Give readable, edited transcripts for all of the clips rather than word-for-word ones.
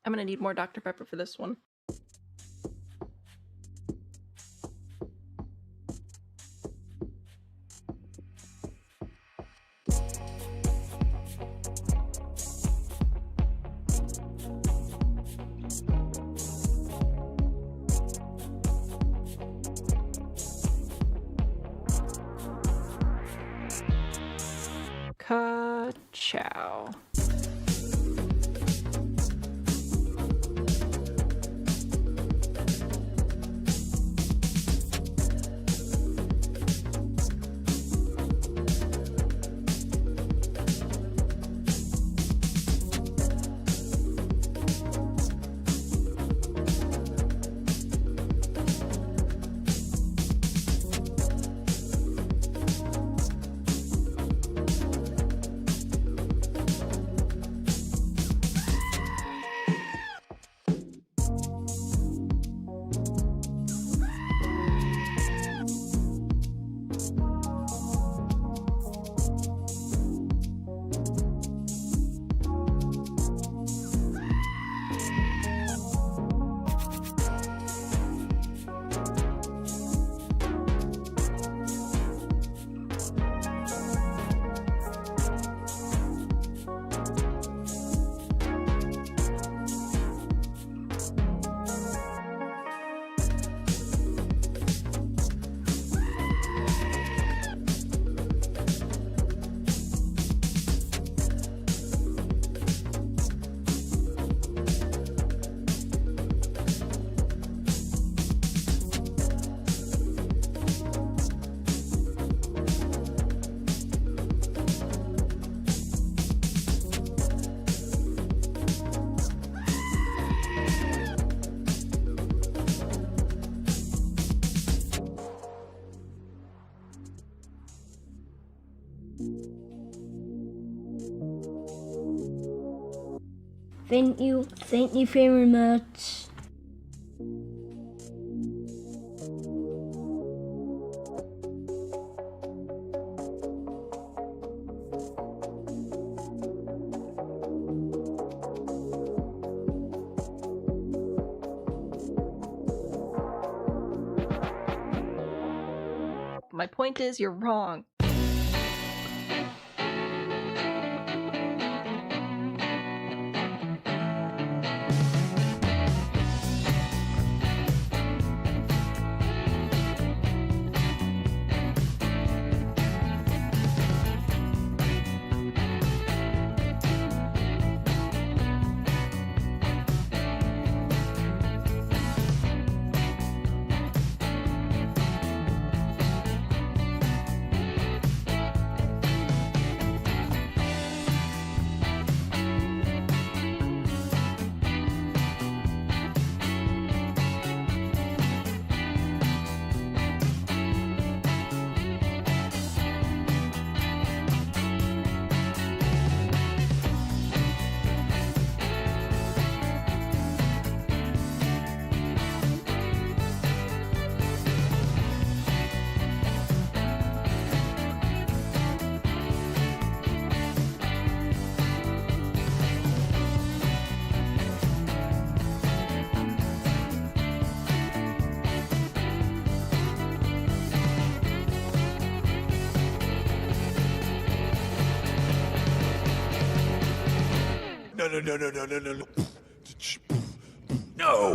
I'm gonna need more Dr. Pepper for this one. Ka-chow. Thank you very much. My point is, you're wrong. No. No.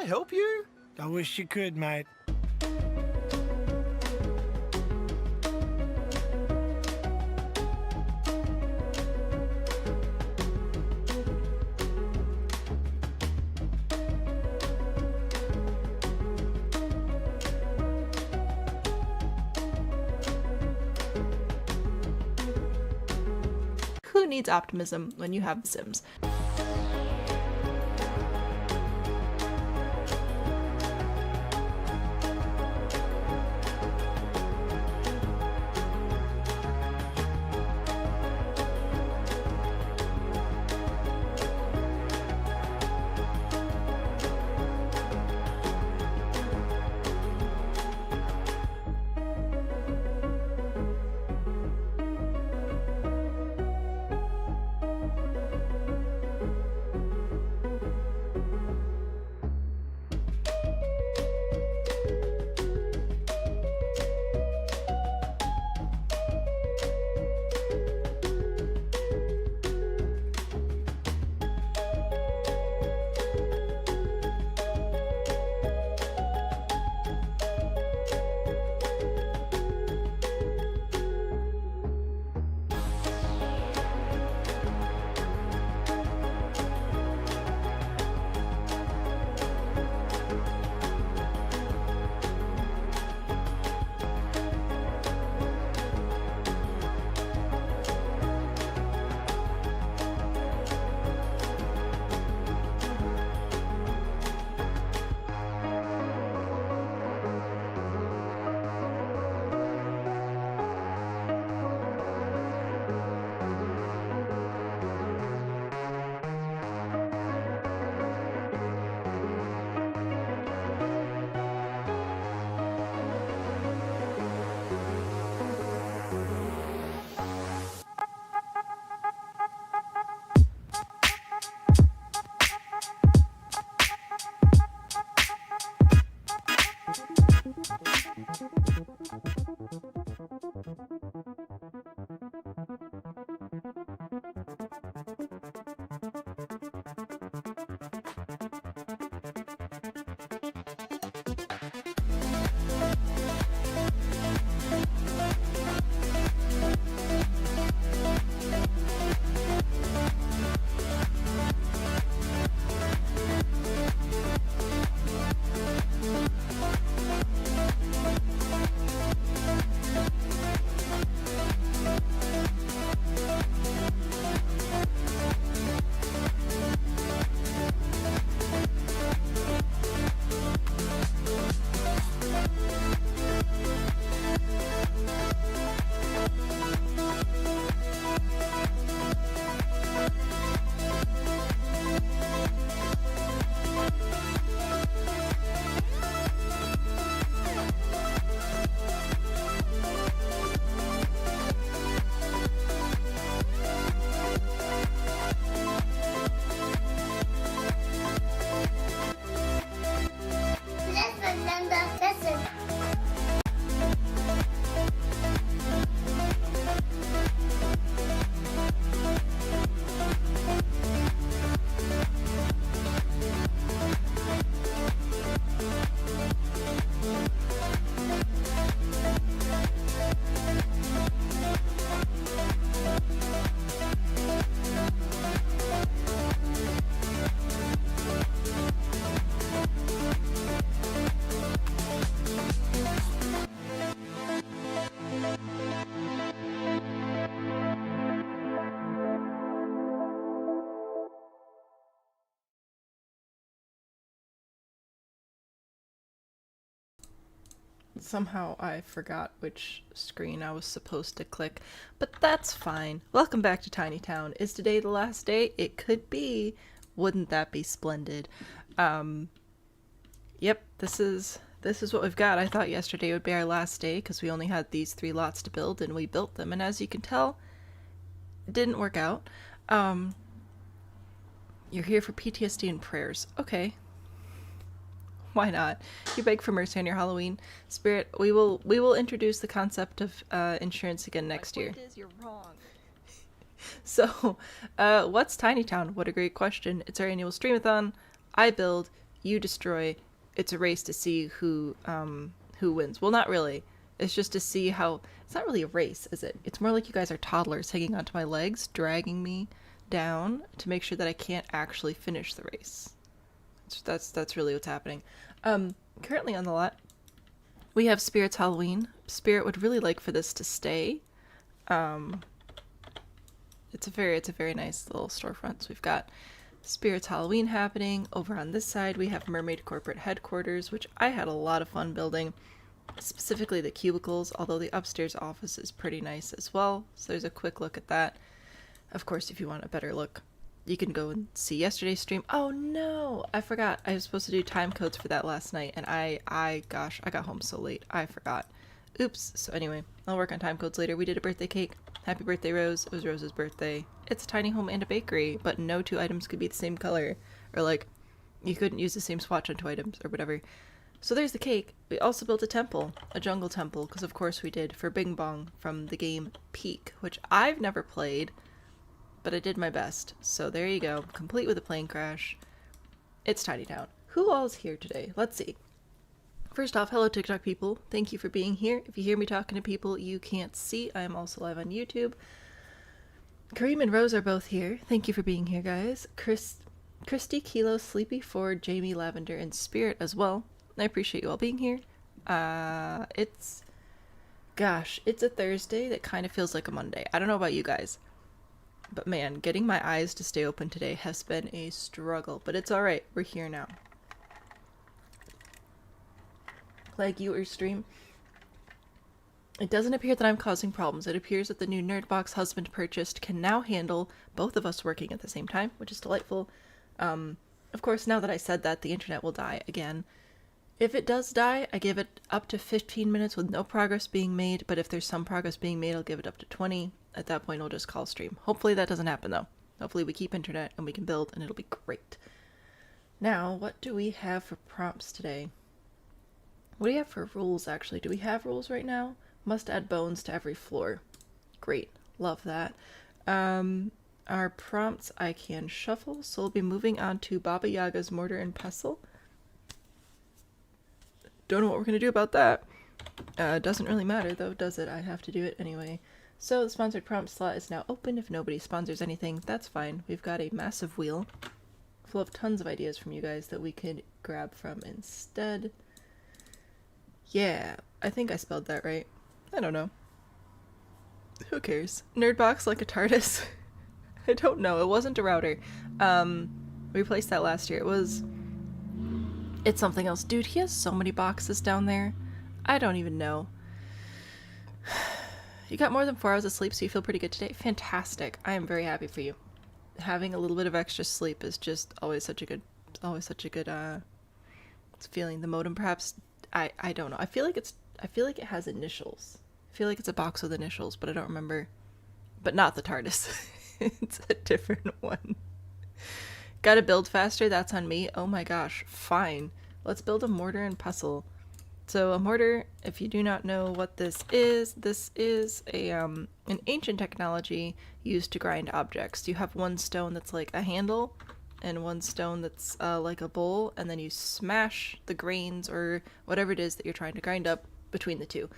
I help you? I wish you could, mate. Who needs optimism when you have The Sims? Somehow I forgot which screen I was supposed to click, but that's fine. Welcome back to Tiny Town. Is today the last day? It could be. Wouldn't that be splendid? Yep, this is what we've got. I thought yesterday would be our last day because we only had these 3 lots to build and we built them, and as you can tell, it didn't work out. You're here for PTSD and prayers. Okay. Why not? You beg for mercy on your Halloween. Spirit, we will introduce the concept of insurance again next year. My point is, you're wrong. So, what's Tiny Town? What a great question. It's our annual Streamathon. I build, you destroy, it's a race to see who wins. Well, not really. It's just to see how, it's not really a race, is it? It's more like you guys are toddlers hanging onto my legs, dragging me down to make sure that I can't actually finish the race. That's really what's happening. Currently on the lot, we have Spirit's Halloween. Spirit would really like for this to stay. It's a very nice little storefront. So we've got Spirit's Halloween happening. Over on this side, we have Mermaid Corporate Headquarters, which I had a lot of fun building. Specifically the cubicles, although the upstairs office is pretty nice as well. So there's a quick look at that. Of course, if you want a better look, you can go and see yesterday's stream. Oh no, I forgot. I was supposed to do time codes for that last night, and gosh, I got home so late. I forgot. Oops. So anyway, I'll work on time codes later. We did a birthday cake. Happy birthday, Rose. It was Rose's birthday. It's a tiny home and a bakery, but no two items could be the same color. Or like, you couldn't use the same swatch on two items or whatever. So there's the cake. We also built a temple, a jungle temple, because of course we did, for Bing Bong from the game Peak, which I've never played, but I did my best. So there you go, complete with a plane crash. It's Tiny Town. Who all is here today? Let's see. First off, hello TikTok people. Thank you for being here. If you hear me talking to people you can't see, I am also live on YouTube. Kareem and Rose are both here. Thank you for being here, guys. Christy, Kilo, Sleepy, Ford, Jamie, Lavender, and Spirit as well. I appreciate you all being here. It's a Thursday that kind of feels like a Monday. I don't know about you guys, but man, getting my eyes to stay open today has been a struggle, but it's alright. We're here now. Like you or stream. It doesn't appear that I'm causing problems. It appears that the new Nerdbox husband purchased can now handle both of us working at the same time, which is delightful. Of course, now that I said that, the internet will die again. If it does die, I give it up to 15 minutes with no progress being made, but if there's some progress being made, I'll give it up to 20. At that point, I'll just call stream. Hopefully that doesn't happen, though. Hopefully we keep internet and we can build, and it'll be great. Now, what do we have for prompts today? What do we have for rules, actually? Do we have rules right now? Must add bones to every floor. Great. Love that. Our prompts I can shuffle, so we'll be moving on to Baba Yaga's mortar and pestle. Don't know what we're going to do about that. Doesn't really matter, though, does it? I have to do it anyway. So the sponsored prompt slot is now open. If nobody sponsors anything, that's fine. We've got a massive wheel full of tons of ideas from you guys that we could grab from instead. Yeah, I think I spelled that right. I don't know. Who cares? Nerdbox like a TARDIS? I don't know. It wasn't a router. We replaced that last year. It's something else. Dude, he has so many boxes down there. I don't even know. You got more than 4 hours of sleep, so you feel pretty good today? Fantastic. I am very happy for you. Having a little bit of extra sleep is just always such a good feeling. The modem perhaps, I don't know. I feel like it has initials. I feel like it's a box with initials, but I don't remember. But not the TARDIS. It's a different one. Gotta build faster, that's on me. Oh my gosh, fine. Let's build a mortar and pestle. So a mortar, if you do not know what this is an ancient technology used to grind objects. You have one stone that's like a handle and one stone that's like a bowl, and then you smash the grains or whatever it is that you're trying to grind up between the two.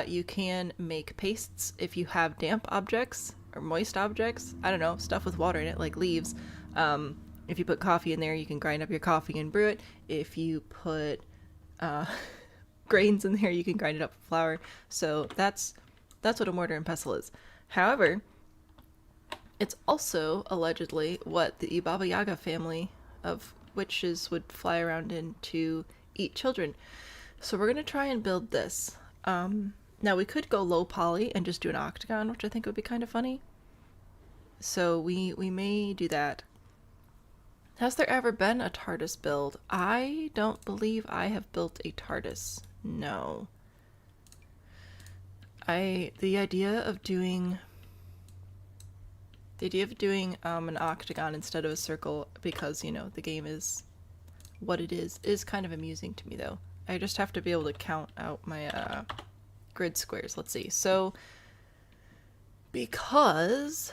You can make pastes if you have damp objects or moist objects. I don't know, stuff with water in it like leaves. If you put coffee in there, you can grind up your coffee and brew it. If you put grains in there, you can grind it up with flour. So that's what a mortar and pestle is. However, it's also allegedly what the Baba Yaga family of witches would fly around in to eat children. So we're going to try and build this. Now we could go low poly and just do an octagon, which I think would be kind of funny. So we may do that. Has there ever been a TARDIS build? I don't believe I have built a TARDIS. No. The idea of doing an octagon instead of a circle, because, you know, the game is what it is kind of amusing to me, though. I just have to be able to count out my grid squares. Let's see. So, because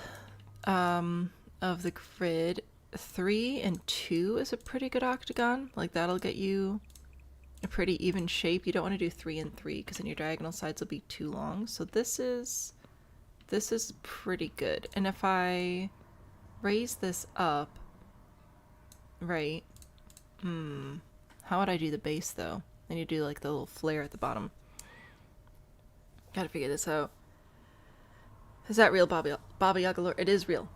of the grid, 3 and 2 is a pretty good octagon. Like that'll get you a pretty even shape. You don't want to do 3 and 3 because then your diagonal sides will be too long. So this is pretty good. And if I raise this up, right? How would I do the base though? Then you do like the little flare at the bottom. Gotta figure this out. Is that real, Baba Yaga lore? It is real.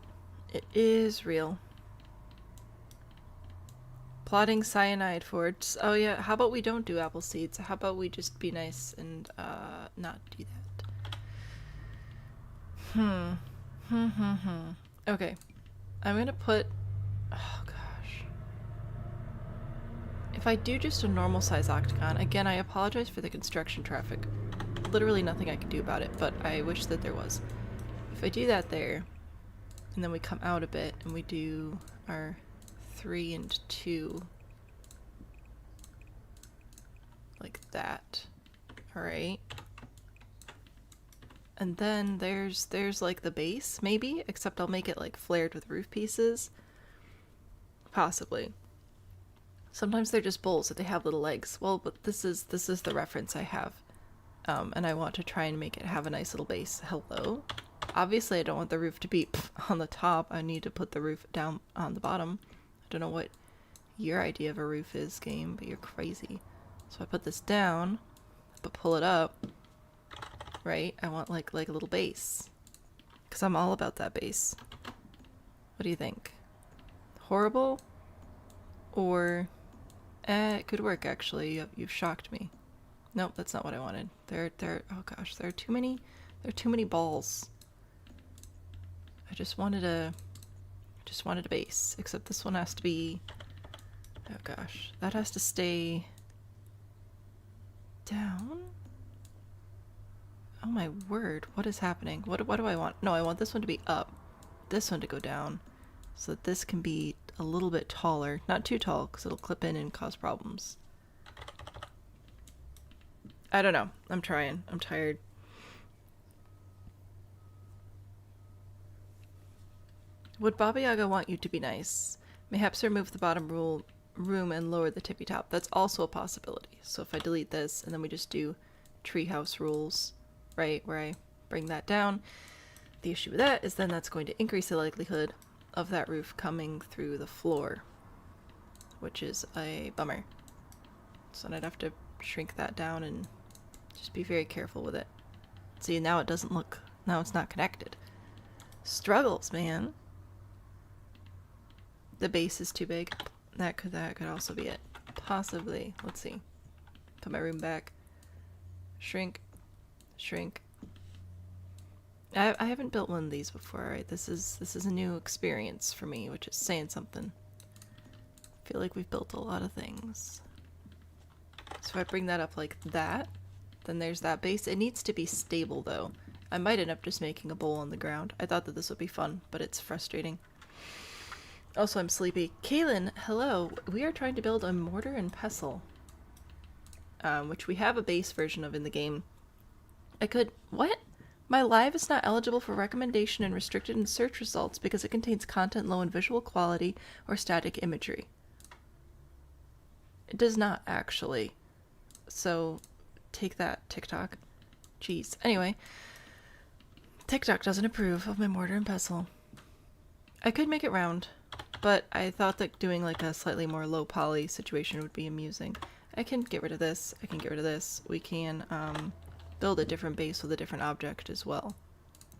It is real. Plotting cyanide forts. Oh yeah, how about we don't do apple seeds? How about we just be nice and not do that? Okay. I'm gonna put... Oh gosh. If I do just a normal size octagon, again I apologize for the construction traffic. Literally nothing I can do about it, but I wish that there was. If I do that there, and then we come out a bit and we do our 3 and 2 like that. Alright. And then there's like the base, maybe, except I'll make it like flared with roof pieces. Possibly. Sometimes they're just bowls that they have little legs. Well, but this is the reference I have. And I want to try and make it have a nice little base. Hello? Obviously I don't want the roof to be on the top. I need to put the roof down on the bottom. I don't know what your idea of a roof is, game, but you're crazy. So I put this down, but pull it up, right? I want like a little base. Because I'm all about that base. What do you think? Horrible? Or... it could work actually. You've shocked me. Nope, that's not what I wanted. Oh gosh, there are too many balls. I just wanted a base, except this one has to be, oh gosh, that has to stay down. Oh my word, what is happening? What do I want? No, I want this one to be up, this one to go down, so that this can be a little bit taller. Not too tall, because it'll clip in and cause problems. I don't know. I'm trying. I'm tired. Would Baba Yaga want you to be nice? Mayhaps remove the bottom room and lower the tippy top. That's also a possibility. So if I delete this and then we just do treehouse rules, right, where I bring that down, the issue with that is then that's going to increase the likelihood of that roof coming through the floor, which is a bummer. So then I'd have to shrink that down and just be very careful with it. See, now it doesn't look... Now it's not connected. Struggles, man. The base is too big. That could also be it. Possibly. Let's see. Put my room back. Shrink. Shrink. I haven't built one of these before, right? This is a new experience for me, which is saying something. I feel like we've built a lot of things. So if I bring that up like that, then there's that base. It needs to be stable though. I might end up just making a bowl on the ground. I thought that this would be fun, but it's frustrating. Also, I'm sleepy. Kaylin, hello. We are trying to build a mortar and pestle, which we have a base version of in the game. What? My live is not eligible for recommendation and restricted in search results because it contains content low in visual quality or static imagery. It does not actually. So, take that, TikTok. Jeez. Anyway, TikTok doesn't approve of my mortar and pestle. I could make it round, but I thought that doing like a slightly more low poly situation would be amusing. I can get rid of this. I can get rid of this. We can build a different base with a different object as well.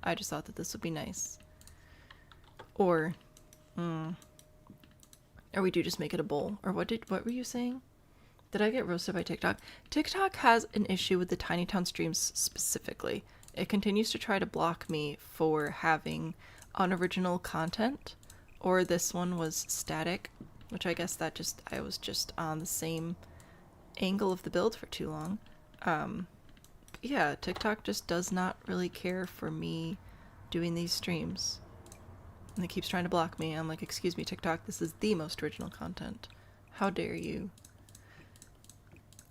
I just thought that this would be nice. Or we do just make it a bowl. Or what were you saying? Did I get roasted by TikTok? TikTok has an issue with the Tiny Town streams specifically. It continues to try to block me for having unoriginal content, or this one was static, which I guess that I was just on the same angle of the build for too long. Yeah, TikTok just does not really care for me doing these streams. And it keeps trying to block me. I'm like, excuse me, TikTok, this is the most original content. How dare you?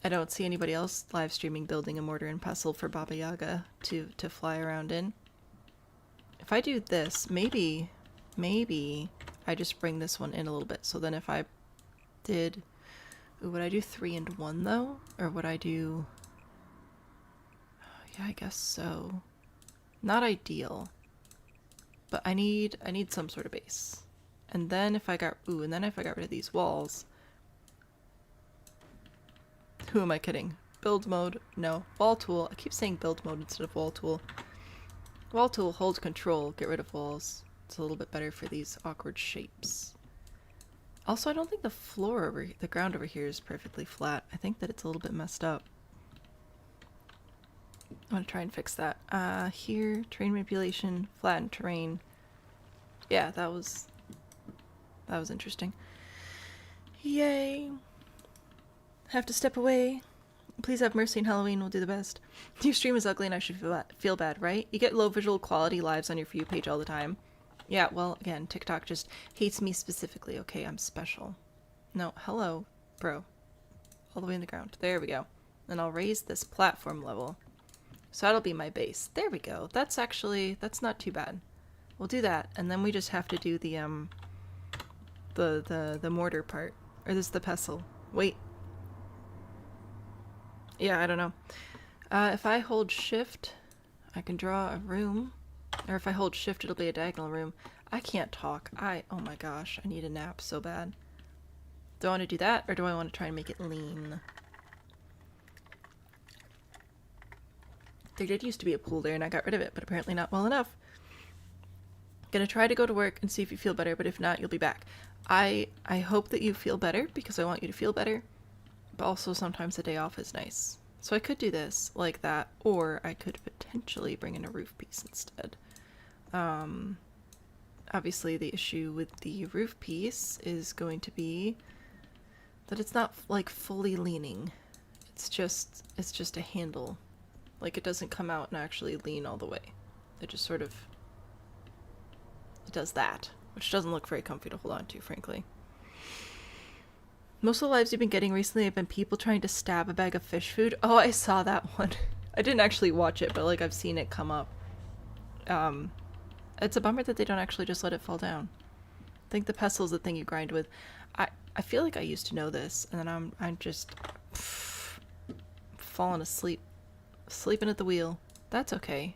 I don't see anybody else live streaming building a mortar and pestle for Baba Yaga to fly around in. If I do this, maybe maybe I just bring this one in a little bit. So then if I did... Ooh, would I do 3 and 1 though? Or would I do... Yeah, I guess so. Not ideal. But I need some sort of base. And then if I got... Ooh, and then if I got rid of these walls... Who am I kidding? Build mode? No. Wall tool. I keep saying build mode instead of wall tool. Wall tool, hold control, get rid of walls. It's a little bit better for these awkward shapes. Also, I don't think the ground over here is perfectly flat. I think that it's a little bit messed up. I want to try and fix that. Here, terrain manipulation, flatten terrain. Yeah, that was interesting. Yay! Have to step away. Please have mercy in Halloween, we'll do the best. Your stream is ugly and I should feel bad, right? You get low visual quality lives on your For You page all the time. Yeah, well, again, TikTok just hates me specifically. Okay, I'm special. No, hello, bro. All the way in the ground. There we go. And I'll raise this platform level. So that'll be my base. There we go. That's not too bad. We'll do that, and then we just have to do the mortar part. Or this is the pestle. Wait. Yeah, I don't know. If I hold shift, I can draw a room. Or if I hold shift, it'll be a diagonal room. I can't talk. Oh my gosh, I need a nap so bad. Do I want to do that, or do I want to try and make it lean? There did used to be a pool there and I got rid of it, but apparently not well enough. Gonna try to go to work and see if you feel better, but if not, you'll be back. I hope that you feel better because I want you to feel better. But also sometimes a day off is nice. So I could do this like that, or I could potentially bring in a roof piece instead. Obviously the issue with the roof piece is going to be that it's not like fully leaning. It's just a handle. Like it doesn't come out and actually lean all the way. It just sort of, it does that, which doesn't look very comfy to hold on to, frankly. Most of the lives you've been getting recently have been people trying to stab a bag of fish food. Oh, I saw that one. I didn't actually watch it, but like I've seen it come up. It's a bummer that they don't actually just let it fall down. I think the pestle is the thing you grind with. I feel like I used to know this, and then I'm just falling asleep, sleeping at the wheel. That's okay.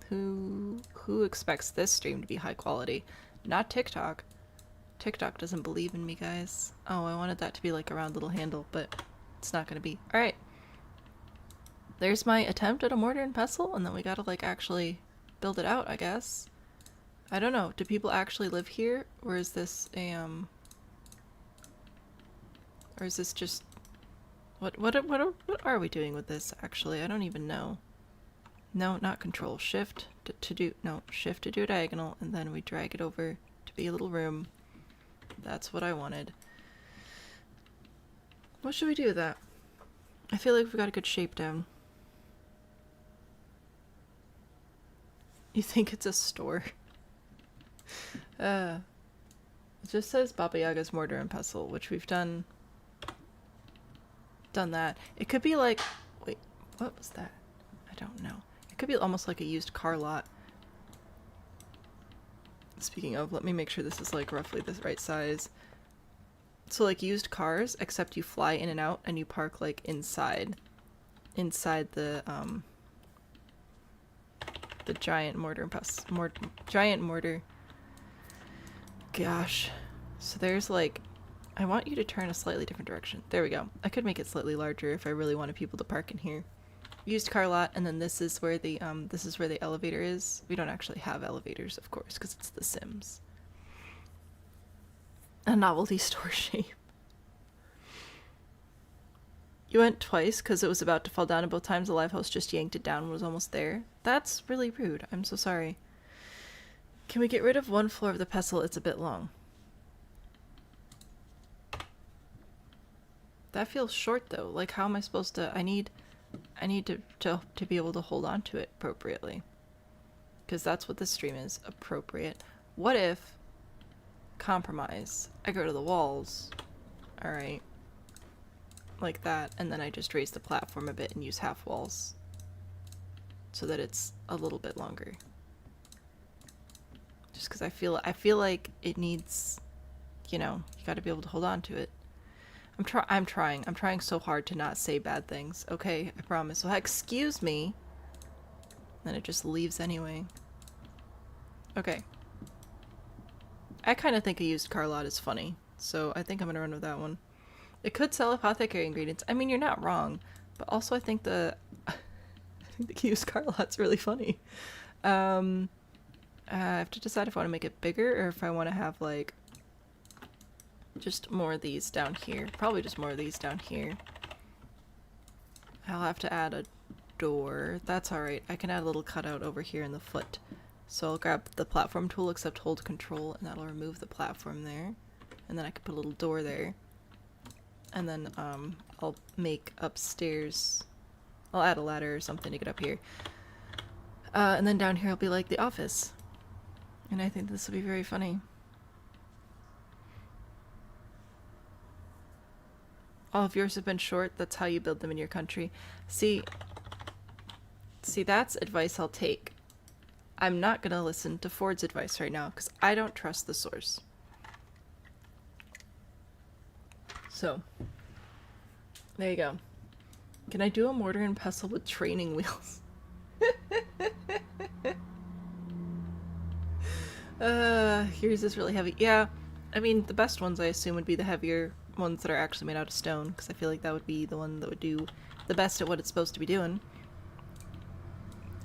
Who expects this stream to be high quality? Not TikTok. TikTok doesn't believe in me, guys. Oh, I wanted that to be like a round little handle, but it's not gonna be. Alright. There's my attempt at a mortar and pestle, and then we gotta like actually build it out, I guess. I don't know. Do people actually live here? Or is this a, or is this just... What are we doing with this, actually? I don't even know. No, not control. Shift to do... No, shift to do a diagonal, and then we drag it over to be a little room. That's what I wanted. What should we do with that? I feel like we've got a good shape down. You think it's a store? It just says Baba Yaga's mortar and pestle, which we've done that. It could be like... Wait, what was that? I don't know. It could be almost like a used car lot. Speaking of, let me make sure this is like roughly the right size. So like used cars, except you fly in and out and you park like inside the giant mortar and pestle, giant mortar. Gosh. So there's like, I want you to turn a slightly different direction. There we go. I could make it slightly larger if I really wanted people to park in here. Used car lot, and then this is where the elevator is. We don't actually have elevators, of course, because it's The Sims. A novelty store shape. You went twice because it was about to fall down, and both times the live host just yanked it down and was almost there. That's really rude. I'm so sorry. Can we get rid of one floor of the pestle? It's a bit long. That feels short though. Like how am I supposed to... I need to be able to hold on to it appropriately. Because that's what this stream is. Appropriate. What if... Compromise. I go to the walls. Alright. Like that. And then I just raise the platform a bit and use half walls. So that it's a little bit longer. Just because I feel like it needs, you know, you got to be able to hold on to it. I'm trying so hard to not say bad things. Okay, I promise. So excuse me. Then it just leaves anyway. Okay. I kind of think a used car lot is funny, so I think I'm gonna run with that one. It could sell apothecary ingredients. I mean, you're not wrong, but also I think the used car lot's really funny. I have to decide if I want to make it bigger or if I want to have like just more of these down here. Probably just more of these down here. I'll have to add a door. That's alright. I can add a little cutout over here in the foot. So I'll grab the platform tool, except hold control, and that'll remove the platform there. And then I can put a little door there. And then I'll make upstairs, I'll add a ladder or something to get up here. And then down here will be like the office. And I think this will be very funny. All of yours have been short. That's how you build them in your country. See, that's advice I'll take. I'm not going to listen to Ford's advice right now because I don't trust the source. So, there you go. Can I do a mortar and pestle with training wheels? Yours is really heavy. Yeah, I mean, the best ones I assume would be the heavier ones that are actually made out of stone, because I feel like that would be the one that would do the best at what it's supposed to be doing.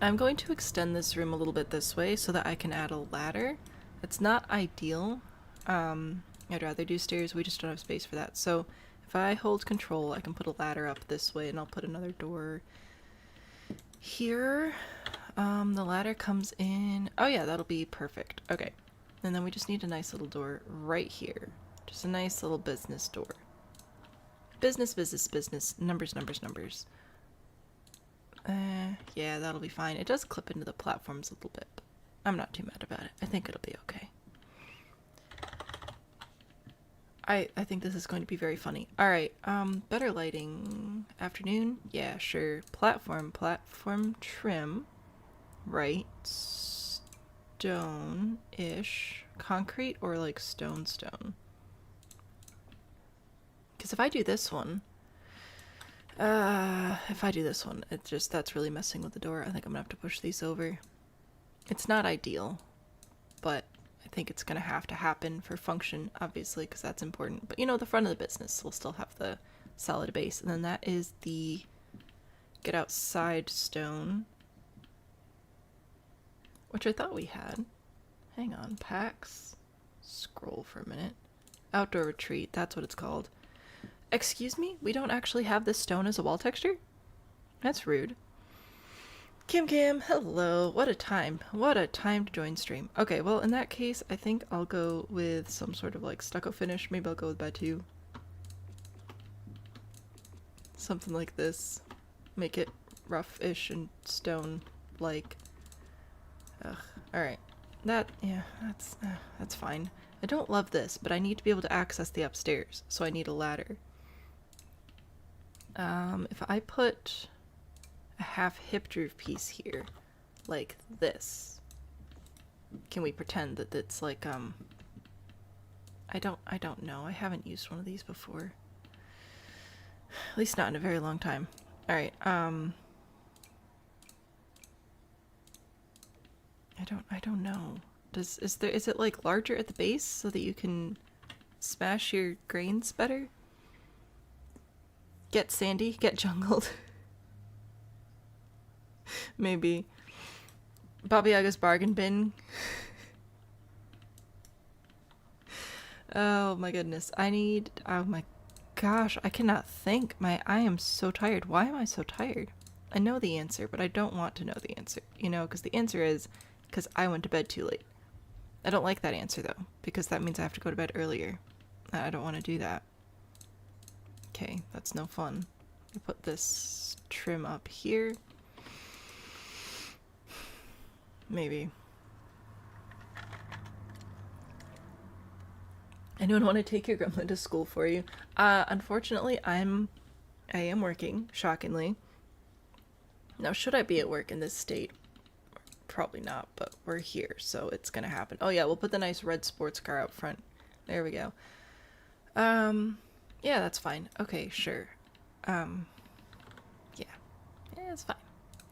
I'm going to extend this room a little bit this way so that I can add a ladder. It's not ideal. I'd rather do stairs, we just don't have space for that. So if I hold control, I can put a ladder up this way, and I'll put another door here. The ladder comes in. Oh yeah, that'll be perfect. Okay. And then we just need a nice little door right here. Just a nice little business door. Business, business, business. Numbers, numbers, numbers. Yeah, that'll be fine. It does clip into the platforms a little bit, but I'm not too mad about it. I think it'll be okay. I think this is going to be very funny. Alright, better lighting. Afternoon? Yeah, sure. Platform trim. Right. Stone-ish. Concrete or like stone. Because if I do this one, that's really messing with the door. I think I'm gonna have to push these over. It's not ideal, but I think it's gonna have to happen for function, obviously, because that's important. But you know, the front of the business will still have the solid base, and then that is the get outside stone, which I thought we had. Hang on, packs. Scroll for a minute. Outdoor retreat, that's what it's called. Excuse me? We don't actually have this stone as a wall texture? That's rude. Kim, hello. What a time. What a time to join stream. Okay, well, in that case, I think I'll go with some sort of like stucco finish. Maybe I'll go with Batu. Something like this. Make it rough-ish and stone-like. Ugh. Alright. That's fine. I don't love this, but I need to be able to access the upstairs, so I need a ladder. If I put a half hip groove piece here, like this, can we pretend that it's like, I don't know. I haven't used one of these before. At least not in a very long time. Alright, I don't know. Is it like larger at the base so that you can smash your grains better? Get sandy, get jungled. Maybe. Baba Yaga's bargain bin. Oh my goodness. Oh my gosh, I cannot think. I am so tired. Why am I so tired? I know the answer, but I don't want to know the answer. You know, because the answer is because I went to bed too late. I don't like that answer though, because that means I have to go to bed earlier. I don't want to do that. Okay, that's no fun. I'll put this trim up here. Maybe. Anyone want to take your gremlin to school for you? Unfortunately, I am working, shockingly. Now, should I be at work in this state? probably not, but we're here, so it's gonna happen. Oh yeah, we'll put the nice red sports car out front. There we go. Yeah, that's fine. Okay, sure. Yeah. Yeah, it's fine.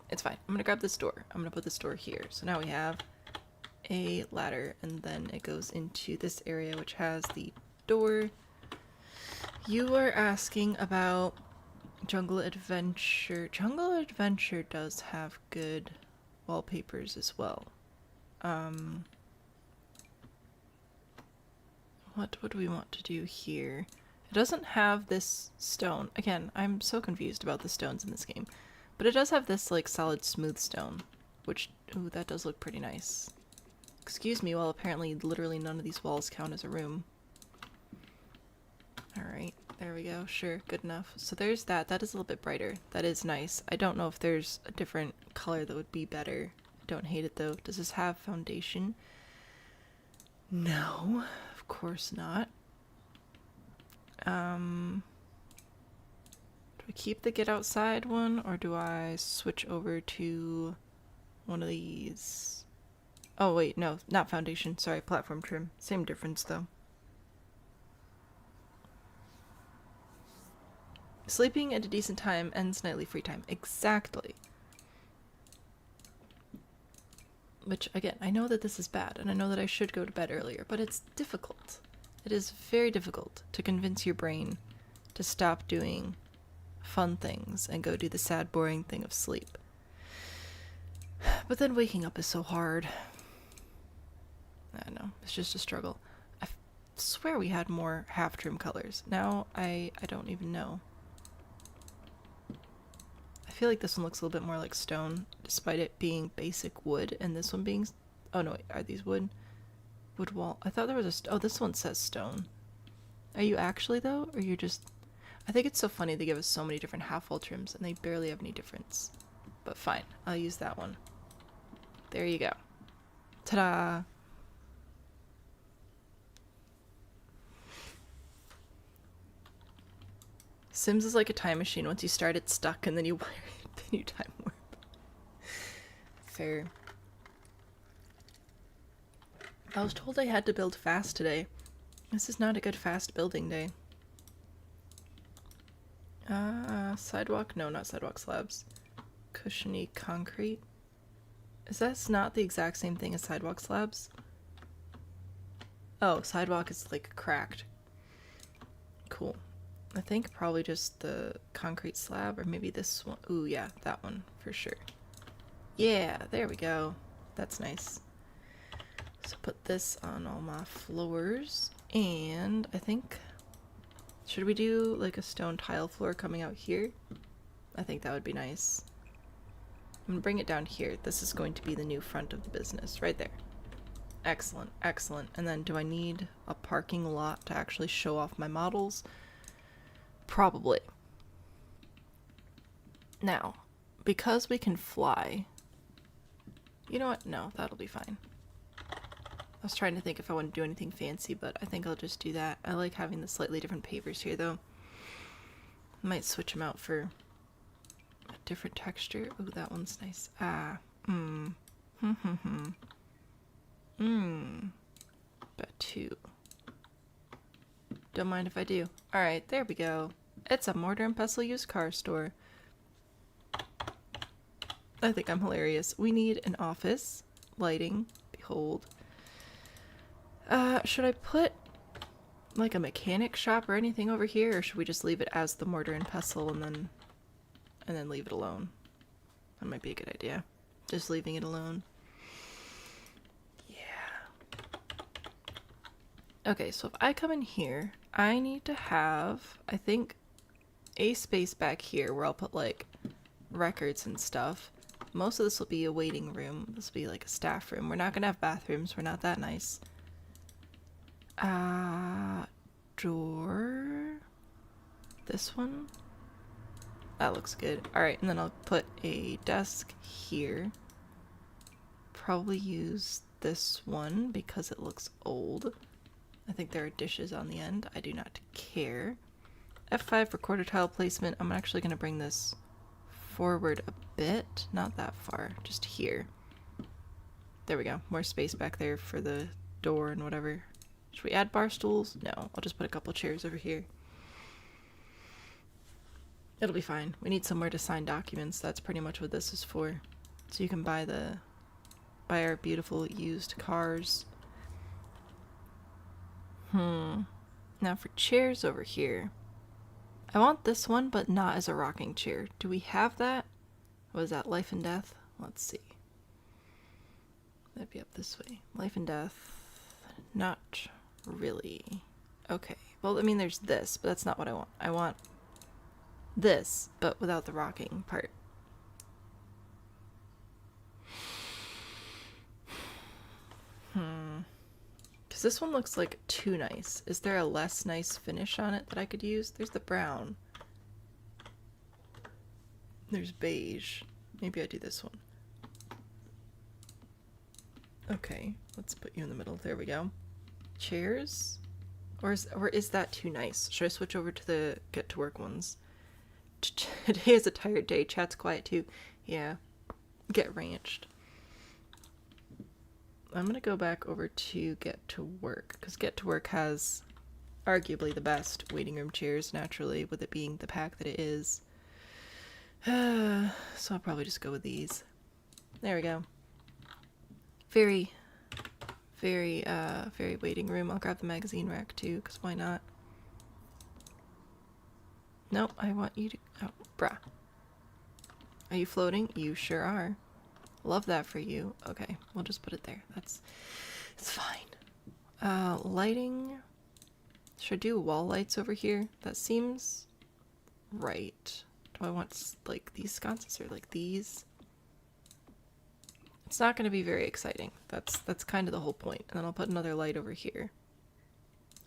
It's fine. I'm gonna grab this door. I'm gonna put this door here. So now we have a ladder, and then it goes into this area, which has the door. You are asking about Jungle Adventure. Jungle Adventure does have good wallpapers as well. What would we want to do here? It doesn't have this stone. Again, I'm so confused about the stones in this game. But it does have this, like, solid smooth stone. Which, ooh, that does look pretty nice. Excuse me, while apparently literally none of these walls count as a room. Alright, there we go. Sure, good enough. So there's that. That is a little bit brighter. That is nice. I don't know if there's a different color that would be better. I don't hate it, though. Does this have foundation? No, of course not. Do I keep the get outside one, or do I switch over to one of these? Oh wait, no, not foundation, sorry, platform trim. Same difference though. Sleeping at a decent time ends nightly free time. Exactly. Which, again, I know that this is bad, and I know that I should go to bed earlier, but it's difficult. It is very difficult to convince your brain to stop doing fun things and go do the sad, boring thing of sleep. But then waking up is so hard. I don't know, it's just a struggle. I swear we had more half-trim colors. Now I don't even know. I feel like this one looks a little bit more like stone, despite it being basic wood, and this one being... Oh no, wait, are these wood? Wood wall. I thought there was a... Oh, this one says stone. Are you actually, though? Or you're just... I think it's so funny they give us so many different half-wall trims, and they barely have any difference. But fine, I'll use that one. There you go. Ta-da! Sims is like a time machine. Once you start, it's stuck, and then you then you time warp. Fair. I was told I had to build fast today. This is not a good fast building day. Sidewalk? No, not sidewalk slabs. Cushiony concrete. Is that not the exact same thing as sidewalk slabs? Oh, sidewalk is like cracked. Cool. I think probably just the concrete slab, or maybe this one. Ooh, yeah, that one for sure. Yeah, there we go. That's nice. So put this on all my floors, and I think, should we do like a stone tile floor coming out here? I think that would be nice. I'm gonna bring it down here. This is going to be the new front of the business, right there. Excellent, excellent. And then do I need a parking lot to actually show off my models? Probably. Now, because we can fly, you know what? No, that'll be fine. I was trying to think if I want to do anything fancy, but I think I'll just do that. I like having the slightly different pavers here, though. Might switch them out for a different texture. Ooh, that one's nice. Batu. Don't mind if I do. Alright, there we go. It's a mortar and pestle used car store. I think I'm hilarious. We need an office. Lighting. Behold. Should I put like a mechanic shop or anything over here, or should we just leave it as the mortar and pestle and then leave it alone? That might be a good idea. Just leaving it alone. Yeah. Okay, so if I come in here, I need to have, I think, a space back here where I'll put like records and stuff. Most of this will be a waiting room. This will be like a staff room. We're not gonna have bathrooms. We're not that nice. Door. This one. That looks good. Alright, and then I'll put a desk here. Probably use this one because it looks old. I think there are dishes on the end. I do not care. F5 for quarter tile placement. I'm actually going to bring this forward a bit. Not that far. Just here. There we go. More space back there for the door and whatever. Should we add bar stools? No, I'll just put a couple chairs over here. It'll be fine. We need somewhere to sign documents. That's pretty much what this is for. So you can buy our beautiful used cars. Now for chairs over here. I want this one, but not as a rocking chair. Do we have that? What is that, life and death? Let's see. That'd be up this way. Life and death. Not really. Okay. Well, I mean, there's this, but that's not what I want. I want this, but without the rocking part. Because this one looks like too nice. Is there a less nice finish on it that I could use? There's the brown. There's beige. Maybe I do this one. Okay, let's put you in the middle. There we go. Chairs? Or is that too nice? Should I switch over to the get to work ones? Today is a tired day. Chat's quiet too. Yeah. Get ranched. I'm gonna go back over to get to work, because get to work has arguably the best waiting room chairs, naturally, with it being the pack that it is. So I'll probably just go with these. There we go. Very waiting room. I'll grab the magazine rack too, because why not? Nope, I want you to... Oh, bruh. Are you floating? You sure are. Love that for you. Okay, we'll just put it there. It's fine. Lighting. Should I do wall lights over here? That seems right. Do I want like these sconces or like these? It's not going to be very exciting. That's kind of the whole point. And then I'll put another light over here.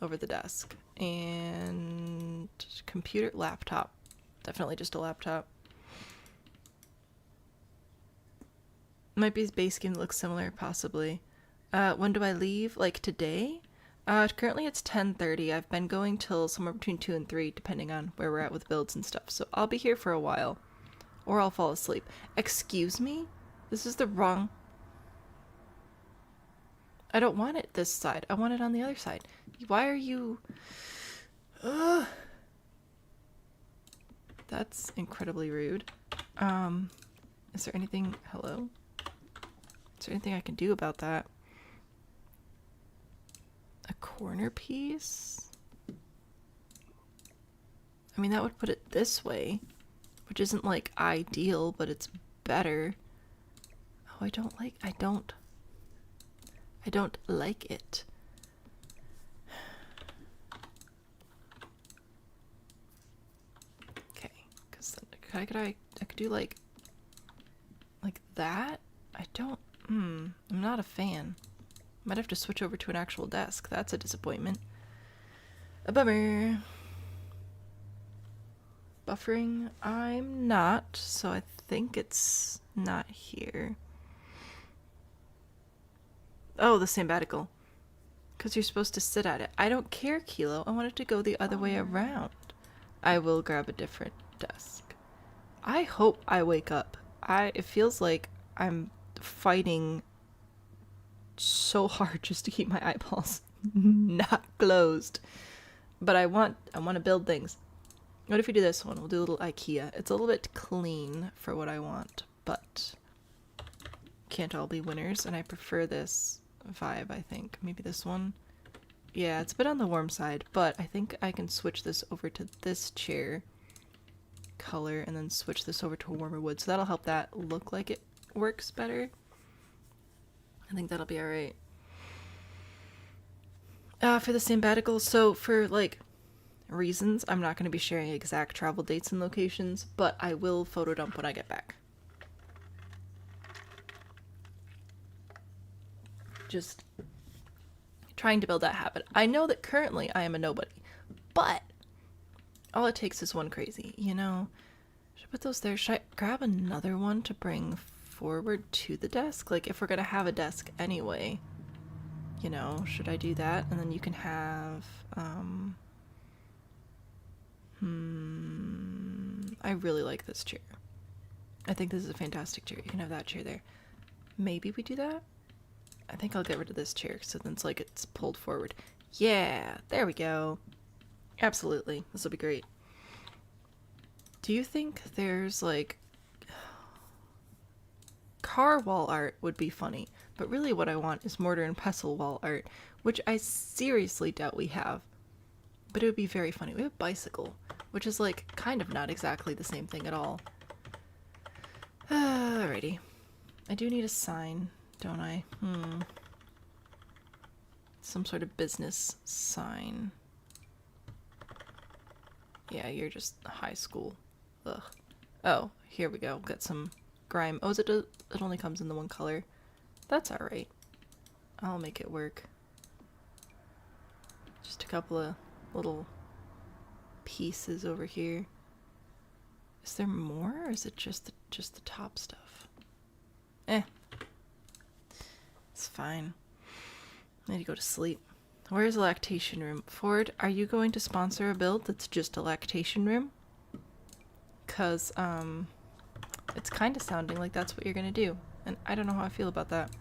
Over the desk. And computer, laptop. Definitely just a laptop. Might be his base game that looks similar, possibly. When do I leave? Like today? Currently it's 10:30. I've been going till somewhere between 2 and 3, depending on where we're at with builds and stuff. So I'll be here for a while. Or I'll fall asleep. Excuse me? This is the wrong... I don't want it this side. I want it on the other side. Why are you... Ugh. That's incredibly rude. Is there anything... Hello? Is there anything I can do about that? A corner piece? I mean, that would put it this way, which isn't like ideal, but it's better. Oh, I don't like it. Okay, because I could do like that. I'm not a fan. Might have to switch over to an actual desk. That's a disappointment. A bummer. Buffering? I'm not, so I think it's not here. Oh, the Sahmbattical. Because you're supposed to sit at it. I don't care, Kilo. I want it to go the other way around. I will grab a different desk. I hope I wake up. It feels like I'm fighting so hard just to keep my eyeballs not closed. But I want to build things. What if we do this one? We'll do a little IKEA. It's a little bit clean for what I want, but can't all be winners, and I prefer this vibe, I think. Maybe this one? Yeah, it's a bit on the warm side, but I think I can switch this over to this chair color and then switch this over to a warmer wood, so that'll help that look like it works better. I think that'll be alright. For the Sahmbattical, so for like reasons, I'm not going to be sharing exact travel dates and locations, but I will photo dump when I get back. Just trying to build that habit. I know that currently I am a nobody, but all it takes is one crazy, you know? Should I put those there? Should I grab another one to bring forward to the desk? Like, if we're gonna have a desk anyway, you know, should I do that? And then you can have, I really like this chair. I think this is a fantastic chair. You can have that chair there. Maybe we do that? I think I'll get rid of this chair so then it's like it's pulled forward. Yeah, there we go. Absolutely. This will be great. Do you think there's like car wall art would be funny, but really what I want is mortar and pestle wall art, which I seriously doubt we have. But it would be very funny. We have bicycle, which is like kind of not exactly the same thing at all. Alrighty. I do need a sign, don't I? Some sort of business sign. Yeah, you're just high school. Ugh. Oh, here we go. Got some grime. Oh, it only comes in the one color. That's alright. I'll make it work. Just a couple of little pieces over here. Is there more, or is it just the top stuff? It's fine. I need to go to sleep. Where's the lactation room? Ford, are you going to sponsor a build that's just a lactation room? Cause it's kind of sounding like that's what you're gonna do, and I don't know how I feel about that.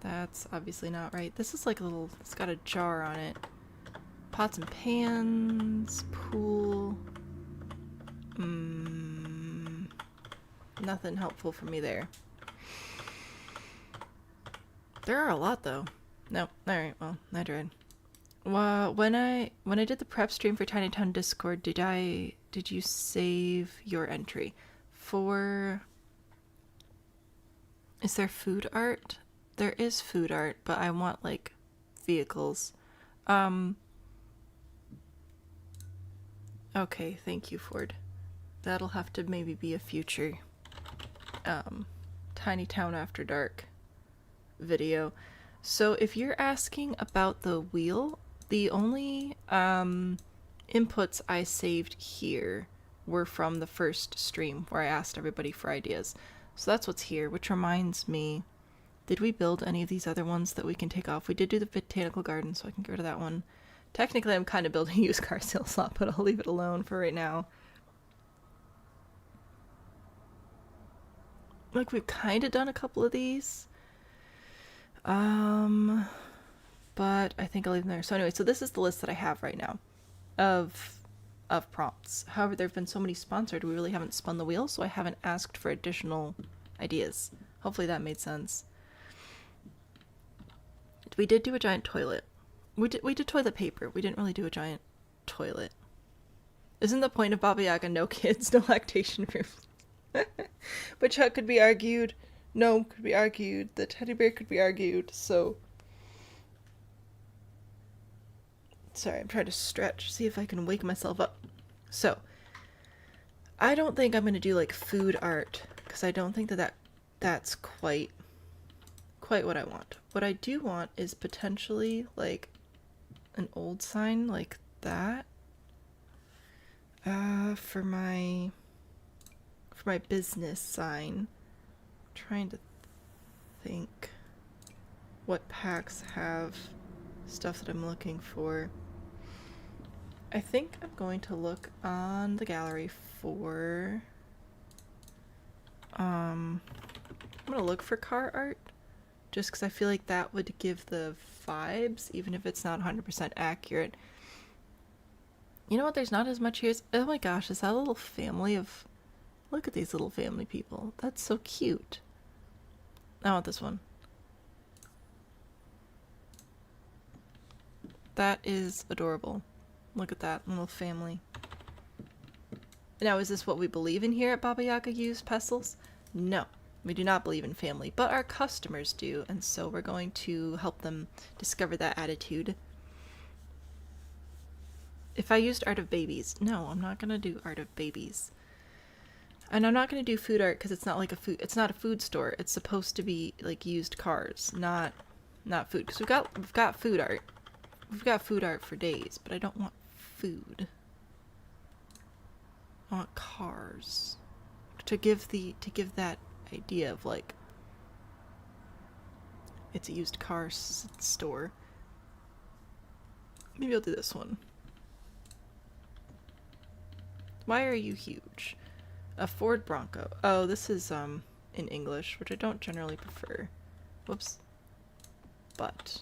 That's obviously not right. This is like a little, it's got a jar on it. Pots and pans, pool. Nothing helpful for me there. There are a lot though. No, alright, well, I tried. Well, when I did the prep stream for Tiny Town Discord, did you save your entry? Is there food art? There is food art, but I want like vehicles. Okay, thank you, Ford. That'll have to maybe be a future Tiny Town After Dark video. So if you're asking about the wheel, the only inputs I saved here were from the first stream where I asked everybody for ideas. So that's what's here, which reminds me, did we build any of these other ones that we can take off? We did do the botanical garden, so I can get rid of that one. Technically, I'm kind of building a used car sales slot, but I'll leave it alone for right now. Like, we've kind of done a couple of these. But I think I'll leave them there. So anyway, so this is the list that I have right now of prompts. However, there have been so many sponsored, we really haven't spun the wheel, so I haven't asked for additional ideas. Hopefully that made sense. We did do a giant toilet. We did toilet paper. We didn't really do a giant toilet. Isn't the point of Baba Yaga no kids, no lactation rooms? Which could be argued. Gnome could be argued. The teddy bear could be argued. So, sorry, I'm trying to stretch. See if I can wake myself up. So, I don't think I'm gonna do like food art because I don't think that's quite what I want. What I do want is potentially like an old sign like that for my business sign. I'm trying to think what packs have stuff that I'm looking for. I think I'm going to look on the gallery for I'm gonna look for car art just because I feel like that would give the vibes, even if it's not 100% accurate. You know what? There's not as much here. Oh my gosh, is that a little family of... Look at these little family people. That's so cute. I want this one. That is adorable. Look at that little family. Now, is this what we believe in here at Baba Yaga Used Pestles? No. We do not believe in family, but our customers do, and so we're going to help them discover that attitude. If I used art of babies, no, I'm not gonna do art of babies. And I'm not gonna do food art because it's not like it's not a food store. It's supposed to be like used cars, not food. Because we've got food art. We've got food art for days, but I don't want food. I want cars. To give that idea of like it's a used car store. Maybe I'll do this one. Why are you huge? A Ford Bronco. Oh, this is in English, which I don't generally prefer. Whoops. but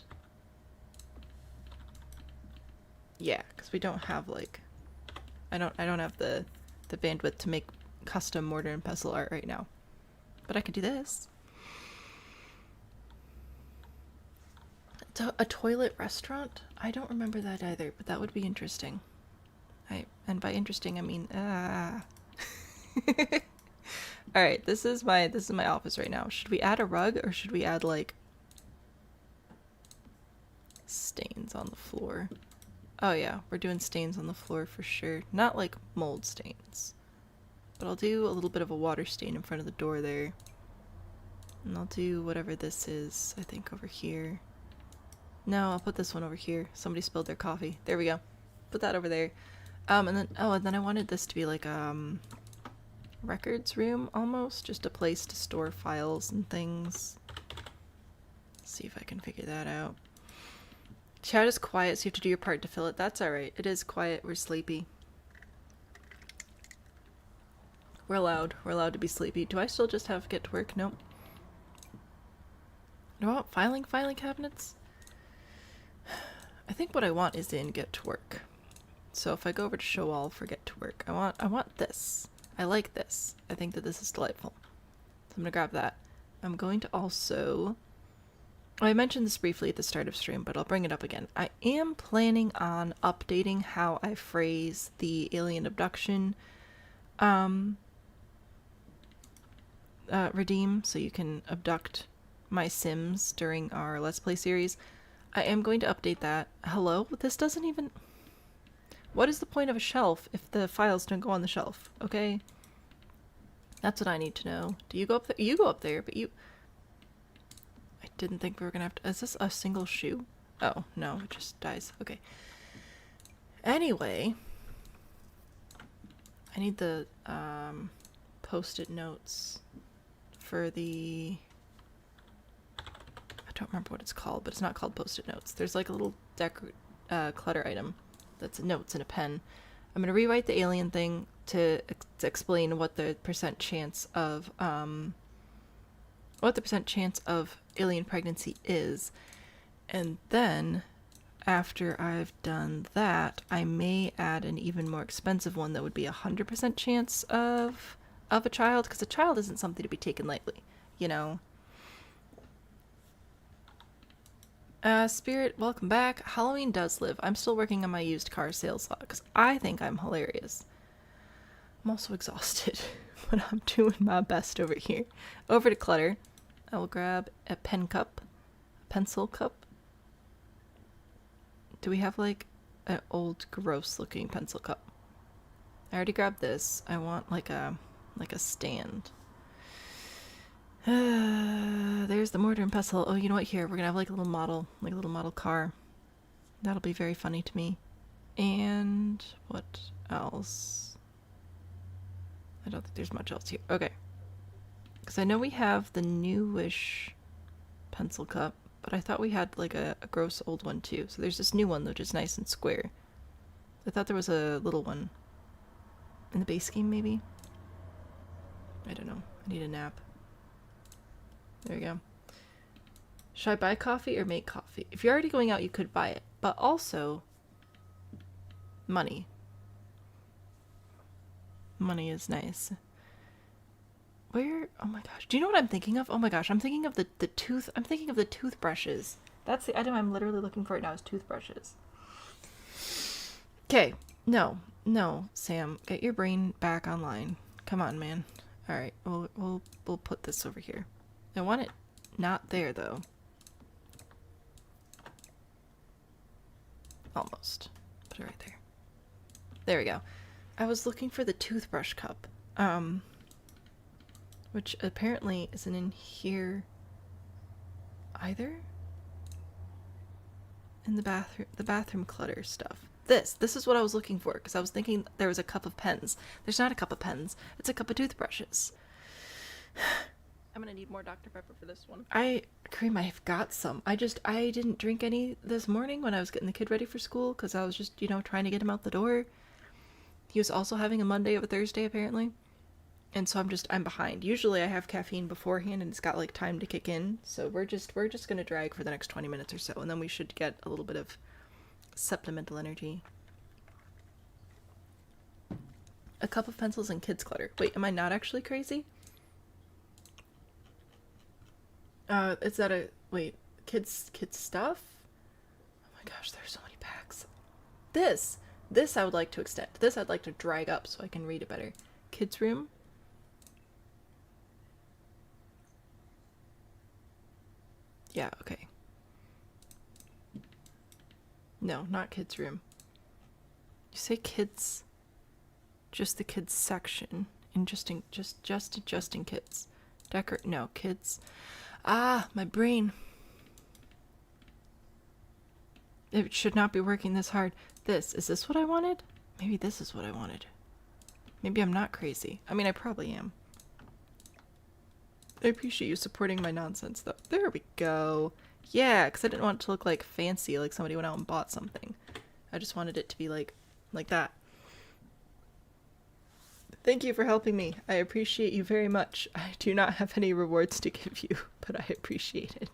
yeah, because we don't have like I don't have the bandwidth to make custom mortar and pestle art right now. But I could do this. A toilet restaurant? I don't remember that either, but that would be interesting. And by interesting I mean All right, this is my office right now. Should we add a rug or should we add like stains on the floor? Oh yeah, we're doing stains on the floor for sure. Not like mold stains. But I'll do a little bit of a water stain in front of the door there. And I'll do whatever this is, I think over here. No, I'll put this one over here. Somebody spilled their coffee. There we go. Put that over there. And then I wanted this to be like records room almost, just a place to store files and things. Let's see if I can figure that out. Chat is quiet, so you have to do your part to fill it. That's alright. It is quiet. We're sleepy. We're allowed. We're allowed to be sleepy. Do I still just have get to work? Nope. Do I want filing cabinets? I think what I want is in get to work. So if I go over to show all for get to work, I want this. I like this. I think that this is delightful. So I'm gonna grab that. I'm going to also... I mentioned this briefly at the start of stream, but I'll bring it up again. I am planning on updating how I phrase the alien abduction redeem, so you can abduct my Sims during our Let's Play series. I am going to update that. Hello? This doesn't even... What is the point of a shelf if the files don't go on the shelf? Okay? That's what I need to know. Do you go up there? You go up there, but you... I didn't think we were gonna have to... Is this a single shoe? Oh, no, it just dies. Okay. Anyway... I need the, post-it notes for the... I don't remember what it's called, but it's not called post-it notes. There's like a little clutter item that's notes and a pen. I'm gonna rewrite the alien thing to explain what the percent chance of alien pregnancy is, and then after I've done that, I may add an even more expensive one that would be 100% chance of a child, because a child isn't something to be taken lightly, you know. Spirit, welcome back. Halloween does live. I'm still working on my used car sales log because I think I'm hilarious. I'm also exhausted, but I'm doing my best over here. Over to clutter. I will grab a pen cup, a pencil cup. Do we have like an old gross looking pencil cup? I already grabbed this. I want like a stand. There's the mortar and pestle. Oh, you know what? Here, we're gonna have like a little model car. That'll be very funny to me. And what else? I don't think there's much else here. Okay. Because I know we have the newish pencil cup, but I thought we had like a gross old one too. So there's this new one which is nice and square. I thought there was a little one in the base game, maybe? I don't know. I need a nap. There we go. Should I buy coffee or make coffee? If you're already going out, you could buy it. But also, money. Money is nice. Where? Oh my gosh. Do you know what I'm thinking of? Oh my gosh. I'm thinking of the toothbrushes. That's the item I'm literally looking for right now is toothbrushes. Okay. No, Sam. Get your brain back online. Come on, man. Alright. We'll put this over here. I want it not there, though. Almost. Put it right there. There we go. I was looking for the toothbrush cup. Which apparently isn't in here either. In the bathroom clutter stuff. This is what I was looking for, because I was thinking there was a cup of pens. There's not a cup of pens. It's a cup of toothbrushes. I'm gonna need more Dr. Pepper for this one. Cream, I've got some. I didn't drink any this morning when I was getting the kid ready for school, because I was just, trying to get him out the door. He was also having a Monday of a Thursday, apparently. And so I'm behind. Usually I have caffeine beforehand and it's got like time to kick in. So we're just gonna drag for the next 20 minutes or so, and then we should get a little bit of supplemental energy. A cup of pencils and kids clutter. Wait, am I not actually crazy? Is that a wait, kids stuff? Oh my gosh, there's so many packs. This I would like to extend. This I'd like to drag up so I can read it better. Kids room. Yeah, okay. No, not kids room. You say kids, just the kids section. Just in kids. No, kids. Ah, my brain. It should not be working this hard. Is this what I wanted? Maybe this is what I wanted. Maybe I'm not crazy. I mean, I probably am. I appreciate you supporting my nonsense, though. There we go. Yeah, because I didn't want it to look like fancy, like somebody went out and bought something. I just wanted it to be like that. Thank you for helping me. I appreciate you very much. I do not have any rewards to give you, but I appreciate it.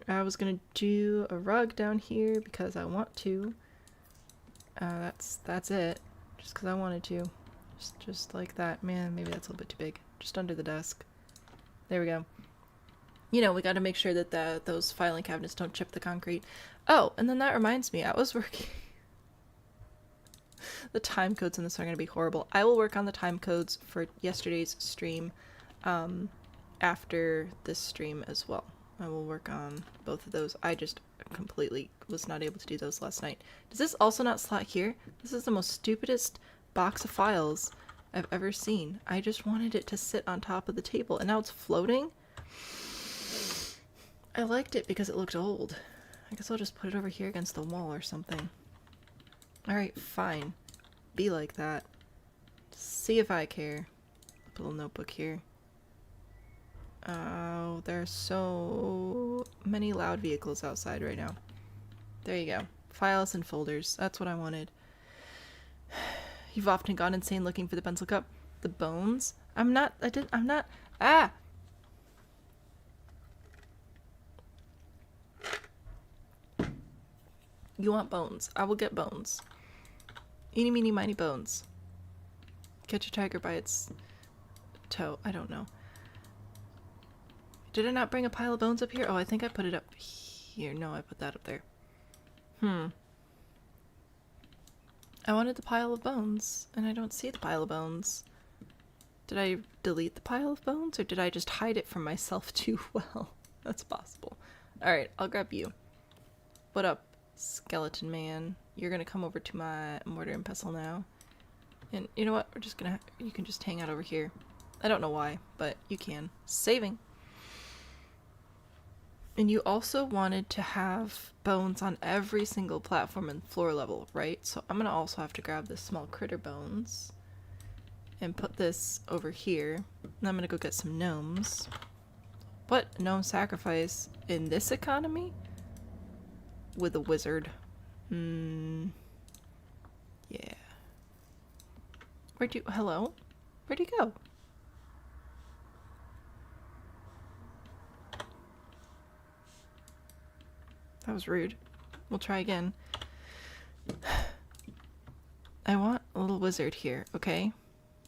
I was gonna do a rug down here because I want to. That's it. Just because I wanted to. Just like that. Man, maybe that's a little bit too big. Just under the desk. There we go. You know, we got to make sure that those filing cabinets don't chip the concrete. Oh, and then that reminds me, I was working... The time codes in this are going to be horrible. I will work on the time codes for yesterday's stream after this stream as well. I will work on both of those. I just completely was not able to do those last night. Does this also not slot here? This is the most stupidest box of files I've ever seen. I just wanted it to sit on top of the table, and now it's floating? I liked it because it looked old. I guess I'll just put it over here against the wall or something. Alright, fine. Be like that. See if I care. Put a little notebook here. Oh, there are so many loud vehicles outside right now. There you go. Files and folders. That's what I wanted. You've often gone insane looking for the pencil cup. The bones? I'm not. Ah! You want bones. I will get bones. Eeny, meeny, miny bones. Catch a tiger by its toe. I don't know. Did I not bring a pile of bones up here? Oh, I think I put it up here. No, I put that up there. I wanted the pile of bones, and I don't see the pile of bones. Did I delete the pile of bones, or did I just hide it from myself too well? That's possible. Alright, I'll grab you. What up, skeleton man? You're gonna come over to my mortar and pestle now. And you know what? We're just gonna... You can just hang out over here. I don't know why, but you can. Saving. And you also wanted to have bones on every single platform and floor level, right? So I'm gonna also have to grab the small critter bones and put this over here. And I'm gonna go get some gnomes. What? Gnome sacrifice in this economy? With a wizard. Yeah. Hello? Where'd you go? That was rude. We'll try again. I want a little wizard here, okay?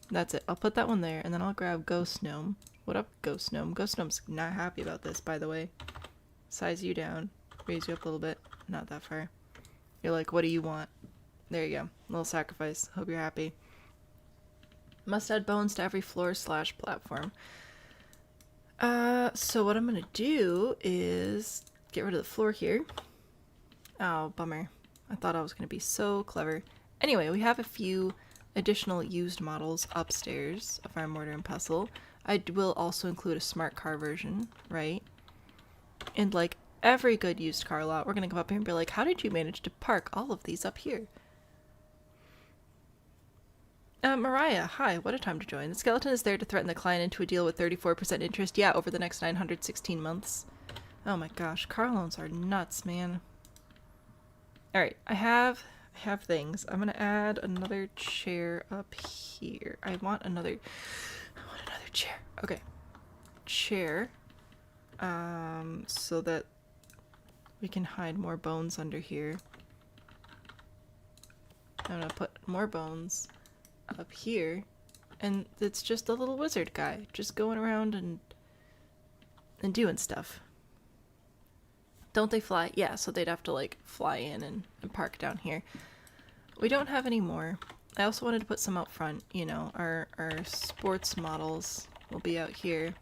That's it. I'll put that one there, and then I'll grab Ghost Gnome. What up, Ghost Gnome? Ghost Gnome's not happy about this, by the way. Size you down. Raise you up a little bit. Not that far. You're like, what do you want? There you go. Little sacrifice. Hope you're happy. Must add bones to every floor / platform. So what I'm gonna do is get rid of the floor here. Oh, bummer. I thought I was gonna be so clever. Anyway, we have a few additional used models upstairs of our mortar and pestle. I will also include a smart car version, right? And like every good used car lot, we're gonna come up here and be like, how did you manage to park all of these up here? Mariah, hi, what a time to join. The skeleton is there to threaten the client into a deal with 34% interest, yeah, over the next 916 months. Oh my gosh, car loans are nuts, man. Alright, I have I have things. I'm gonna add another chair up here. I want another chair. Okay. Chair. So that we can hide more bones under here. I'm gonna put more bones up here. And it's just a little wizard guy, just going around and doing stuff. Don't they fly? Yeah, so they'd have to like fly in and park down here. We don't have any more. I also wanted to put some out front, you know, our sports models will be out here.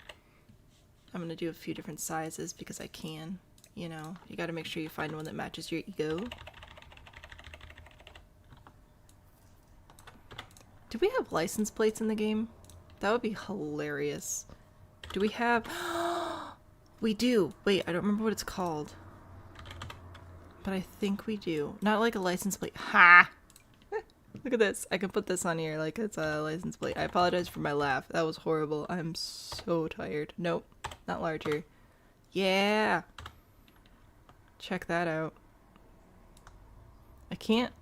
I'm gonna do a few different sizes because I can, you know. You gotta make sure you find one that matches your ego. Do we have license plates in the game? That would be hilarious. Do we have... We do! Wait, I don't remember what it's called. But I think we do. Not like a license plate. Ha! Look at this. I can put this on here like it's a license plate. I apologize for my laugh. That was horrible. I'm so tired. Nope. Not larger. Yeah! Check that out. I can't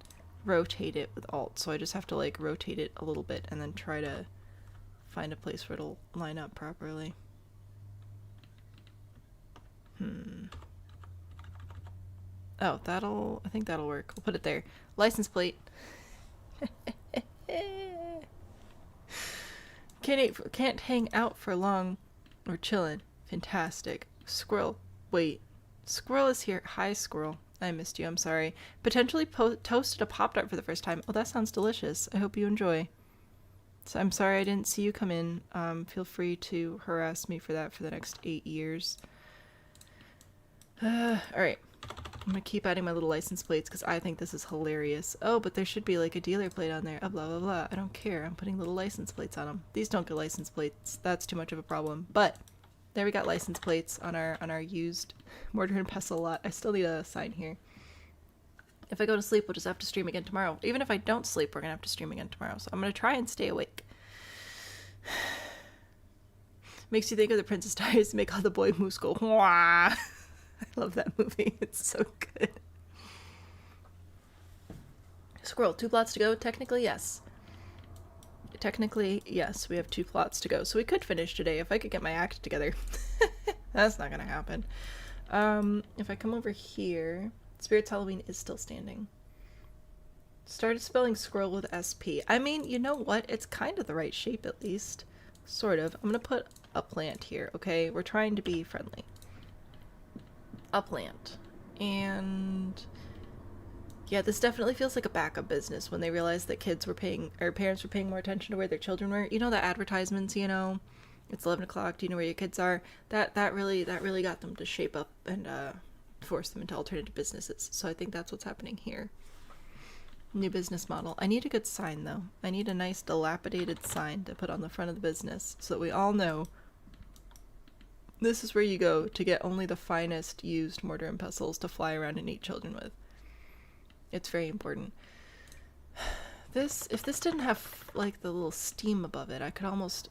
rotate it with Alt, so I just have to like rotate it a little bit and then try to find a place where it'll line up properly. Oh, I think that'll work. We'll put it there. License plate. Can't hang out for long. We're chilling. Fantastic. Squirrel. Wait. Squirrel is here. Hi, squirrel. I missed you. I'm sorry. Potentially toasted a Pop-Tart for the first time. Oh, that sounds delicious. I hope you enjoy. So I'm sorry I didn't see you come in. Feel free to harass me for that for the next 8 years. Alright. I'm gonna keep adding my little license plates because I think this is hilarious. Oh, but there should be like a dealer plate on there. Oh, blah, blah, blah. I don't care. I'm putting little license plates on them. These don't get license plates. That's too much of a problem. But there we got license plates on our used mortar and pestle lot. I still need a sign here. If I go to sleep, we'll just have to stream again tomorrow. Even if I don't sleep, we're gonna have to stream again tomorrow. So I'm gonna try and stay awake. Makes you think of The Princess Diaries to make all the boy moose go wah. I love that movie. It's so good. Squirrel, 2 plots to go? Technically, yes. Technically, yes, we have 2 plots to go. So we could finish today if I could get my act together. That's not gonna happen. If I come over here, Spirit's Halloween is still standing. Started spelling squirrel with SP. I mean, you know what? It's kind of the right shape at least. Sort of. I'm gonna put a plant here, okay? We're trying to be friendly. A plant. And yeah, this definitely feels like a backup business when they realized that parents were paying more attention to where their children were. You know, the advertisements, you know, it's 11 o'clock, do you know where your kids are? That really got them to shape up and force them into alternative businesses. So I think that's what's happening here. New business model. I need a good sign though. I need a nice dilapidated sign to put on the front of the business so that we all know this is where you go to get only the finest used mortar and pestles to fly around and eat children with. It's very important. If this didn't have like the little steam above it, I could almost,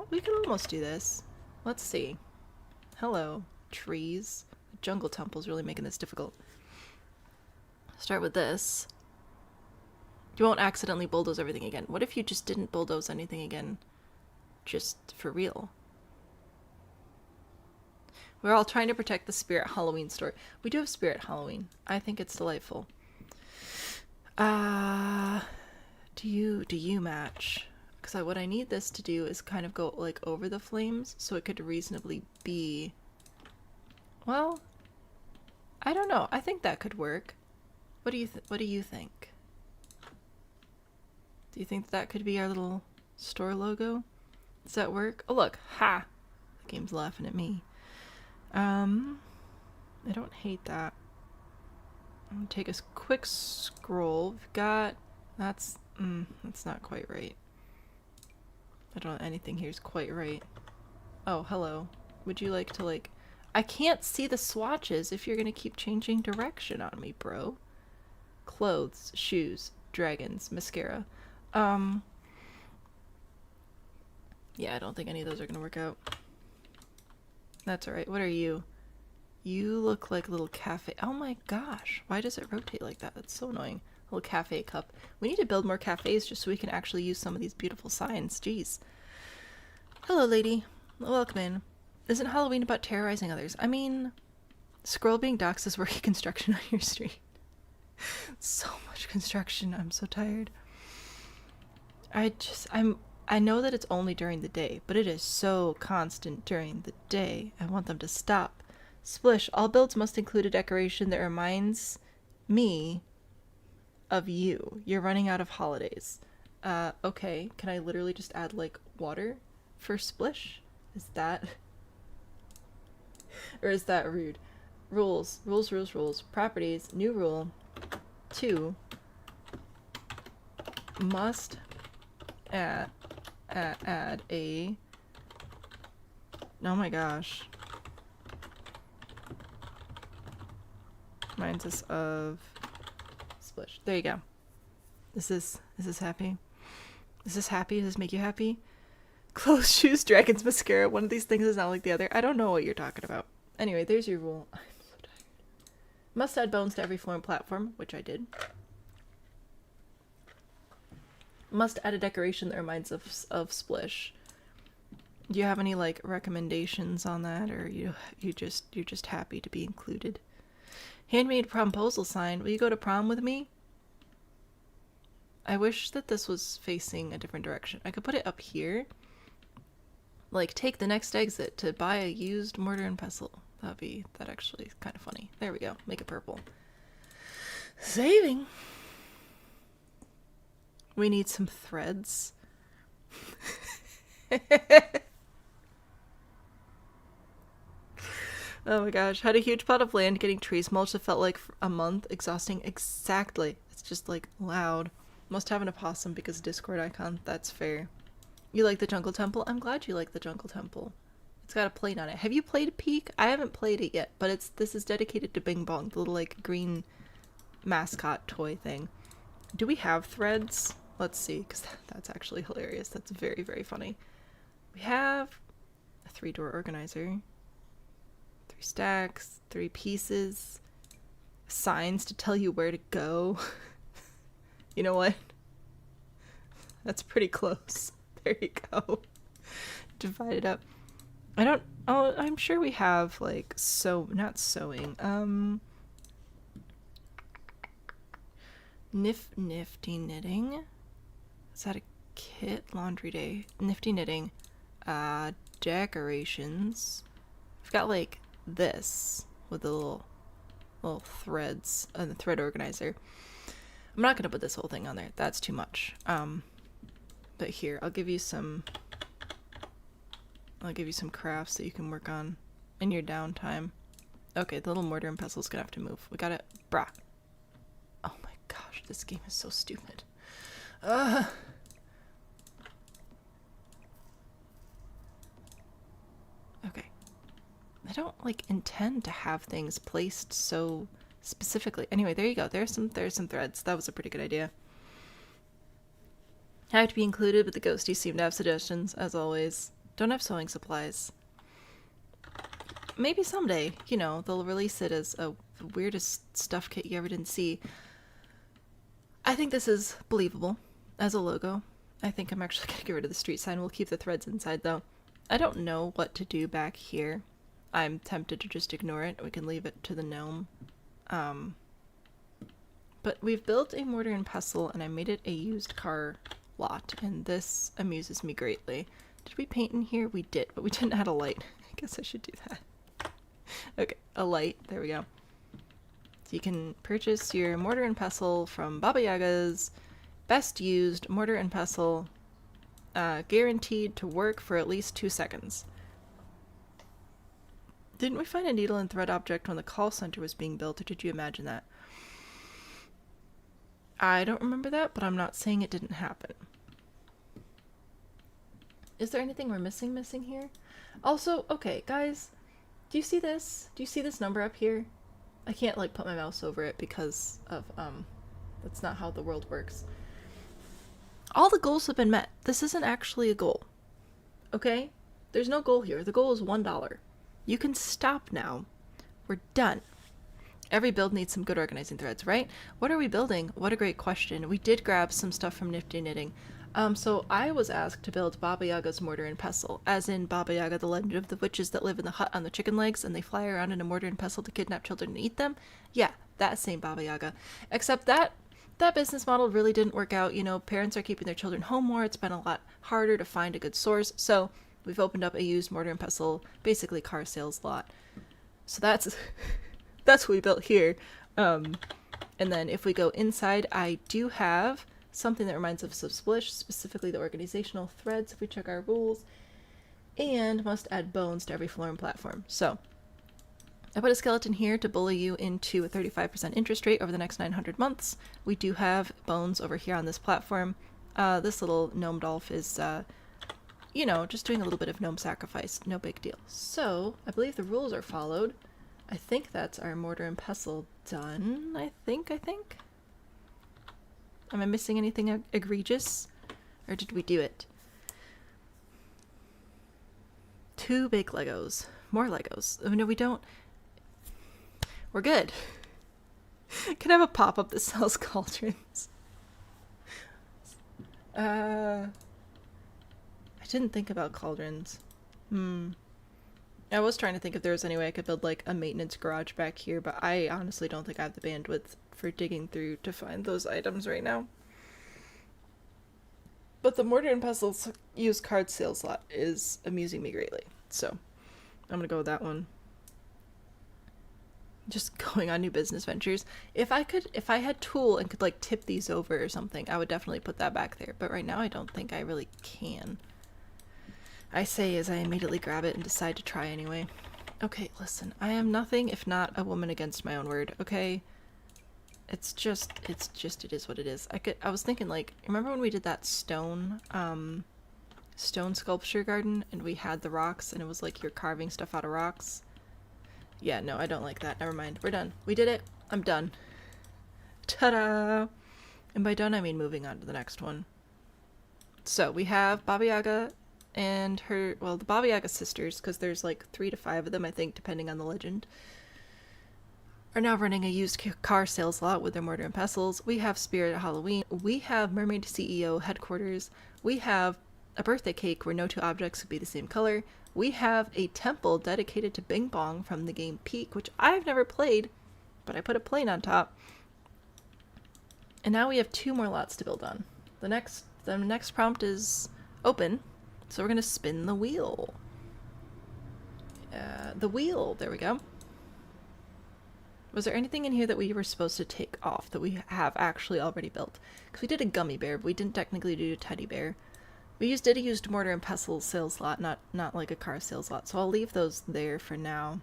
we could almost do this. Let's see. Hello, trees. The jungle temple's really making this difficult. Start with this. You won't accidentally bulldoze everything again. What if you just didn't bulldoze anything again? Just for real. We're all trying to protect the Spirit Halloween store. We do have Spirit Halloween. I think it's delightful. Do you match? Because what I need this to do is kind of go like over the flames so it could reasonably be... Well, I don't know. I think that could work. What do you think? Do you think that could be our little store logo? Does that work? Oh look, ha! The game's laughing at me. I don't hate that. I'm gonna take a quick scroll. We've got... That's not quite right. I don't know anything here is quite right. Oh, hello. Would you like to, like... I can't see the swatches if you're gonna keep changing direction on me, bro. Clothes, shoes, dragons, mascara. Yeah, I don't think any of those are gonna work out. That's alright. What are you? You look like a little cafe. Oh my gosh. Why does it rotate like that? That's so annoying. Little cafe cup. We need to build more cafes just so we can actually use some of these beautiful signs. Jeez. Hello, lady. Welcome in. Isn't Halloween about terrorizing others? I mean, scroll being doxxed is working construction on your street. So much construction. I'm so tired. I know that it's only during the day, but it is so constant during the day. I want them to stop. Splish. All builds must include a decoration that reminds me of you. You're running out of holidays. Okay. Can I literally just add, like, water for Splish? Is that... or is that rude? Rules. Properties. New rule. 2. Must add a... oh my gosh. Reminds us of Splish. There you go. Is this happy? Is this happy? Does this make you happy? Clothes, shoes, dragons, mascara. One of these things is not like the other. I don't know what you're talking about. Anyway, there's your rule. I'm so tired. Must add bones to every floor and platform, which I did. Must add a decoration that reminds of Splish. Do you have any, like, recommendations on that, or you're just happy to be included? Handmade promposal sign. Will you go to prom with me? I wish that this was facing a different direction. I could put it up here. Like, take the next exit to buy a used mortar and pestle. That actually is kind of funny. There we go. Make it purple. Saving. We need some threads. Oh my gosh. Had a huge plot of land getting trees mulched that felt like a month. Exhausting. Exactly. It's just, like, loud. Must have an opossum because Discord icon. That's fair. You like the Jungle Temple? I'm glad you like the Jungle Temple. It's got a plate on it. Have you played Peak? I haven't played it yet, but this is dedicated to Bing Bong, the little, like, green mascot toy thing. Do we have threads? Let's see, because that's actually hilarious. That's very, very funny. We have a 3-door organizer. 3 stacks, 3 pieces. Signs to tell you where to go. You know what? That's pretty close. There you go. Divide it up. I'm sure we have, like, not sewing. Nifty knitting. Is that a kit? Laundry day. Nifty knitting. Decorations. We've got, like, this with the little threads and the thread organizer. I'm not gonna put this whole thing on there. That's too much. But here, I'll give you some crafts that you can work on in your downtime. Okay, the little mortar and pestle's gonna have to move. We got it. Brah. Oh my gosh, this game is so stupid. Okay. I don't, like, intend to have things placed so specifically. Anyway, there you go. There's some threads. That was a pretty good idea. Have to be included, but the ghosties seem to have suggestions, as always. Don't have sewing supplies. Maybe someday, you know, they'll release it as a weirdest stuff kit you ever didn't see. I think this is believable as a logo. I think I'm actually going to get rid of the street sign. We'll keep the threads inside, though. I don't know what to do back here. I'm tempted to just ignore it. We can leave it to the gnome. But we've built a mortar and pestle, and I made it a used car lot, and this amuses me greatly. Did we paint in here? We did, but we didn't add a light. I guess I should do that. Okay, a light. There we go. So you can purchase your mortar and pestle from Baba Yaga's best used mortar and pestle, guaranteed to work for at least 2 seconds. Didn't we find a needle and thread object when the call center was being built, or did you imagine that? I don't remember that, but I'm not saying it didn't happen. Is there anything we're missing here? Also, okay, guys, do you see this? Do you see this number up here? I can't, like, put my mouse over it because of, that's not how the world works. All the goals have been met. This isn't actually a goal. Okay? There's no goal here. The goal is $1. You can stop now. We're done. Every build needs some good organizing threads, right? What are we building? What a great question. We did grab some stuff from Nifty Knitting. So I was asked to build Baba Yaga's mortar and pestle, as in Baba Yaga, the legend of the witches that live in the hut on the chicken legs and they fly around in a mortar and pestle to kidnap children and eat them. Yeah, that same Baba Yaga. Except that business model really didn't work out. You know, parents are keeping their children home more. It's been a lot harder to find a good source. So we've opened up a used mortar and pestle, basically car sales lot. So that's that's what we built here. And then if we go inside, I do have something that reminds us of Splish, specifically the organizational threads if we check our rules, and must add bones to every floor and platform. So I put a skeleton here to bully you into a 35% interest rate over the next 900 months. We do have bones over here on this platform. This little gnome dolph is, you know, just doing a little bit of gnome sacrifice. No big deal. So I believe the rules are followed. I think that's our mortar and pestle done. I think. Am I missing anything egregious? Or did we do it? 2 big Legos. More Legos. Oh, no, we don't. We're good. Can I have a pop-up that sells cauldrons? I didn't think about cauldrons. I was trying to think if there was any way I could build like a maintenance garage back here, but I honestly don't think I have the bandwidth for digging through to find those items right now. But the mortar and pestle's used card sales lot is amusing me greatly, so I'm gonna go with that one. Just going on new business ventures. If I had tool and could like tip these over or something, I would definitely put that back there. But right now I don't think I really can. I say as I immediately grab it and decide to try anyway. Okay, listen, I am nothing if not a woman against my own word, okay? It is what it is. I was thinking, like, remember when we did that stone sculpture garden and we had the rocks and it was like you're carving stuff out of rocks? Yeah, no, I don't like that. Never mind. We're done. We did it. I'm done. Ta-da! And by done, I mean moving on to the next one. So we have Baba Yaga and her, well, the Baba Yaga sisters, because there's like 3 to 5 of them, I think, depending on the legend, are now running a used car sales lot with their mortar and pestles. We have Spirit Halloween. We have Mermaid CEO headquarters. We have a birthday cake where no 2 objects could be the same color. We have a temple dedicated to Bing Bong from the game Peak, which I've never played, but I put a plane on top. And now we have 2 more lots to build on. The next prompt is open, so we're going to spin the wheel. There we go. Was there anything in here that we were supposed to take off that we have actually already built? Because we did a gummy bear, but we didn't technically do a teddy bear. We did a used mortar and pestle sales lot, not like a car sales lot, so I'll leave those there for now.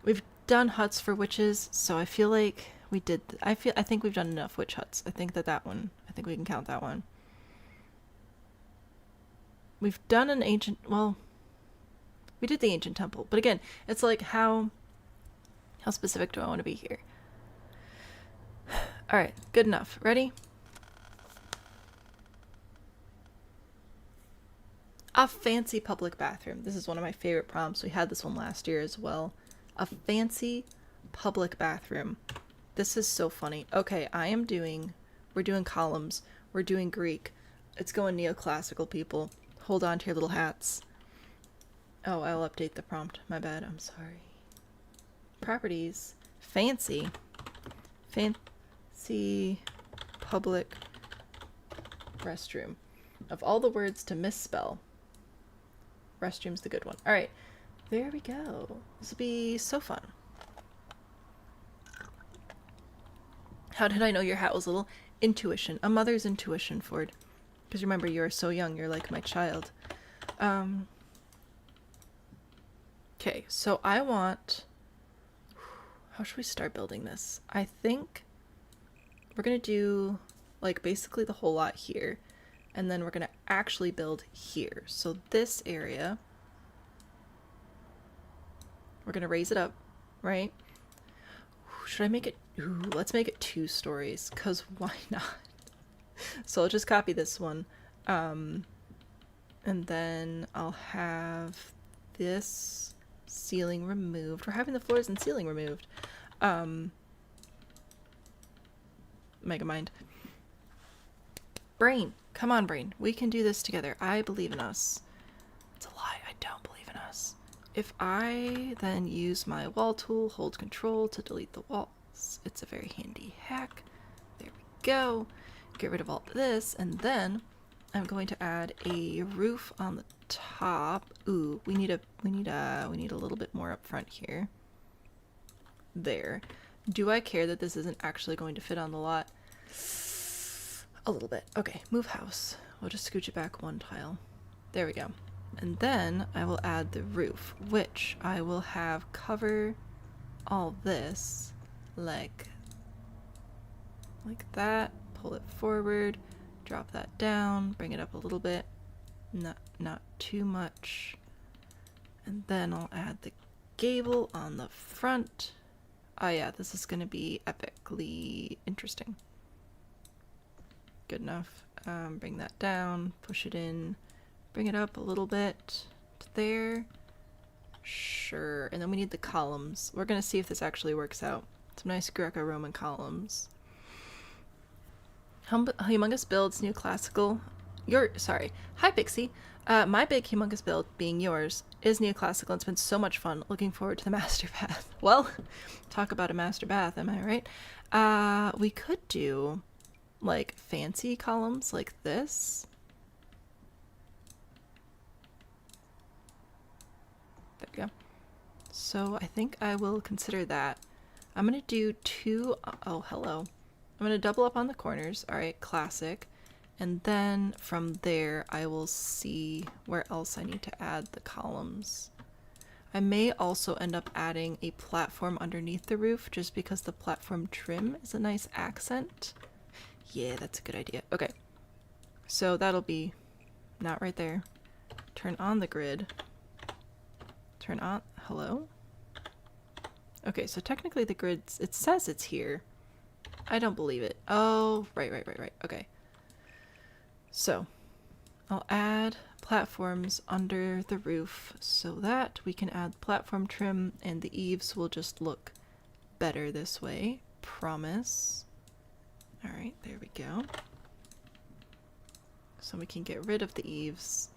We've done huts for witches, so I feel like we did. I think we've done enough witch huts. I think that one. I think we can count that one. We've done an ancient. Well, we did the ancient temple, but again, it's like how specific do I want to be here? All right, good enough. Ready? A fancy public bathroom. This is one of my favorite prompts. We had this one last year as well. A fancy public bathroom. This is so funny. Okay, we're doing columns. We're doing Greek. It's going neoclassical, people. Hold on to your little hats. Oh, I'll update the prompt. My bad. I'm sorry. Properties. Fancy. Fancy public restroom. Of all the words to misspell, restroom's the good one. All right, there we go. This will be so fun. How did I know your hat was little? Intuition. A mother's intuition, Ford. Because remember, you are so young. You're like my child. Okay, so I want... How should we start building this? I think we're going to do, like, basically the whole lot here. And then we're going to actually build here. So this area, we're going to raise it up, right? Should I make it? Ooh, let's make it 2 stories, because why not? So I'll just copy this one. And then I'll have this ceiling removed. We're having the floors and ceiling removed. Megamind. Brain, come on, brain. We can do this together. I believe in us. It's a lie. I don't believe in us. If I then use my wall tool, hold control to delete the walls, it's a very handy hack. There we go. Get rid of all this, and then I'm going to add a roof on the top. Ooh, we need a little bit more up front here. There. Do I care that this isn't actually going to fit on the lot? A little bit. Okay, move house. We'll just scooch it back one tile. There we go. And then I will add the roof, which I will have cover all this like that. Pull it forward, drop that down, bring it up a little bit, not too much. And then I'll add the gable on the front. Oh yeah, this is going to be epically interesting. Good enough. Bring that down, push it in, bring it up a little bit to there. Sure. And then we need the columns. We're going to see if this actually works out. Some nice Greco-Roman columns. Humongous builds, new classical. Sorry. Hi, Pixie. My big humongous build, being yours, is neoclassical. It's been so much fun. Looking forward to the master bath. Well, talk about a master bath, am I right? We could do like fancy columns like this. There we go. So I think I will consider that. I'm going to do two. Oh, hello. I'm going to double up on the corners. All right, classic. And then from there, I will see where else I need to add the columns. I may also end up adding a platform underneath the roof just because the platform trim is a nice accent. Yeah, that's a good idea. Okay, so that'll be not right there. Turn on the grid. Turn on, hello? Okay, so technically the grid, it says it's here. I don't believe it. Oh, right. Okay. So, I'll add platforms under the roof so that we can add platform trim and the eaves will just look better this way. Promise. Alright, there we go. So we can get rid of the eaves.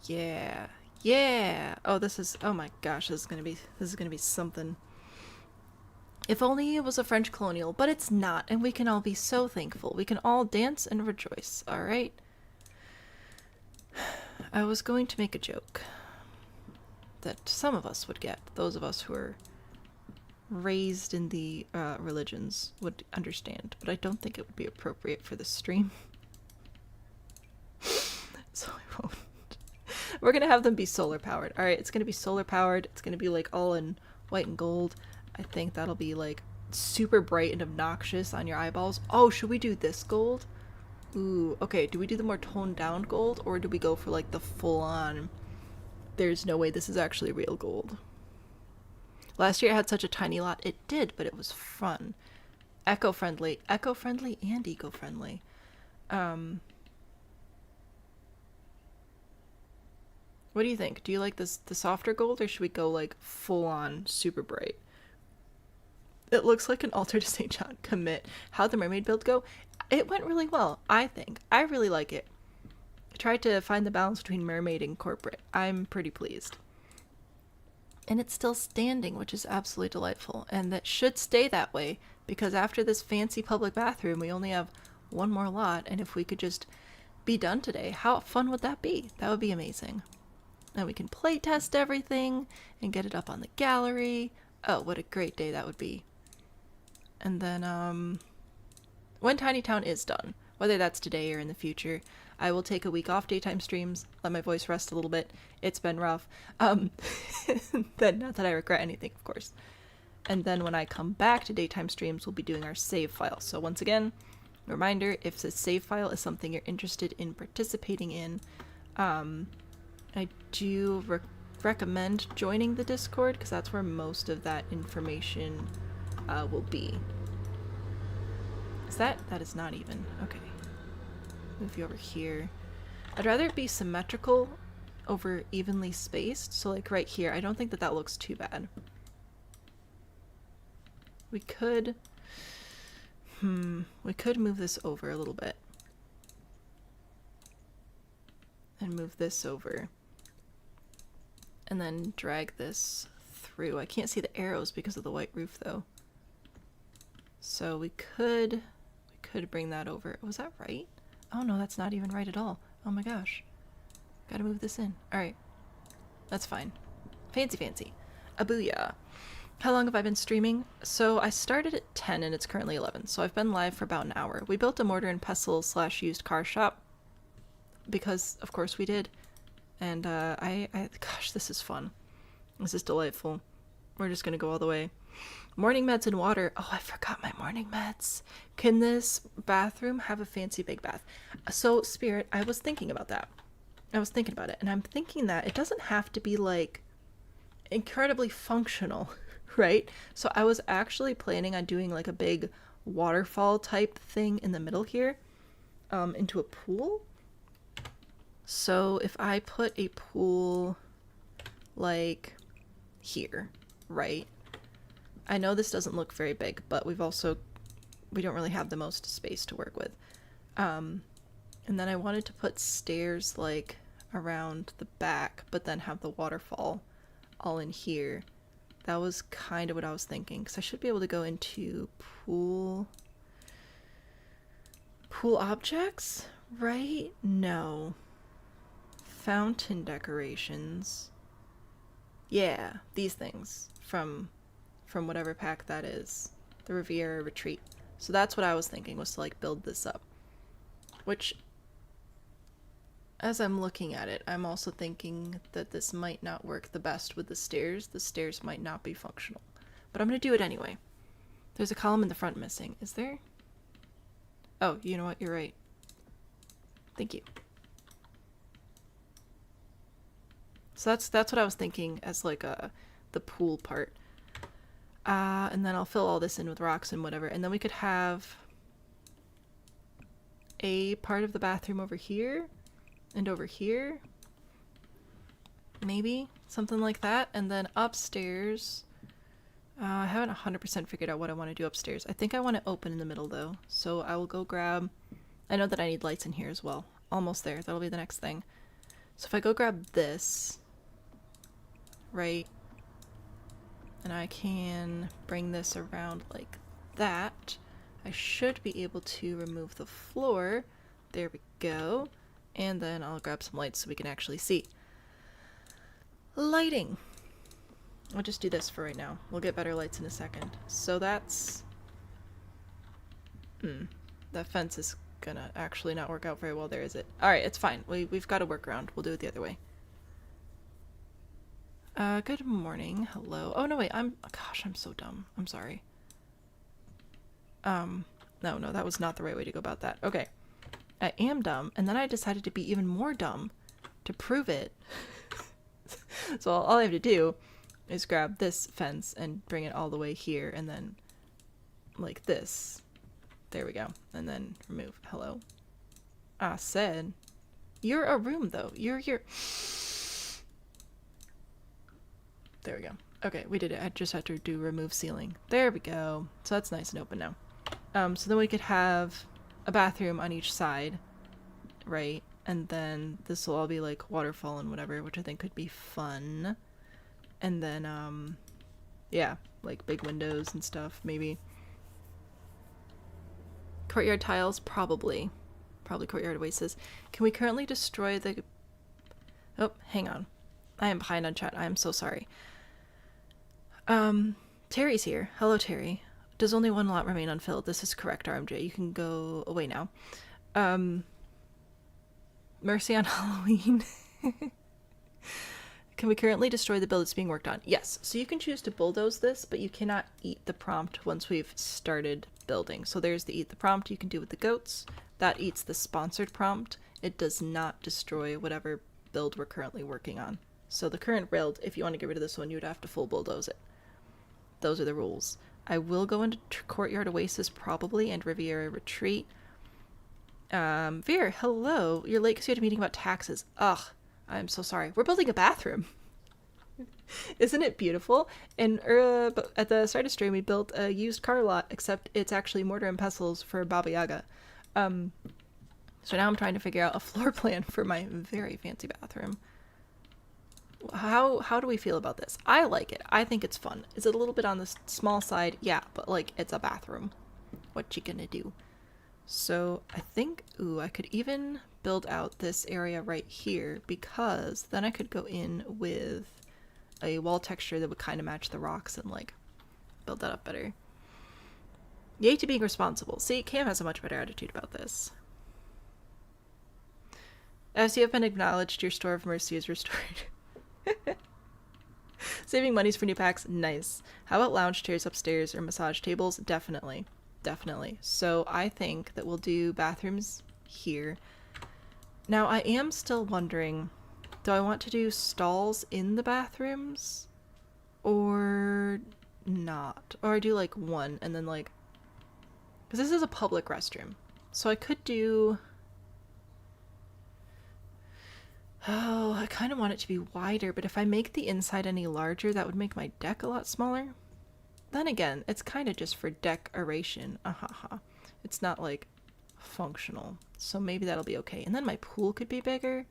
Yeah. Yeah! Oh, oh my gosh, this is gonna be something. If only it was a French colonial, but it's not, and we can all be so thankful. We can all dance and rejoice, alright? I was going to make a joke that some of us would get. Those of us who are raised in the religions would understand, but I don't think it would be appropriate for the stream. So I won't. We're gonna have them be solar powered. Alright, it's gonna be solar powered. It's gonna be like all in white and gold. I think that'll be like super bright and obnoxious on your eyeballs. Oh, should we do this gold? Ooh, okay. Do we do the more toned down gold or do we go for like the full on, there's no way this is actually real gold? Last year I had such a tiny lot. It did, but it was fun. Eco-friendly and eco-friendly. What do you think? Do you like the softer gold or should we go like full on super bright? It looks like an altar to St. John. Commit. How'd the mermaid build go? It went really well, I think. I really like it. I tried to find the balance between mermaid and corporate. I'm pretty pleased. And it's still standing, which is absolutely delightful. And that should stay that way, because after this fancy public bathroom, we only have one more lot. And if we could just be done today, how fun would that be? That would be amazing. And we can play test everything and get it up on the gallery. Oh, what a great day that would be. And then, when Tiny Town is done, whether that's today or in the future, I will take a week off daytime streams, let my voice rest a little bit. It's been rough. Not that I regret anything, of course. And then when I come back to daytime streams, we'll be doing our save file. So once again, reminder, if the save file is something you're interested in participating in, I do recommend joining the Discord, because that's where most of that information will be. Is that is not even. Okay. Move you over here. I'd rather it be symmetrical over evenly spaced. So like right here, I don't think that looks too bad. We could move this over a little bit. And move this over. And then drag this through. I can't see the arrows because of the white roof though. So we could bring that over. Was that right? Oh no, that's not even right at all. Oh my gosh. Gotta move this in. Alright. That's fine. Fancy fancy. A booyah. How long have I been streaming? So I started at 10 and it's currently 11. So I've been live for about an hour. We built a mortar and pestle / used car shop. Because of course we did. And gosh, this is fun. This is delightful. We're just gonna go all the way. Morning meds and water. Oh, I forgot my morning meds. Can this bathroom have a fancy big bath? So, Spirit, I was thinking about that. I was thinking about it, and I'm thinking that it doesn't have to be, like, incredibly functional, right? So I was actually planning on doing, like, a big waterfall type thing in the middle here, into a pool. So if I put a pool, like, here, right? I know this doesn't look very big, but we don't really have the most space to work with. And then I wanted to put stairs like around the back, but then have the waterfall all in here. That was kind of what I was thinking, because I should be able to go into pool objects, right? No. Fountain decorations. Yeah, these things from whatever pack that is. The Riviera Retreat. So that's what I was thinking, was to like build this up. Which, as I'm looking at it, I'm also thinking that this might not work the best with the stairs. The stairs might not be functional. But I'm going to do it anyway. There's a column in the front missing. Is there? Oh, you know what? You're right. Thank you. So that's what I was thinking as like the pool part. And then I'll fill all this in with rocks and whatever. And then we could have a part of the bathroom over here and over here. Maybe something like that. And then upstairs, I haven't 100% figured out what I want to do upstairs. I think I want to open in the middle though. So I will go grab, I know that I need lights in here as well. Almost there. That'll be the next thing. So if I go grab this, right? And I can bring this around like that. I should be able to remove the floor. There we go. And then I'll grab some lights so we can actually see. Lighting. I'll just do this for right now. We'll get better lights in a second. So that's... that fence is gonna actually not work out very well there, is it? Alright, it's fine. We've got a workaround. We'll do it the other way. Good morning. Hello. Oh, no, wait. Gosh, I'm so dumb. I'm sorry. No, that was not the right way to go about that. Okay. I am dumb, and then I decided to be even more dumb to prove it. So all I have to do is grab this fence and bring it all the way here, and then like this. There we go. And then remove. Hello. I said. You're a room, though. You're here. There we go. Okay, we did it. I just had to do remove ceiling. There we go. So that's nice and open now. So then we could have a bathroom on each side, right? And then this will all be like waterfall and whatever, which I think could be fun. And then, yeah, like big windows and stuff, maybe. Courtyard tiles, probably. Probably courtyard oasis. Can we currently destroy the... Oh, hang on. I am behind on chat. I am so sorry. Terry's here. Hello, Terry. Does only one lot remain unfilled? This is correct, RMJ. You can go away now. Mercy on Halloween. Can we currently destroy the build that's being worked on? Yes. So you can choose to bulldoze this, but you cannot eat the prompt once we've started building. So there's the eat the prompt you can do with the goats. That eats the sponsored prompt. It does not destroy whatever build we're currently working on. So the current build, if you want to get rid of this one, you would have to full bulldoze it. Those are the rules. I will go into Courtyard Oasis probably and Riviera Retreat. Veer, hello. You're late because you had a meeting about taxes. Ugh, I'm so sorry. We're building a bathroom. Isn't it beautiful? And but at the start of stream, we built a used car lot, except it's actually mortar and pestles for Baba Yaga. So now I'm trying to figure out a floor plan for my very fancy bathroom. How do we feel about this? I like it. I think it's fun. Is it a little bit on the small side? Yeah, but like it's a bathroom. What you gonna do? So I think, ooh, I could even build out this area right here, because then I could go in with a wall texture that would kind of match the rocks and like build that up better. Yay to being responsible. See, Cam has a much better attitude about this. As you have been acknowledged, your store of mercy is restored. Saving monies for new packs, nice. How about lounge chairs upstairs or massage tables? Definitely. Definitely. So I think that we'll do bathrooms here. Now I am still wondering, do I want to do stalls in the bathrooms or not? Or I do like one and then like, because this is a public restroom. So I could do, oh, I kind of want it to be wider, but if I make the inside any larger, that would make my deck a lot smaller. Then again, it's kind of just for decoration. It's not like functional. So maybe that'll be okay. And then my pool could be bigger.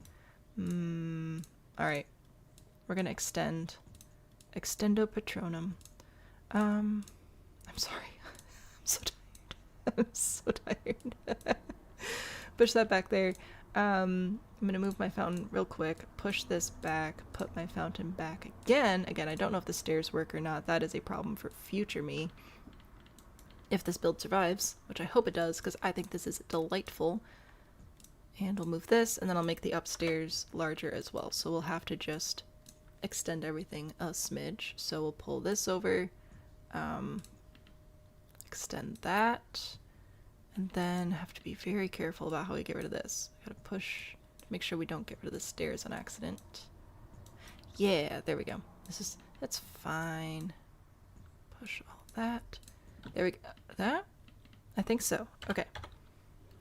Alright. We're gonna extend. Extendo Patronum. I'm sorry. I'm so tired. I'm so tired. Push that back there. I'm gonna move my fountain real quick, push this back, put my fountain back again. Again, I don't know if the stairs work or not. That is a problem for future me. If this build survives, which I hope it does, because I think this is delightful. And we'll move this, and then I'll make the upstairs larger as well. So we'll have to just extend everything a smidge. So we'll pull this over, extend that, and then have to be very careful about how we get rid of this. Gotta push, make sure we don't get rid of the stairs on accident. Yeah, there we go. That's fine. Push all that. There we go. That? I think so. Okay.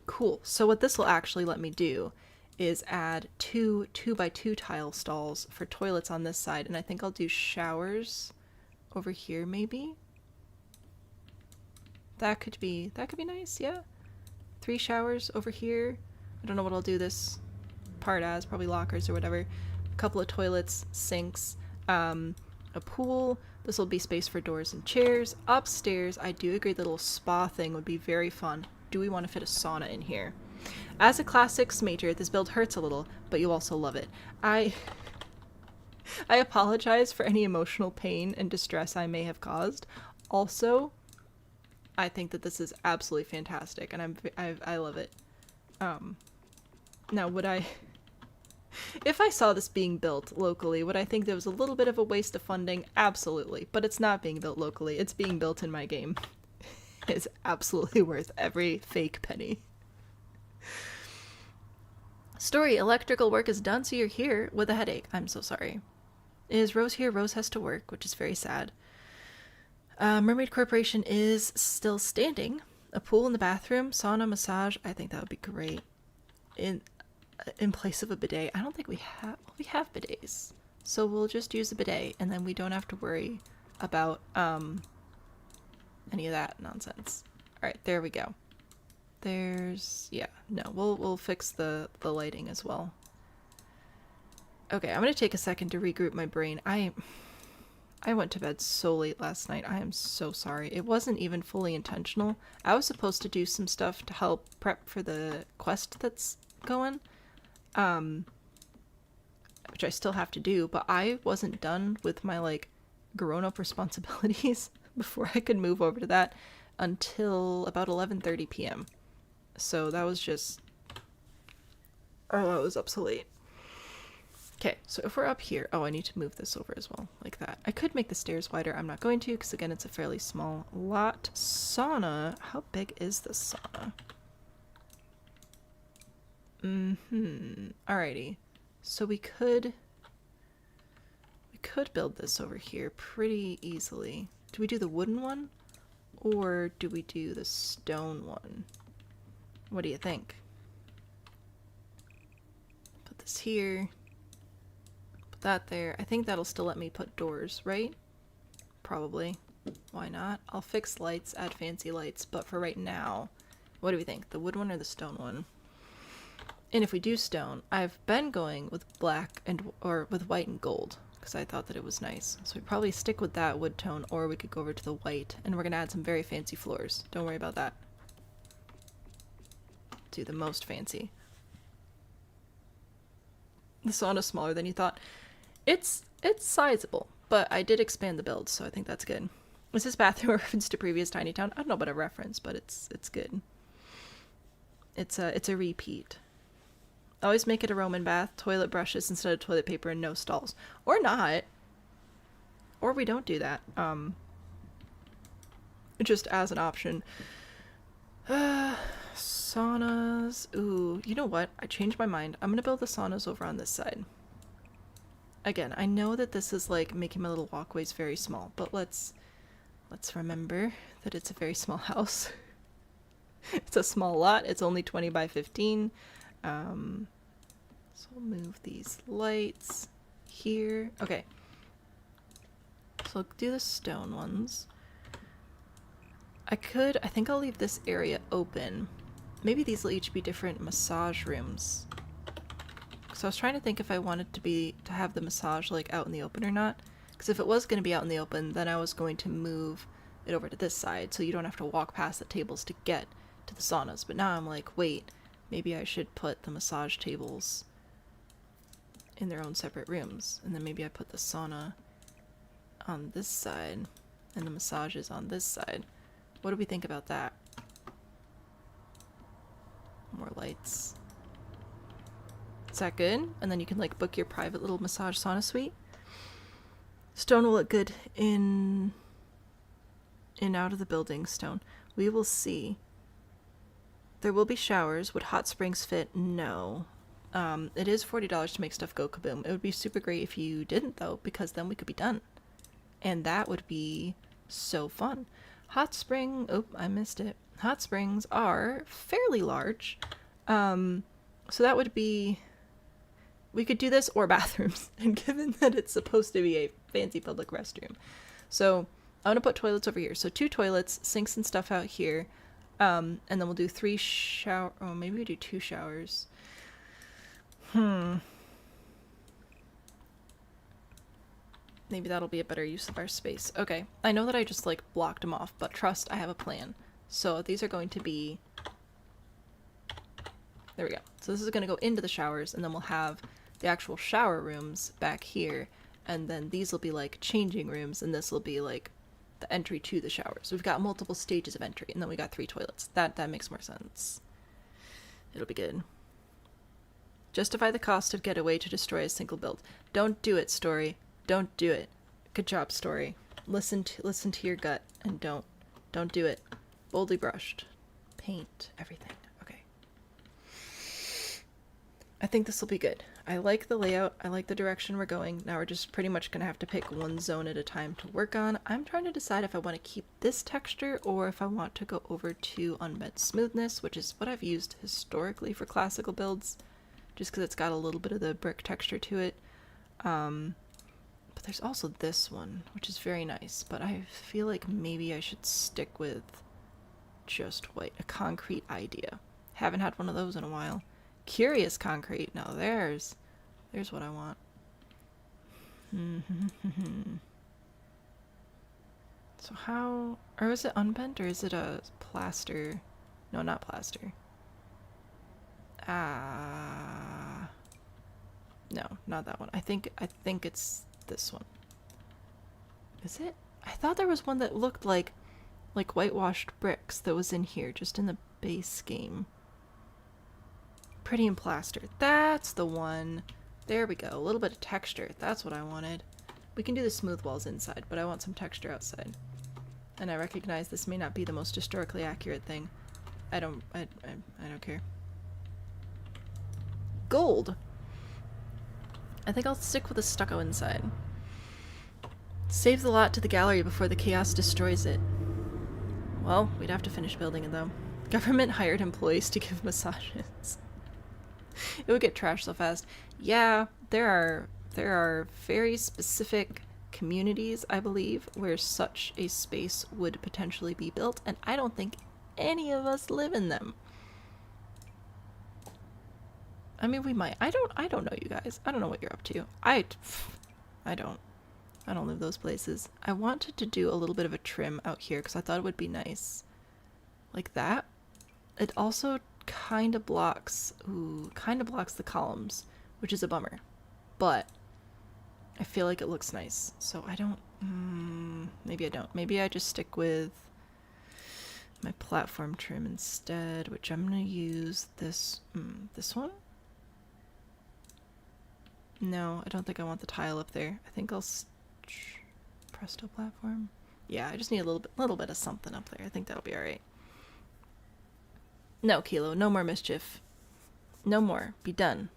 Cool. So what this will actually let me do is add two 2x2 tile stalls for toilets on this side, and I think I'll do showers over here maybe. That could be nice, yeah. 3 showers over here. I don't know what I'll do this part as, probably lockers or whatever. A couple of toilets, sinks, a pool. This will be space for doors and chairs. Upstairs, I do agree the little spa thing would be very fun. Do we want to fit a sauna in here? As a classics major, this build hurts a little, but you also love it. I apologize for any emotional pain and distress I may have caused. Also, I think that this is absolutely fantastic, and I love it. Now, would I... If I saw this being built locally, would I think there was a little bit of a waste of funding? Absolutely. But it's not being built locally. It's being built in my game. It's absolutely worth every fake penny. Story, electrical work is done, so you're here with a headache. I'm so sorry. Is Rose here? Rose has to work, which is very sad. Mermaid Corporation is still standing. A pool in the bathroom, sauna, massage. I think that would be great. In place of a bidet. I don't think we have bidets. So we'll just use a bidet, and then we don't have to worry about any of that nonsense. Alright, there we go. We'll fix the lighting as well. Okay, I'm gonna take a second to regroup my brain. I went to bed so late last night. I am so sorry. It wasn't even fully intentional. I was supposed to do some stuff to help prep for the quest that's going, which I still have to do, but I wasn't done with my like grown-up responsibilities before I could move over to that until about 11:30 p.m. So that was just, I was up so late. Okay, so if we're up here, I need to move this over as well, like that. I could make the stairs wider. I'm not going to, because again, it's a fairly small lot. Sauna, how big is this sauna? Alrighty. So we could build this over here pretty easily. Do we do the wooden one? Or do we do the stone one? What do you think? Put this here. that there. I think that'll still let me put doors, right? Probably. Why not? I'll fix lights, add fancy lights, but for right now, what do we think? The wood one or the stone one? And if we do stone, I've been going with black or with white and gold because I thought that it was nice. So we probably stick with that wood tone, or we could go over to the white, and we're gonna add some very fancy floors. Don't worry about that. Do the most fancy. The sauna's smaller than you thought. It's sizable, but I did expand the build, so I think that's good. Is this bathroom a reference to previous Tiny Town? I don't know about a reference, but it's good. It's a repeat. Always make it a Roman bath, toilet brushes instead of toilet paper, and no stalls. Or not. Or we don't do that. Just as an option. Saunas. Ooh, you know what? I changed my mind. I'm gonna build the saunas over on this side. Again, I know that this is like making my little walkways very small, but let's remember that it's a very small house. It's a small lot. It's only 20 by 15. So we'll move these lights here. Okay. So I'll do the stone ones. I think I'll leave this area open. Maybe these will each be different massage rooms. So I was trying to think if I wanted to have the massage like out in the open or not. Because if it was going to be out in the open, then I was going to move it over to this side so you don't have to walk past the tables to get to the saunas. But now I'm like, wait, maybe I should put the massage tables in their own separate rooms. And then maybe I put the sauna on this side and the massages on this side. What do we think about that? More lights. Is that good? And then you can like book your private little massage sauna suite. Stone will look good in out of the building. Stone. We will see. There will be showers. Would hot springs fit? No. It is $40 to make stuff go kaboom. It would be super great if you didn't though, because then we could be done. And that would be so fun. Hot spring, oh, I missed it. Hot springs are fairly large. So that would be, we could do this or bathrooms. And given that it's supposed to be a fancy public restroom. So I'm going to put toilets over here. So 2 toilets, sinks and stuff out here. And then we'll do 3 oh, maybe we do 2 showers. Maybe that'll be a better use of our space. Okay, I know that I just like blocked them off, but trust, I have a plan. So these are going to be, there we go. So this is going to go into the showers, and then we'll have the actual shower rooms back here, and then these will be like changing rooms, and this will be like the entry to the showers. We've got multiple stages of entry, and then we got 3 toilets. That makes more sense. It'll be good. Justify the cost of getaway to destroy a single build. Don't do it, story. Don't do it. Good job, story. Listen to your gut and don't do it. Boldly brushed. Paint everything. Okay. I think this will be good. I like the layout. I like the direction we're going. Now we're just pretty much gonna have to pick one zone at a time to work on. I'm trying to decide if I want to keep this texture or if I want to go over to unbent smoothness, which is what I've used historically for classical builds, just because it's got a little bit of the brick texture to it. But there's also this one, which is very nice, but I feel like maybe I should stick with just white, a concrete idea. Haven't had one of those in a while. Curious concrete. Now there's what I want. So how, or is it unbent or is it a plaster? No, not plaster. No, not that one. I think it's this one. Is it? I thought there was one that looked like whitewashed bricks that was in here, just in the base game. Pretty and plastered. That's the one. There we go. A little bit of texture. That's what I wanted. We can do the smooth walls inside, but I want some texture outside. And I recognize this may not be the most historically accurate thing. I don't care. Gold. I think I'll stick with the stucco inside. Save the lot to the gallery before the chaos destroys it. Well, we'd have to finish building it though. Government hired employees to give massages. It would get trashed so fast. Yeah, there are There are very specific communities, I believe, where such a space would potentially be built, and I don't think any of us live in them. I mean, we might. I don't know, you guys. I don't know what you're up to. I don't live those places. I wanted to do a little bit of a trim out here because I thought it would be nice. Like that. It also kind of blocks the columns, which is a bummer. But I feel like it looks nice. So I don't, maybe I don't. Maybe I just stick with my platform trim instead, which I'm going to use this one. No, I don't think I want the tile up there. I think I'll Presto platform. Yeah, I just need a little bit of something up there. I think that'll be all right. No, Kilo, no more mischief. No more. Be done.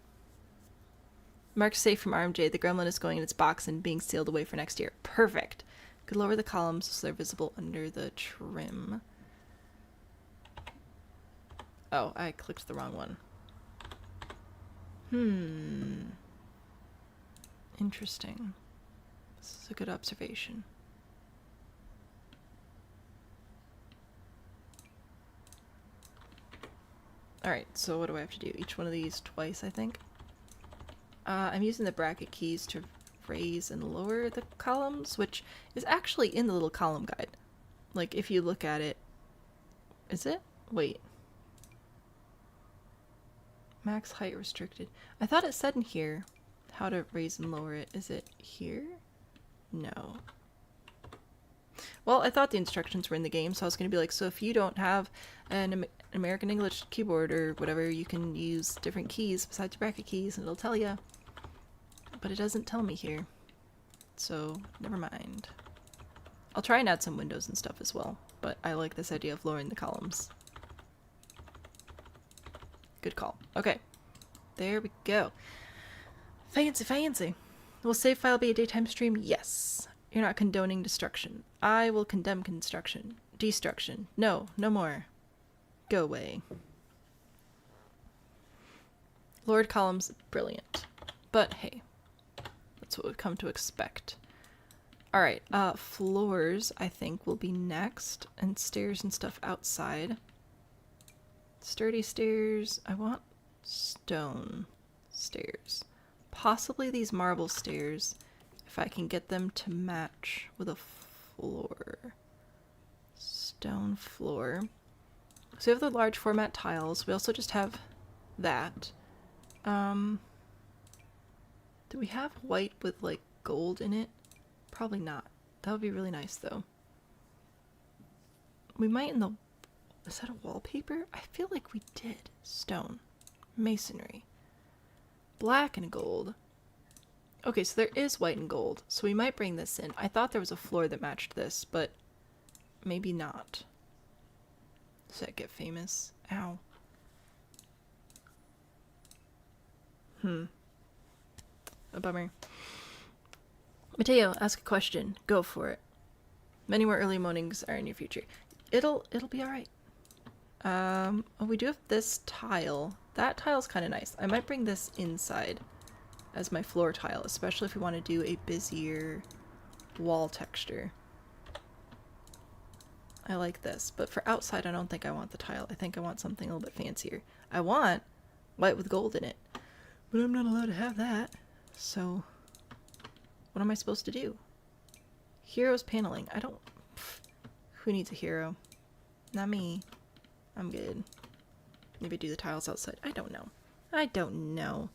Marked safe from RMJ. The gremlin is going in its box and being sealed away for next year. Perfect. Could lower the columns so they're visible under the trim. Oh, I clicked the wrong one. Interesting. This is a good observation. Alright, so what do I have to do? Each one of these twice, I think. I'm using the bracket keys to raise and lower the columns, which is actually in the little column guide. Like, if you look at it... Is it? Wait. Max height restricted. I thought it said in here how to raise and lower it. Is it here? No. Well, I thought the instructions were in the game, so I was going to be like, so if you don't have an American English keyboard or whatever, you can use different keys besides bracket keys, and it'll tell you. But it doesn't tell me here. So, never mind. I'll try and add some windows and stuff as well, but I like this idea of lowering the columns. Good call. Okay. There we go. Fancy, fancy. Will save file be a daytime stream? Yes. You're not condoning destruction. I will condemn construction. Destruction. No, no more. Go away. Lowered columns, brilliant. But hey, that's what we've come to expect. Alright, floors, I think, will be next, and stairs and stuff outside. Sturdy stairs. I want stone stairs. Possibly these marble stairs, if I can get them to match with a floor. Stone floor. So we have the large format tiles. We also just have that. Do we have white with like gold in it? Probably not. That would be really nice though. We might in the... Is that a wallpaper? I feel like we did. Stone. Masonry. Black and gold. Okay, so there is white and gold, so we might bring this in. I thought there was a floor that matched this, but maybe not. Does that get famous? Ow. A bummer. Mateo, ask a question. Go for it. Many more early mornings are in your future. It'll be alright. Oh, we do have this tile. That tile's kind of nice. I might bring this inside as my floor tile, especially if we want to do a busier wall texture. I like this, but for outside I don't think I want the tile. I think I want something a little bit fancier. I want white with gold in it, but I'm not allowed to have that. So what am I supposed to do? Heroes paneling. I don't... Who needs a hero? Not me. I'm good. Maybe do the tiles outside. I don't know. I don't know.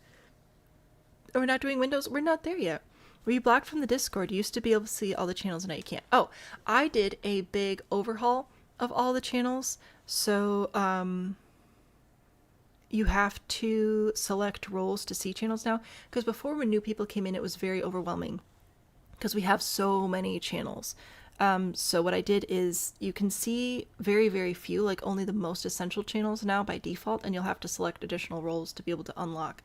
Oh, we're not doing windows? We're not there yet. Were you blocked from the Discord? You used to be able to see all the channels, and now you can't. Oh, I did a big overhaul of all the channels. So, you have to select roles to see channels now. Because before, when new people came in, it was very overwhelming. Because we have so many channels. So what I did is you can see very, very few, like only the most essential channels now by default, and you'll have to select additional roles to be able to unlock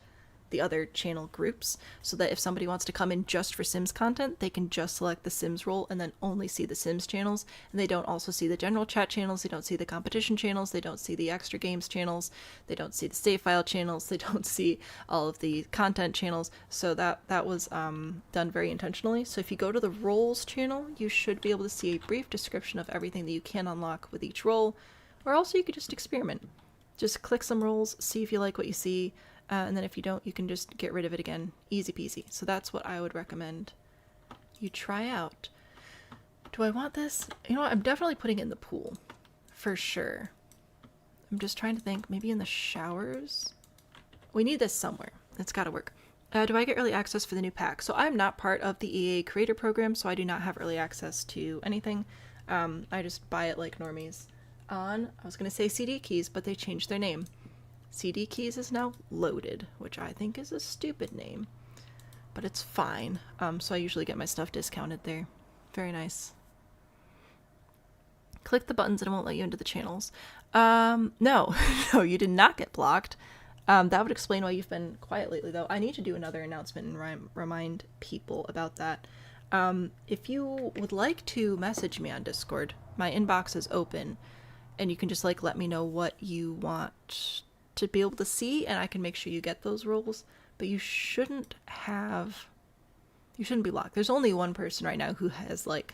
the other channel groups, so that if somebody wants to come in just for Sims content, they can just select the Sims role and then only see the Sims channels, and they don't also see the general chat channels, they don't see the competition channels, they don't see the extra games channels, they don't see the save file channels, they don't see all of the content channels. So that was done very intentionally. So if you go to the roles channel, you should be able to see a brief description of everything that you can unlock with each role, or also you could just experiment. Just click some roles, see if you like what you see, and then if you don't, you can just get rid of it again. Easy peasy. So that's what I would recommend you try out. Do I want this? You know what? I'm definitely putting it in the pool. For sure. I'm just trying to think. Maybe in the showers? We need this somewhere. It's gotta work. Do I get early access for the new pack? So I'm not part of the EA creator program, so I do not have early access to anything. I just buy it like normies. I was going to say CD Keys, but they changed their name. CD Keys is now Loaded, which I think is a stupid name, but it's fine. So I usually get my stuff discounted there. Very nice. Click the buttons and it won't let you into the channels. No, no, you did not get blocked. That would explain why you've been quiet lately, though. I need to do another announcement and remind people about that. If you would like to message me on Discord, my inbox is open. And you can just like let me know what you want to be able to see, and I can make sure you get those roles. But you shouldn't be locked. There's only one person right now who has like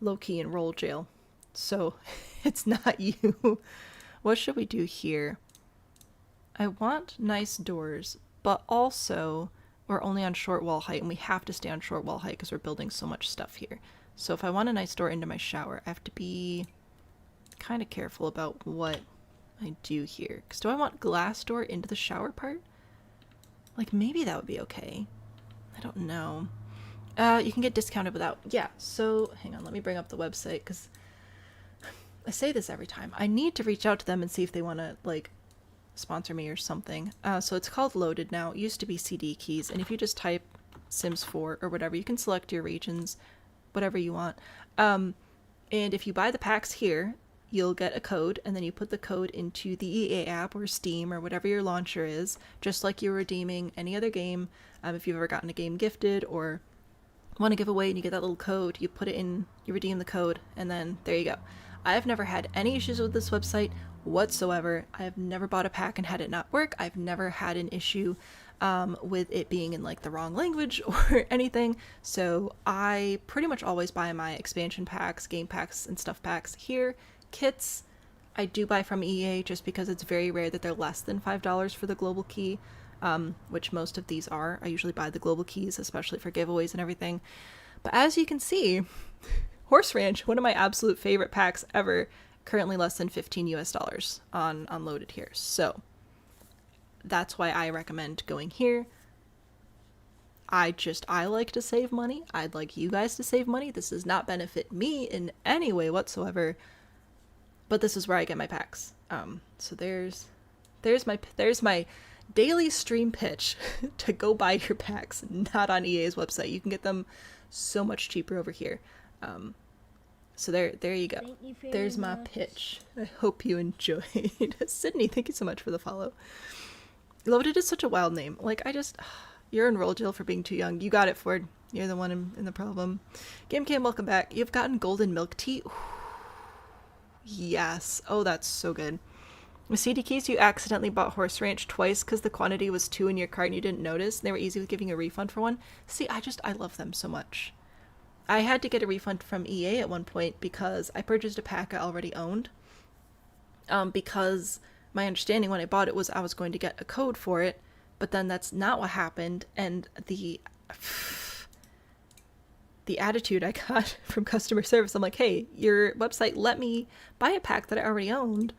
low-key in role jail. So it's not you. What should we do here? I want nice doors, but also we're only on short wall height, and we have to stay on short wall height because we're building so much stuff here. So if I want a nice door into my shower, I have to be kind of careful about what I do here. Because do I want glass door into the shower part? Like, maybe that would be okay. I don't know. You can get discounted without... Yeah, so hang on, let me bring up the website, because I say this every time. I need to reach out to them and see if they want to, like, sponsor me or something. So it's called Loaded now. It used to be CD Keys, and if you just type Sims 4 or whatever, you can select your regions, whatever you want. And if you buy the packs here, you'll get a code, and then you put the code into the EA app or Steam or whatever your launcher is, just like you're redeeming any other game. If you've ever gotten a game gifted or want to give away and you get that little code, you put it in, you redeem the code, and then there you go. I've never had any issues with this website whatsoever. I've never bought a pack and had it not work. I've never had an issue with it being in like the wrong language or anything. So I pretty much always buy my expansion packs, game packs, and stuff packs here. Kits I do buy from EA just because it's very rare that they're less than $5 for the global key, which most of these are. I usually buy the global keys, especially for giveaways and everything. But as you can see, Horse Ranch, one of my absolute favorite packs ever, currently less than $15 US on Loaded here. So that's why I recommend going here. I like to save money. I'd like you guys to save money. This does not benefit me in any way whatsoever. But this is where I get my packs. So there's my daily stream pitch to go buy your packs, not on EA's website. You can get them so much cheaper over here. So there you go. There's my pitch. I hope you enjoyed. Sydney, thank you so much for the follow. Loaded is such a wild name. Like, you're in roll jail for being too young. You got it, Ford. You're the one in the problem. GameCam, welcome back. You've gotten golden milk tea. Ooh. Yes. Oh, that's so good. With CD Keys, you accidentally bought Horse Ranch twice because the quantity was 2 in your cart and you didn't notice. They were easy with giving a refund for one. See, I love them so much. I had to get a refund from EA at one point because I purchased a pack I already owned. Because my understanding when I bought it was I was going to get a code for it, but then that's not what happened, and the attitude I got from customer service, I'm like, hey, your website let me buy a pack that I already owned.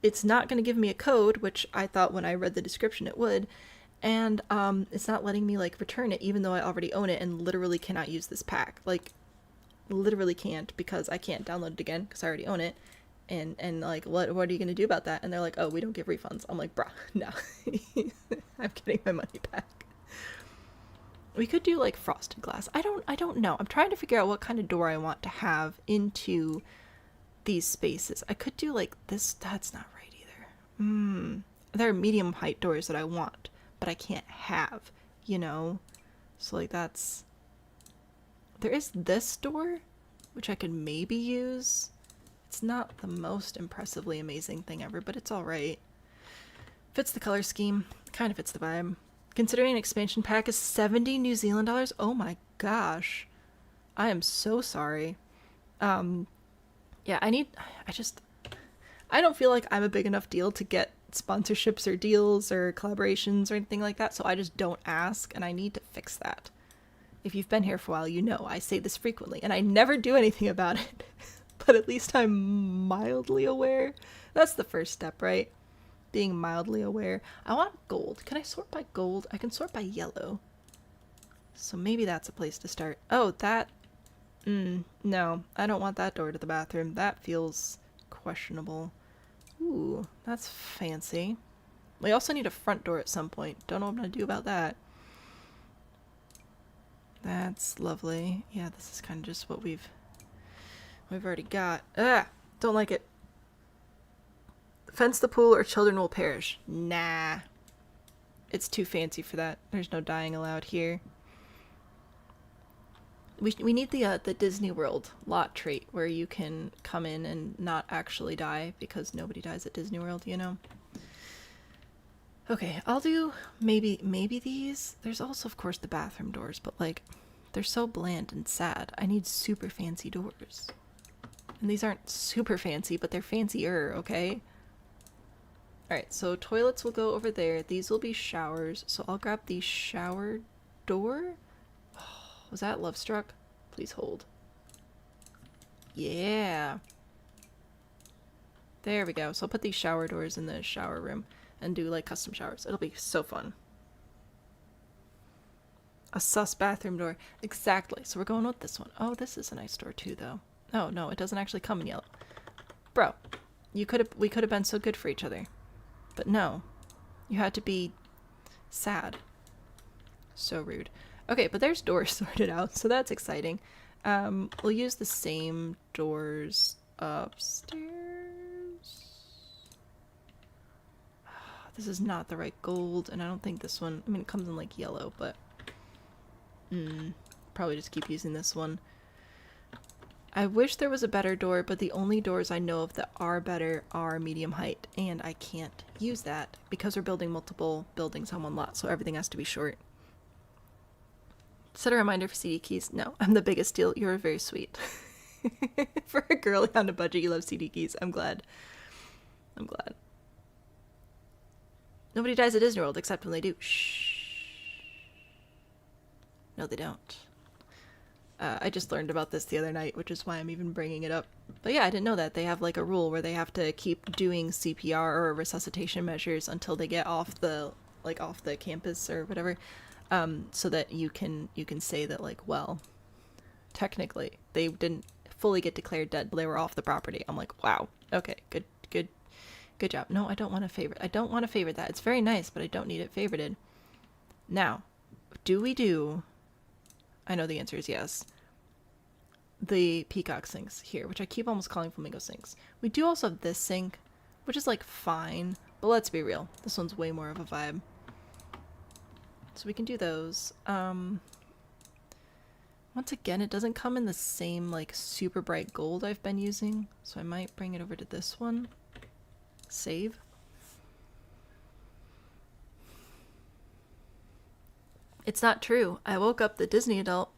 It's not going to give me a code, which I thought when I read the description it would, and it's not letting me like return it even though I already own it and literally cannot use this pack. Like, literally can't, because I can't download it again because I already own it. And like, what are you going to do about that? And they're like, oh, we don't give refunds. I'm like, bruh, no. I'm getting my money back. We could do like frosted glass. I don't know. I'm trying to figure out what kind of door I want to have into these spaces. I could do like this. That's not right either. there are medium height doors that I want, but I can't have, you know? So like that's, there is this door, which I could maybe use. It's not the most impressively amazing thing ever, but it's alright. Fits the color scheme, kind of fits the vibe. Considering an expansion pack is 70 New Zealand dollars, oh my gosh. I am so sorry. Yeah, I don't feel like I'm a big enough deal to get sponsorships or deals or collaborations or anything like that, so I just don't ask, and I need to fix that. If you've been here for a while, you know I say this frequently, and I never do anything about it. But at least I'm mildly aware. That's the first step, right? Being mildly aware. I want gold. Can I sort by gold? I can sort by yellow. So maybe that's a place to start. Oh, that... no, I don't want that door to the bathroom. That feels questionable. Ooh, that's fancy. We also need a front door at some point. Don't know what I'm gonna do about that. That's lovely. Yeah, this is kind of just what we've already got. Ah, don't like it. Fence the pool or children will perish. Nah. It's too fancy for that. There's no dying allowed here. We need the Disney World lot trait where you can come in and not actually die because nobody dies at Disney World, you know? Okay, I'll do maybe these. There's also, of course, the bathroom doors, but like, they're so bland and sad. I need super fancy doors. And these aren't super fancy, but they're fancier, okay? Alright, so toilets will go over there. These will be showers, so I'll grab the shower door. Was that Love Struck? Please hold. Yeah. There we go. So I'll put these shower doors in the shower room and do like custom showers. It'll be so fun. A sus bathroom door. Exactly. So we're going with this one. Oh, this is a nice door too, though. Oh, no, it doesn't actually come in yellow. Bro, we could have been so good for each other. But no. You had to be sad. So rude. Okay, but there's doors sorted out, so that's exciting. We'll use the same doors upstairs. This is not the right gold, and I don't think this one... I mean, it comes in, like, yellow, but... probably just keep using this one. I wish there was a better door, but the only doors I know of that are better are medium height, and I can't use that because we're building multiple buildings on one lot, so everything has to be short. Set a reminder for CD keys. No, I'm the biggest deal. You're very sweet. For a girl on a budget, you love CD keys. I'm glad. I'm glad. Nobody dies at Disney World except when they do. Shh. No, they don't. I just learned about this the other night, which is why I'm even bringing it up. But yeah, I didn't know that. They have like a rule where they have to keep doing CPR or resuscitation measures until they get off the campus or whatever. So that you can say that, like, well, technically they didn't fully get declared dead, but they were off the property. I'm like, wow, okay, good job. No, I don't want to favorite. I don't want to favorite that. It's very nice, but I don't need it favorited. Now, I know the answer is yes. The peacock sinks here, which I keep almost calling flamingo sinks. We do also have this sink, which is like fine, but let's be real. This one's way more of a vibe. So we can do those. Once again, it doesn't come in the same, like, super bright gold I've been using, so I might bring it over to this one. Save. It's not true. I woke up the Disney adult.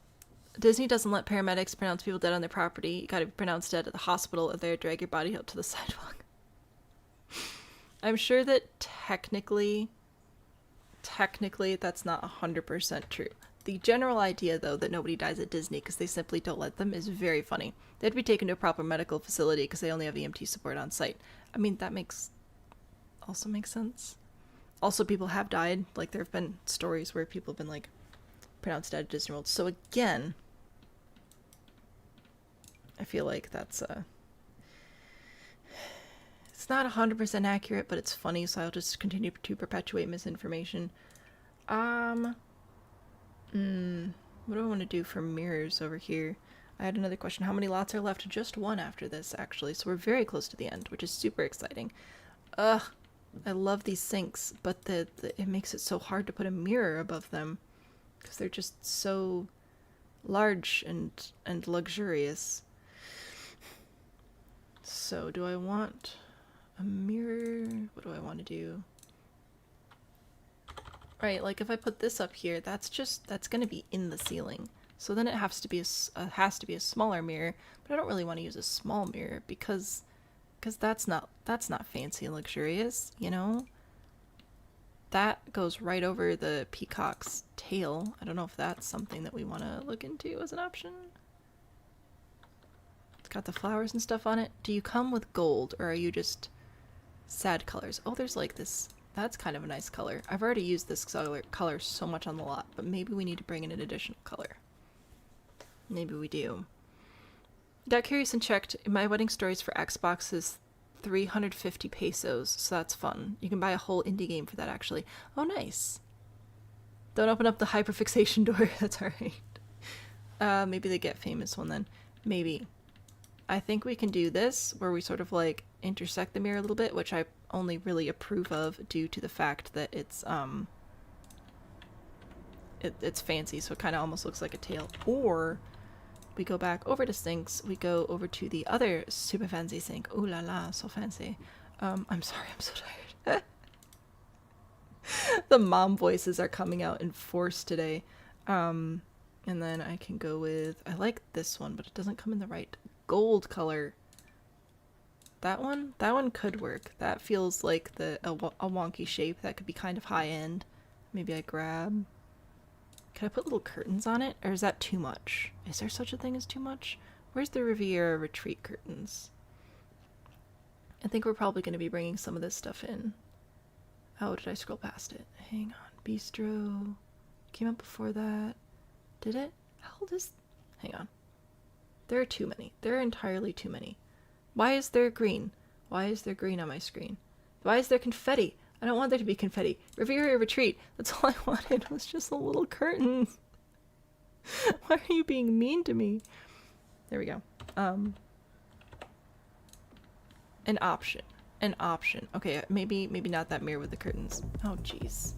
Disney doesn't let paramedics pronounce people dead on their property. You gotta be pronounced dead at the hospital if they drag your body out to the sidewalk. I'm sure that technically that's not 100% true. The general idea, though, that nobody dies at Disney because they simply don't let them is very funny. They'd be taken to a proper medical facility because they only have EMT support on site. I mean, that also makes sense. Also, people have died. Like, there have been stories where people have been, like, pronounced dead at Disney World. So, again, I feel like that's, it's not 100% accurate, but it's funny, so I'll just continue to perpetuate misinformation. What do I want to do for mirrors over here? I had another question. How many lots are left? Just one after this, actually. So we're very close to the end, which is super exciting. Ugh. I love these sinks, but it makes it so hard to put a mirror above them because they're just so large and luxurious. So do I want a mirror? What do I want to do? Right, like if I put this up here, that's gonna be in the ceiling. So then it has to be a smaller mirror, but I don't really want to use a small mirror because that's not fancy and luxurious, you know? That goes right over the peacock's tail. I don't know if that's something that we want to look into as an option. It's got the flowers and stuff on it. Do you come with gold, or are you just sad colors? Oh, there's like this. That's kind of a nice color. I've already used this color so much on the lot, but maybe we need to bring in an additional color. Maybe we do. Got curious and checked. My wedding stories for Xbox is 350 pesos, so that's fun. You can buy a whole indie game for that, actually. Oh, nice. Don't open up the hyperfixation door. That's alright. Maybe the Get Famous one then. Maybe. I think we can do this, where we sort of like intersect the mirror a little bit, which I only really approve of due to the fact that it's fancy, so it kind of almost looks like a tail. Or we go back over to sinks, we go over to the other super fancy sink. Ooh la la, so fancy. I'm sorry, I'm so tired. The mom voices are coming out in force today. And then I can go with, I like this one, but it doesn't come in the right gold color. That one could work. That feels like a wonky shape. That could be kind of high end. Maybe I grab. Can I put little curtains on it? Or is that too much? Is there such a thing as too much? Where's the Riviera Retreat curtains? I think we're probably going to be bringing some of this stuff in. Oh, did I scroll past it? Hang on. Bistro. Came up before that. Did it? How old is... Hang on. There are too many. There are entirely too many. Why is there green? Why is there green on my screen? Why is there confetti? I don't want there to be confetti. Riviera Retreat. That's all I wanted was just a little curtain. Why are you being mean to me? There we go. An option. An option. Okay, maybe not that mirror with the curtains. Oh, jeez.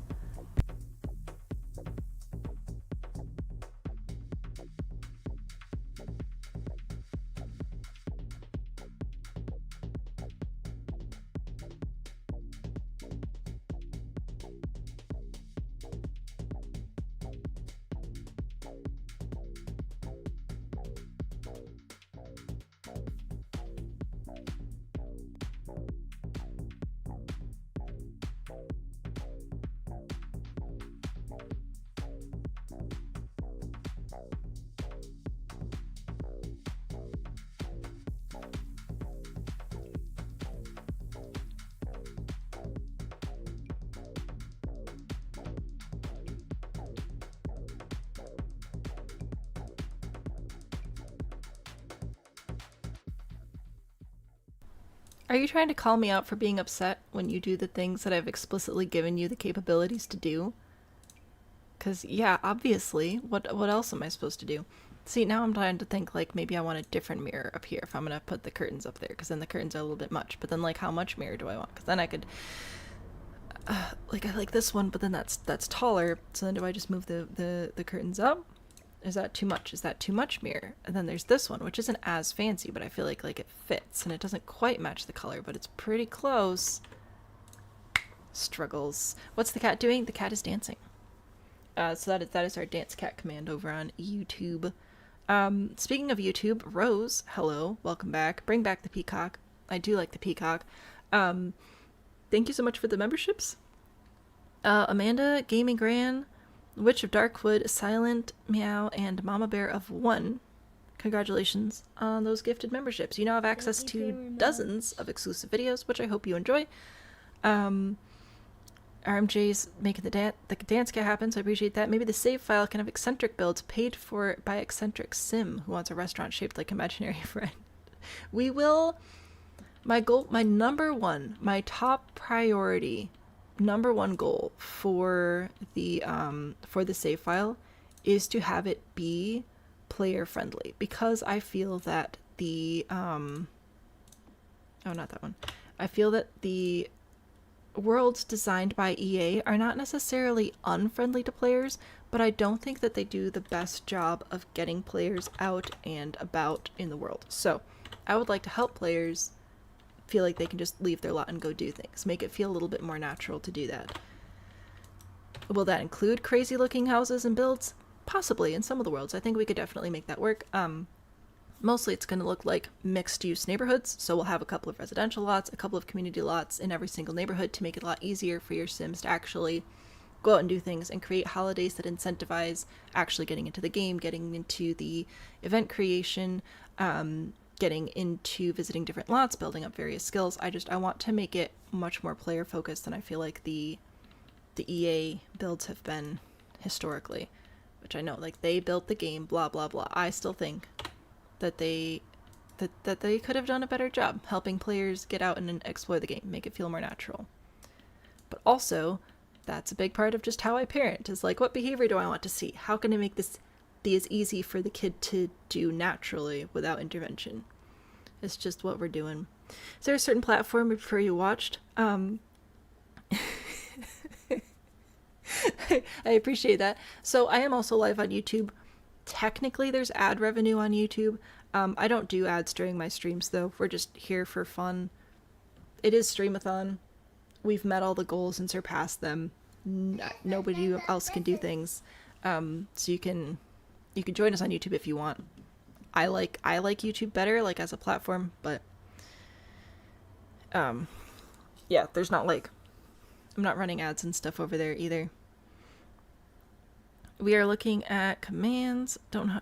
Are you trying to call me out for being upset when you do the things that I've explicitly given you the capabilities to do? Because, yeah, obviously. What else am I supposed to do? See, now I'm trying to think, like, maybe I want a different mirror up here if I'm going to put the curtains up there, because then the curtains are a little bit much. But then, like, how much mirror do I want? Because then I could... like, I like this one, but then that's taller. So then do I just move the curtains up? Is that too much? Is that too much mirror? And then there's this one, which isn't as fancy, but I feel like it fits, and it doesn't quite match the color, but it's pretty close. Struggles. What's the cat doing? The cat is dancing. So that is our dance cat command over on YouTube. Speaking of YouTube, Rose, hello, welcome back. Bring back the peacock. I do like the peacock. Thank you so much for the memberships. Amanda, Gaming Gran, Witch of Darkwood, Silent Meow, and Mama Bear of One. Congratulations on those gifted memberships. You now have access to dozens of exclusive videos, which I hope you enjoy. RMJ's making the dance cat happen, so I appreciate that. Maybe the save file can have eccentric builds paid for by eccentric sim who wants a restaurant shaped like imaginary friend. We will... My goal, my number one, my top priority, number one goal for the save file is to have it be player friendly, because I feel that the oh, not that one. I feel that the worlds designed by EA are not necessarily unfriendly to players, but I don't think that they do the best job of getting players out and about in the world. So I would like to help players feel like they can just leave their lot and go do things, make it feel a little bit more natural to do that. Will that include crazy looking houses and builds? Possibly in some of the worlds. I think we could definitely make that work. Mostly it's going to look like mixed use neighborhoods, so we'll have a couple of residential lots, a couple of community lots in every single neighborhood to make it a lot easier for your Sims to actually go out and do things and create holidays that incentivize actually getting into the game, getting into the event creation, getting into visiting different lots, building up various skills. I want to make it much more player focused than I feel like the EA builds have been historically, which I know, like, they built the game, blah blah blah. I still think that they could have done a better job helping players get out and explore the game, make it feel more natural. But also, that's a big part of just how I parent, is like, what behavior do I want to see? How can I make this be as easy for the kid to do naturally without intervention? It's just what we're doing. Is there a certain platform you prefer you watched? I appreciate that. So I am also live on YouTube. Technically, there's ad revenue on YouTube. I don't do ads during my streams, though. We're just here for fun. It is Streamathon. We've met all the goals and surpassed them. Nobody else can do things. So you can join us on YouTube if you want. I like YouTube better, like, as a platform, but yeah, there's not, like, I'm not running ads and stuff over there either. We are looking at commands. The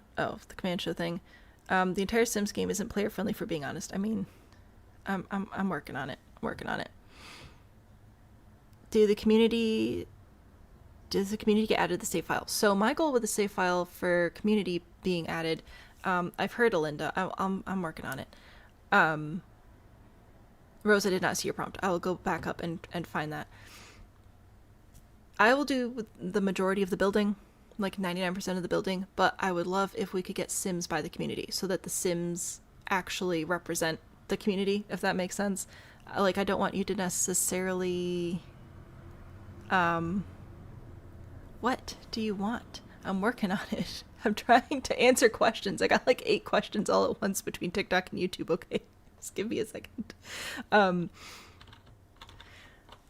command show thing. The entire Sims game isn't player friendly, for being honest. I mean, I'm working on it. Does the community get added to the save file? So my goal with the save file for community being added, I've heard Alinda. I'm working on it. Rose, I did not see your prompt. I will go back up and find that. I will do the majority of the building, like 99% of the building, but I would love if we could get Sims by the community so that the Sims actually represent the community, if that makes sense. Like, I don't want you to necessarily... What do you want? I'm working on it. I'm trying to answer questions. I got like 8 questions all at once between TikTok and YouTube. Okay, just give me a second.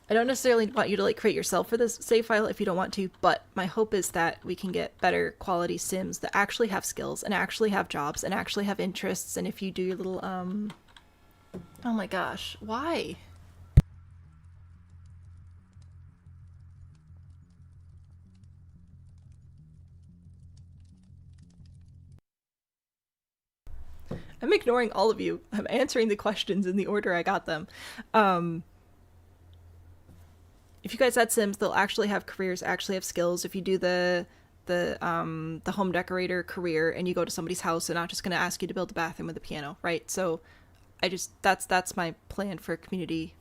I don't necessarily want you to, like, create yourself for this save file if you don't want to, but my hope is that we can get better quality Sims that actually have skills and actually have jobs and actually have interests. And if you do your little, oh my gosh, why? I'm ignoring all of you. I'm answering the questions in the order I got them. If you guys add Sims, they'll actually have careers, actually have skills. If you do the home decorator career and you go to somebody's house, they're not just going to ask you to build a bathroom with a piano, right? So that's my plan for community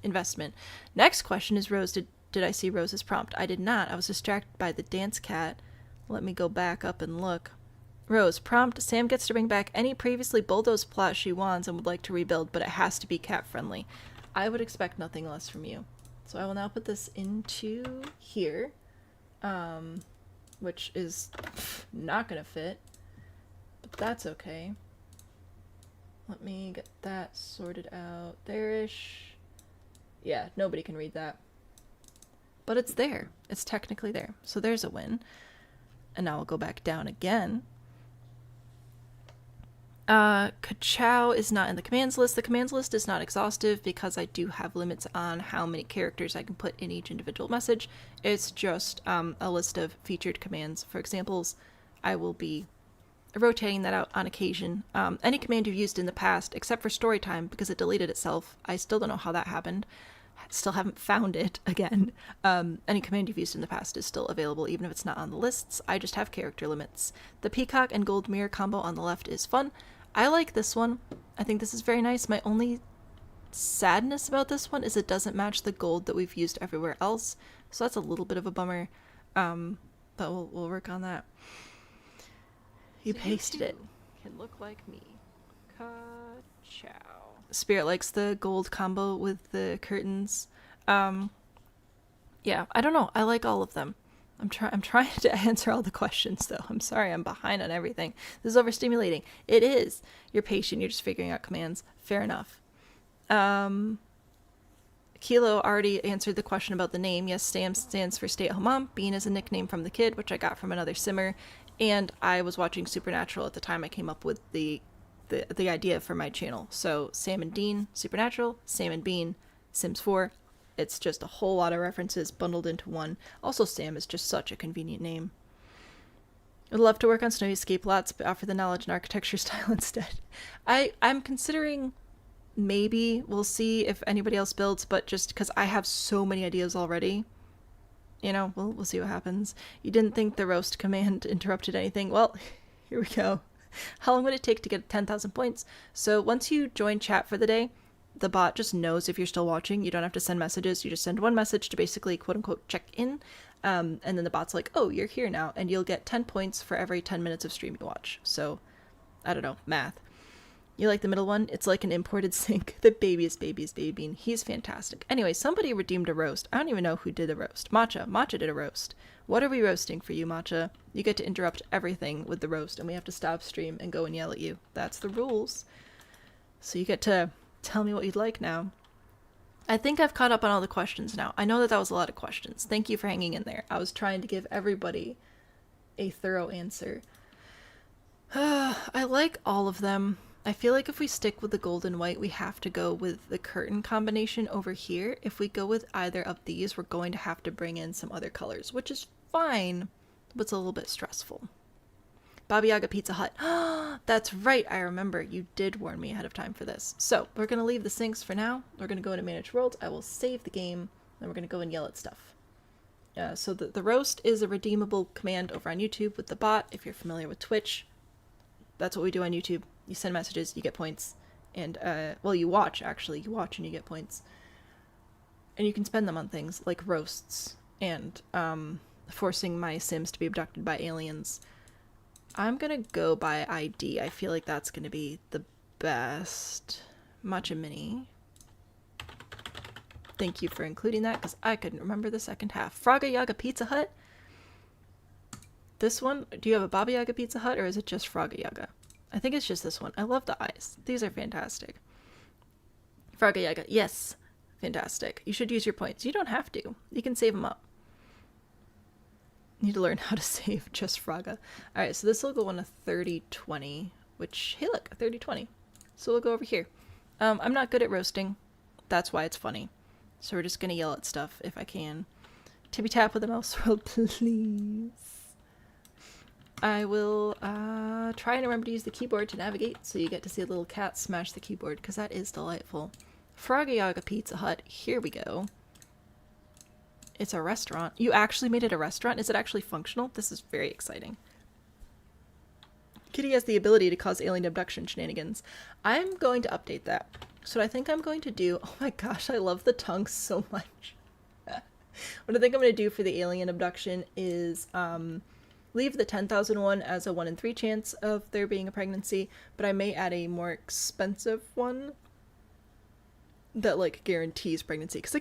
investment. Next question is, Rose, did I see Rose's prompt? I did not. I was distracted by the dance cat. Let me go back up and look. Rose, prompt, Sam gets to bring back any previously bulldozed plot she wants and would like to rebuild, but it has to be cat friendly. I would expect nothing less from you. So I will now put this into here, which is not gonna fit, but that's okay. Let me get that sorted out there-ish. Yeah, nobody can read that. But it's there. It's technically there. So there's a win. And now we'll go back down again. Ka-chow is not in the commands list. The commands list is not exhaustive because I do have limits on how many characters I can put in each individual message. It's just a list of featured commands. For examples, I will be rotating that out on occasion. Any command you've used in the past, except for story time, because it deleted itself. I still don't know how that happened. Still haven't found it again. Any command you've used in the past is still available, even if it's not on the lists. I just have character limits. The peacock and gold mirror combo on the left is fun. I like this one. I think this is very nice. My only sadness about this one is it doesn't match the gold that we've used everywhere else. So that's a little bit of a bummer. But we'll work on that. You pasted it. Can look like me. Ka-chow. Spirit likes the gold combo with the curtains. Yeah, I don't know. I like all of them. I'm trying to answer all the questions though. I'm sorry, I'm behind on everything. This is overstimulating. It is. You're patient. You're just figuring out commands. Fair enough. Kilo already answered the question about the name. Yes, Stam stands for stay-at-home mom. Bean is a nickname from the kid, which I got from another simmer. And I was watching Supernatural at the time I came up with the idea for my channel. So Sam and Dean, Supernatural, Sam and Bean, Sims 4. It's just a whole lot of references bundled into one. Also, Sam is just such a convenient name. I'd love to work on Snowy Escape lots, but offer the knowledge and architecture style instead. I'm considering... Maybe we'll see if anybody else builds, but just because I have so many ideas already, you know, we'll see what happens. You didn't think the roast command interrupted anything? Well, here we go. How long would it take to get 10,000 points? So once you join chat for the day, the bot just knows if you're still watching. You don't have to send messages. You just send one message to basically quote unquote check in. And then the bot's like, oh, you're here now. And you'll get 10 points for every 10 minutes of stream you watch. So I don't know, math. You like the middle one? It's like an imported sink. The baby's baby bean. He's fantastic. Anyway, somebody redeemed a roast. I don't even know who did the roast. Matcha. Matcha did a roast. What are we roasting for you, Matcha? You get to interrupt everything with the roast, and we have to stop stream and go and yell at you. That's the rules. So you get to tell me what you'd like now. I think I've caught up on all the questions now. I know that was a lot of questions. Thank you for hanging in there. I was trying to give everybody a thorough answer. I like all of them. I feel like if we stick with the gold and white, we have to go with the curtain combination over here. If we go with either of these, we're going to have to bring in some other colors, which is fine, but it's a little bit stressful. Baba Yaga Pizza Hut. That's right, I remember. You did warn me ahead of time for this. So, we're going to leave the sinks for now. We're going to go into Manage World. I will save the game, and we're going to go and yell at stuff. So the roast is a redeemable command over on YouTube with the bot. If you're familiar with Twitch, that's what we do on YouTube. You send messages, you get points, and, well, you watch, actually. You watch and you get points. And you can spend them on things like roasts and, forcing my Sims to be abducted by aliens. I'm gonna go by ID. I feel like that's gonna be the best. Matchamini. Thank you for including that, because I couldn't remember the second half. Fraga Yaga Pizza Hut? This one? Do you have a Baba Yaga Pizza Hut, or is it just Fraga Yaga? I think it's just this one. I love the eyes. These are fantastic. Fraga Yaga. Yes. Fantastic. You should use your points. You don't have to. You can save them up. Need to learn how to save just Fraga. Alright, so this will go on a 30-20, which, hey look, a 30-20. So we'll go over here. I'm not good at roasting. That's why it's funny. So we're just gonna yell at stuff if I can. Tippy tap with a mouse world, please. I will try and remember to use the keyboard to navigate, so you get to see a little cat smash the keyboard, because that is delightful. Fraga Yaga Pizza Hut, here we go. It's a restaurant. You actually made it a restaurant? Is it actually functional? This is very exciting. Kitty has the ability to cause alien abduction shenanigans. I'm going to update that. So what I think I'm going to do... Oh my gosh, I love the tongue so much. What I think I'm going to do for the alien abduction is... leave the 10,000 one as a 1 in 3 chance of there being a pregnancy, but I may add a more expensive one that like guarantees pregnancy, because a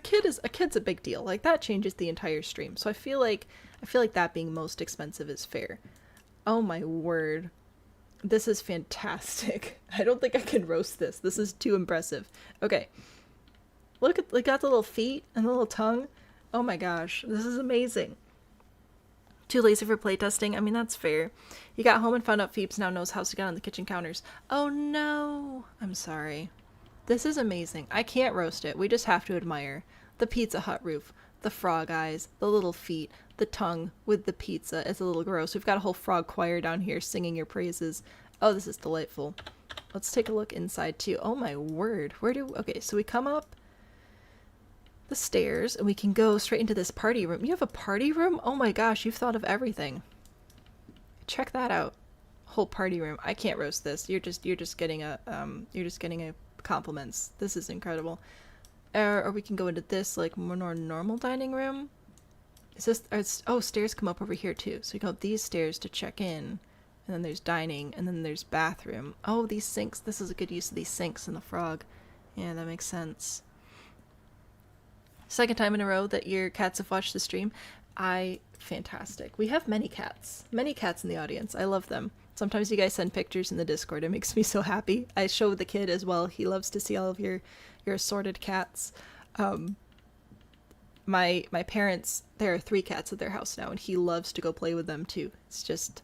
kid's a big deal. Like that changes the entire stream. So I feel like that being most expensive is fair. Oh my word. This is fantastic. I don't think I can roast this. This is too impressive. Okay. Look at, like, got the little feet and the little tongue. Oh my gosh. This is amazing. Too lazy for playtesting? I mean, that's fair. He got home and found out Phoebes now knows how to get on the kitchen counters. Oh no! I'm sorry. This is amazing. I can't roast it. We just have to admire. The Pizza Hut roof. The frog eyes. The little feet. The tongue with the pizza. It's a little gross. We've got a whole frog choir down here singing your praises. Oh, this is delightful. Let's take a look inside too. Oh my word. Okay, so we come up the stairs and we can go straight into this party room. You have a party room? Oh my gosh, you've thought of everything. Check that out. Whole party room. I can't roast this. You're just getting a compliments. This is incredible. Or we can go into this like more normal dining room. Is this oh, stairs come up over here too. So we go up these stairs to check in. And then there's dining, and then there's bathroom. Oh, these sinks. This is a good use of these sinks and the frog. Yeah, that makes sense. Second time in a row that your cats have watched the stream. Fantastic. We have many cats. Many cats in the audience. I love them. Sometimes you guys send pictures in the Discord. It makes me so happy. I show the kid as well. He loves to see all of your assorted cats. My parents, there are 3 cats at their house now, and he loves to go play with them too. It's just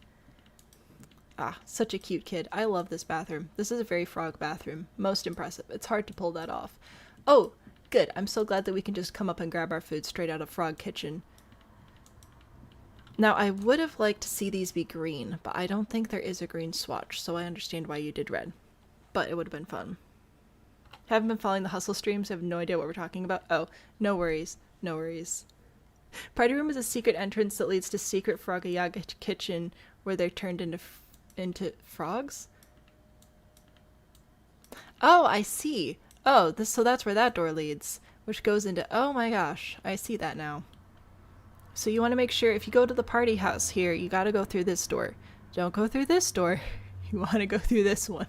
such a cute kid. I love this bathroom. This is a very frog bathroom. Most impressive. It's hard to pull that off. Oh, good. I'm so glad that we can just come up and grab our food straight out of Frog Kitchen. Now, I would have liked to see these be green, but I don't think there is a green swatch, so I understand why you did red. But it would have been fun. Haven't been following the hustle streams, have no idea what we're talking about. Oh, no worries. No worries. Party room is a secret entrance that leads to secret Frog-a-Yaga kitchen where they're turned into frogs? Oh, I see. Oh, so that's where that door leads, which goes into... Oh my gosh, I see that now. So you want to make sure if you go to the party house here, you got to go through this door. Don't go through this door. You want to go through this one.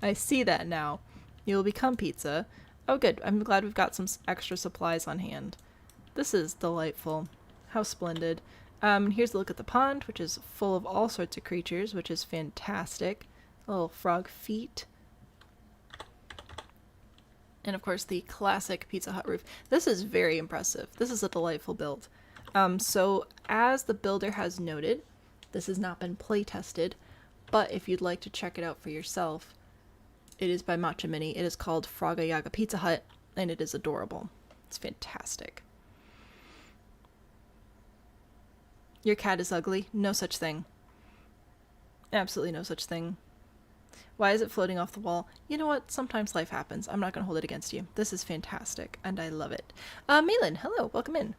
I see that now. You will become pizza. Oh good, I'm glad we've got some extra supplies on hand. This is delightful. How splendid. Here's a look at the pond, which is full of all sorts of creatures, which is fantastic. Little frog feet. And of course the classic Pizza Hut roof. This is very impressive. This is a delightful build. So as the builder has noted, this has not been play tested, but if you'd like to check it out for yourself, it is by Matchamini. It is called Frog-a-Yaga Pizza Hut, and it is adorable. It's fantastic. Your cat is ugly? No such thing. Absolutely no such thing. Why is it floating off the wall? You know what? Sometimes life happens. I'm not going to hold it against you. This is fantastic, and I love it. Malin, hello. Welcome in.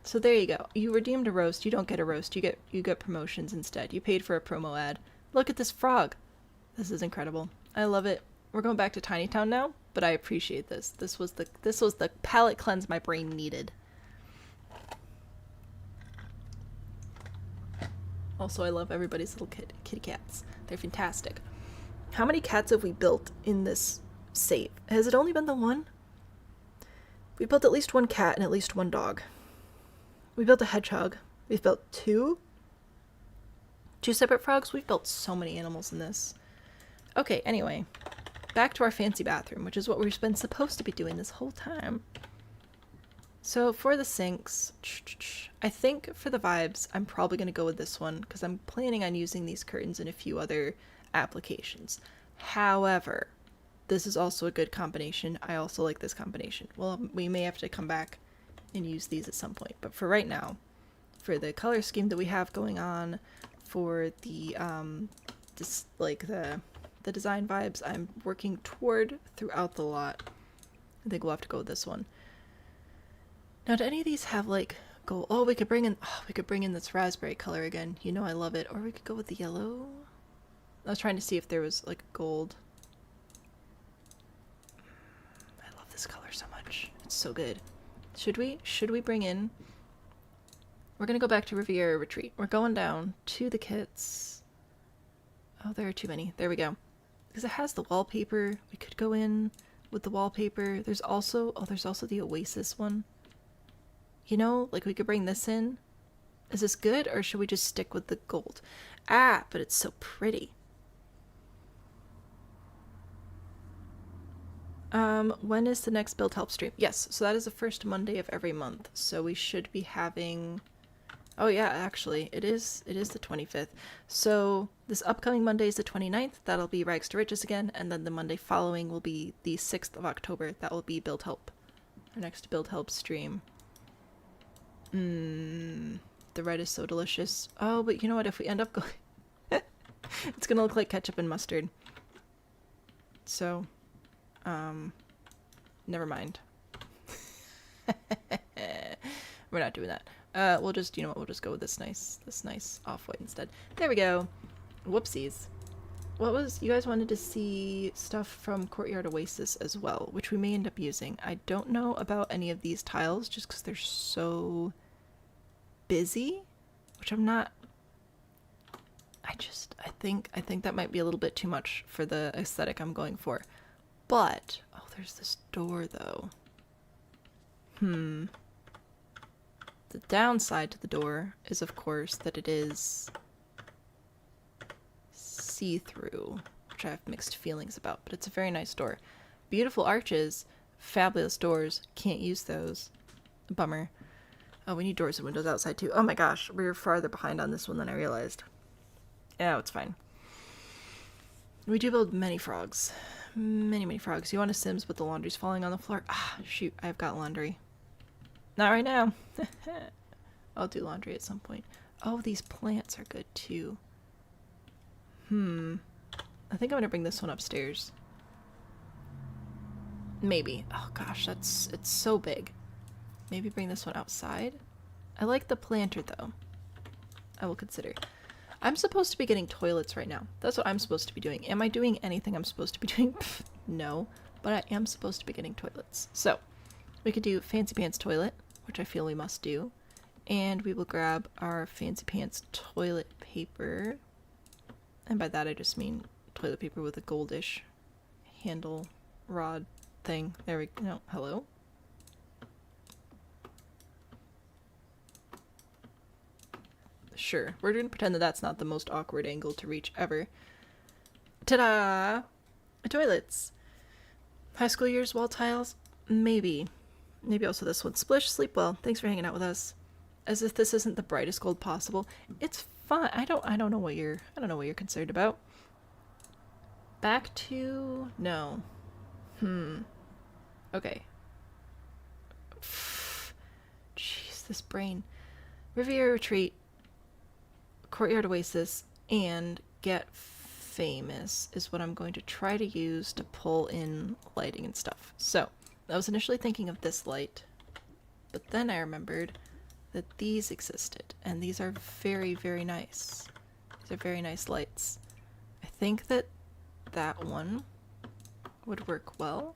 So there you go. You redeemed a roast. You don't get a roast. You get promotions instead. You paid for a promo ad. Look at this frog. This is incredible. I love it. We're going back to Tiny Town now, but I appreciate this. This was the palate cleanse my brain needed. Also, I love everybody's little kitty cats. They're fantastic. How many cats have we built in this save? Has it only been the one? We built at least 1 cat and at least 1 dog. We built a hedgehog. We've built 2 separate frogs. We've built so many animals in this. Okay, anyway. Back to our fancy bathroom, which is what we've been supposed to be doing this whole time. So for the sinks, I think for the vibes, I'm probably going to go with this one because I'm planning on using these curtains in a few other applications. However, this is also a good combination. I also like this combination. Well, we may have to come back and use these at some point, but for right now, for the color scheme that we have going on, for the the design vibes I'm working toward throughout the lot, I think we'll have to go with this one. Now, do any of these have like gold? Oh, we could bring in this raspberry color again. You know I love it. Or we could go with the yellow. I was trying to see if there was like gold. I love this color so much. It's so good. Should we bring in... We're gonna go back to Riviera Retreat. We're going down to the kits. Oh, there are too many. There we go. Because it has the wallpaper. We could go in with the wallpaper. There's also the Oasis one. You know, like we could bring this in. Is this good, or should we just stick with the gold? Ah, but it's so pretty. When is the next build help stream? Yes, so that is the first Monday of every month. So we should be having... Oh yeah, actually, it is the 25th. So this upcoming Monday is the 29th. That'll be Rags to Riches again, and then the Monday following will be the 6th of October. That will be Build Help. Our next Build Help stream. The red is so delicious. Oh, but you know what? If we end up going... it's gonna look like ketchup and mustard. So, never mind. We're not doing that. We'll just, you know what, we'll just go with this nice off-white instead. There we go. Whoopsies. What was, you guys wanted to see stuff from Courtyard Oasis as well, which we may end up using. I don't know about any of these tiles just because they're so busy, which I'm not, I think that might be a little bit too much for the aesthetic I'm going for. But, oh, there's this door though. The downside to the door is, of course, that it is see-through, which I have mixed feelings about, but it's a very nice door. Beautiful arches, fabulous doors, can't use those. Bummer. Oh, we need doors and windows outside too. Oh my gosh, we're farther behind on this one than I realized. Yeah, it's fine. We do build many frogs. Many frogs. You want a Sims, but the laundry's falling on the floor? Ah, shoot, I've got laundry. Not right now. I'll do laundry at some point. Oh, these plants are good too. I think I'm gonna bring this one upstairs. Maybe. Oh gosh, it's so big. Maybe bring this one outside. I like the planter though. I will consider. I'm supposed to be getting toilets right now. That's what I'm supposed to be doing. Am I doing anything I'm supposed to be doing? No, but I am supposed to be getting toilets. So, we could do fancy pants toilet, which I feel we must do. And we will grab our fancy pants toilet paper. And by that I just mean toilet paper with a goldish handle rod thing. There we go. No, hello? Sure, we're gonna pretend that that's not the most awkward angle to reach ever. Ta-da! Toilets. High school years, wall tiles? Maybe. Maybe also this one. Splish, sleep well. Thanks for hanging out with us. As if this isn't the brightest gold possible. It's fun. I don't know what you're concerned about. Back to no. Okay. Jeez, this brain. Riviera Retreat, Courtyard Oasis, and Get Famous is what I'm going to try to use to pull in lighting and stuff. So, I was initially thinking of this light, but then I remembered that these existed, and these are very, very nice. These are very nice lights. I think that that one would work well.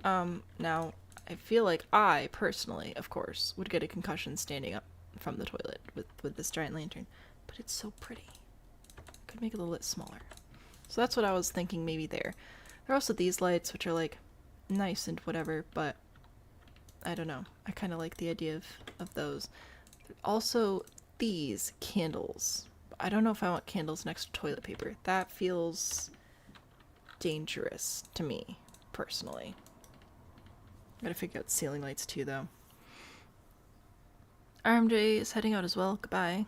Now, I feel like I, personally, of course, would get a concussion standing up from the toilet with this giant lantern, but it's so pretty. Could make it a little bit smaller. So that's what I was thinking maybe there. There are also these lights, which are like nice and whatever, but I don't know. I kind of like the idea of those. Also, these candles. I don't know if I want candles next to toilet paper. That feels dangerous to me, personally. Gotta figure out ceiling lights too, though. RMJ is heading out as well. Goodbye.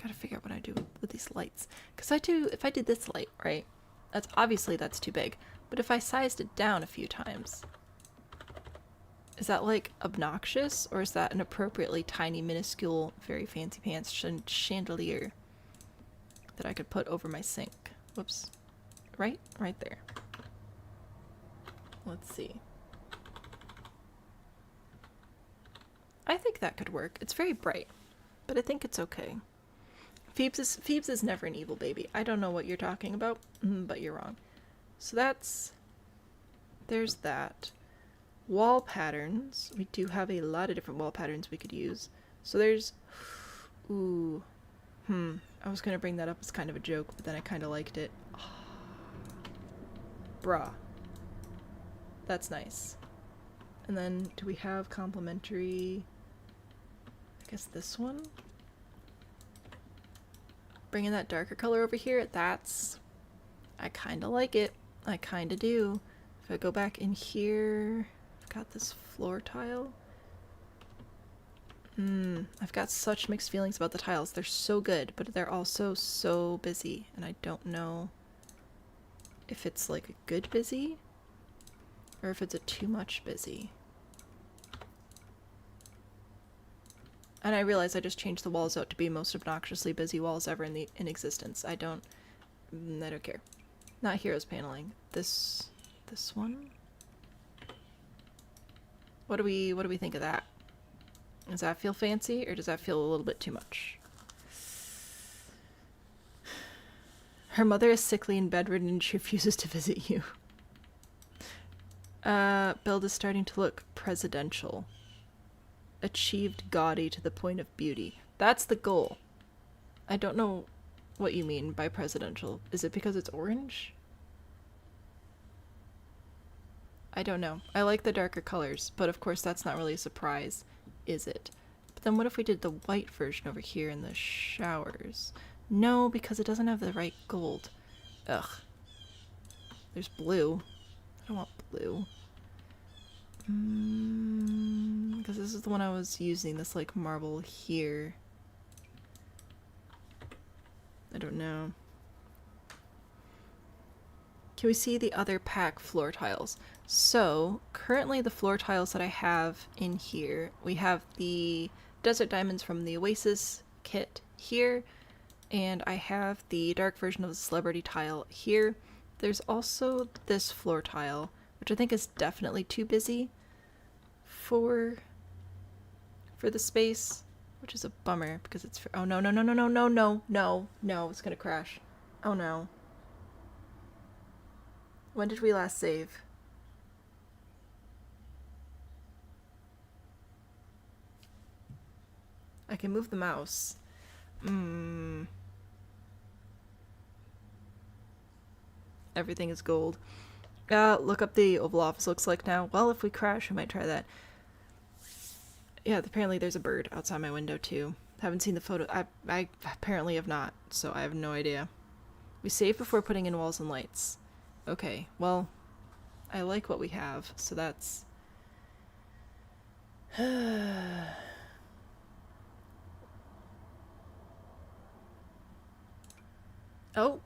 Gotta figure out what I do with these lights. Because if I did this light, right, that's too big. But if I sized it down a few times, is that like obnoxious? Or is that an appropriately tiny, minuscule, very fancy pants chandelier that I could put over my sink? Whoops. Right there. Let's see. I think that could work. It's very bright, but I think it's okay. Phoebes is never an evil baby. I don't know what you're talking about, but you're wrong. So there's that. Wall patterns. We do have a lot of different wall patterns we could use. So there's, I was gonna bring that up as kind of a joke, but then I kind of liked it. Bruh. That's nice. And then, do we have complementary? I guess this one? Bringing that darker color over here, I kind of like it. I kind of do. If I go back in here, I've got this floor tile. I've got such mixed feelings about the tiles. They're so good, but they're also so busy, and I don't know if it's like a good busy or if it's a too much busy. And I realize I just changed the walls out to be most obnoxiously busy walls ever in existence. I don't care. Not heroes paneling. This one? What do we think of that? Does that feel fancy, or does that feel a little bit too much? Her mother is sickly and bedridden and she refuses to visit you. Build is starting to look presidential. Achieved gaudy to the point of beauty. That's the goal. I don't know what you mean by presidential. Is it because it's orange? I don't know. I like the darker colors, but of course that's not really a surprise, is it? But then what if we did the white version over here in the showers? No, because it doesn't have the right gold. Ugh. There's blue. I don't want blue. Because this is the one I was using, this like marble here. I don't know. Can we see the other pack floor tiles? So, currently the floor tiles that I have in here, we have the desert diamonds from the Oasis kit here, and I have the dark version of the celebrity tile here. There's also this floor tile, which I think is definitely too busy for the space, which is a bummer because it's for, oh no, no, no, no, no, no, no, no, no, it's gonna crash. Oh no. When did we last save? I can move the mouse. Everything is gold. Look up the Oval Office looks like now. Well, if we crash, we might try that. Yeah, apparently there's a bird outside my window too. Haven't seen the photo. I apparently have not, so I have no idea. We save before putting in walls and lights. Okay, well, I like what we have, so that's... Oh!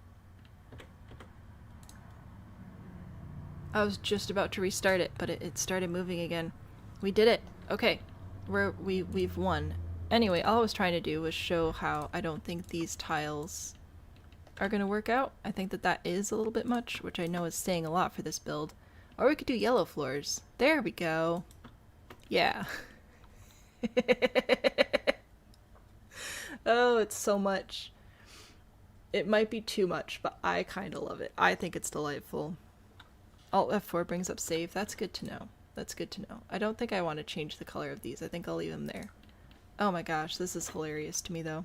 I was just about to restart it, but it started moving again. We did it! Okay, we've won. Anyway, all I was trying to do was show how I don't think these tiles are gonna work out. I think that is a little bit much, which I know is saying a lot for this build. Or we could do yellow floors. There we go. Yeah. Oh, it's so much. It might be too much, but I kind of love it. I think it's delightful. Alt F4 brings up save. That's good to know. That's good to know. I don't think I want to change the color of these. I think I'll leave them there. Oh my gosh, this is hilarious to me though.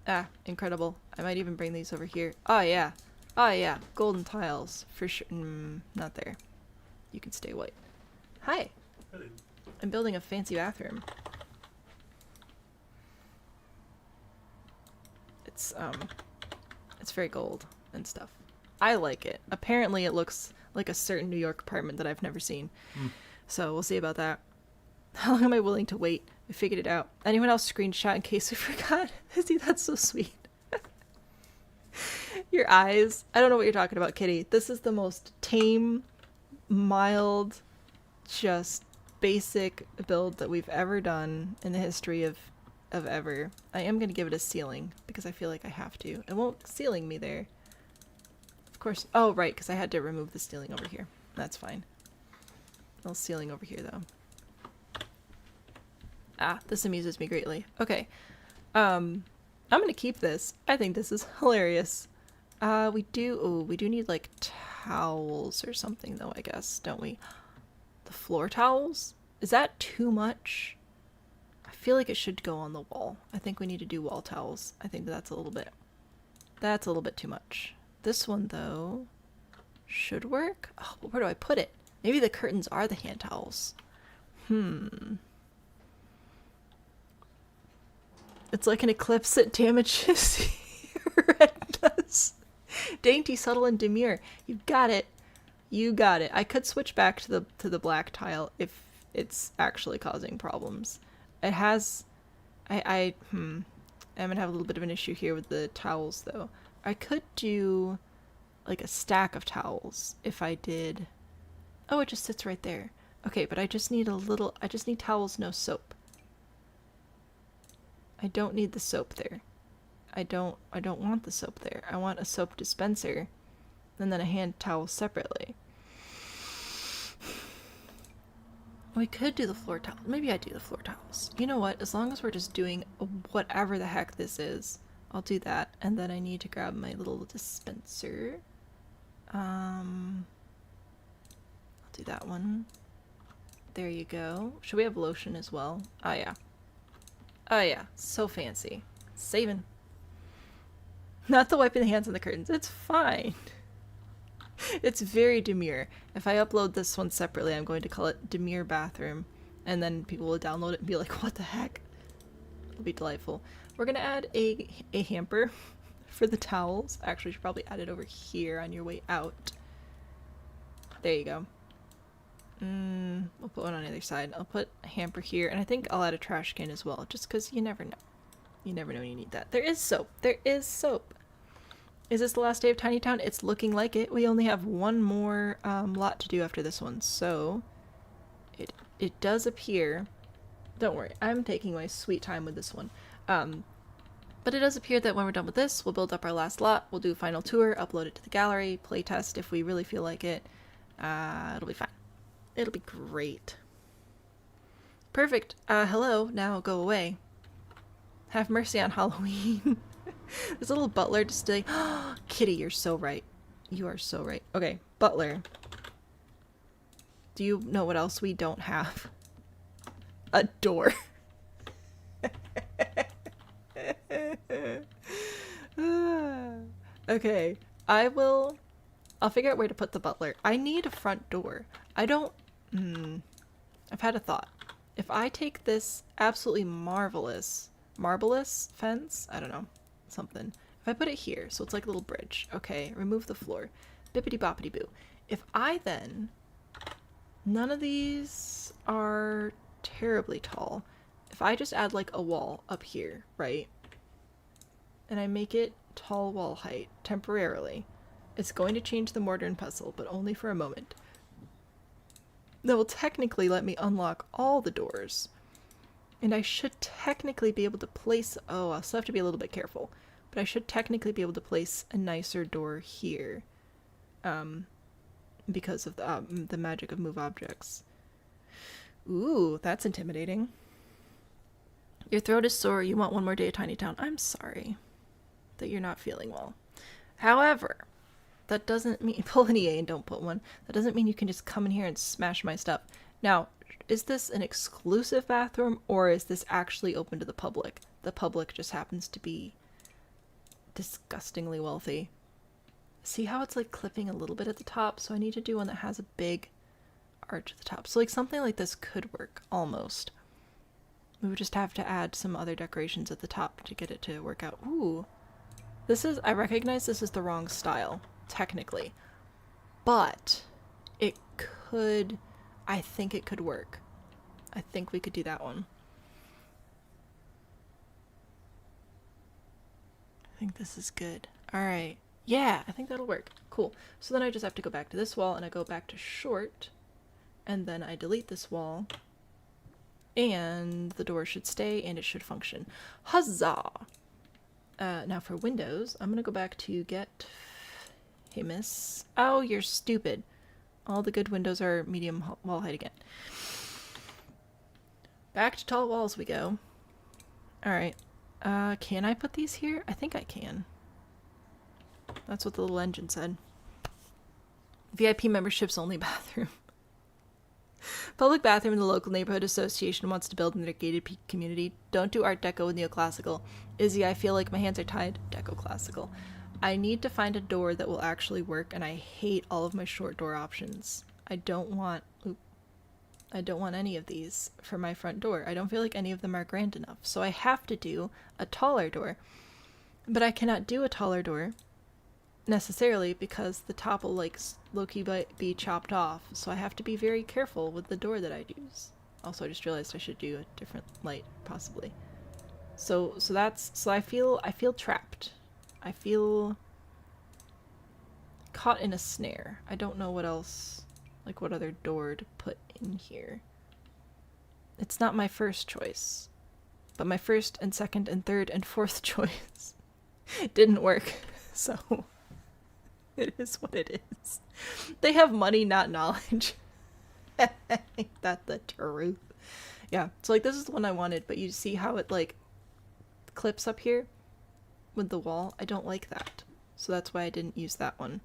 Ah, incredible. I might even bring these over here. Oh yeah. Oh yeah. Golden tiles. For sure. Not there. You can stay white. Hi. Hello. I'm building a fancy bathroom. It's very gold and stuff. I like it. Apparently it looks like a certain New York apartment that I've never seen. So we'll see about that. How long am I willing to wait? I figured it out. Anyone else screenshot in case we forgot? See, that's so sweet. Your eyes. I don't know what you're talking about, Kitty. This is the most tame, mild, just basic build that we've ever done in the history of ever. I am going to give it a ceiling because I feel like I have to. It won't ceiling me there. Of course. Oh, right, because I had to remove the ceiling over here. That's fine. No ceiling over here, though. Ah, this amuses me greatly. Okay. I'm going to keep this. I think this is hilarious. We do need, like, towels or something, though, I guess, don't we? The floor towels? Is that too much? I feel like it should go on the wall. I think we need to do wall towels. I think that's a little bit too much. This one, though, should work. Oh, where do I put it? Maybe the curtains are the hand towels. It's like an eclipse that damages your retinas. Dainty, subtle, and demure. You got it. You got it. I could switch back to the black tile if it's actually causing problems. It has... I'm gonna have a little bit of an issue here with the towels, though. I could do, like, a stack of towels if I did... Oh, it just sits right there. Okay, but I just need I just need towels, no soap. I don't need the soap there. I don't want the soap there. I want a soap dispenser and then a hand towel separately. We could do the floor towel. Maybe I do the floor towels. You know what? As long as we're just doing whatever the heck this is, I'll do that. And then I need to grab my little dispenser. I'll do that one. There you go. Should we have lotion as well? Oh yeah. Oh yeah. So fancy. Saving. Not the wiping the hands on the curtains. It's fine. It's very demure. If I upload this one separately, I'm going to call it Demure Bathroom. And then people will download it and be like, what the heck? It'll be delightful. We're going to add a hamper for the towels. Actually, you should probably add it over here on your way out. There you go. We'll put one on the other side. I'll put a hamper here, and I think I'll add a trash can as well, just because you never know. You never know when you need that. There is soap. There is soap. Is this the last day of Tiny Town? It's looking like it. We only have one more lot to do after this one, so it does appear. Don't worry, I'm taking my sweet time with this one. But it does appear that when we're done with this, we'll build up our last lot. We'll do a final tour, upload it to the gallery, playtest if we really feel like it. It'll be fine. It'll be great. Perfect. Hello. Now go away. Have mercy on Halloween. There's a little butler to stay. Kitty, you're so right. You are so right. Okay, butler. Do you know what else we don't have? A door. Okay, I'll figure out where to put the butler. I need a front door. I don't... I've had a thought. If I take this absolutely marvelous fence? I don't know. Something. If I put it here, so it's like a little bridge. Okay, remove the floor. Bippity boppity boo. If I then... None of these are terribly tall. If I just add like a wall up here, right? And I make it tall wall height temporarily. It's going to change the mortar and pestle, but only for a moment. That will technically let me unlock all the doors. And I should technically be able to place... Oh, I'll still have to be a little bit careful. But I should technically be able to place a nicer door here. Because of the magic of move objects. Ooh, that's intimidating. Your throat is sore. You want one more day of Tiny Town. I'm sorry that you're not feeling well. However, that doesn't mean... Pull an EA and don't put one. That doesn't mean you can just come in here and smash my stuff. Now, is this an exclusive bathroom, or is this actually open to the public? The public just happens to be disgustingly wealthy. See how it's like clipping a little bit at the top? So I need to do one that has a big arch at the top. So like something like this could work, almost. We would just have to add some other decorations at the top to get it to work out. Ooh. This is, I recognize this is the wrong style, technically. But it could, I think it could work. I think we could do that one. I think this is good. Alright. Yeah, I think that'll work. Cool. So then I just have to go back to this wall, and I go back to short, and then I delete this wall, and the door should stay, and it should function. Huzzah! Now for windows, I'm gonna go back to get... Hey, miss. Oh, you're stupid. All the good windows are medium wall height again. Back to tall walls we go. Alright. Can I put these here? I think I can. That's what the little engine said. VIP memberships only bathroom. Public bathroom in the local neighborhood association wants to build in their gated community. Don't do Art Deco with Neoclassical. Izzy, I feel like my hands are tied. Deco Classical. I need to find a door that will actually work, and I hate all of my short door options. I don't want any of these for my front door. I don't feel like any of them are grand enough. So I have to do a taller door. But I cannot do a taller door necessarily because the top will like low-key be chopped off. So I have to be very careful with the door that I use. Also, I just realized I should do a different light possibly. So I feel trapped. I feel caught in a snare. I don't know what else, like what other door to put in here. It's not my first choice, but my first and second and third and fourth choice didn't work. So it is what it is. They have money, not knowledge. Ain't that the truth? Yeah, so like this is the one I wanted, but you see how it like clips up here with the wall? I don't like that. So that's why I didn't use that one.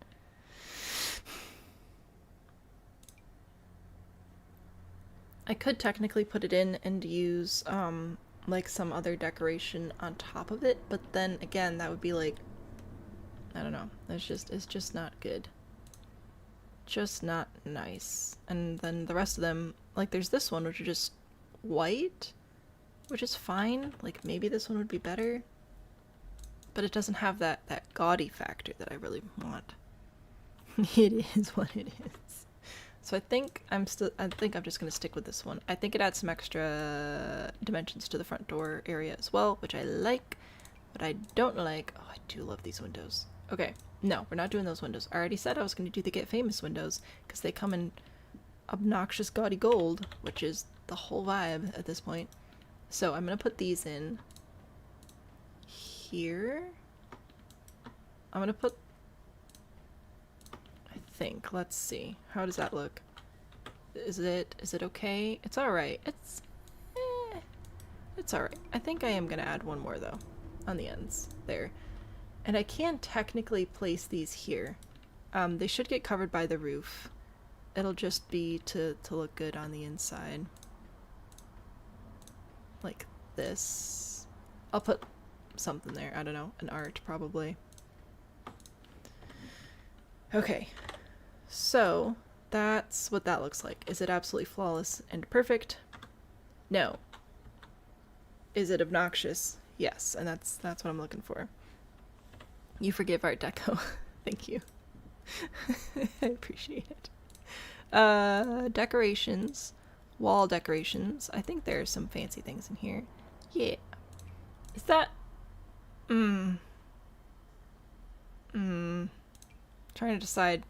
I could technically put it in and use like some other decoration on top of it, but then again, that would be like, I don't know, it's just not good. Just not nice. And then the rest of them, like there's this one which is just white, which is fine. Like maybe this one would be better, but it doesn't have that gaudy factor that I really want. It is what it is. So I think I'm just gonna stick with this one. I think it adds some extra dimensions to the front door area as well, which I like. What I don't like, oh, I do love these windows. Okay, no, we're not doing those windows. I already said I was gonna do the Get Famous windows because they come in obnoxious gaudy gold, which is the whole vibe at this point. So I'm gonna put these in here. I'm gonna put, I think, let's see, how does that look? Is it okay? It's alright. It's alright. I think I am gonna add one more though on the ends there. And I can technically place these here. They should get covered by the roof. It'll just be to look good on the inside. Like this. I'll put something there. I don't know. An art, probably. Okay. So, that's what that looks like. Is it absolutely flawless and perfect? No. Is it obnoxious? Yes, and that's what I'm looking for. You forgive Art Deco. Thank you. I appreciate it. Decorations. Wall decorations. I think there's some fancy things in here. Yeah. Is that... Trying to decide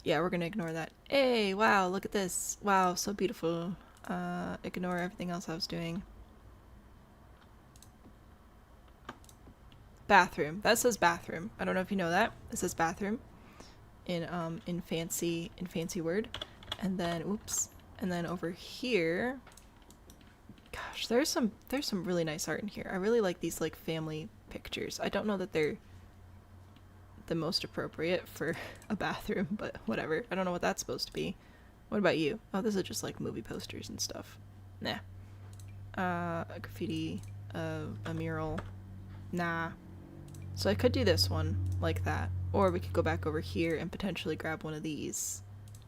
yeah, we're gonna ignore that. Hey, wow, look at this. Wow, so beautiful. Ignore everything else I was doing. Bathroom. That says bathroom. I don't know if you know that. It says bathroom in fancy word. And then oops. And then over here, gosh, there's some really nice art in here. I really like these like family pictures. I don't know that they're the most appropriate for a bathroom, but whatever. I don't know what that's supposed to be. What about you? Oh, this is just like movie posters and stuff. Nah. A graffiti, a mural. Nah. So I could do this one like that, or we could go back over here and potentially grab one of these,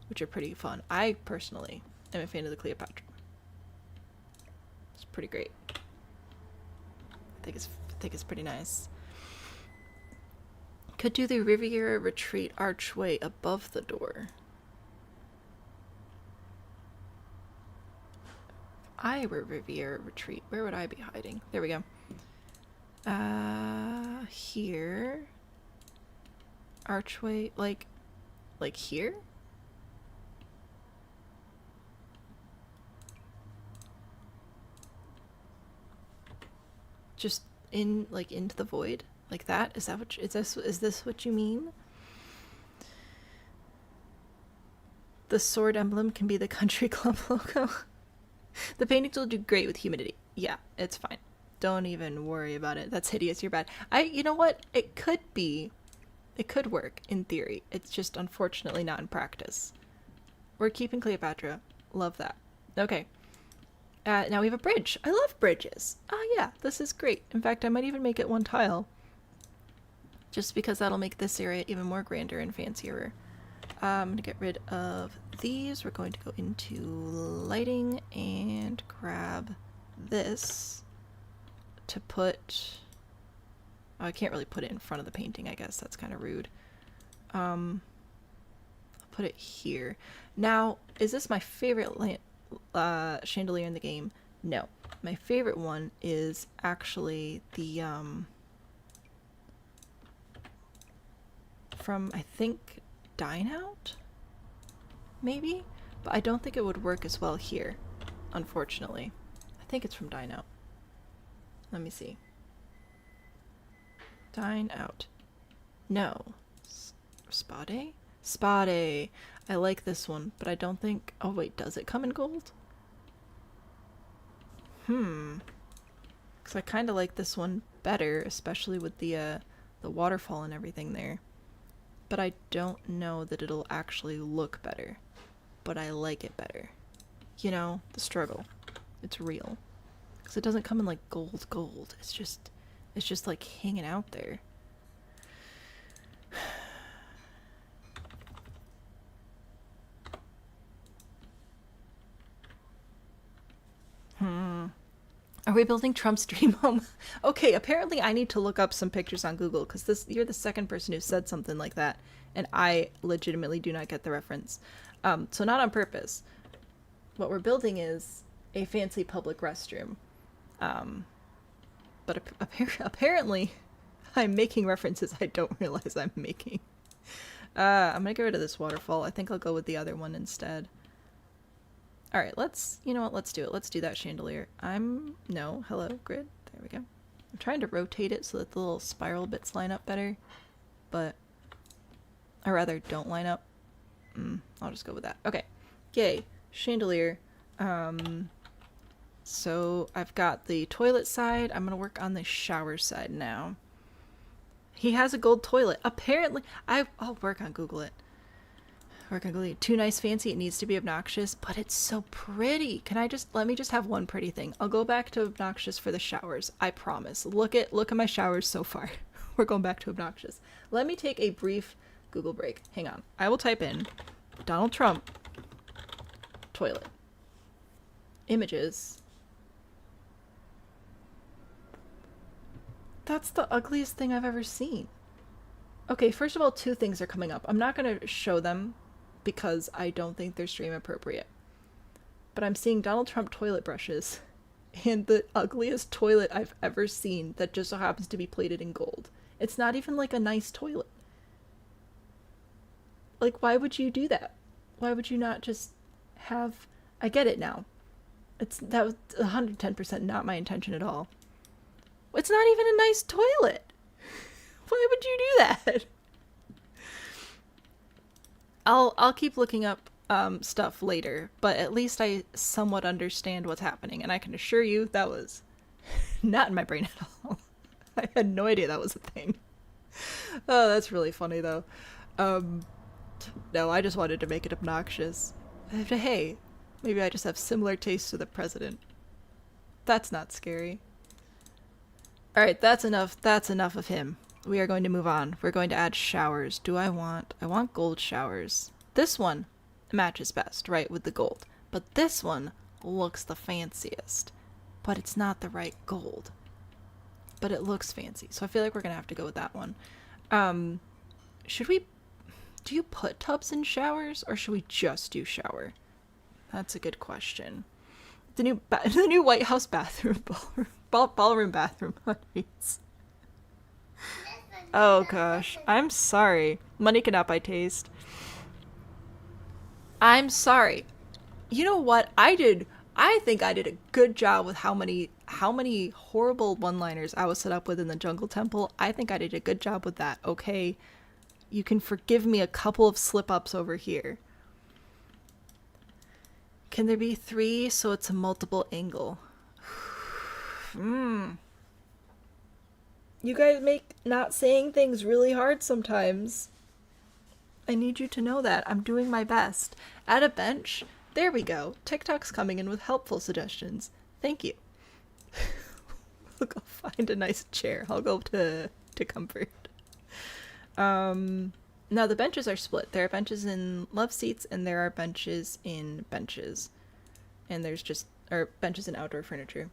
which are pretty fun. I personally am a fan of the Cleopatra. It's pretty great. I think it's pretty nice. Could do the Riviera Retreat archway above the door. If I were Riviera Retreat, where would I be hiding? There we go. Here. Archway, like here? Just in, like, into the void? Like that? Is that what is this what you mean? The sword emblem can be the country club logo. The paintings will do great with humidity. Yeah, it's fine. Don't even worry about it. That's hideous. You're bad. You know what? It could be. It could work in theory. It's just unfortunately not in practice. We're keeping Cleopatra. Love that. Okay. Now we have a bridge. I love bridges. Oh yeah, this is great. In fact, I might even make it one tile. Just because that'll make this area even more grander and fancier. I'm going to get rid of these. We're going to go into lighting and grab this to put... Oh, I can't really put it in front of the painting, I guess. That's kind of rude. I'll put it here. Now, is this my favorite chandelier in the game? No. My favorite one is actually the... from, I think, Dine Out? Maybe? But I don't think it would work as well here, unfortunately. I think it's from Dine Out. Let me see. Dine Out. No. Spa Day? Spa Day. I like this one, but I don't think... Oh wait, does it come in gold? Because I kind of like this one better, especially with the waterfall and everything there. But I don't know that it'll actually look better. But I like it better. You know, the struggle. It's real. Because it doesn't come in like gold. It's just like hanging out there. Are we building Trump's dream home? Okay, apparently I need to look up some pictures on Google because you're the second person who said something like that, and I legitimately do not get the reference. So not on purpose. What we're building is a fancy public restroom. But apparently I'm making references I don't realize I'm making. I'm gonna get rid of this waterfall. I think I'll go with the other one instead. Alright, you know what, let's do it. Let's do that chandelier. No, hello, grid. There we go. I'm trying to rotate it so that the little spiral bits line up better, but, or rather, don't line up. I'll just go with that. Okay, yay, chandelier. So I've got the toilet side. I'm gonna work on the shower side now. He has a gold toilet. Apparently, I'll work on Google it. Too nice fancy, it needs to be obnoxious, but it's so pretty. Let me just have one pretty thing. I'll go back to obnoxious for the showers. I promise. Look at my showers so far. We're going back to obnoxious. Let me take a brief Google break. Hang on. I will type in Donald Trump toilet. Images. That's the ugliest thing I've ever seen. Okay, first of all, two things are coming up. I'm not going to show them because I don't think they're stream appropriate. But I'm seeing Donald Trump toilet brushes and the ugliest toilet I've ever seen that just so happens to be plated in gold. It's not even like a nice toilet. Like, why would you do that? Why would you not just have... I get it now. That was 110% not my intention at all. It's not even a nice toilet. Why would you do that? I'll keep looking up stuff later, but at least I somewhat understand what's happening, and I can assure you that was not in my brain at all. I had no idea that was a thing. Oh, that's really funny though. No, I just wanted to make it obnoxious. Hey, maybe I just have similar tastes to the president. That's not scary. Alright, that's enough of him. We are going to move on. We're going to add showers. I want gold showers. This one matches best, right, with the gold. But this one looks the fanciest. But it's not the right gold. But it looks fancy. So I feel like we're going to have to go with that one. Do you put tubs in showers, or should we just do shower? That's a good question. The new White House bathroom, ballroom bathroom. Oh gosh, I'm sorry. Money cannot buy taste. I'm sorry. You know what? I think I did a good job with how many horrible one-liners I was set up with in the Jungle Temple. I think I did a good job with that, okay? You can forgive me a couple of slip-ups over here. Can there be 3 so it's a multiple angle? You guys make not saying things really hard sometimes. I need you to know that. I'm doing my best. Add a bench. There we go. TikTok's coming in with helpful suggestions. Thank you. We'll go find a nice chair. I'll go to comfort. Now the benches are split. There are benches in love seats and there are benches in benches. And there's benches in outdoor furniture.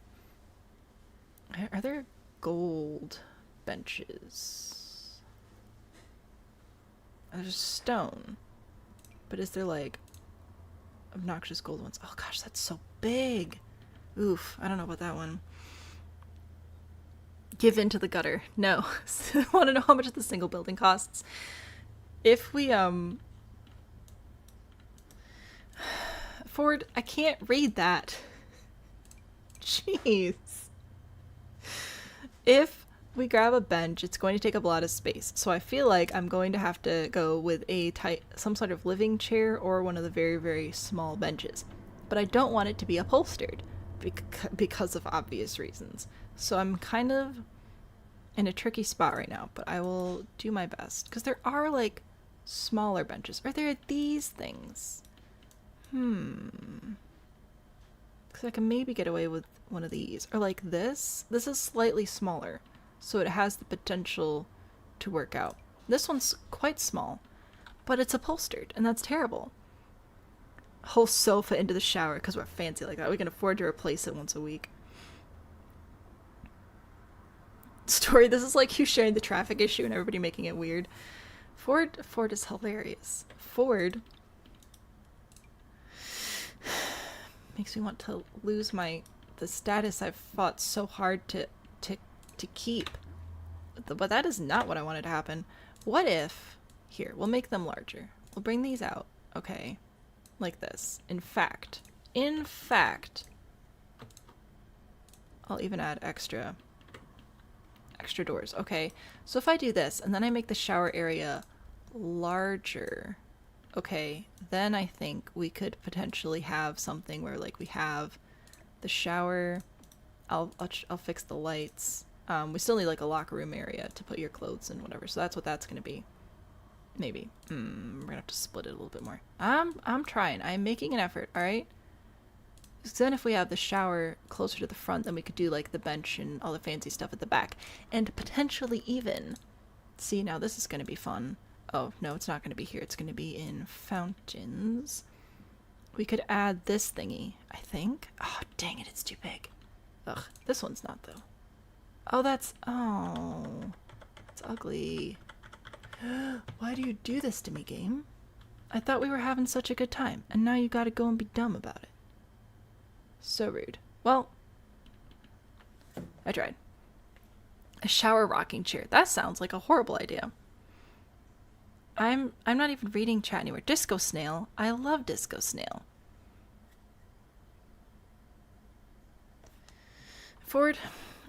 Are there gold benches? There's stone. But is there like obnoxious gold ones? Oh gosh, that's so big. Oof, I don't know about that one. Give in to the gutter. No. I want to know how much the single building costs. If we, Ford, I can't read that. Jeez. If we grab a bench, it's going to take up a lot of space. So I feel like I'm going to have to go with some sort of living chair or one of the very, very small benches. But I don't want it to be upholstered because of obvious reasons. So I'm kind of in a tricky spot right now, but I will do my best. Because there are, like, smaller benches. Or there are these things. Because I can maybe get away with one of these. Or like this. This is slightly smaller, so it has the potential to work out. This one's quite small, but it's upholstered, and that's terrible. Whole sofa into the shower because we're fancy like that. We can afford to replace it once a week. Story, this is like you sharing the traffic issue and everybody making it weird. Ford is hilarious. Ford makes me want to lose the status I've fought so hard to keep. But that is not what I wanted to happen. What if, here, we'll make them larger. We'll bring these out, okay, like this. In fact, I'll even add extra doors. Okay, so if I do this and then I make the shower area larger, okay, then I think we could potentially have something where like we have the shower. I'll fix the lights. We still need like a locker room area to put your clothes in, whatever, so that's what that's gonna be. Maybe we're gonna have to split it a little bit more. I'm trying. I'm making an effort. All right. So then if we have the shower closer to the front, then we could do like the bench and all the fancy stuff at the back. And potentially even, see, now this is going to be fun. Oh, no, it's not going to be here. It's going to be in fountains. We could add this thingy, I think. Oh, dang it, it's too big. Ugh, this one's not though. Oh, it's ugly. Why do you do this to me, game? I thought we were having such a good time, and now you gotta go and be dumb about it. So rude. Well, I tried. A shower rocking chair. That sounds like a horrible idea. I'm not even reading chat anywhere. Disco Snail. I love Disco Snail. Ford,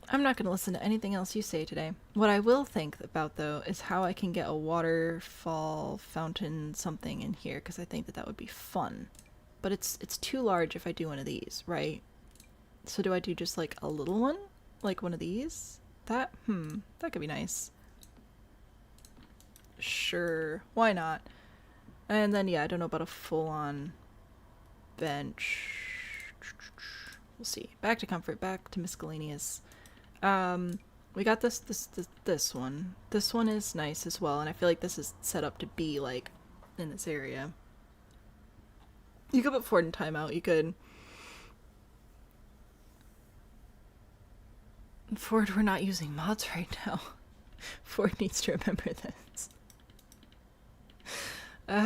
I'm not going to listen to anything else you say today. What I will think about, though, is how I can get a waterfall fountain something in here, because I think that would be fun. But it's too large if I do one of these, right? So do I do just like a little one? Like one of these? That could be nice. Sure, why not? And then yeah, I don't know about a full-on bench. We'll see. Back to comfort, back to miscellaneous. We got this one. This one is nice as well, and I feel like this is set up to be like in this area. You could put Ford in timeout, you could. Ford, we're not using mods right now. Ford needs to remember this. If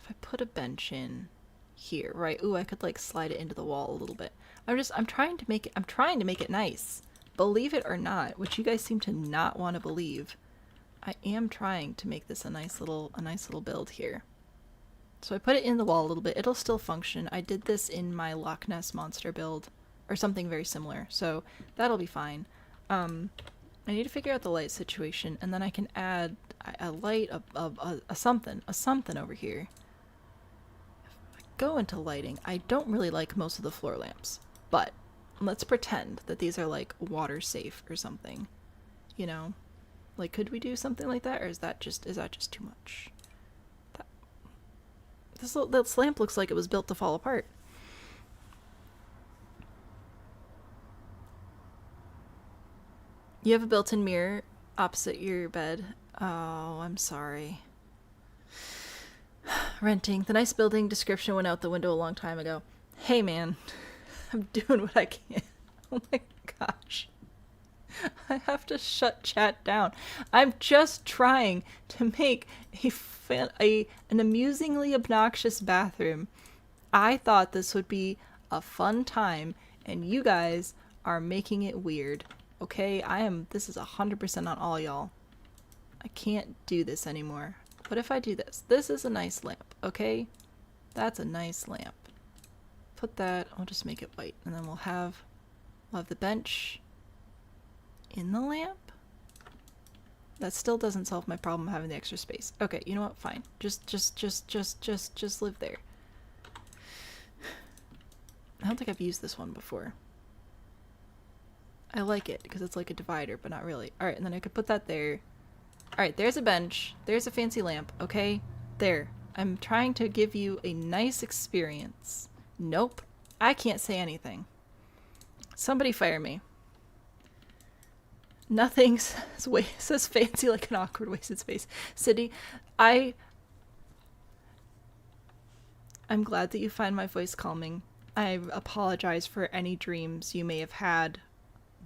I put a bench in here, right? Ooh, I could like slide it into the wall a little bit. I'm trying to make it nice. Believe it or not, which you guys seem to not want to believe. I am trying to make this a nice little build here. So I put it in the wall a little bit. It'll still function. I did this in my Loch Ness monster build or something very similar, so that'll be fine. I need to figure out the light situation, and then I can add a light, a something over here. If I go into lighting, I don't really like most of the floor lamps, but let's pretend that these are like water safe or something, you know? Like, could we do something like that, or is that just too much? This lamp looks like it was built to fall apart. You have a built-in mirror opposite your bed. Oh, I'm sorry. Renting. The nice building description went out the window a long time ago. Hey, man. I'm doing what I can. Oh my gosh. I have to shut chat down. I'm just trying to make an amusingly obnoxious bathroom. I thought this would be a fun time, and you guys are making it weird. Okay, this is 100% on all y'all. I can't do this anymore. What if I do this? This is a nice lamp, okay? That's a nice lamp. Put that, I'll just make it white, and then we'll have the bench in the lamp. That still doesn't solve my problem having the extra space. Okay, you know what? Fine. Just live there. I don't think I've used this one before. I like it because it's like a divider, but not really. Alright, and then I could put that there. Alright, there's a bench. There's a fancy lamp. Okay? There. I'm trying to give you a nice experience. Nope. I can't say anything. Somebody fire me. Nothing says fancy like an awkward wasted space. Sydney, I'm glad that you find my voice calming. I apologize for any dreams you may have had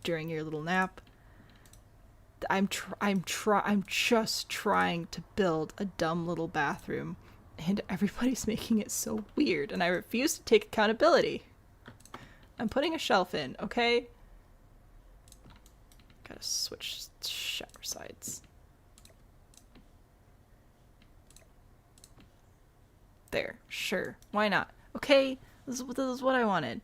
during your little nap. I'm just trying to build a dumb little bathroom, and everybody's making it so weird, and I refuse to take accountability. I'm putting a shelf in, okay? Gotta switch shower sides. There, sure, why not? Okay, this is what I wanted.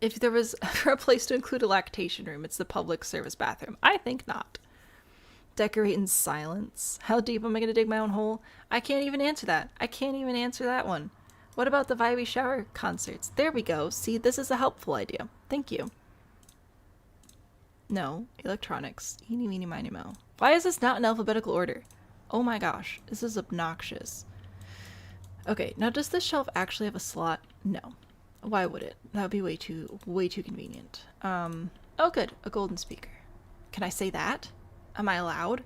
If there was ever a place to include a lactation room, it's the public service bathroom. I think not. Decorate in silence. How deep am I going to dig my own hole? I can't even answer that. I can't even answer that one. What about the vibey shower concerts? There we go. See, this is a helpful idea. Thank you. No, electronics. Eeny, meeny, miny, mo. Why is this not in alphabetical order? Oh my gosh, this is obnoxious. Okay, now does this shelf actually have a slot? No. Why would it? That would be way too convenient. Oh good, a golden speaker. Can I say that? Am I allowed?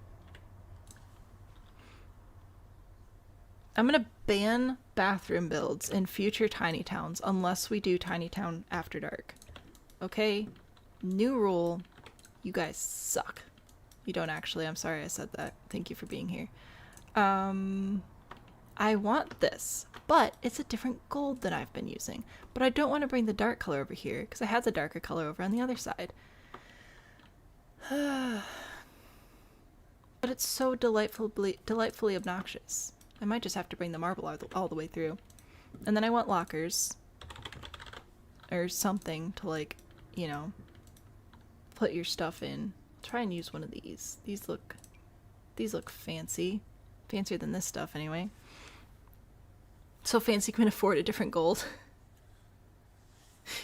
I'm gonna ban bathroom builds in future tiny towns unless we do tiny town after dark. Okay? New rule. You guys suck. You don't actually. I'm sorry I said that. Thank you for being here. I want this, but it's a different gold than I've been using. But I don't want to bring the dark color over here because I had the darker color over on the other side. But it's so delightfully obnoxious. I might just have to bring the marble all the way through. And then I want lockers. Or something to, like, you know, put your stuff in. Try and use one of these. These look fancy. Fancier than this stuff, anyway. So fancy you can afford a different gold.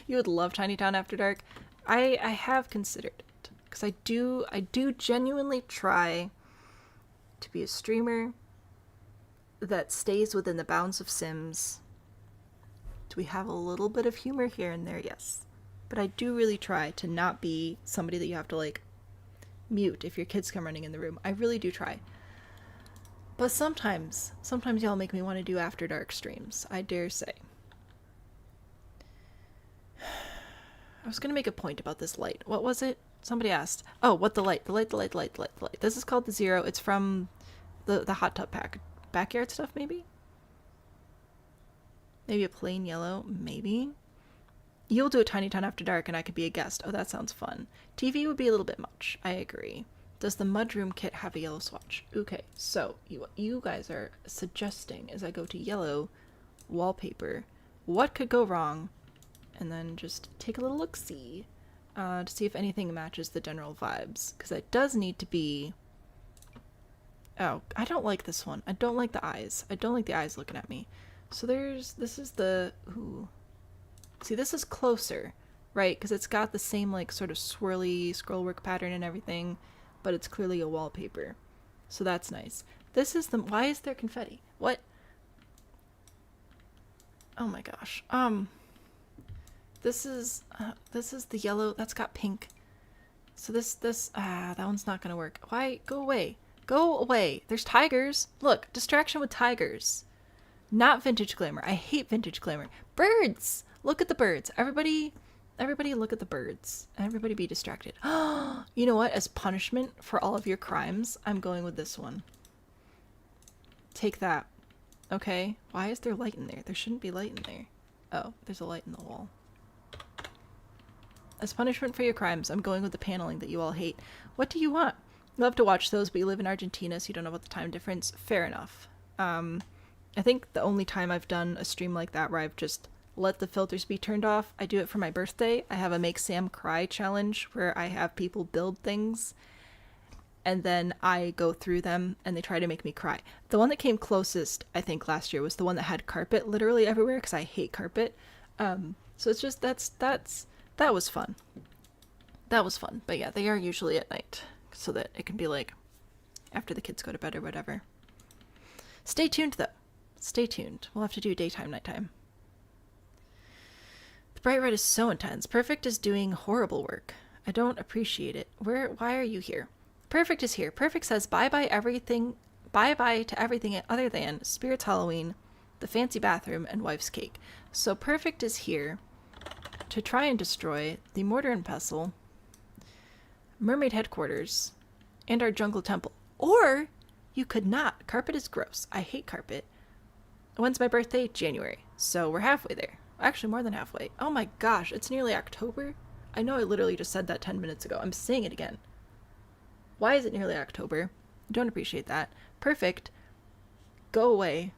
You would love Tiny Town After Dark. I have considered it. Because I do genuinely try to be a streamer that stays within the bounds of Sims. Do we have a little bit of humor here and there? Yes. But I do really try to not be somebody that you have to, like, mute if your kids come running in the room. I really do try. But sometimes y'all make me want to do After Dark streams, I dare say. I was going to make a point about this light. What was it? Somebody asked. Oh, what the light? The light. This is called the Zero. It's from the hot tub pack. Backyard stuff, maybe? Maybe a plain yellow? Maybe? You'll do a Tiny Town After Dark and I could be a guest. Oh, that sounds fun. TV would be a little bit much. I agree. Does the mudroom kit have a yellow swatch? Okay, so you guys are suggesting as I go to yellow wallpaper, what could go wrong? And then just take a little look-see to see if anything matches the general vibes. Because it does need to be... Oh, I don't like this one. I don't like the eyes. I don't like the eyes looking at me. So this is the... Ooh. See, this is closer, right? Because it's got the same, like, sort of swirly scrollwork pattern and everything. But it's clearly a wallpaper. So that's nice. This is the... Why is there confetti? What? Oh my gosh. This is the yellow. That's got pink. So that one's not gonna work. Why? Go away. Go away. There's tigers. Look, distraction with tigers. Not vintage glamour. I hate vintage glamour. Birds! Look at the birds. Everybody look at the birds. Everybody be distracted. You know what? As punishment for all of your crimes, I'm going with this one. Take that. Okay. Why is there light in there? There shouldn't be light in there. Oh, there's a light in the wall. As punishment for your crimes, I'm going with the paneling that you all hate. What do you want? You love to watch those, but you live in Argentina, so you don't know about the time difference. Fair enough. I think the only time I've done a stream like that where I've just let the filters be turned off, I do it for my birthday. I have a Make Sam Cry challenge where I have people build things and then I go through them and they try to make me cry. The one that came closest, I think, last year was the one that had carpet literally everywhere because I hate carpet. So it's just that was fun. That was fun. But yeah, they are usually at night so that it can be like after the kids go to bed or whatever. Stay tuned, though. Stay tuned. We'll have to do daytime, nighttime. The bright red is so intense. Perfect is doing horrible work. I don't appreciate it. Why are you here? Perfect is here. Perfect says bye-bye everything. Bye-bye to everything other than Spirit's Halloween, the fancy bathroom, and wife's cake. So Perfect is here to try and destroy the mortar and pestle, mermaid headquarters, and our jungle temple. Or you could not. Carpet is gross. I hate carpet. When's my birthday? January. So we're halfway there. Actually, more than halfway. Oh my gosh, it's nearly October. I know I literally just said that 10 minutes ago. I'm saying it again. Why is it nearly October? I don't appreciate that. Perfect. Go away.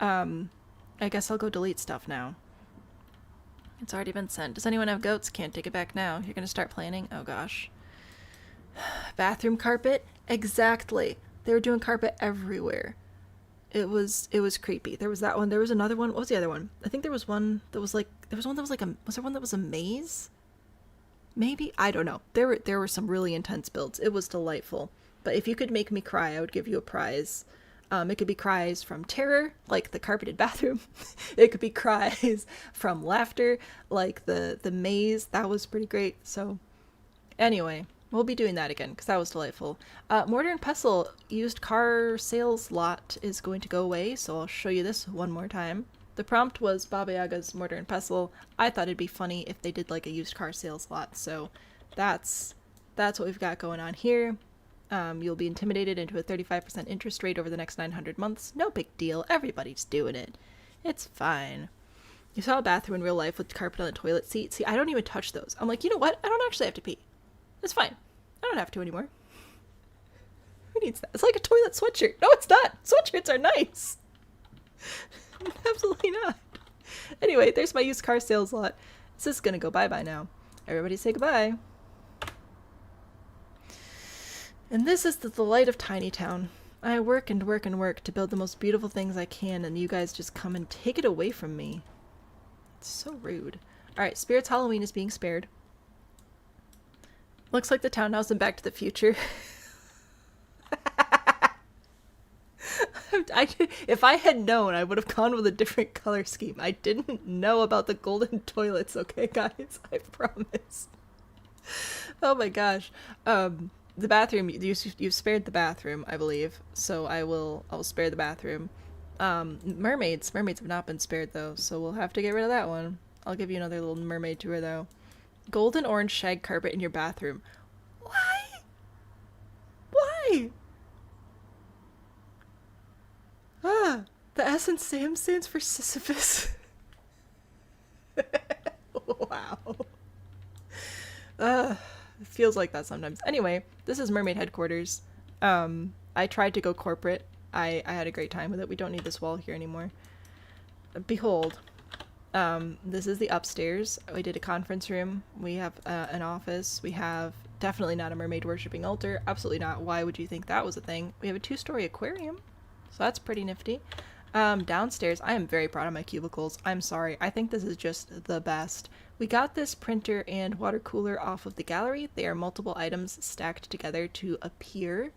I guess I'll go delete stuff now. It's already been sent. Does anyone have goats? Can't take it back now. You're gonna start planning? Oh gosh. Bathroom carpet? Exactly. They were doing carpet everywhere. It was creepy. There was that one. There was another one. What was the other one? I think there was one that was like, was there one that was a maze? Maybe? I don't know. There were some really intense builds. It was delightful. But if you could make me cry, I would give you a prize. It could be cries from terror, like the carpeted bathroom. It could be cries from laughter, like the maze. That was pretty great. So anyway, we'll be doing that again because that was delightful. Mortar and pestle used car sales lot is going to go away, so I'll show you this one more time. The prompt was Baba Yaga's mortar and pestle. I thought it'd be funny if they did like a used car sales lot, so that's what we've got going on here. You'll be intimidated into a 35% interest rate over the next 900 months. No big deal. Everybody's doing it. It's fine. You saw a bathroom in real life with carpet on the toilet seat. See, I don't even touch those. I'm like, you know what? I don't actually have to pee. It's fine. I don't have to anymore. Who needs that? It's like a toilet sweatshirt. No, it's not. Sweatshirts are nice. Absolutely not. Anyway, there's my used car sales lot. This is gonna go bye-bye now. Everybody say goodbye. And this is the delight of Tiny Town. I work and work and work to build the most beautiful things I can, and you guys just come and take it away from me. It's so rude. Alright, Spirit's Halloween is being spared. Looks like the townhouse in Back to the Future. If I had known, I would have gone with a different color scheme. I didn't know about the golden toilets, okay, guys? I promise. Oh my gosh. The bathroom, you've spared the bathroom, I believe. So I'll spare the bathroom. Mermaids have not been spared, though, so we'll have to get rid of that one. I'll give you another little mermaid tour, though. Golden orange shag carpet in your bathroom. Why? Why? Ah, the S in Sam stands for Sisyphus. Wow. It feels like that sometimes. Anyway, this is Mermaid Headquarters. I tried to go corporate. I had a great time with it. We don't need this wall here anymore. Behold. This is the upstairs. We did a conference room. We have an office. We have definitely not a mermaid worshipping altar. Absolutely not. Why would you think that was a thing? We have a 2-story aquarium. So that's pretty nifty. Downstairs, I am very proud of my cubicles. I'm sorry. I think this is just the best. We got this printer and water cooler off of the gallery. They are multiple items stacked together to appear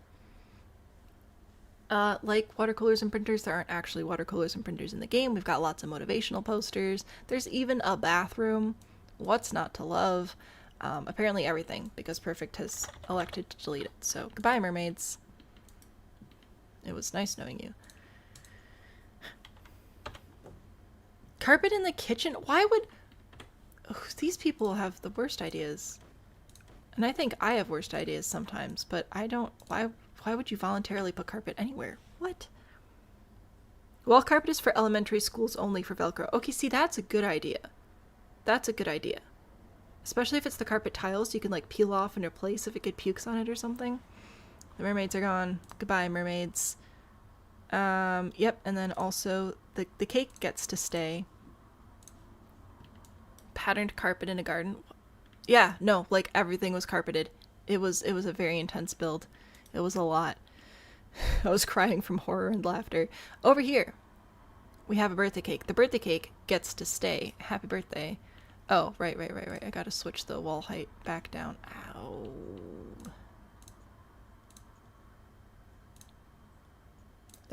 like water coolers and printers. There aren't actually water coolers and printers in the game. We've got lots of motivational posters. There's even a bathroom. What's not to love? Apparently everything, because Perfect has elected to delete it. So goodbye, mermaids. It was nice knowing you. Carpet in the kitchen? Why would... Oh, these people have the worst ideas. And I think I have worst ideas sometimes, but I don't... Why would you voluntarily put carpet anywhere? What? Wall carpet is for elementary schools only for Velcro. Okay, see, that's a good idea. That's a good idea. Especially if it's the carpet tiles, you can like peel off and replace if it get pukes on it or something. The mermaids are gone. Goodbye, mermaids. Yep, and then also the cake gets to stay. Patterned carpet in a garden. Yeah, no, like everything was carpeted. It was a very intense build. It was a lot. I was crying from horror and laughter. Over here, we have a birthday cake. The birthday cake gets to stay. Happy birthday. Oh, right. I gotta switch the wall height back down. Ow.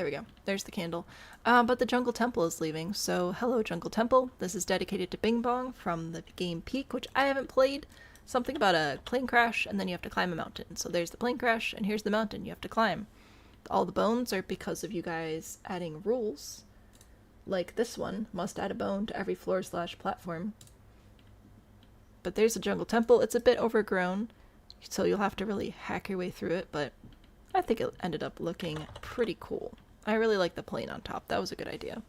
There we go. There's the candle. But the Jungle Temple is leaving, so hello Jungle Temple. This is dedicated to Bing Bong from the game Peak, which I haven't played. Something about a plane crash, and then you have to climb a mountain. So there's the plane crash, and here's the mountain you have to climb. All the bones are because of you guys adding rules. Like this one, must add a bone to every floor/platform. But there's a Jungle Temple. It's a bit overgrown, so you'll have to really hack your way through it, but I think it ended up looking pretty cool. I really like the plane on top. That was a good idea.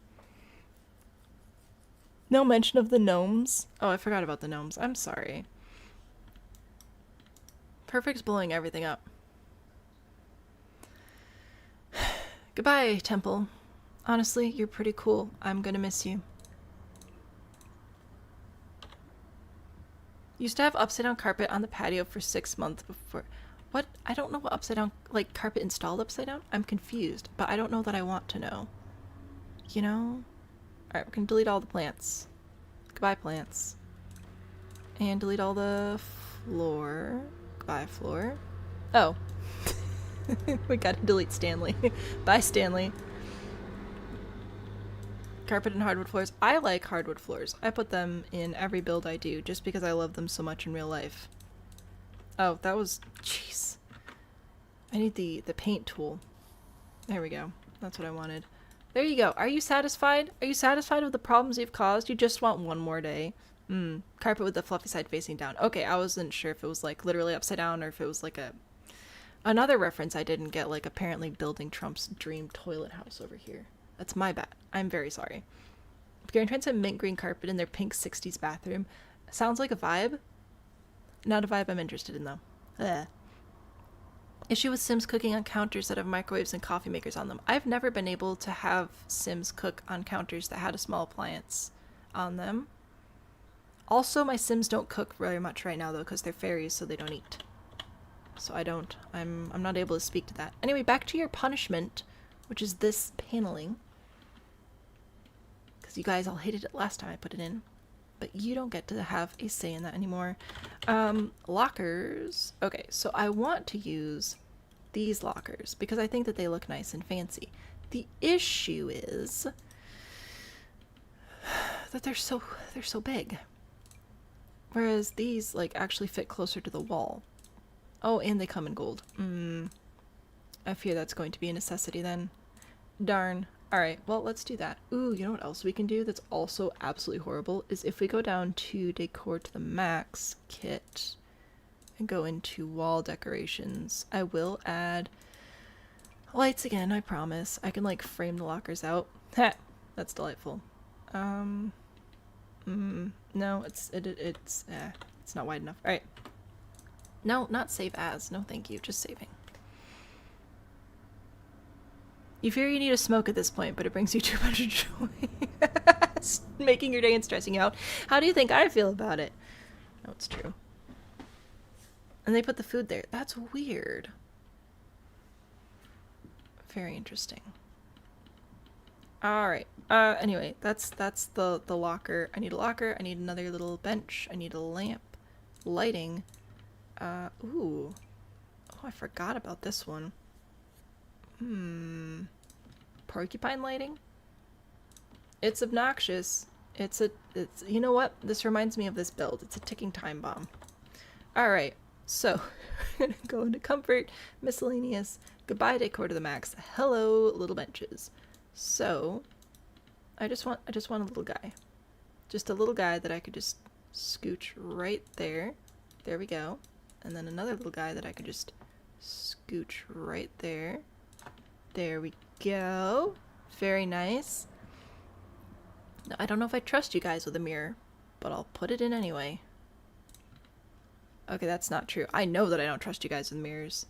No mention of the gnomes. Oh, I forgot about the gnomes. I'm sorry. Perfect's blowing everything up. Goodbye, Temple. Honestly, you're pretty cool. I'm gonna miss you. Used to have upside down carpet on the patio for 6 months before. What? I don't know what upside down, like carpet installed upside down? I'm confused, but I don't know that I want to know. You know? Alright, we can delete all the plants. Goodbye, plants. And delete all the floor. Goodbye, floor. Oh. We gotta delete Stanley. Bye, Stanley. Carpet and hardwood floors. I like hardwood floors. I put them in every build I do just because I love them so much in real life. Oh, that was... Jeez. I need the paint tool. There we go. That's what I wanted. There you go. Are you satisfied? Are you satisfied with the problems you've caused? You just want one more day. Carpet with the fluffy side facing down. Okay, I wasn't sure if it was like literally upside down or if it was like another reference I didn't get, like apparently building Trump's dream toilet house over here. That's my bad. I'm very sorry. Garen trying to mint green carpet in their pink 60s bathroom. Sounds like a vibe. Not a vibe I'm interested in, though. Ugh. Issue with Sims cooking on counters that have microwaves and coffee makers on them. I've never been able to have Sims cook on counters that had a small appliance on them. Also, my Sims don't cook very much right now, though, because they're fairies, so they don't eat. So I'm not able to speak to that. Anyway, back to your punishment, which is this paneling. Because you guys all hated it last time I put it in. But you don't get to have a say in that anymore. Lockers. Okay, so I want to use these lockers because I think that they look nice and fancy. The issue is that they're so big. Whereas these like actually fit closer to the wall. Oh, and they come in gold. I fear that's going to be a necessity then. Darn. Alright, well, let's do that. Ooh, you know what else we can do that's also absolutely horrible? Is if we go down to Decor to the Max kit and go into wall decorations, I will add lights again, I promise. I can, like, frame the lockers out. Ha! That's delightful. No, it's not wide enough. Alright. No, not save as. No, thank you. Just saving. You fear you need a smoke at this point, but it brings you too much joy. Making your day and stressing you out. How do you think I feel about it? No, it's true. And they put the food there. That's weird. Very interesting. Alright. Anyway, that's the locker. I need a locker. I need another little bench. I need a lamp. Lighting. Ooh. Oh, I forgot about this one. Porcupine lighting? It's obnoxious. It's you know what? This reminds me of this build. It's a ticking time bomb. Alright, so we're gonna go into comfort, miscellaneous, goodbye Decor to the Max, hello little benches. So I just want a little guy. Just a little guy that I could just scooch right there. There we go. And then another little guy that I could just scooch right there. There we go. Very nice. Now, I don't know if I trust you guys with a mirror, but I'll put it in anyway. Okay, that's not true. I know that I don't trust you guys with mirrors.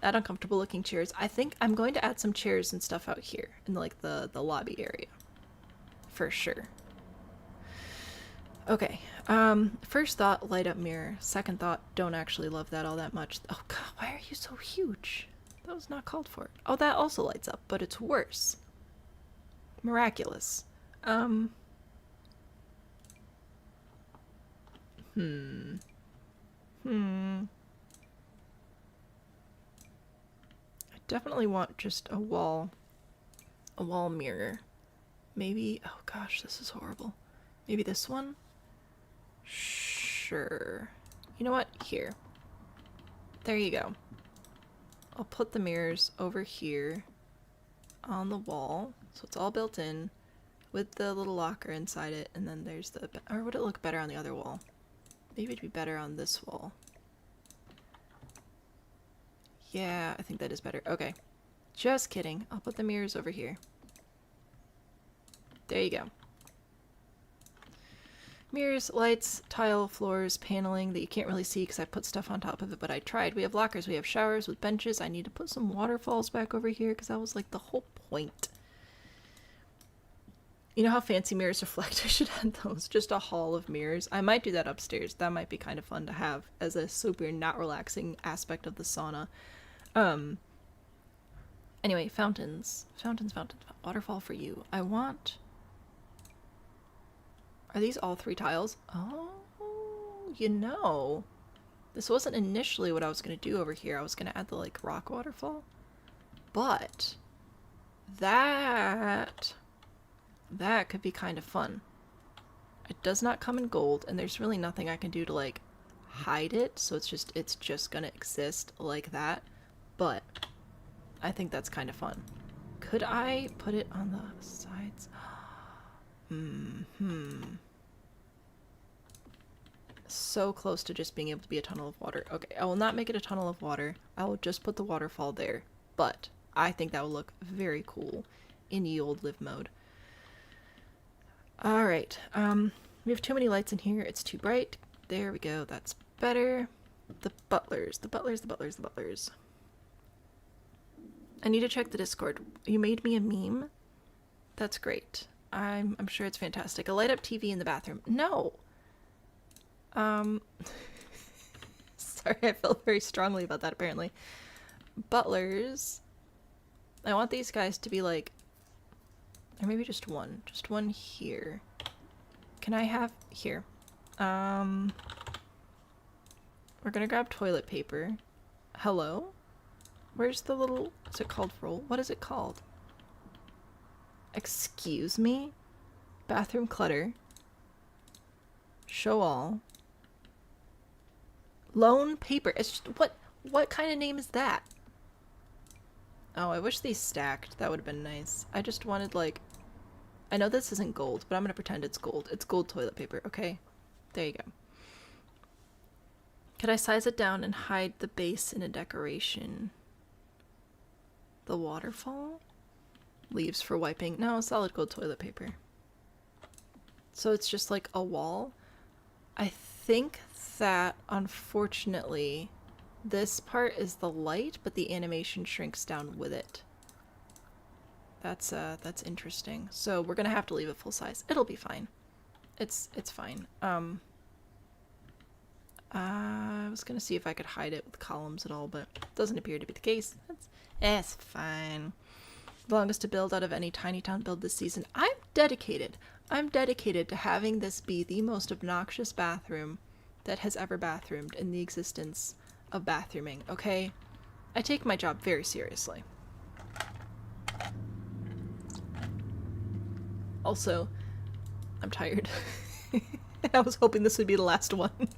Add uncomfortable looking chairs. I think I'm going to add some chairs and stuff out here in like the lobby area. For sure. Okay. First thought, light up mirror. Second thought, don't actually love that all that much. Oh god, why are you so huge? That was not called for. Oh, that also lights up, but it's worse. Miraculous. I definitely want just a wall a wall mirror. Maybe, oh gosh, this is horrible. Maybe this one? Sure. You know what? Here. There you go. I'll put the mirrors over here on the wall, so it's all built in with the little locker inside it, and then there's the, or would it look better on the other wall? Maybe it'd be better on this wall. Yeah, I think that is better. Okay. Just kidding. I'll put the mirrors over here. There you go. Mirrors, lights, tile, floors, paneling that you can't really see because I put stuff on top of it, but I tried. We have lockers, we have showers with benches. I need to put some waterfalls back over here because that was like the whole point. You know how fancy mirrors reflect? I should add those. Just a hall of mirrors. I might do that upstairs. That might be kind of fun to have as a super not relaxing aspect of the sauna. Anyway, fountains. Fountains, fountains. Waterfall for you. I want... Are these all 3 tiles? Oh, you know. This wasn't initially what I was going to do over here. I was going to add the, like, rock waterfall. But that could be kind of fun. It does not come in gold, and there's really nothing I can do to, like, hide it. So it's just going to exist like that. But I think that's kind of fun. Could I put it on the sides? So close to just being able to be a tunnel of water. Okay, I will not make it a tunnel of water. I will just put the waterfall there. But I think that will look very cool in ye old live mode. Alright, we have too many lights in here. It's too bright. There we go. That's better. The butlers. The butlers, the butlers, the butlers. I need to check the Discord. You made me a meme? That's great. I'm sure it's fantastic. A light up TV in the bathroom. No! Sorry, I felt very strongly about that apparently. Butlers. I want these guys to be like, or maybe just one. Just one here. Can I have, here. We're gonna grab toilet paper. Hello? Where's the little, is it called roll? What is it called? Excuse me? Bathroom clutter. Show all. Lone paper. It's just, what kind of name is that? Oh, I wish these stacked. That would have been nice. I just wanted, like, I know this isn't gold, but I'm gonna pretend it's gold. It's gold toilet paper, okay? There you go. Could I size it down and hide the base in a decoration? The waterfall? Leaves for wiping. No, solid gold toilet paper. So it's just like a wall. I think that, unfortunately, this part is the light, but the animation shrinks down with it. That's interesting. So we're gonna have to leave it full size. It'll be fine. It's fine. I was gonna see if I could hide it with columns at all, but it doesn't appear to be the case. It's fine. Longest to build out of any tiny town build this season. I'm dedicated. I'm dedicated to having this be the most obnoxious bathroom that has ever bathroomed in the existence of bathrooming, okay? I take my job very seriously. Also, I'm tired. I was hoping this would be the last one.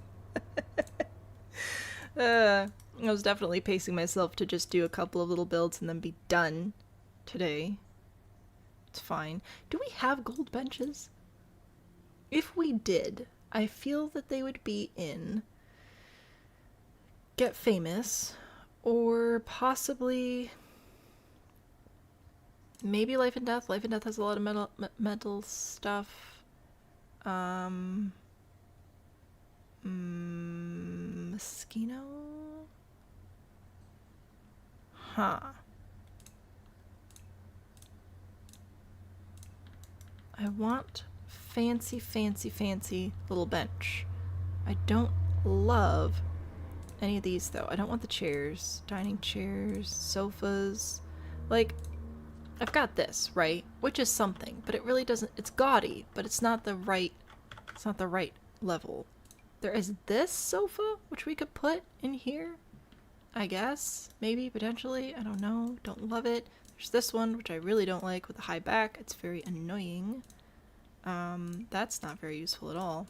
I was definitely pacing myself to just do a couple of little builds and then be done today. It's fine. Do we have gold benches? If we did, I feel that they would be in Get Famous, or possibly maybe Life and Death. Life and Death has a lot of metal stuff. Moschino? Huh. I want fancy, fancy, fancy little bench. I don't love any of these though. I don't want the chairs, dining chairs, sofas. Like, I've got this, right? Which is something, but it really doesn't, it's gaudy, but it's not the right level. There is this sofa, which we could put in here. I guess. Maybe, potentially. I don't know. Don't love it. There's this one, which I really don't like, with a high back. It's very annoying. That's not very useful at all.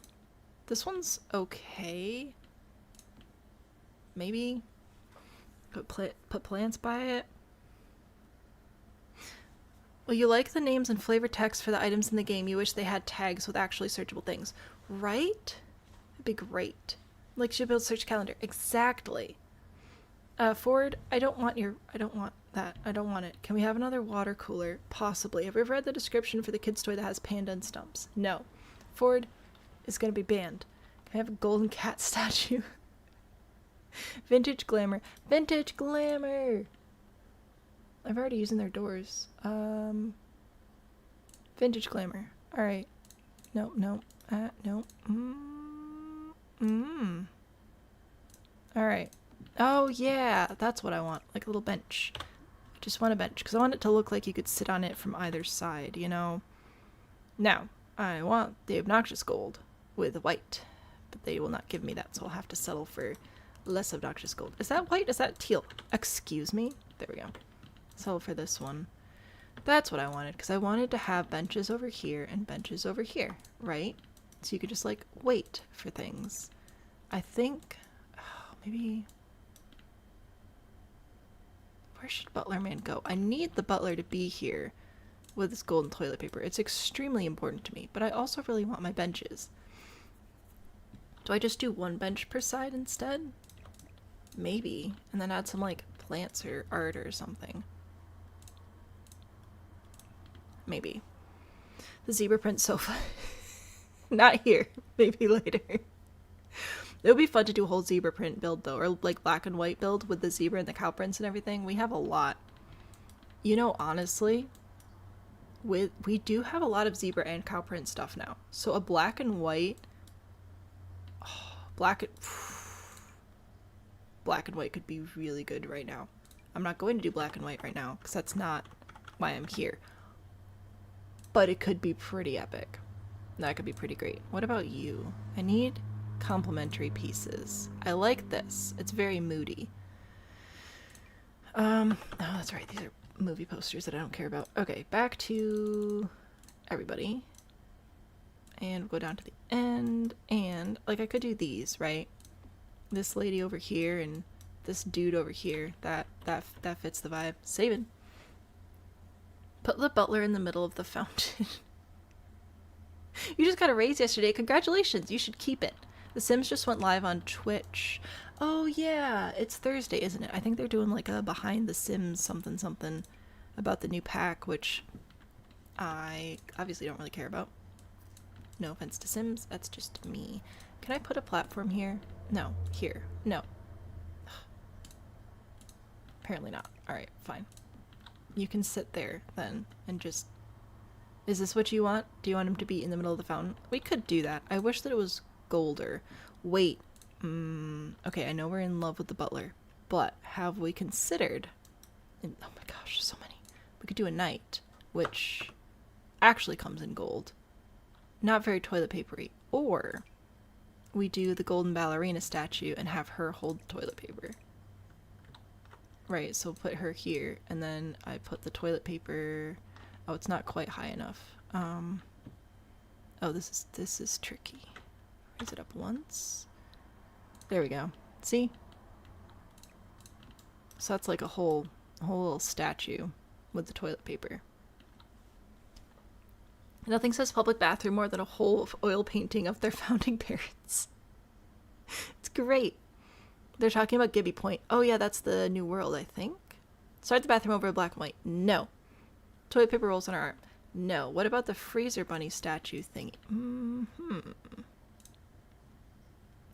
This one's okay. Maybe put plants by it. Well, you like the names and flavor text for the items in the game. You wish they had tags with actually searchable things. Right? That'd be great. Like, should build search calendar. Exactly. Ford, I don't want that. I don't want it. Can we have another water cooler? Possibly. Have you ever read the description for the kid's toy that has panda and stumps? No. Ford is gonna be banned. Can I have a golden cat statue? Vintage glamour. Vintage glamour! I've already used their doors. Vintage glamour. Alright. No. Alright. Oh, yeah. That's what I want. Like a little bench. I just want a bench. Because I want it to look like you could sit on it from either side, you know? Now, I want the obnoxious gold with white. But they will not give me that, so I'll have to settle for less obnoxious gold. Is that white? Is that teal? Excuse me? There we go. Settle for this one. That's what I wanted, because I wanted to have benches over here and benches over here, right? So you could just, like, wait for things. I think... Oh, maybe... Where should Butler Man go? I need the butler to be here with this golden toilet paper. It's extremely important to me, but I also really want my benches. Do I just do one bench per side instead? Maybe. And then add some, like, plants or art or something. Maybe. The zebra print sofa. Not here. Maybe later. It would be fun to do a whole zebra print build, though. Or, like, black and white build with the zebra and the cow prints and everything. We have a lot. You know, honestly, we do have a lot of zebra and cow print stuff now. So a black and white... Oh, black and white could be really good right now. I'm not going to do black and white right now, because that's not why I'm here. But it could be pretty epic. That could be pretty great. What about you? I need complementary pieces. I like this. It's very moody. Oh, that's right. These are movie posters that I don't care about. Okay, back to everybody. And we'll go down to the end. And, like, I could do these, right? This lady over here and this dude over here. That fits the vibe. Saving. Put the butler in the middle of the fountain. You just got a raise yesterday. Congratulations. You should keep it. The Sims just went live on Twitch. Oh, yeah. It's Thursday, isn't it? I think they're doing like a behind the Sims something about the new pack, which I obviously don't really care about. No offense to Sims. That's just me. Can I put a platform here? No. Here. No. Apparently not. Alright, fine. You can sit there, then, and just... Is this what you want? Do you want him to be in the middle of the fountain? We could do that. I wish that it was golder. Wait. Okay, I know we're in love with the butler, but have we considered... oh my gosh, so many. We could do a knight, which actually comes in gold. Not very toilet papery. Or we do the golden ballerina statue and have her hold the toilet paper. Right, so put her here, and then I put the toilet paper... Oh, it's not quite high enough. Oh, this is tricky. Raise it up once. There we go. See? So that's like a whole little statue with the toilet paper. Nothing says public bathroom more than a whole oil painting of their founding parents. It's great. They're talking about Gibby Point. Oh yeah, that's the New World, I think. Start the bathroom over black and white. No. Toilet paper rolls on our arm. No. What about the freezer bunny statue thingy?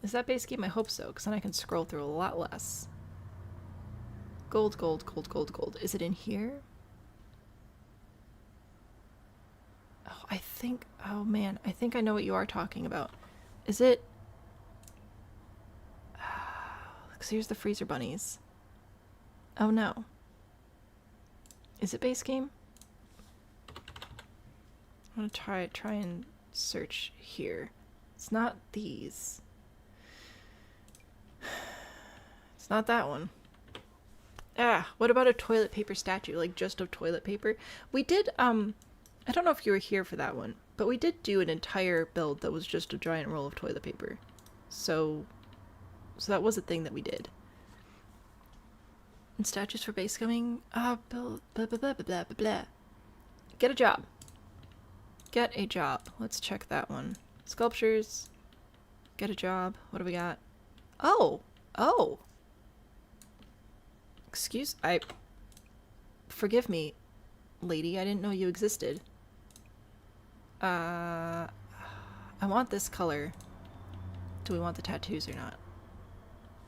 Is that base game? I hope so, because then I can scroll through a lot less. Gold, gold, gold, gold, gold. Is it in here? Oh, I think... Oh man, I think I know what you are talking about. Is it... Because here's the freezer bunnies. Oh no. Is it base game? I'm gonna try and search here. It's not these. It's not that one. What about a toilet paper statue? Like, just of toilet paper? We did, I don't know if you were here for that one, but we did do an entire build that was just a giant roll of toilet paper. So that was a thing that we did. And statues for base coming? Build, blah, blah, blah, blah, blah, blah. Get a job. Get a job. Let's check that one. Sculptures. Get a job. What do we got? Oh! Oh! Forgive me, lady. I didn't know you existed. I want this color. Do we want the tattoos or not?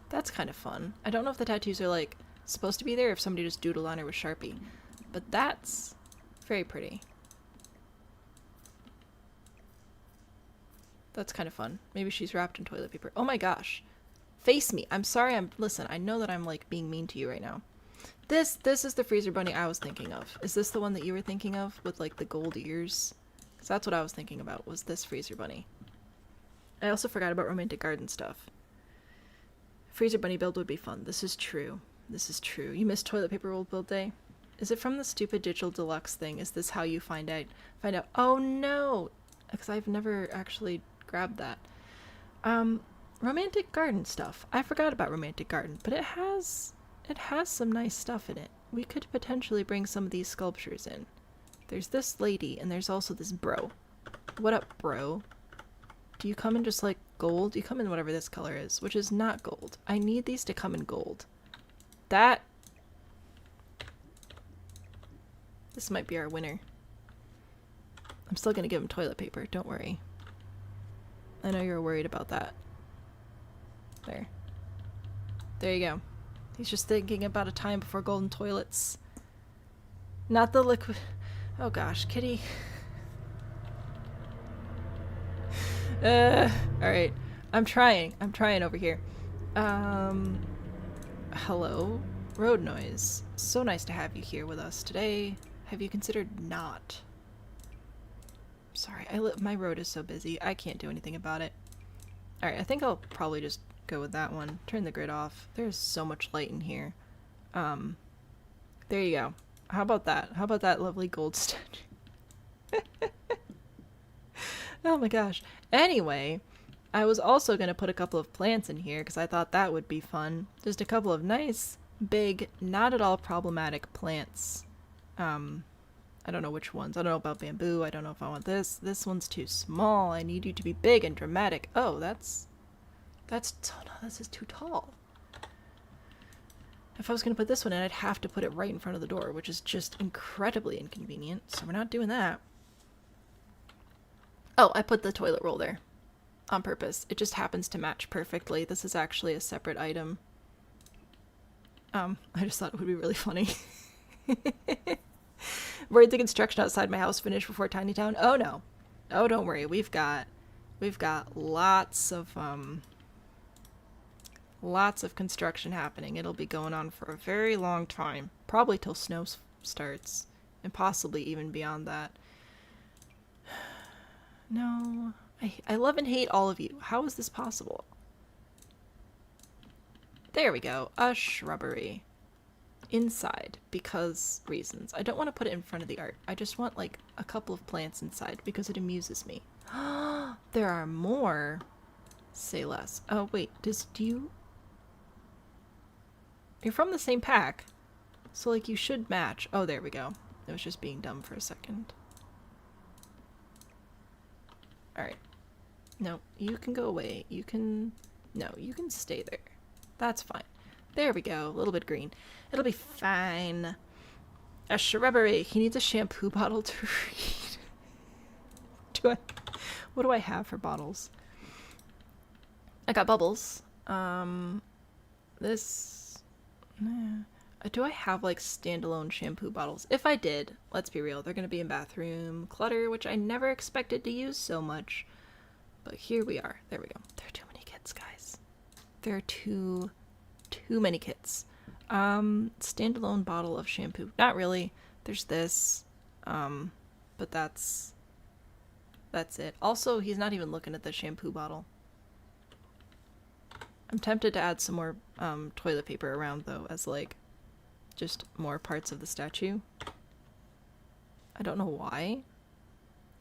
That's kind of fun. I don't know if the tattoos are, like, supposed to be there or if somebody just doodled on her with Sharpie. But that's very pretty. That's kind of fun. Maybe she's wrapped in toilet paper. Oh my gosh. Face me. I'm sorry. Listen, I know that I'm, like, being mean to you right now. This is the freezer bunny I was thinking of. Is this the one that you were thinking of with, like, the gold ears? Because that's what I was thinking about, was this freezer bunny. I also forgot about romantic garden stuff. Freezer bunny build would be fun. This is true. This is true. You missed toilet paper roll build day? Is it from the stupid digital deluxe thing? Is this how you find out? Oh no! Because I've never actually grabbed that. Romantic garden stuff. I forgot about romantic garden, but it has some nice stuff in it. We could potentially bring some of these sculptures in. There's this lady, and there's also this bro. What up, bro? Do you come in just like gold? You come in whatever this color is, which is not gold. I need these to come in gold. This might be our winner. I'm still gonna give him toilet paper, don't worry. I know you're worried about that. There you go. He's just thinking about a time before golden toilets. Not the liquid. Oh gosh, kitty. Alright. I'm trying over here. Hello? Road noise. So nice to have you here with us today. Have you considered not? Sorry, my road is so busy. I can't do anything about it. Alright, I think I'll probably just go with that one. Turn the grid off. There's so much light in here. There you go. How about that? How about that lovely gold statue? Oh my gosh. Anyway, I was also going to put a couple of plants in here because I thought that would be fun. Just a couple of nice, big, not at all problematic plants. I don't know which ones. I don't know about bamboo. I don't know if I want this. This one's too small. I need you to be big and dramatic. Oh, no, this is too tall. If I was going to put this one in, I'd have to put it right in front of the door, which is just incredibly inconvenient, so we're not doing that. Oh, I put the toilet roll there on purpose. It just happens to match perfectly. This is actually a separate item. I just thought it would be really funny. Worried the construction outside my house finished before Tiny Town? Oh no. Oh, don't worry. We've got lots of construction happening. It'll be going on for a very long time. Probably till snow starts. And possibly even beyond that. No. I love and hate all of you. How is this possible? There we go. A shrubbery. Inside. Because reasons. I don't want to put it in front of the art. I just want, like, a couple of plants inside because it amuses me. There are more. Say less. Oh, wait. Do you... You're from the same pack. So, like, you should match. Oh, there we go. It was just being dumb for a second. Alright. No, you can go away. You can... No, you can stay there. That's fine. There we go. A little bit green. It'll be fine. A shrubbery. He needs a shampoo bottle to read. What do I have for bottles? I got bubbles. This... do I have, like, standalone shampoo bottles? If I did, let's be real, they're gonna be in bathroom clutter, which I never expected to use so much. But here we are. There we go. There are too many kits, guys. There are too many kits. Standalone bottle of shampoo. Not really. There's this. But that's it. Also, he's not even looking at the shampoo bottle. I'm tempted to add some more toilet paper around, though, as, like, just more parts of the statue. I don't know why.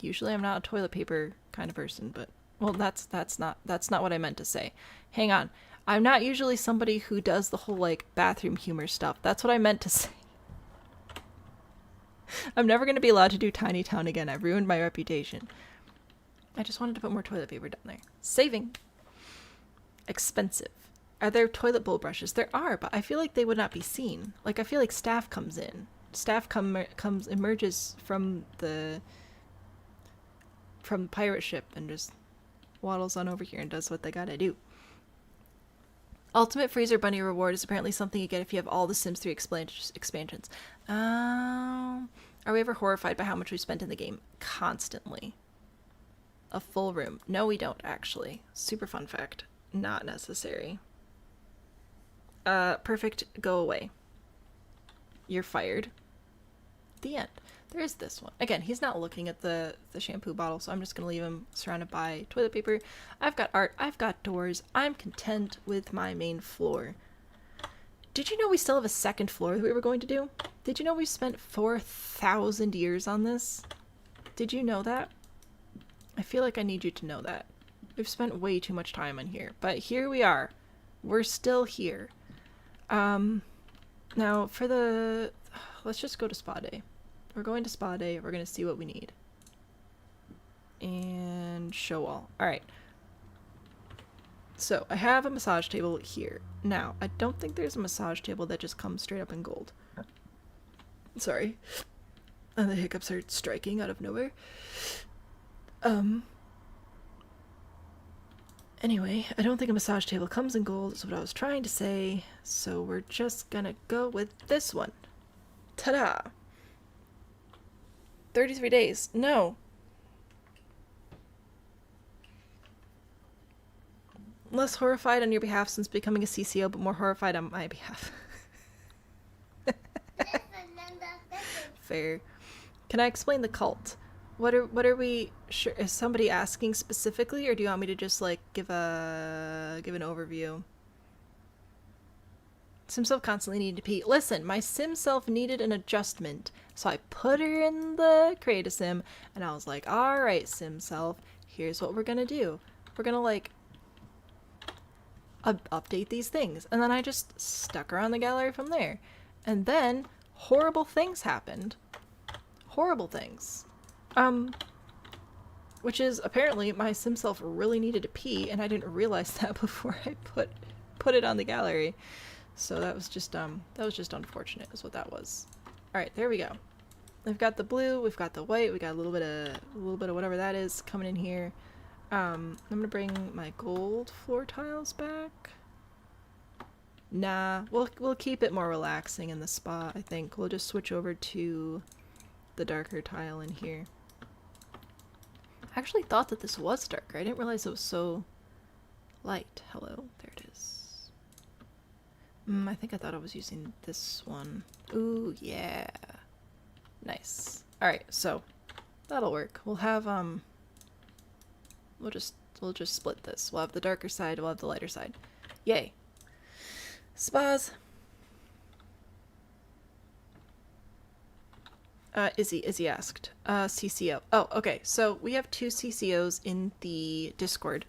Usually I'm not a toilet paper kind of person, but well, that's not what I meant to say. Hang on. I'm not usually somebody who does the whole like bathroom humor stuff. That's what I meant to say. I'm never going to be allowed to do Tiny Town again. I've ruined my reputation. I just wanted to put more toilet paper down there. Saving. Expensive. Are there toilet bowl brushes? There are, but I feel like they would not be seen. Like, I feel like staff comes in. Staff emerges from the pirate ship and just waddles on over here and does what they gotta do. Ultimate Freezer Bunny reward is apparently something you get if you have all the Sims 3 expansions. Are we ever horrified by how much we spent in the game? Constantly. A full room. No, we don't, actually. Super fun fact. Not necessary. Perfect. Go away. You're fired. The end. There is this one. Again, he's not looking at the shampoo bottle, so I'm just going to leave him surrounded by toilet paper. I've got art. I've got doors. I'm content with my main floor. Did you know we still have a second floor that we were going to do? Did you know we spent 4,000 years on this? Did you know that? I feel like I need you to know that. We've spent way too much time on here, but here we are. We're still here. Now for the... Let's just go to spa day. We're going to spa day. We're going to see what we need. And show all. Alright. So, I have a massage table here. Now, I don't think there's a massage table that just comes straight up in gold. Sorry. And the hiccups are striking out of nowhere. Anyway, I don't think a massage table comes in gold, is what I was trying to say. So, we're just gonna go with this one. Ta-da! 33 days. No. Less horrified on your behalf since becoming a CCO, but more horrified on my behalf. Fair. Can I explain the cult? What are we sure? Is somebody asking specifically, or do you want me to just like give an overview? Sim self constantly needed to pee. Listen, my sim self needed an adjustment, so I put her in the create a sim, and I was like, all right, sim self, here's what we're gonna do. We're gonna like update these things, and then I just stuck her on the gallery from there, and then horrible things happened. Horrible things. Which is apparently my sim self really needed to pee, and I didn't realize that before I put it on the gallery. So that was just unfortunate is what that was. Alright, there we go. We've got the blue, we've got the white, we got a little bit of whatever that is coming in here. I'm gonna bring my gold floor tiles back. Nah, we'll keep it more relaxing in the spa, I think. We'll just switch over to the darker tile in here. I actually thought that this was darker. I didn't realize it was so light. Hello, there it is. I think I thought I was using this one. Ooh, yeah. Nice. Alright, so that'll work. We'll have we'll just split this. We'll have the darker side, we'll have the lighter side. Yay. Spas. Izzy asked. CCO. Oh, okay. So we have 2 CCOs in the Discord.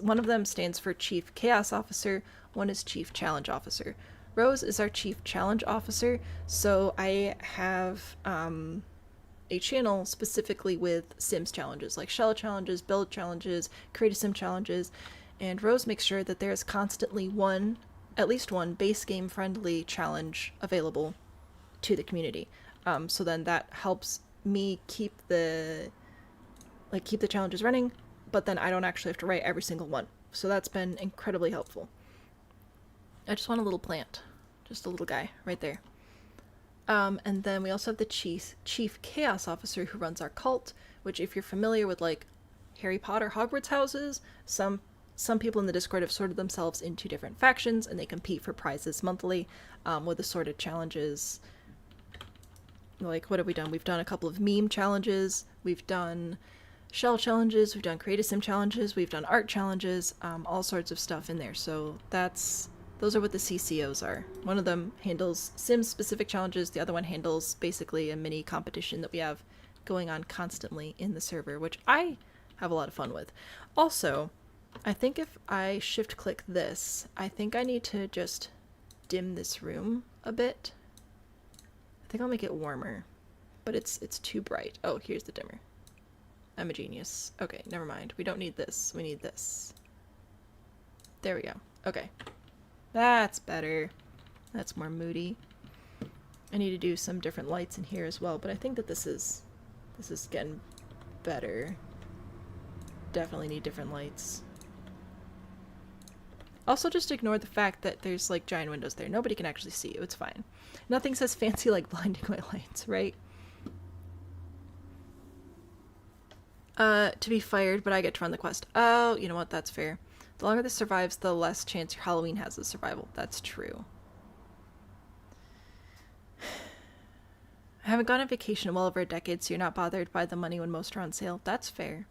One of them stands for Chief Chaos Officer, one is Chief Challenge Officer. Rose is our Chief Challenge Officer, so I have a channel specifically with Sims challenges, like shell challenges, build challenges, create a Sim challenges, and Rose makes sure that there is constantly at least one base game friendly challenge available to the community. So then that helps me keep the challenges running, but then I don't actually have to write every single one. So that's been incredibly helpful. I just want a little plant. Just a little guy right there. And then we also have the Chief Chaos Officer who runs our cult, which if you're familiar with like Harry Potter Hogwarts houses, some people in the Discord have sorted themselves into different factions and they compete for prizes monthly with assorted challenges. Like, what have we done? We've done a couple of meme challenges, we've done shell challenges, we've done create a sim challenges, we've done art challenges, all sorts of stuff in there. So those Those are what the CCOs are. One of them handles Sims-specific challenges. The other one handles basically a mini competition that we have going on constantly in the server, which I have a lot of fun with. Also, I think if I shift-click this, I think I need to just dim this room a bit. I think I'll make it warmer, but it's too bright. Oh, here's the dimmer. I'm a genius. Okay, never mind. We don't need this. We need this. There we go. Okay. That's better. That's more moody. I need to do some different lights in here as well, but I think that this is getting better. Definitely need different lights. Also, just ignore the fact that there's like giant windows there. Nobody can actually see you. It's fine. Nothing says fancy like blinding white lights, right? To be fired, but I get to run the quest. Oh, you know what? That's fair. The longer this survives, the less chance your Halloween has of survival. That's true. I haven't gone on vacation in well over a decade, so you're not bothered by the money when most are on sale. That's fair.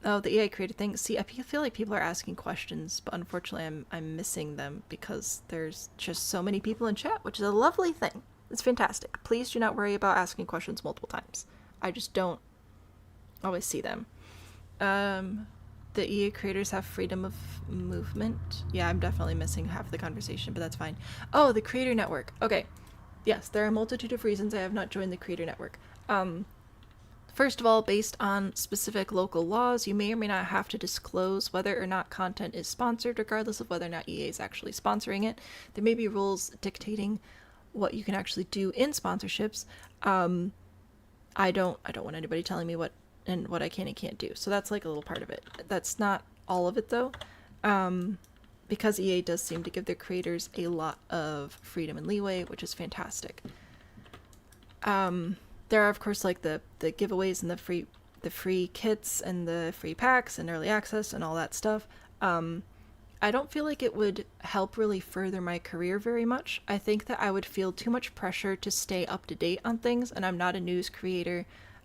Oh, the EA created thing. See, I feel like people are asking questions, but unfortunately I'm missing them because there's just so many people in chat, which is a lovely thing. It's fantastic. Please do not worry about asking questions multiple times. I just don't always see them. The EA creators have freedom of movement. Yeah, I'm definitely missing half the conversation, but that's fine. Oh, the creator network. Okay. Yes, there are a multitude of reasons I have not joined the creator network. First of all, based on specific local laws, you may or may not have to disclose whether or not content is sponsored, regardless of whether or not EA is actually sponsoring it. There may be rules dictating what you can actually do in sponsorships. I don't want anybody telling me what I can and can't do. So that's like a little part of it. That's not all of it though. Because EA does seem to give their creators a lot of freedom and leeway, which is fantastic. There are of course like the giveaways and the free kits and the free packs and early access and all that stuff. I don't feel like it would help really further my career very much. I think that I would feel too much pressure to stay up to date on things, and I'm not a news creator.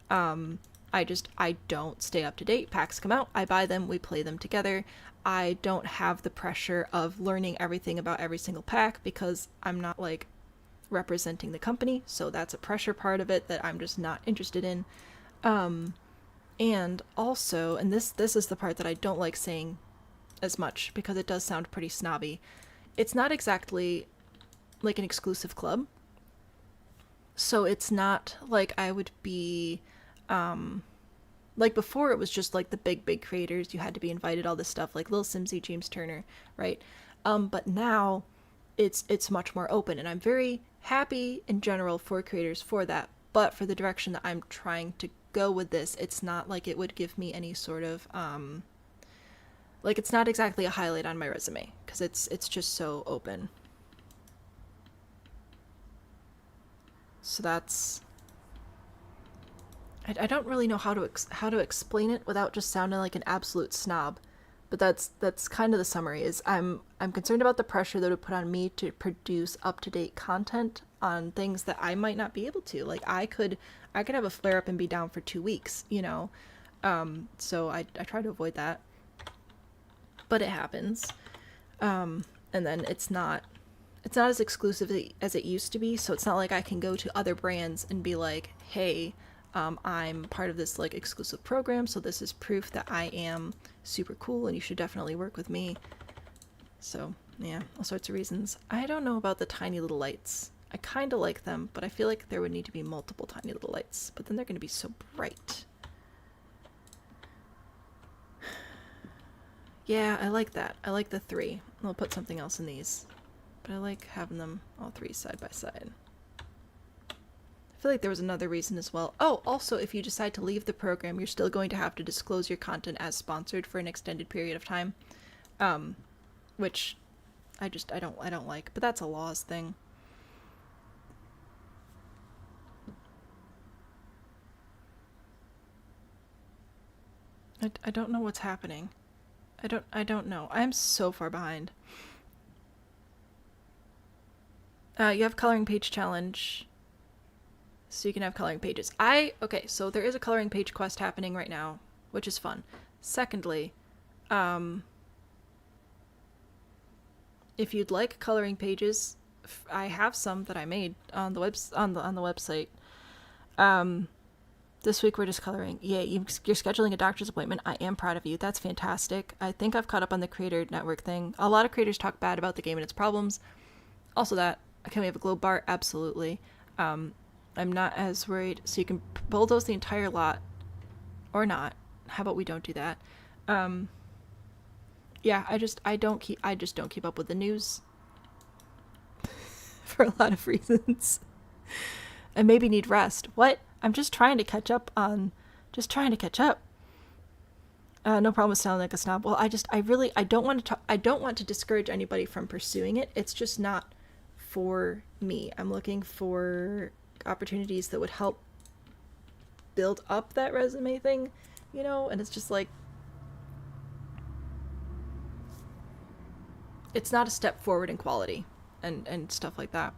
I don't stay up to date. Packs come out, I buy them, we play them together. I don't have the pressure of learning everything about every single pack because I'm not like representing the company, so that's a pressure part of it that I'm just not interested in. And also, and this is the part that I don't like saying as much because it does sound pretty snobby, it's not exactly like an exclusive club. So it's not like I would be like before it was just like the big creators, you had to be invited, all this stuff like Lil Simsy, James Turner, right? But now it's much more open, and I'm very happy in general for creators for that. But for the direction that I'm trying to go with this, it's not like it would give me any sort of like it's not exactly a highlight on my resume because it's just so open. So that's, I don't really know how to explain it without just sounding like an absolute snob, but that's kind of the summary. Is I'm concerned about the pressure that would put on me to produce up-to-date content on things that I might not be able to. Like I could have a flare up and be down for 2 weeks, you know. So I try to avoid that, but it happens. And then it's not as exclusive as it used to be, so it's not like I can go to other brands and be like, hey, I'm part of this like exclusive program, so this is proof that I am super cool and you should definitely work with me. So yeah, all sorts of reasons. I don't know about the tiny little lights. I kind of like them, but I feel like there would need to be multiple tiny little lights, but then they're going to be so bright. Yeah, I like that. I like the 3. I'll put something else in these, but I like having them all 3 side by side. I feel like there was another reason as well. Oh, also, if you decide to leave the program, you're still going to have to disclose your content as sponsored for an extended period of time, which I don't like, but that's a laws thing. I don't know what's happening. I don't know. I'm so far behind. You have coloring page challenge, so you can have coloring pages. Okay, so there is a coloring page quest happening right now, which is fun. Secondly, if you'd like coloring pages, I have some that I made on the website. This week we're just coloring. Yay, you're scheduling a doctor's appointment. I am proud of you. That's fantastic. I think I've caught up on the creator network thing. A lot of creators talk bad about the game and its problems. Also that, can we have a globe bar? Absolutely. I'm not as worried. So you can bulldoze the entire lot. Or not. How about we don't do that? Yeah, I just don't keep up with the news. For a lot of reasons. I maybe need rest. What? I'm just trying to catch up. No problem with sounding like a snob. Well, I don't want to discourage anybody from pursuing it. It's just not for me. I'm looking for opportunities that would help build up that resume thing, and it's just like, it's not a step forward in quality and stuff like that.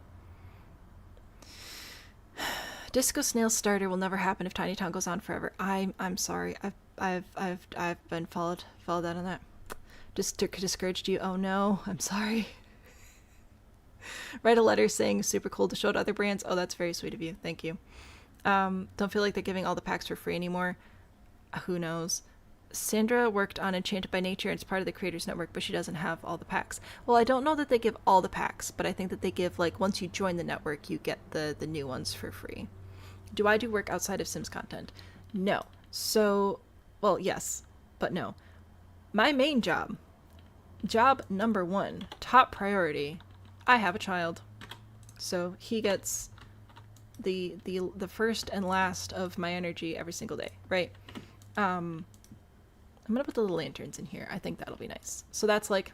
Disco Snail Starter will never happen if Tiny Town goes on forever. I'm sorry. I've been followed out on that. Just discouraged you. Oh no, I'm sorry. Write a letter saying super cool to show to other brands. Oh, that's very sweet of you. Thank you. Don't feel like they're giving all the packs for free anymore. Who knows? Sandra worked on Enchanted by Nature and it's part of the Creators Network, but she doesn't have all the packs. Well, I don't know that they give all the packs, but I think that they give, like, once you join the network, you get the new ones for free. Do I do work outside of Sims content? No. So, well, yes, but no. My main job number 1, top priority, I have a child. So he gets the first and last of my energy every single day, right? I'm gonna put the little lanterns in here. I think that'll be nice. So that's like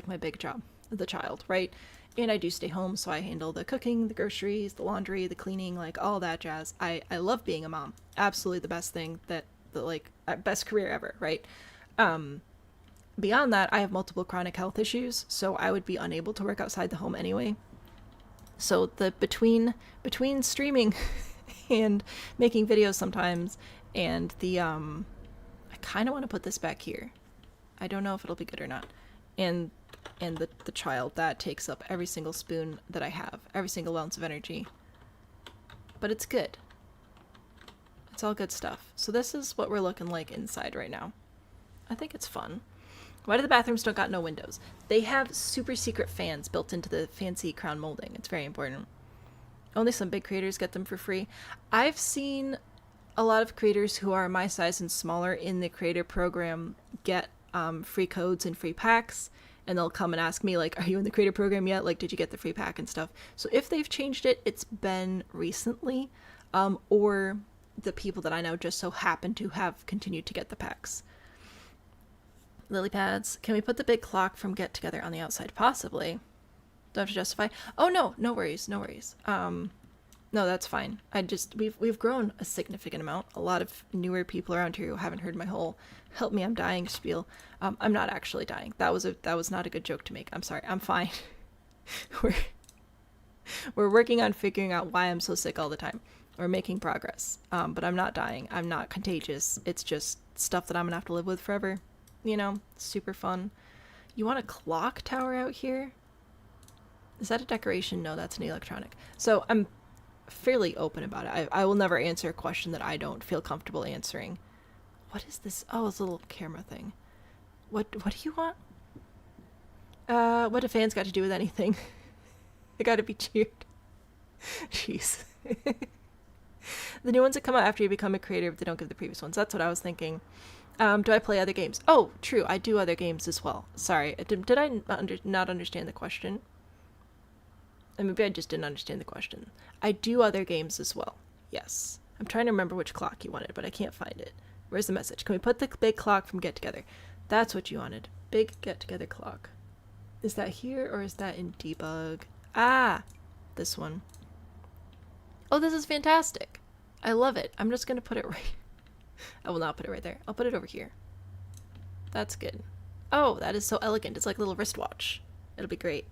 my big job, the child, right? And I do stay home, so I handle the cooking, the groceries, the laundry, the cleaning, like all that jazz. I love being a mom. Absolutely the best thing best career ever, right? Beyond that, I have multiple chronic health issues, so I would be unable to work outside the home anyway. So the between streaming and making videos sometimes and the I kind of want to put this back here. I don't know if it'll be good or not. And the child, that takes up every single spoon that I have, every single ounce of energy. But it's good. It's all good stuff. So this is what we're looking like inside right now. I think it's fun. Why do the bathrooms don't got no windows? They have super secret fans built into the fancy crown molding. It's very important. Only some big creators get them for free. I've seen a lot of creators who are my size and smaller in the creator program get free codes and free packs, and they'll come and ask me, like, are you in the creator program yet? Like, did you get the free pack and stuff? So if they've changed it, it's been recently, or the people that I know just so happen to have continued to get the packs. Lily pads. Can we put the big clock from Get Together on the outside? Possibly. Don't have to justify. Oh no worries. No, that's fine. We've grown a significant amount. A lot of newer people around here who haven't heard my whole "help me, I'm dying" spiel. I'm not actually dying. That was not a good joke to make. I'm sorry. I'm fine. We're working on figuring out why I'm so sick all the time. We're making progress. But I'm not dying. I'm not contagious. It's just stuff that I'm gonna have to live with forever. Super fun. You want a clock tower out here? Is that a decoration? No, that's an electronic. So I'm fairly open about it. I will never answer a question that I don't feel comfortable answering. What is this? Oh, it's a little camera thing. What do you want? What do fans got to do with anything? They gotta be cheered. Jeez. The new ones that come out after you become a creator, but they don't give the previous ones. That's what I was thinking. Do I play other games? Oh, true. I do other games as well. Sorry. Did I not understand the question? Maybe I just didn't understand the question. I do other games as well. Yes. I'm trying to remember which clock you wanted, but I can't find it. Where's the message? Can we put the big clock from Get Together? That's what you wanted. Big Get Together clock. Is that here or is that in debug? Ah, this one. Oh, this is fantastic. I love it. I'm just going to put it right. I will not put it right there. I'll put it over here. That's good. Oh, that is so elegant. It's like a little wristwatch. It'll be great.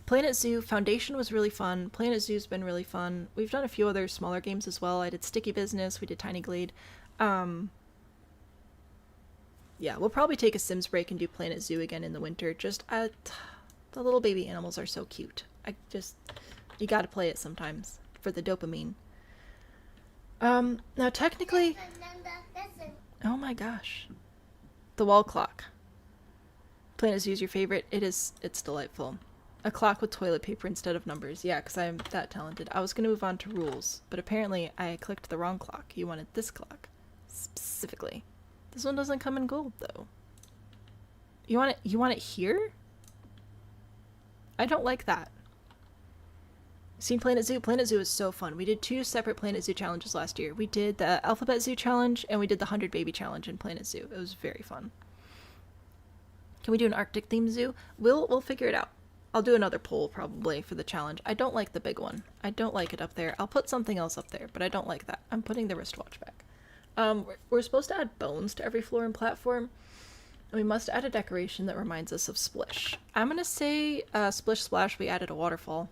Planet Zoo Foundation was really fun. Planet Zoo's been really fun. We've done a few other smaller games as well. I did Sticky Business. We did Tiny Glade. Yeah, we'll probably take a Sims break and do Planet Zoo again in the winter. Just The little baby animals are so cute. You gotta play it sometimes for the dopamine. Now technically, oh my gosh, the wall clock. Planet Zoo is your favorite. It's delightful. A clock with toilet paper instead of numbers. Yeah, because I'm that talented. I was gonna move on to rules, but apparently I clicked the wrong clock. You wanted this clock specifically. This one doesn't come in gold though. You want it here? I don't like that. Seen Planet Zoo? Planet Zoo is so fun. We did 2 separate Planet Zoo challenges last year. We did the Alphabet Zoo challenge and we did the 100 Baby challenge in Planet Zoo. It was very fun. Can we do an Arctic themed zoo? We'll figure it out. I'll do another poll probably for the challenge. I don't like the big one. I don't like it up there. I'll put something else up there, but I don't like that. I'm putting the wristwatch back. We're supposed to add bones to every floor and platform. And we must add a decoration that reminds us of Splish. I'm gonna say Splish Splash we added a waterfall.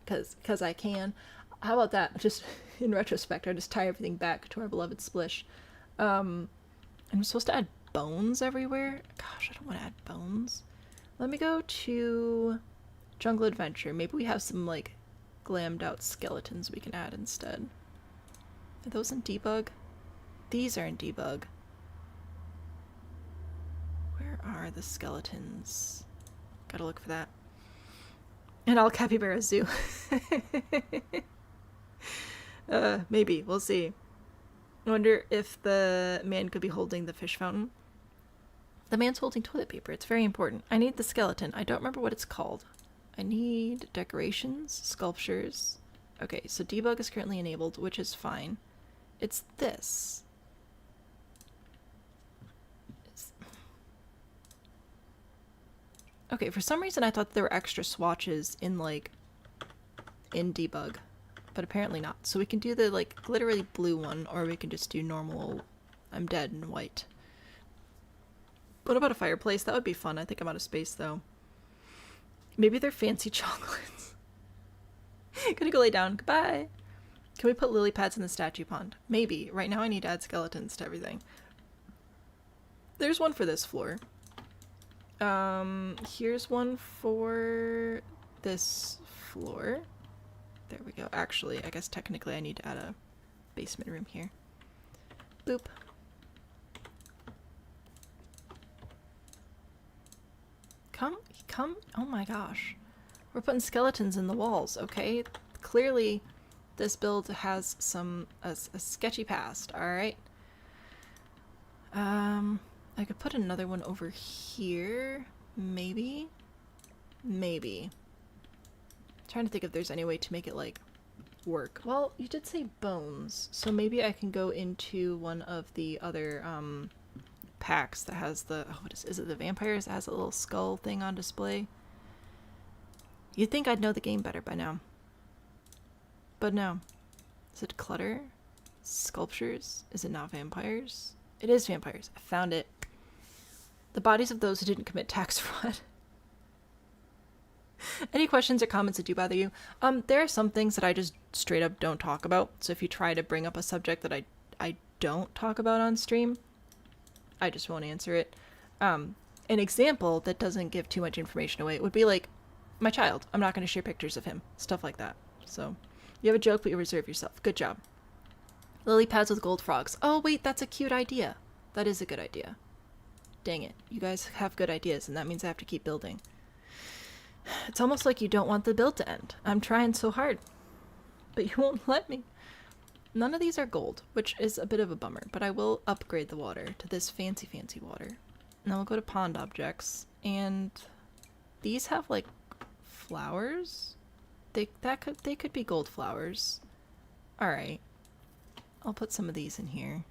Because I can. How about that? Just in retrospect, I just tie everything back to our beloved Splish. I'm supposed to add bones everywhere. Gosh, I don't want to add bones. Let me go to Jungle Adventure. Maybe we have some like glammed out skeletons we can add instead. Are those in debug? These are in debug. Where are the skeletons? Gotta look for that. And I'll Capybara Zoo. Maybe. We'll see. I wonder if the man could be holding the fish fountain. The man's holding toilet paper. It's very important. I need the skeleton. I don't remember what it's called. I need decorations, sculptures. Okay, so debug is currently enabled, which is fine. It's this. Okay, for some reason I thought there were extra swatches in debug, but apparently not. So we can do the glittery blue one, or we can just do normal I'm dead in white. What about a fireplace? That would be fun. I think I'm out of space though. Maybe they're fancy chocolates. Gonna go lay down. Goodbye. Can we put lily pads in the statue pond? Maybe. Right now I need to add skeletons to everything. There's one for this floor. Here's one for this floor. There we go. Actually, I guess technically I need to add a basement room here. Boop. Come. Oh my gosh. We're putting skeletons in the walls, okay? Clearly, this build has a sketchy past, alright? I could put another one over here, maybe? Maybe. I'm trying to think if there's any way to make it, work. Well, you did say bones, so maybe I can go into one of the other, packs that has the, is it the vampires that has a little skull thing on display? You'd think I'd know the game better by now. But no. Is it clutter? Sculptures? Is it not vampires? It is vampires. I found it. The bodies of those who didn't commit tax fraud. Any questions or comments that do bother you? There are some things that I just straight up don't talk about. So if you try to bring up a subject that I don't talk about on stream, I just won't answer it. An example that doesn't give too much information away would be my child. I'm not going to share pictures of him. Stuff like that. So you have a joke, but you reserve yourself. Good job. Lily pads with gold frogs. Oh, wait, that's a cute idea. That is a good idea. Dang it. You guys have good ideas, and that means I have to keep building. It's almost like you don't want the build to end. I'm trying so hard, but you won't let me. None of these are gold, which is a bit of a bummer, but I will upgrade the water to this fancy, fancy water. And then we'll go to pond objects, and these have, flowers? They could be gold flowers. Alright. I'll put some of these in here.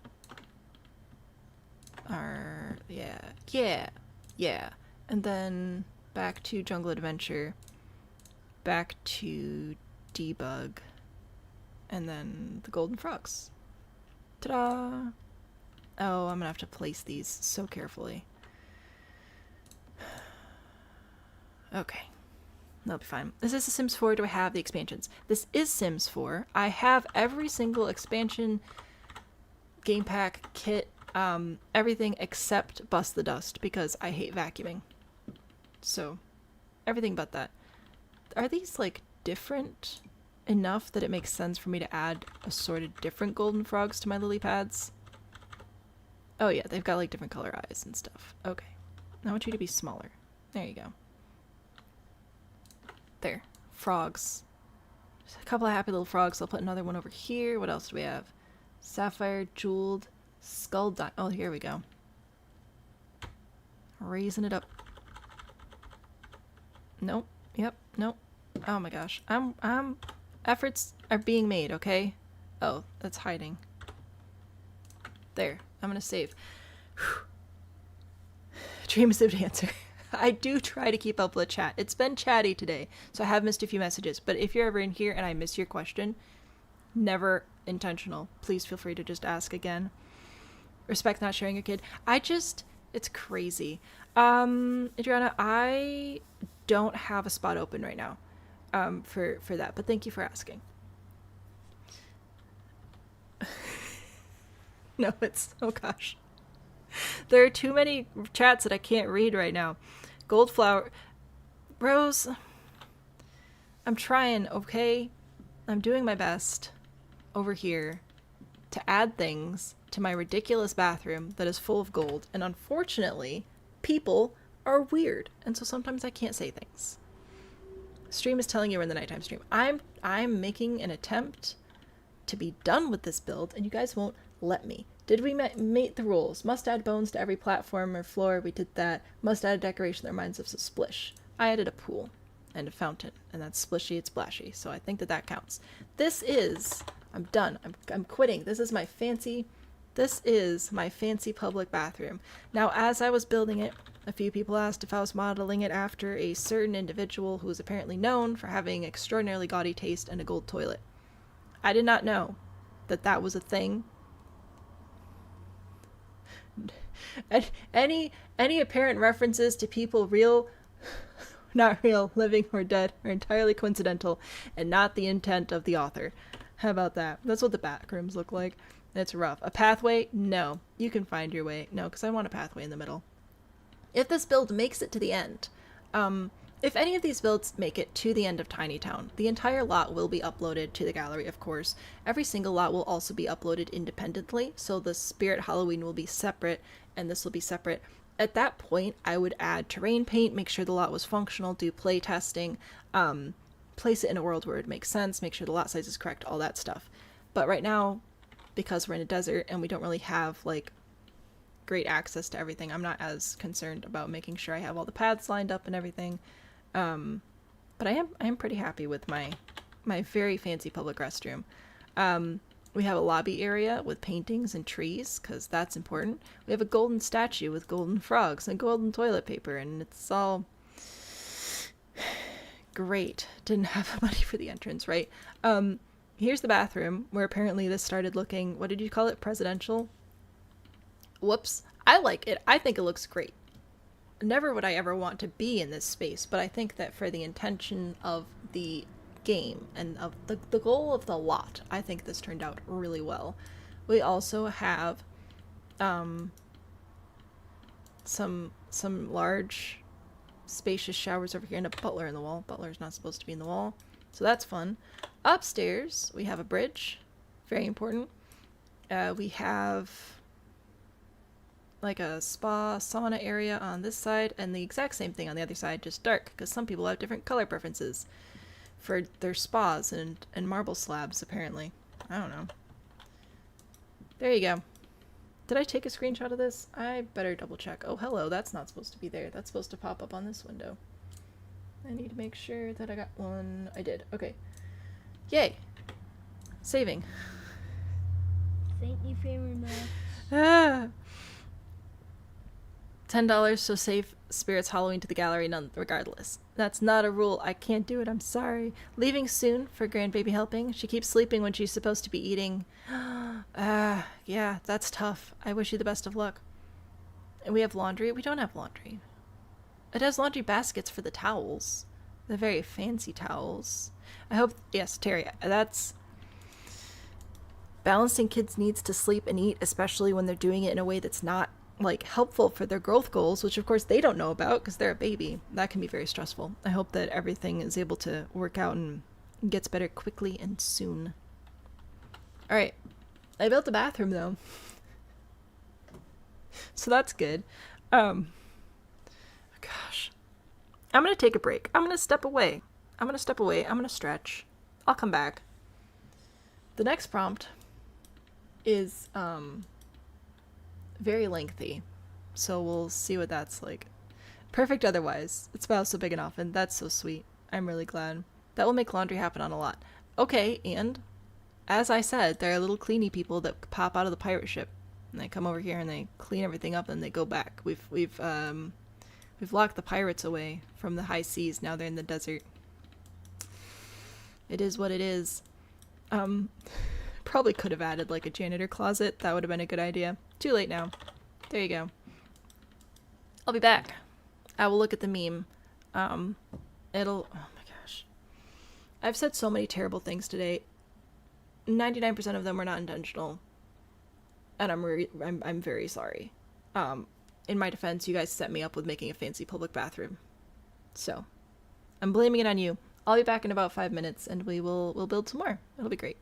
Yeah. And then back to Jungle Adventure, back to debug, and then the golden frogs. Ta-da! Oh, I'm gonna have to place these so carefully. Okay. That'll be fine. Is this a Sims 4 or do I have the expansions? This is Sims 4. I have every single expansion, game pack, kit, everything except Bust the Dust because I hate vacuuming. So, everything but that. Are these, like, different enough that it makes sense for me to add assorted different golden frogs to my lily pads? Oh yeah, they've got, like, different color eyes and stuff. Okay. I want you to be smaller. There you go. There. Frogs. Just a couple of happy little frogs. I'll put another one over here. What else do we have? Sapphire, jeweled, skull dye. Oh, here we go. Raising it up. Nope. Yep. Nope. Oh my gosh. Efforts are being made, okay? Oh, that's hiding. There. I'm gonna save. Dream-assistive answer. I do try to keep up with chat. It's been chatty today, so I have missed a few messages. But if you're ever in here and I miss your question, never intentional. Please feel free to just ask again. Respect not sharing your kid. It's crazy. Adriana, I don't have a spot open right now for that, but thank you for asking. No, oh gosh. There are too many chats that I can't read right now. Gold flower. Rose, I'm trying, okay? I'm doing my best over here to add things to my ridiculous bathroom that is full of gold. And unfortunately, people are weird. And so sometimes I can't say things. Stream is telling you we're in the nighttime stream. I'm making an attempt to be done with this build, and you guys won't let me. Did we meet the rules? Must add bones to every platform or floor. We did that. Must add a decoration that reminds us of Splish. I added a pool and a fountain, and that's splishy, it's splashy. So I think that counts. I'm done. I'm quitting. This is my fancy public bathroom. Now, as I was building it, a few people asked if I was modeling it after a certain individual who is apparently known for having extraordinarily gaudy taste and a gold toilet. I did not know that was a thing. Any apparent references to people real, not real, living or dead, are entirely coincidental and not the intent of the author. How about that? That's what the bathrooms look like. It's rough. A pathway? No. You can find your way. No, because I want a pathway in the middle. If this build makes it to the end, if any of these builds make it to the end of Tiny Town, the entire lot will be uploaded to the gallery, of course. Every single lot will also be uploaded independently, so the Spirit Halloween will be separate, and this will be separate. At that point, I would add terrain paint, make sure the lot was functional, do play testing, place it in a world where it makes sense, make sure the lot size is correct, all that stuff. But right now, because we're in a desert and we don't really have, like, great access to everything, I'm not as concerned about making sure I have all the paths lined up and everything. But I am pretty happy with my very fancy public restroom. We have a lobby area with paintings and trees, because that's important. We have a golden statue with golden frogs and golden toilet paper, and it's all great. Didn't have money for the entrance, right? Here's the bathroom, where apparently this started looking, what did you call it? Presidential? Whoops. I like it. I think it looks great. Never would I ever want to be in this space, but I think that for the intention of the game and of the goal of the lot, I think this turned out really well. We also have some large spacious showers over here and a butler in the wall. Butler's not supposed to be in the wall, so that's fun. Upstairs we have a bridge, very important. We have like a spa sauna area on this side, and the exact same thing on the other side, just dark, because some people have different color preferences for their spas and marble slabs, apparently. I don't know. There you go. Did I take a screenshot of this? I better double check. Oh, hello, that's not supposed to be there. That's supposed to pop up on this window. I need to make sure that I got one. I did. Okay. Yay. Saving. Thank you very much. Ah. $10, so save Spirit's Halloween to the gallery none regardless. That's not a rule. I can't do it. I'm sorry. Leaving soon for grandbaby helping. She keeps sleeping when she's supposed to be eating. Yeah, that's tough. I wish you the best of luck. And we have laundry. We don't have laundry. It has laundry baskets for the towels. The very fancy towels. I hope, yes, Terry, that's balancing kids' needs to sleep and eat, especially when they're doing it in a way that's not like helpful for their growth goals, which of course they don't know about because they're a baby. That can be very stressful. I hope that everything is able to work out and gets better quickly and soon. All right, I built a bathroom though, so that's good. Gosh, I'm gonna take a break. I'm gonna step away. I'm gonna stretch. I'll come back. The next prompt is very lengthy, so we'll see what that's like. Perfect otherwise. It's about so big and often. That's so sweet. I'm really glad. That will make laundry happen on a lot. Okay, and as I said, there are little cleany people that pop out of the pirate ship, and they come over here and they clean everything up and they go back. We've locked the pirates away from the high seas. Now they're in the desert. It is what it is. Probably could have added like a janitor closet. That would have been a good idea. Too late now. There you go. I'll be back. I will look at the meme. Oh my gosh. I've said so many terrible things today. 99% of them were not intentional. And I'm very sorry. In my defense, you guys set me up with making a fancy public bathroom. So, I'm blaming it on you. I'll be back in about 5 minutes and we'll build some more. It'll be great.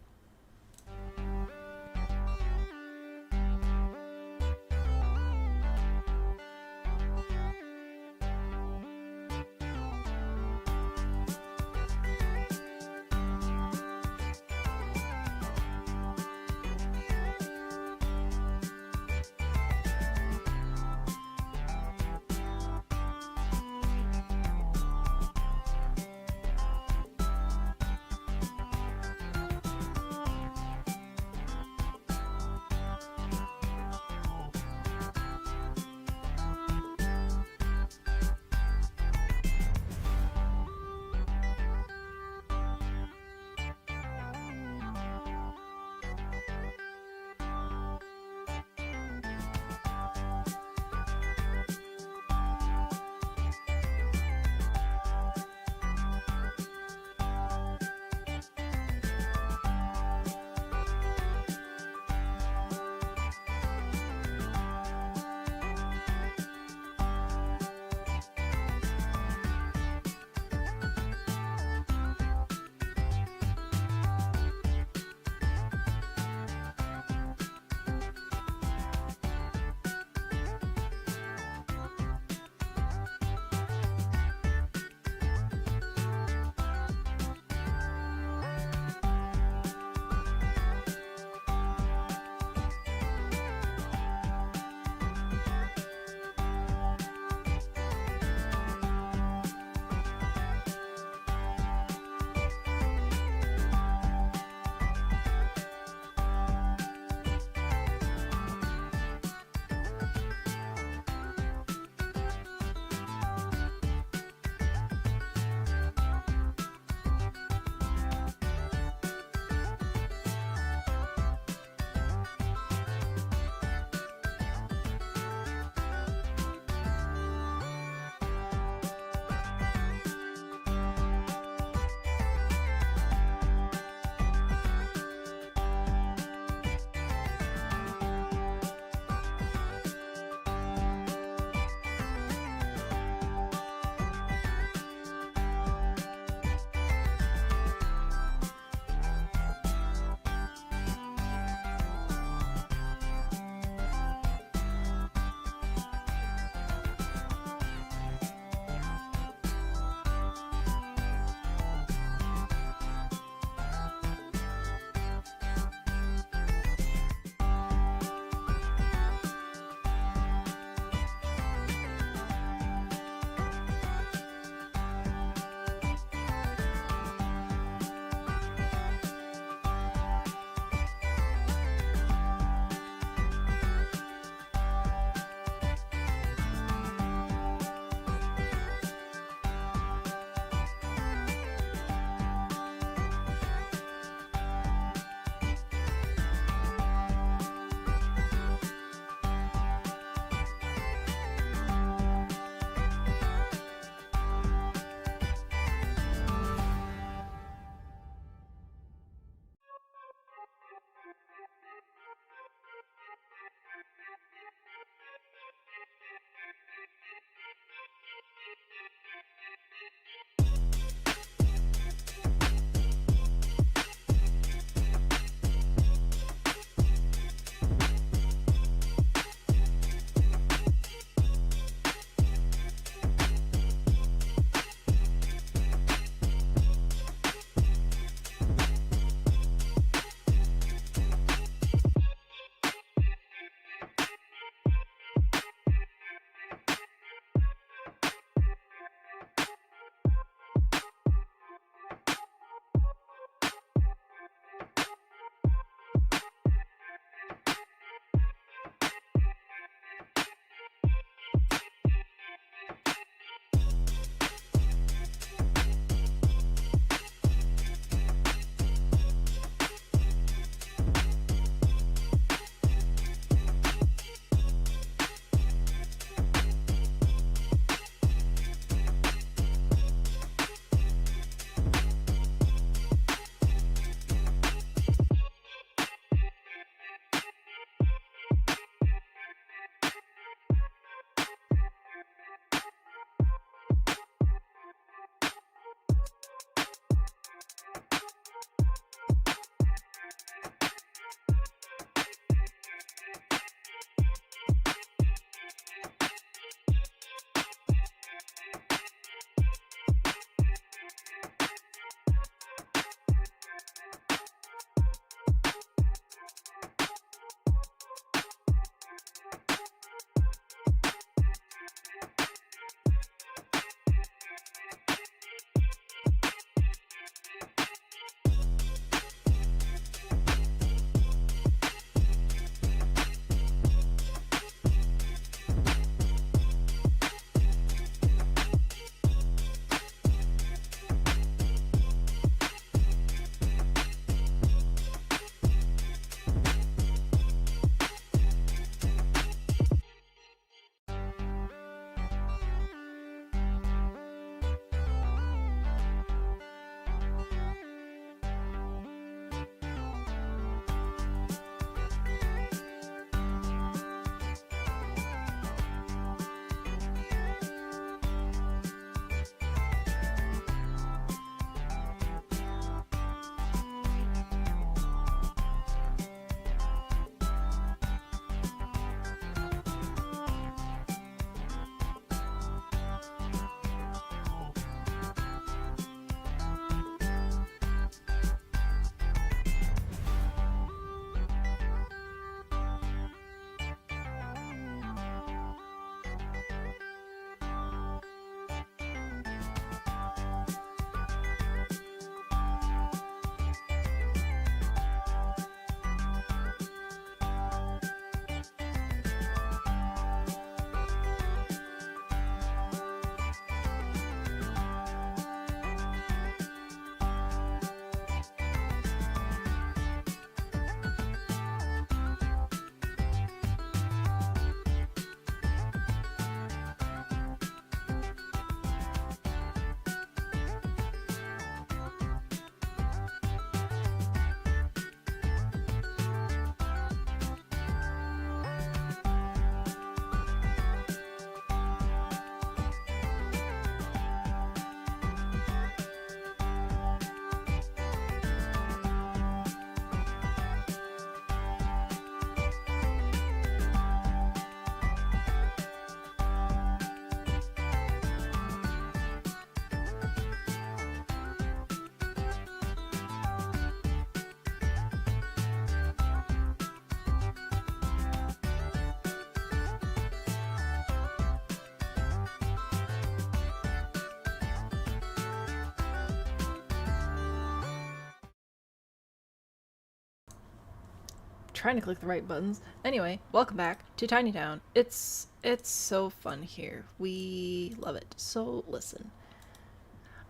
trying to click the right buttons. Anyway, welcome back to Tiny Town. It's so fun here. We love it. So listen.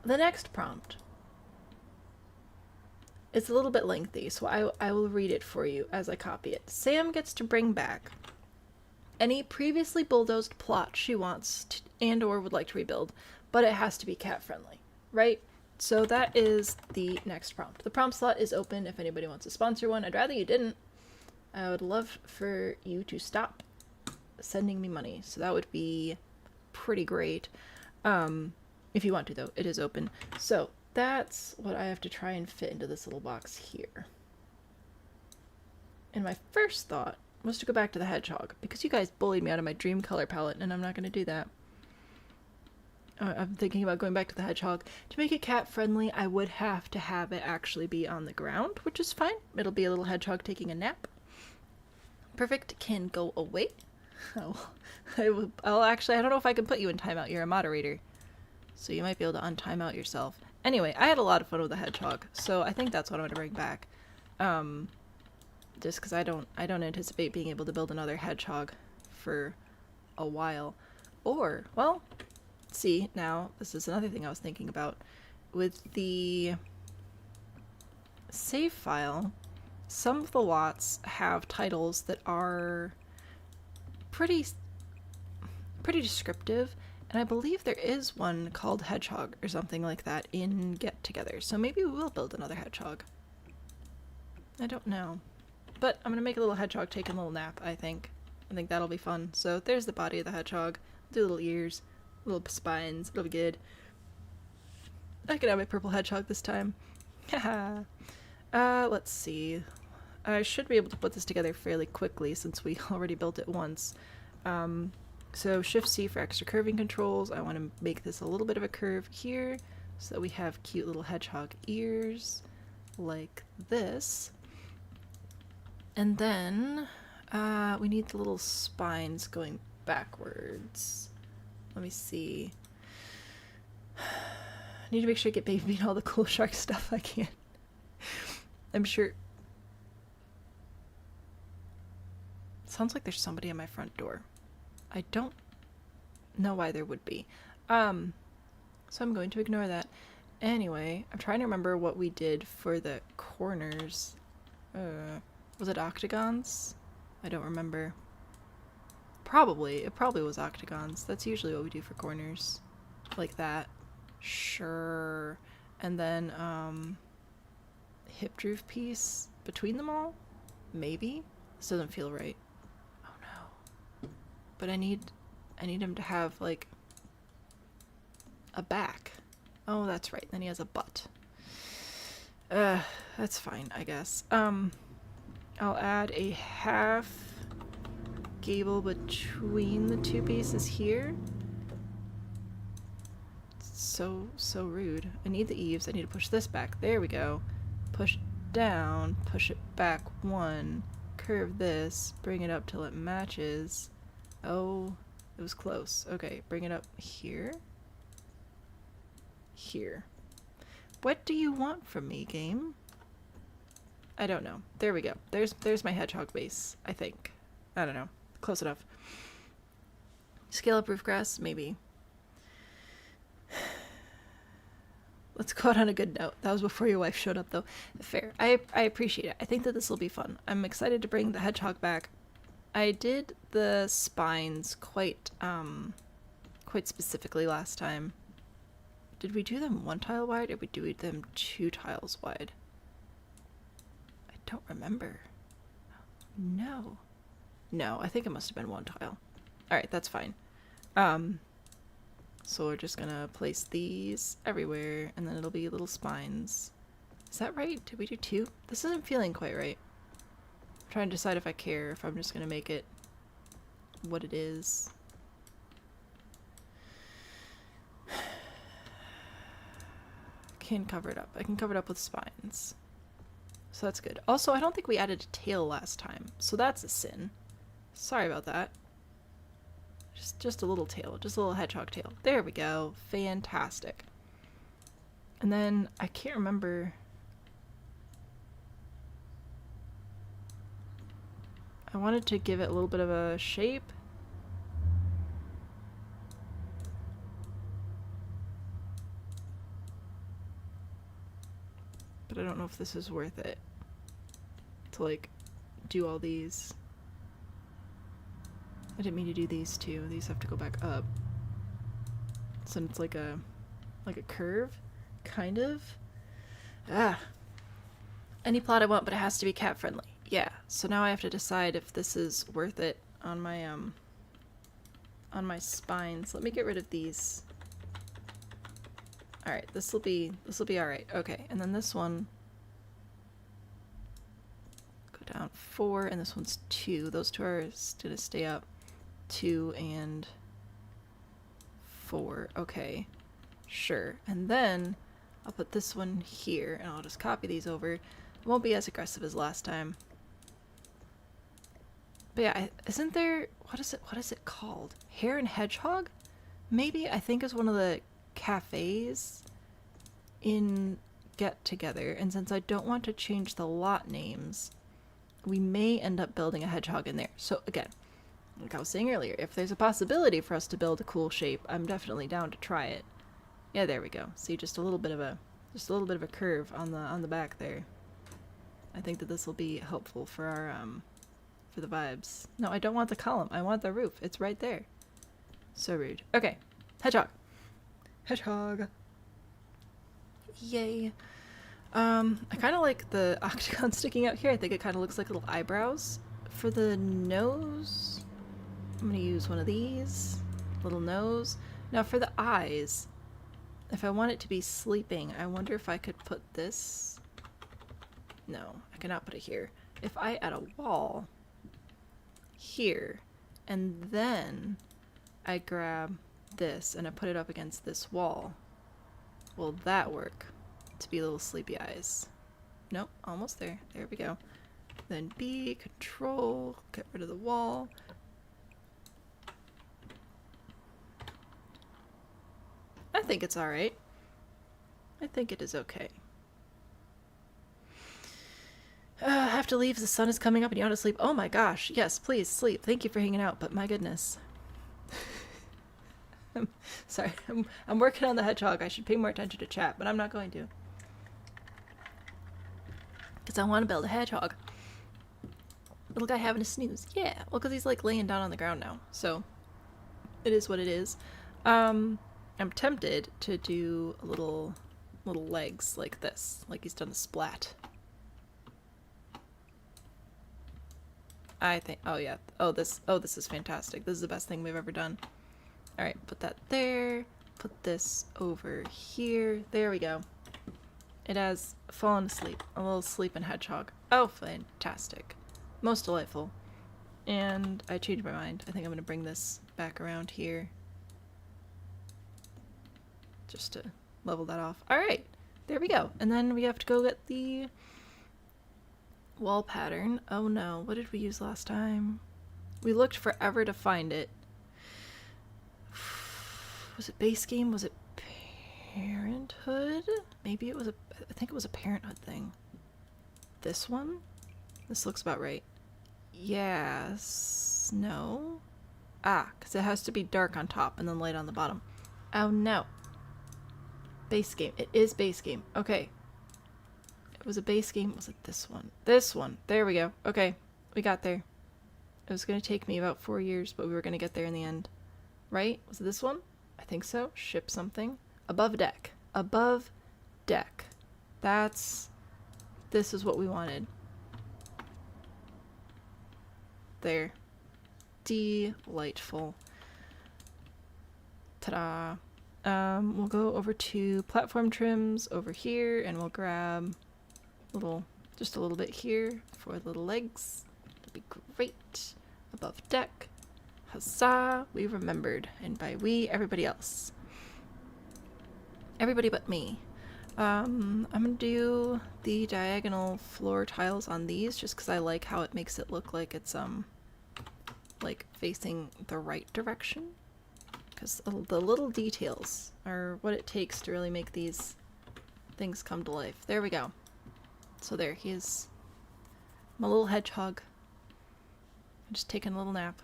The next prompt. It's a little bit lengthy, so I will read it for you as I copy it. Sam gets to bring back any previously bulldozed plot she wants to, and or would like to rebuild, but it has to be cat friendly, right? So that is the next prompt. The prompt slot is open if anybody wants to sponsor one. I'd rather you didn't. I would love for you to stop sending me money, so that would be pretty great. If you want to, though, it is open. So that's what I have to try and fit into this little box here. And my first thought was to go back to the hedgehog, because you guys bullied me out of my dream color palette, and I'm not going to do that. I'm thinking about going back to the hedgehog. To make it cat friendly, I would have to have it actually be on the ground, which is fine. It'll be a little hedgehog taking a nap. Perfect can go away. Oh, I'll actually, I don't know if I can put you in timeout. You're a moderator, so you might be able to untime out yourself. Anyway, I had a lot of fun with the hedgehog, so I think that's what I'm going to bring back. Just because I don't anticipate being able to build another hedgehog for a while. Or, well, see, now, this is another thing I was thinking about. With the save file, some of the lots have titles that are pretty descriptive, and I believe there is one called Hedgehog or something like that in Get Together, so maybe we will build another hedgehog. I don't know. But I'm gonna make a little hedgehog take a little nap, I think. I think that'll be fun. So there's the body of the hedgehog. Do little ears, little spines, it'll be good. I can have my purple hedgehog this time. Haha. Let's see. I should be able to put this together fairly quickly since we already built it once. So Shift C for extra curving controls. I want to make this a little bit of a curve here so that we have cute little hedgehog ears like this. And then we need the little spines going backwards. Let me see. I need to make sure I get Baby Bean all the cool shark stuff I can. I'm sure. Sounds like there's somebody at my front door. I don't know why there would be. So I'm going to ignore that. Anyway, I'm trying to remember what we did for the corners. Was it octagons? I don't remember. It probably was octagons. That's usually what we do for corners. Like that. Sure. And then, hip droop piece between them all? Maybe? This doesn't feel right. Oh no. But I need him to have, like, a back. Oh, that's right. Then he has a butt. That's fine, I guess. I'll add a half gable between the two pieces here. So rude. I need the eaves. I need to push this back. There we go. Push down, push it back one, curve this, bring it up till it matches. Oh, it was close. Okay, bring it up here. Here. What do you want from me, game? I don't know. There we go. There's my hedgehog base, I think. I don't know. Close enough. Scale up roof grass? Maybe. Let's go out on a good note. That was before your wife showed up, though. Fair. I appreciate it. I think that this will be fun. I'm excited to bring the hedgehog back. I did the spines quite specifically last time. Did we do them 1 tile wide, or did we do them 2 tiles wide? I don't remember. No. No, I think it must have been 1 tile. Alright, that's fine. So we're just gonna place these everywhere, and then it'll be little spines. Is that right? Did we do 2? This isn't feeling quite right. I'm trying to decide if I care, if I'm just gonna make it what it is. Can cover it up. I can cover it up with spines. So that's good. Also, I don't think we added a tail last time, so that's a sin. Sorry about that. Just a little tail. Just a little hedgehog tail. There we go. Fantastic. And then, I can't remember. I wanted to give it a little bit of a shape. But I don't know if this is worth it to like do all these. I didn't mean to do these two. These have to go back up. So it's like a curve, kind of. Ah. Any plot I want, but it has to be cat friendly. Yeah. So now I have to decide if this is worth it on my spines. Let me get rid of these. All right, this will be all right. Okay, and then this one go down 4, and this one's 2. Those two are gonna stay up. 2 and 4. Okay, sure. And then I'll put this one here, and I'll just copy these over. It won't be as aggressive as last time. But yeah, isn't there, what is it called? Hare and Hedgehog? Maybe, I think is one of the cafes in Get Together. And since I don't want to change the lot names, we may end up building a hedgehog in there. So again, like I was saying earlier, if there's a possibility for us to build a cool shape, I'm definitely down to try it. Yeah, there we go. See, just a little bit of a curve on the back there. I think that this will be helpful for our for the vibes. No, I don't want the column. I want the roof. It's right there. So rude. Okay. Hedgehog. Hedgehog. Yay. I kind of like the octagon sticking out here. I think it kind of looks like little eyebrows. For the nose, I'm going to use one of these. Little nose. Now for the eyes, if I want it to be sleeping, I wonder if I could put this. No, I cannot put it here. If I add a wall here, and then I grab this and I put it up against this wall, will that work to be little sleepy eyes? Nope, almost there. There we go. Then B, control, get rid of the wall. I think it's alright. I think it is okay. I have to leave. The sun is coming up and you want to sleep. Oh my gosh. Yes, please sleep. Thank you for hanging out, but my goodness. Sorry, I'm working on the hedgehog. I should pay more attention to chat, but I'm not going to. Because I want to build a hedgehog. Little guy having a snooze. Yeah, well, because he's like laying down on the ground now. So, it is what it is. I'm tempted to do a little legs like this. Like he's done a splat. I think, oh yeah, this is fantastic. This is the best thing we've ever done. All right, put that there, put this over here. There we go. It has fallen asleep, a little sleeping hedgehog. Oh, fantastic. Most delightful. And I changed my mind. I think I'm gonna bring this back around here. Just to level that off. All right, there we go. And then we have to go get the wall pattern. Oh no, what did we use last time? We looked forever to find it. Was it base game? Was it Parenthood? Maybe it was I think it was a Parenthood thing. This one? This looks about right. Yes. No? Ah, because it has to be dark on top and then light on the bottom. Oh no. Base game. It is base game. Okay. It was a base game. Was it this one? This one. There we go. Okay. We got there. It was going to take me about 4 years, but we were going to get there in the end. Right? Was it this one? I think so. Ship something. Above deck. Above deck. This is what we wanted. There. Delightful. Ta-da. We'll go over to platform trims over here, and we'll grab just a little bit here for little legs. That'd be great. Above deck. Huzzah! We remembered. And by we, everybody else. Everybody but me. I'm gonna do the diagonal floor tiles on these just because I like how it makes it look like it's like facing the right direction. Because the little details are what it takes to really make these things come to life. There we go. So there, he is my little hedgehog. Just taking a little nap.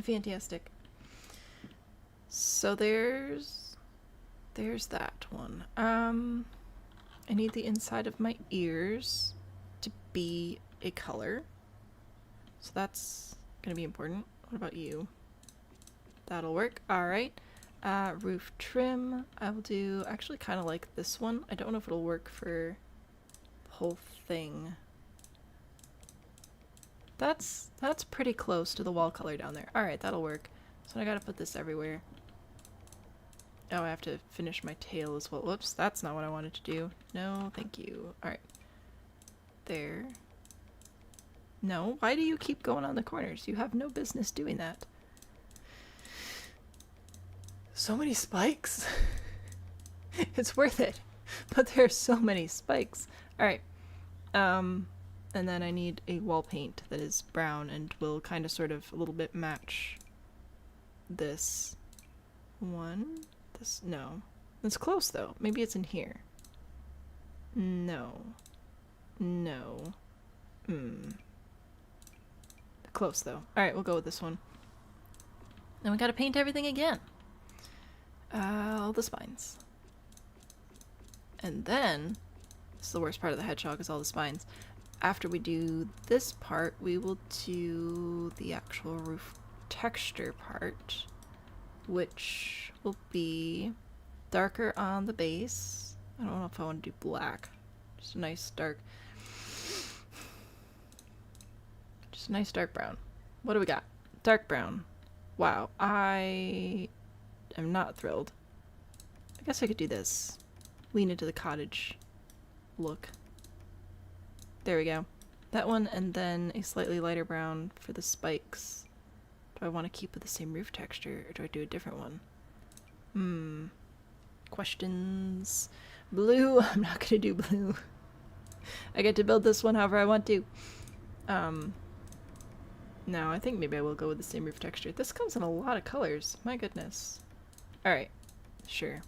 Fantastic. So there's that one. I need the inside of my ears to be a color. So that's gonna be important. What about you? That'll work. Alright. Roof trim. I will do actually kind of like this one. I don't know if it'll work for the whole thing. That's pretty close to the wall color down there. Alright, that'll work. So I gotta put this everywhere. Oh, I have to finish my tail as well. Whoops, that's not what I wanted to do. No, thank you. Alright. There. No, why do you keep going on the corners? You have no business doing that. So many spikes. It's worth it. But there's so many spikes. Alright. And then I need a wall paint that is brown and will kind of sort of a little bit match this one. This, no. It's close though. Maybe it's in here. No. No. Close though. Alright, we'll go with this one. Then we gotta paint everything again. All the spines. And then, this is the worst part of the hedgehog, is all the spines. After we do this part, we will do the actual roof texture part, which will be darker on the base. I don't know if I want to do black. Just a nice dark brown. What do we got? Dark brown. Wow, I am not thrilled. I guess I could do this. Lean into the cottage look. There we go. That one, and then a slightly lighter brown for the spikes. Do I want to keep with the same roof texture, or do I do a different one? Questions. Blue. I'm not gonna do blue. I get to build this one however I want to. No, I think maybe I will go with the same roof texture. This comes in a lot of colors. My goodness. Alright. Sure.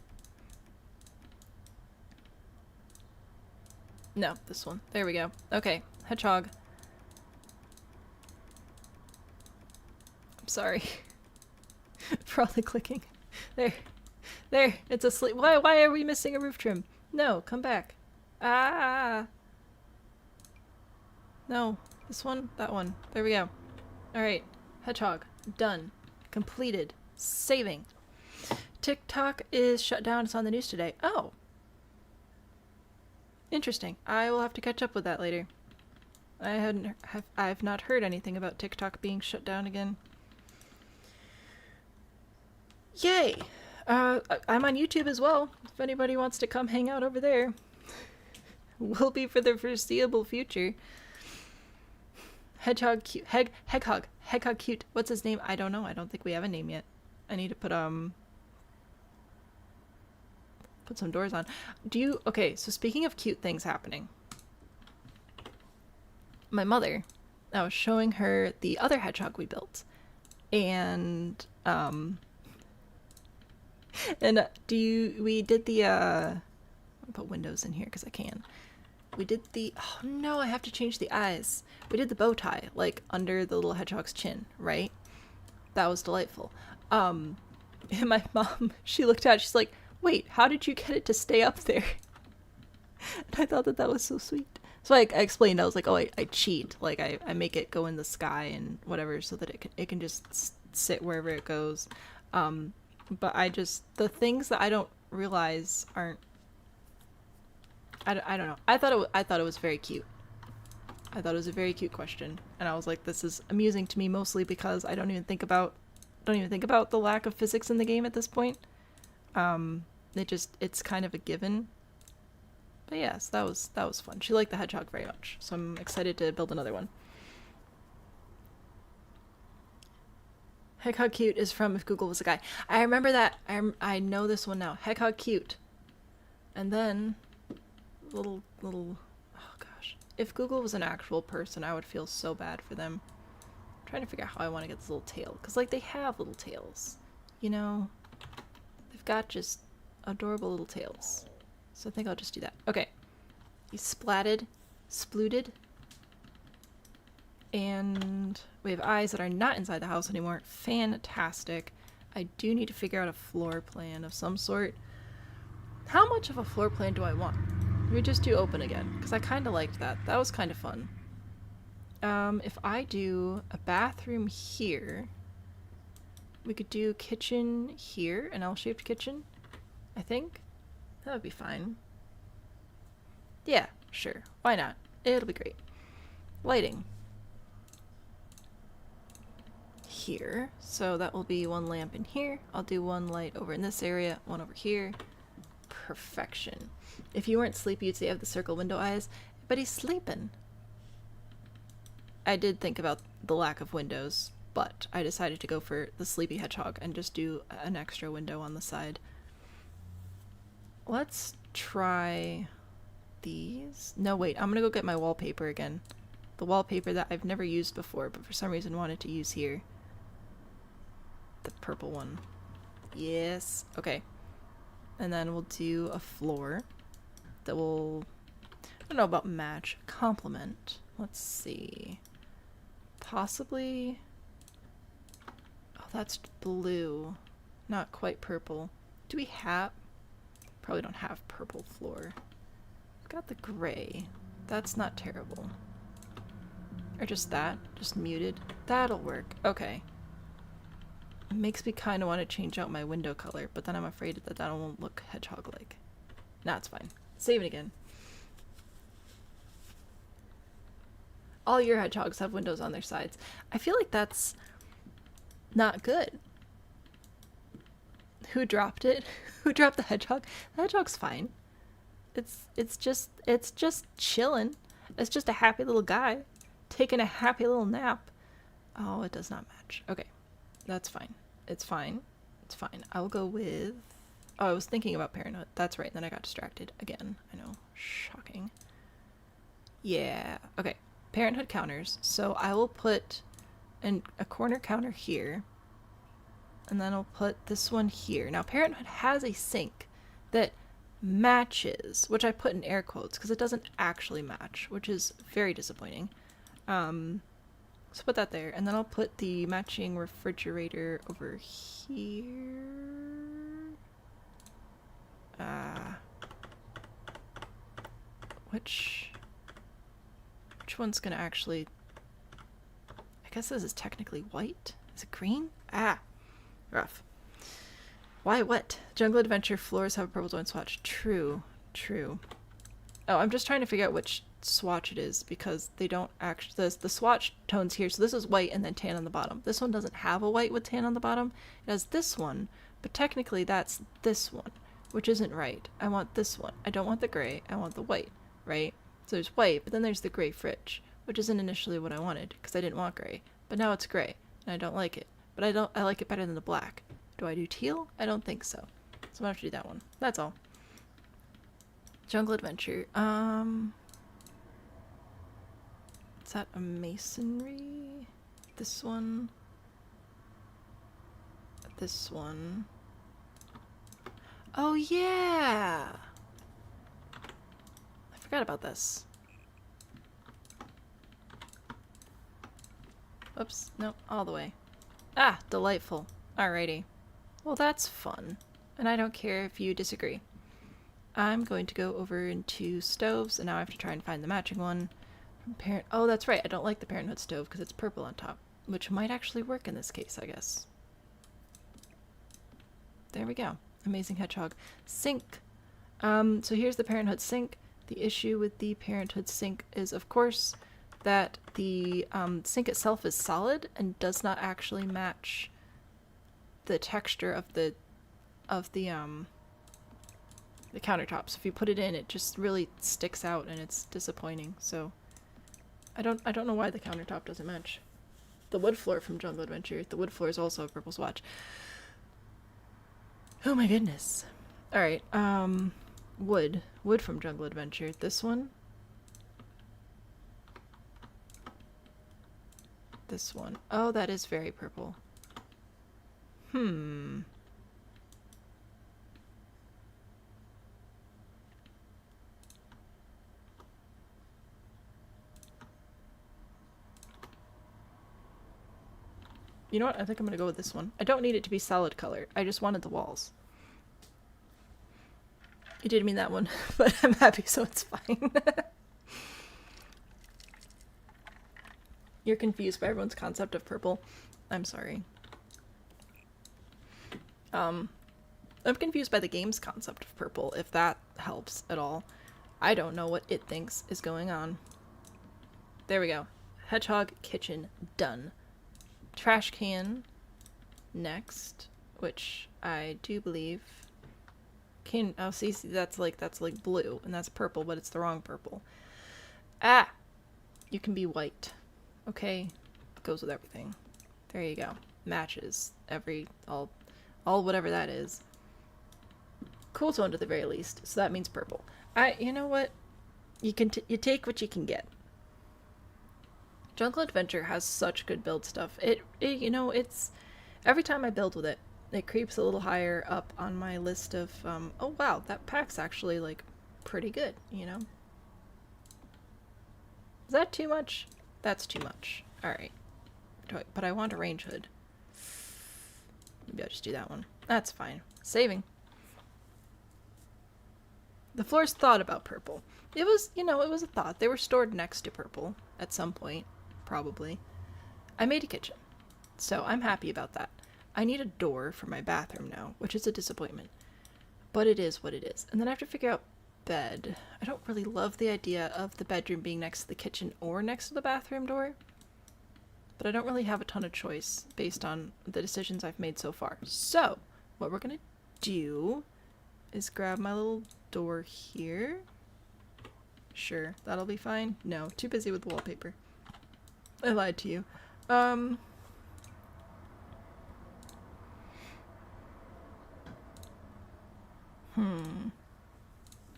No, this one. There we go. Okay. Hedgehog. I'm sorry. For all the clicking. There. There. It's asleep. Why are we missing a roof trim? No, come back. Ah! No. This one? That one. There we go. Alright. Hedgehog. Done. Completed. Saving. TikTok is shut down. It's on the news today. Oh. Interesting. I will have to catch up with that later. I've not heard anything about TikTok being shut down again. Yay! I'm on YouTube as well. If anybody wants to come hang out over there. Will be for the foreseeable future. Hedgehog cute. Heghog. Heghog cute. What's his name? I don't know. I don't think we have a name yet. I need to put some doors on. Okay, so speaking of cute things happening. My mother, I was showing her the other hedgehog we built. And, we did the, I'll put windows in here because I can. We did the, oh no, I have to change the eyes. We did the bow tie, like, under the little hedgehog's chin, right? That was delightful. And my mom, she looked at it, she's like, wait, how did you get it to stay up there? And I thought that was so sweet. So I explained, I was like, oh, I cheat. Like, I make it go in the sky and whatever so that it can just sit wherever it goes. But the things that I don't realize aren't, I don't know. I thought it was very cute. I thought it was a very cute question. And I was like, this is amusing to me mostly because I don't even think about the lack of physics in the game at this point. It's kind of a given. But yes, that was fun. She liked the hedgehog very much, so I'm excited to build another one. Heghog cute is from If Google Was a Guy. I remember that. I know this one now. Heghog cute. And then little oh gosh. If Google was an actual person, I would feel so bad for them. I'm trying to figure out how I want to get this little tail, cuz like they have little tails. You know, they've got just adorable little tails. So I think I'll just do that. Okay. You splatted. Splooted. And we have eyes that are not inside the house anymore. Fantastic. I do need to figure out a floor plan of some sort. How much of a floor plan do I want? We just do open again, because I kind of liked that. That was kind of fun. If I do a bathroom here, we could do kitchen here, an L-shaped kitchen, I think. That would be fine. Yeah, sure. Why not? It'll be great. Lighting. Here. So that will be one lamp in here. I'll do one light over in this area, one over here. Perfection. If you weren't sleepy, you'd say I have the circle window eyes, but he's sleeping. I did think about the lack of windows, but I decided to go for the sleepy hedgehog and just do an extra window on the side. Let's try these. No, wait, I'm gonna go get my wallpaper again. The wallpaper that I've never used before, but for some reason wanted to use here. The purple one. Yes. Okay. And then we'll do a floor that will, I don't know about match, complement. Let's see. Possibly, oh, that's blue, not quite purple. Do we have, probably don't have purple floor. We've got the gray. That's not terrible. Or just that, just muted. That'll work. Okay. It makes me kind of want to change out my window color, but then I'm afraid that that won't look hedgehog-like. Nah, it's fine. Save it again. All your hedgehogs have windows on their sides. I feel like that's not good. Who dropped it? Who dropped the hedgehog? The hedgehog's fine. It's just chilling. It's just a happy little guy taking a happy little nap. Oh, it does not match. Okay. That's fine. It's fine. It's fine. I'll go with, oh, I was thinking about Parenthood. That's right. And then I got distracted again. I know. Shocking. Yeah. Okay. Parenthood counters. So I will put a corner counter here. And then I'll put this one here. Now, Parenthood has a sink that matches, which I put in air quotes because it doesn't actually match, which is very disappointing. So put that there, and then I'll put the matching refrigerator over here. Which one's gonna actually, I guess this is technically white. Is it green? Ah, rough. Why what? Jungle Adventure floors have a purple tone swatch. True, true. Oh, I'm just trying to figure out which swatch it is because they don't actually, the swatch tones here, so this is white and then tan on the bottom. This one doesn't have a white with tan on the bottom. It has this one, but technically that's this one, which isn't right. I want this one. I don't want the gray. I want the white, right? So there's white, but then there's the gray fridge, which isn't initially what I wanted because I didn't want gray, but now it's gray and I don't like it, but I like it better than the black. Do I do teal? I don't think so. So I'm gonna have to do that one. That's all. Jungle Adventure. Is that a masonry? This one. This one. Oh yeah! I forgot about this. Oops, nope, all the way. Ah, delightful. Alrighty. Well, that's fun. And I don't care if you disagree. I'm going to go over into stoves, and now I have to try and find the matching one. Oh, that's right. I don't like the Parenthood stove because it's purple on top, which might actually work in this case, I guess. There we go. Amazing hedgehog. Sink. So here's the Parenthood sink. The issue with the Parenthood sink is, of course, that the sink itself is solid and does not actually match the texture of the countertops. If you put it in, it just really sticks out and it's disappointing. So I don't know why the countertop doesn't match. The wood floor from Jungle Adventure. The wood floor is also a purple swatch. Oh my goodness. Alright, wood. Wood from Jungle Adventure. This one. This one. Oh, that is very purple. You know what? I think I'm gonna go with this one. I don't need it to be solid color. I just wanted the walls. I didn't mean that one, but I'm happy, so it's fine. You're confused by everyone's concept of purple. I'm sorry. I'm confused by the game's concept of purple, if that helps at all. I don't know what it thinks is going on. There we go. Hedgehog kitchen done. Trash can next, which I do believe can, oh see that's like blue and that's purple, but it's the wrong purple. Ah, you can be white. Okay, goes with everything. There you go. Matches all whatever that is. Cool tone to the very least, so that means purple. You know what? You take what you can get. Jungle Adventure has such good build stuff. You know, it's every time I build with it, it creeps a little higher up on my list of oh wow, that pack's actually like pretty good, you know. Is that too much? That's too much. All right. But I want a range hood. Maybe I'll just do that one. That's fine. Saving. The floors thought about purple. It was, you know, it was a thought. They were stored next to purple at some point, probably. I made a kitchen, so I'm happy about that. I need a door for my bathroom now, which is a disappointment. But it is what it is. And then I have to figure out bed. I don't really love the idea of the bedroom being next to the kitchen or next to the bathroom door. But I don't really have a ton of choice based on the decisions I've made so far. So, what we're gonna do is grab my little door here. Sure, that'll be fine. No, too busy with the wallpaper. I lied to you.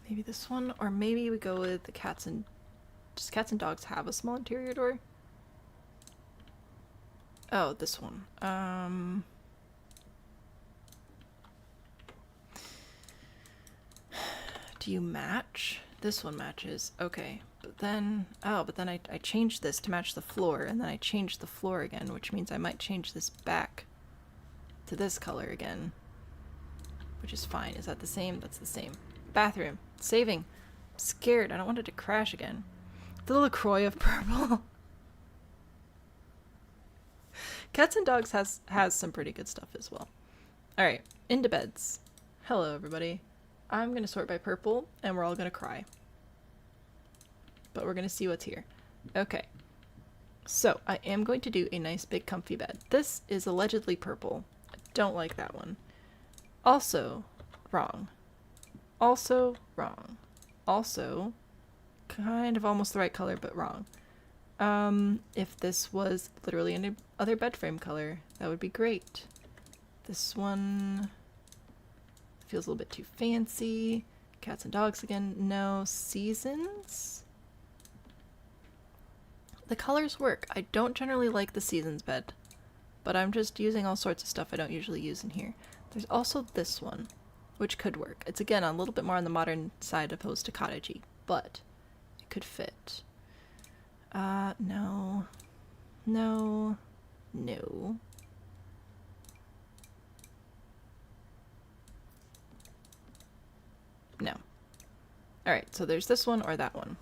Maybe this one, or maybe we go with the cats and... Does cats and dogs have a small interior door? Oh, this one. Do you match? This one matches. Okay. But then... Oh, but then I changed this to match the floor, and then I changed the floor again, which means I might change this back to this color again. Which is fine. Is that the same? That's the same. Bathroom. Saving. I'm scared. I don't want it to crash again. The LaCroix of purple. Cats and Dogs has some pretty good stuff as well. Alright, into beds. Hello, everybody. I'm going to sort by purple, and we're all going to cry. But we're going to see what's here. Okay. So, I am going to do a nice big comfy bed. This is allegedly purple. I don't like that one. Also, wrong. Also, wrong. Also, kind of almost the right color, but wrong. If this was literally any other bed frame color, that would be great. This one feels a little bit too fancy. Cats and dogs again. No. Seasons? The colors work. I don't generally like the seasons bed, but I'm just using all sorts of stuff I don't usually use in here. There's also this one, which could work. It's again a little bit more on the modern side opposed to cottagey, but it could fit. No. No. No. No. Alright, so there's this one or that one.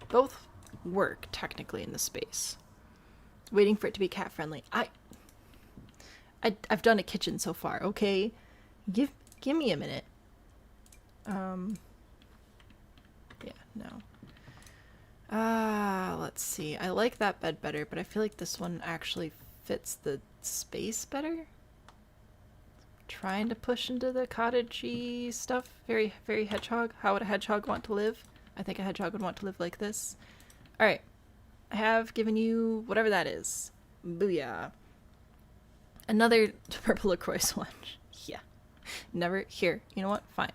Both work, technically, in the space. Waiting for it to be cat-friendly. I've done a kitchen so far, okay? Give me a minute. Yeah, no. Let's see. I like that bed better, but I feel like this one actually fits the space better. Trying to push into the cottagey stuff. Very, very hedgehog. How would a hedgehog want to live? I think a hedgehog would want to live like this. Alright. I have given you whatever that is. Booyah. Another purple LaCroix sponge. Yeah. Never. Here. You know what? Fine.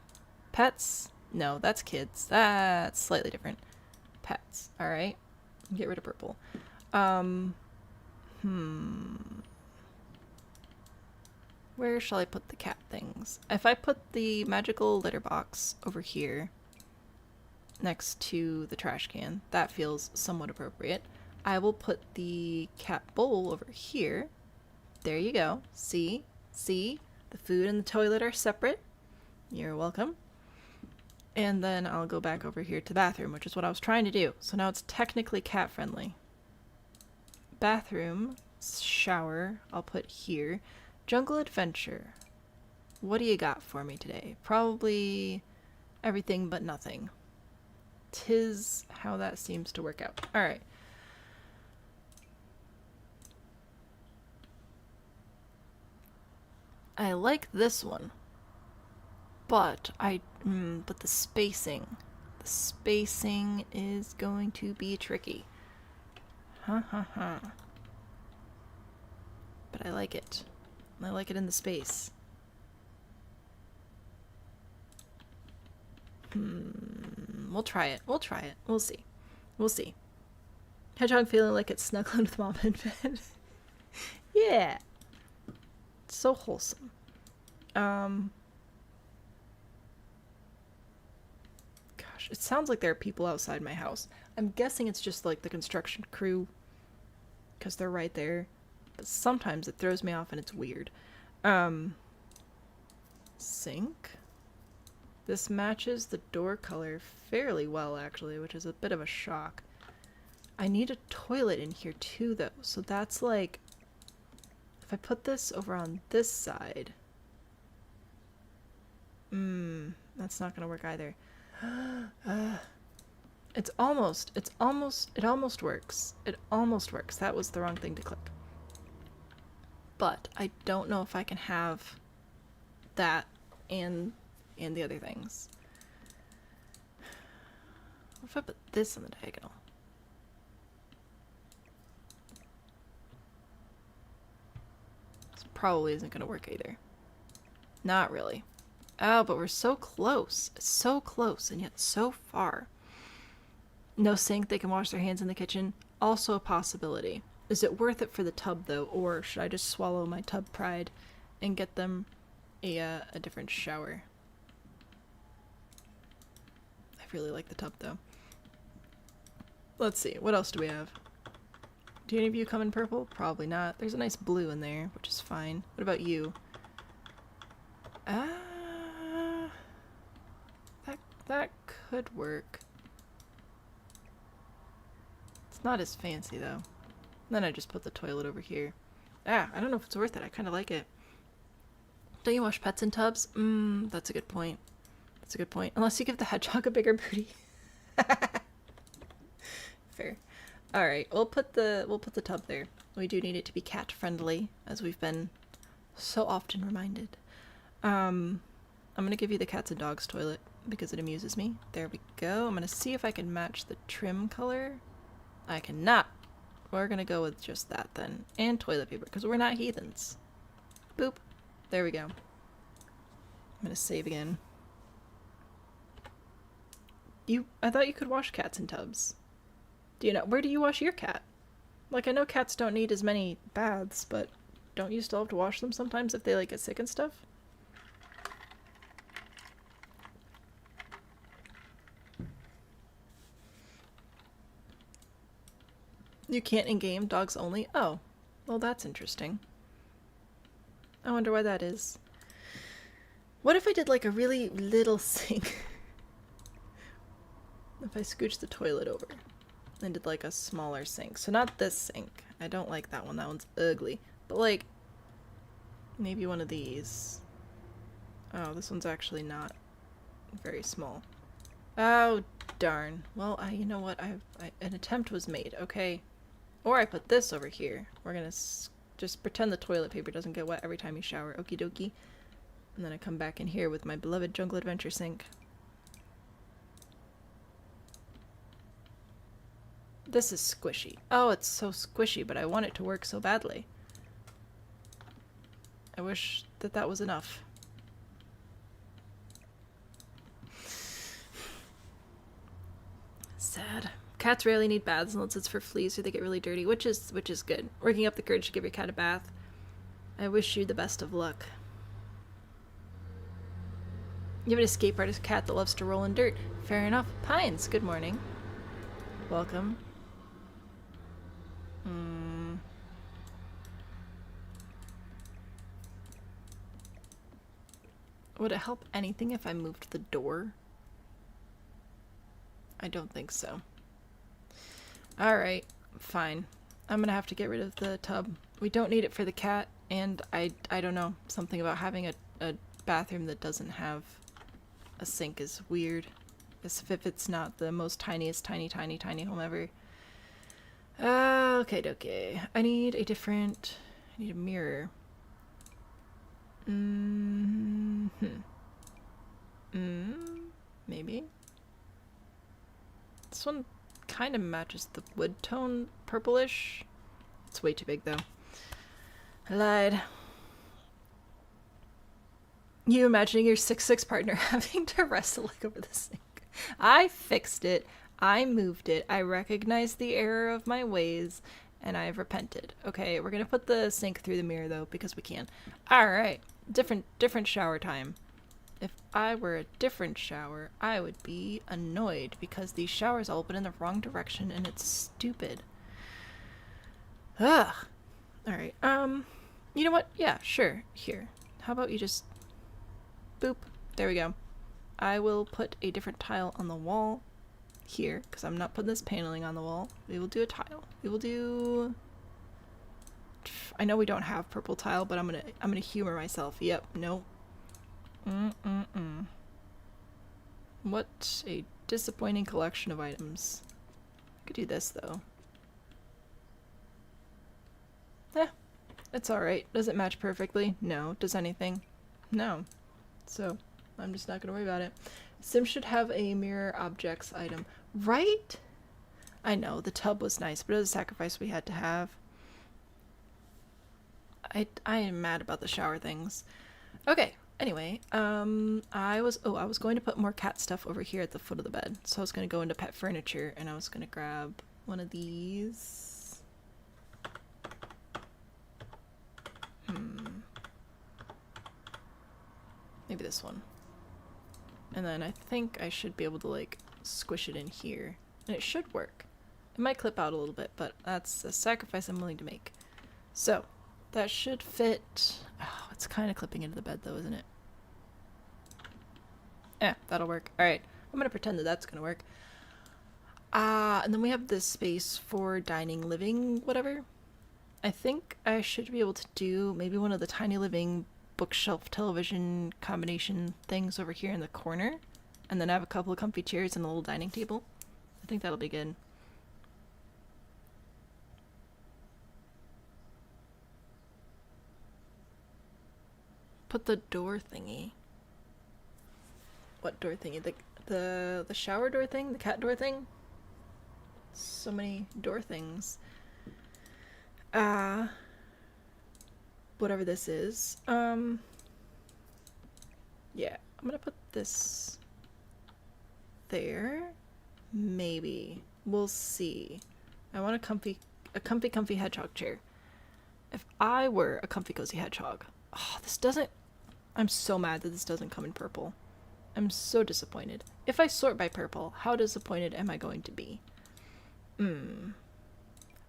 Pets? No, that's kids. That's slightly different. Pets. Alright. Get rid of purple. Where shall I put the cat things? If I put the magical litter box over here next to the trash can, that feels somewhat appropriate. I will put the cat bowl over here. There you go. See? See? The food and the toilet are separate. You're welcome. And then I'll go back over here to the bathroom, which is what I was trying to do. So now it's technically cat friendly. Bathroom, shower, I'll put here. Jungle adventure. What do you got for me today? Probably everything but nothing. 'Tis how that seems to work out. Alright. I like this one. But but the spacing is going to be tricky. But I like it. I like it in the space. We'll try it. We'll try it. We'll see. We'll see. Hedgehog feeling like it's snuggling with mom in bed. Yeah. It's so wholesome. Gosh, it sounds like there are people outside my house. I'm guessing it's just like the construction crew because they're right there. But sometimes it throws me off and it's weird. Sink. This matches the door color fairly well, actually, which is a bit of a shock. I need a toilet in here too, though. So that's like, if I put this over on this side, that's not gonna work either. It almost works. It almost works. That was the wrong thing to click. But I don't know if I can have that and the other things. What if I put this on the diagonal? This probably isn't gonna work either. Not really. Oh, but we're so close. So close and yet so far. No sink, they can wash their hands in the kitchen. Also a possibility. Is it worth it for the tub though, or should I just swallow my tub pride and get them a different shower? I really like the tub though. Let's see, what else do we have? Do any of you come in purple? Probably not. There's a nice blue in there, which is fine. What about you? That could work. It's not as fancy though. Then I just put the toilet over here. I don't know if it's worth it. I kind of like it. Don't you wash pets in tubs? That's a good point. That's a good point. Unless you give the hedgehog a bigger booty. Fair. All right, we'll put the tub there. We do need it to be cat friendly, as we've been so often reminded. I'm gonna give you the cats and dogs toilet because it amuses me. There we go. I'm gonna see if I can match the trim color. I cannot. We're gonna go with just that then. And toilet paper, because we're not heathens. Boop. There we go. I'm gonna save again. I thought you could wash cats in tubs. Do you know, where do you wash your cat? Like, I know cats don't need as many baths, but don't you still have to wash them sometimes if they, like, get sick and stuff? You can't in-game, dogs only? Oh, well that's interesting. I wonder why that is. What if I did like a really little sink? If I scooched the toilet over and did like a smaller sink. So not this sink. I don't like that one. That one's ugly. But like, maybe one of these. Oh, this one's actually not very small. Oh, darn. Well, you know what? An attempt was made, okay? Or I put this over here. We're gonna just pretend the toilet paper doesn't get wet every time you shower. Okie dokie. And then I come back in here with my beloved Jungle Adventure sink. This is squishy. Oh, it's so squishy, but I want it to work so badly. I wish that that was enough. Sad. Cats rarely need baths unless it's for fleas or they get really dirty, which is good. Working up the courage to give your cat a bath. I wish you the best of luck. You have an escape artist cat that loves to roll in dirt. Fair enough. Pines, good morning. Welcome. Would it help anything if I moved the door? I don't think so. Alright, fine. I'm gonna have to get rid of the tub. We don't need it for the cat, and I don't know. Something about having a bathroom that doesn't have a sink is weird. As if it's not the most tiniest tiny home ever. Okay. I need a mirror. Maybe. This one kind of matches the wood tone, purplish. It's way too big though. I lied. You imagining your 6'6" partner having to wrestle like over the sink. I fixed it. I moved it. I recognized the error of my ways, and I've repented. Okay, we're gonna put the sink through the mirror though, because we can. Alright. Different shower time. If I were a different shower, I would be annoyed because these showers all open in the wrong direction and it's stupid. Ugh. Alright, you know what? Yeah, sure. Here. How about you just... boop. There we go. I will put a different tile on the wall here, because I'm not putting this paneling on the wall. We will do a tile. We will do... I know we don't have purple tile, but I'm gonna humor myself. Yep, no. What a disappointing collection of items. I could do this though. It's alright. Does it match perfectly? No. Does anything? No. So, I'm just not gonna worry about it. Sim should have a mirror objects item. Right? I know, the tub was nice, but it was a sacrifice we had to have. I am mad about the shower things. Okay, anyway, I was going to put more cat stuff over here at the foot of the bed. So I was going to go into pet furniture, and I was going to grab one of these. Maybe this one. And then I think I should be able to, like, squish it in here. And it should work. It might clip out a little bit, but that's a sacrifice I'm willing to make. So, that should fit. Oh, it's kind of clipping into the bed though, isn't it? That'll work. Alright, I'm gonna pretend that that's gonna work. And then we have this space for dining, living, whatever. I think I should be able to do maybe one of the tiny living bookshelf television combination things over here in the corner. And then I have a couple of comfy chairs and a little dining table. I think that'll be good. Put the door thingy. What door thingy? The shower door thing? The cat door thing? So many door things. Whatever this is. Yeah, I'm gonna put this there. Maybe. We'll see. I want a comfy hedgehog chair. If I were a comfy cozy hedgehog. Oh, this doesn't... I'm so mad that this doesn't come in purple. I'm so disappointed. If I sort by purple, how disappointed am I going to be?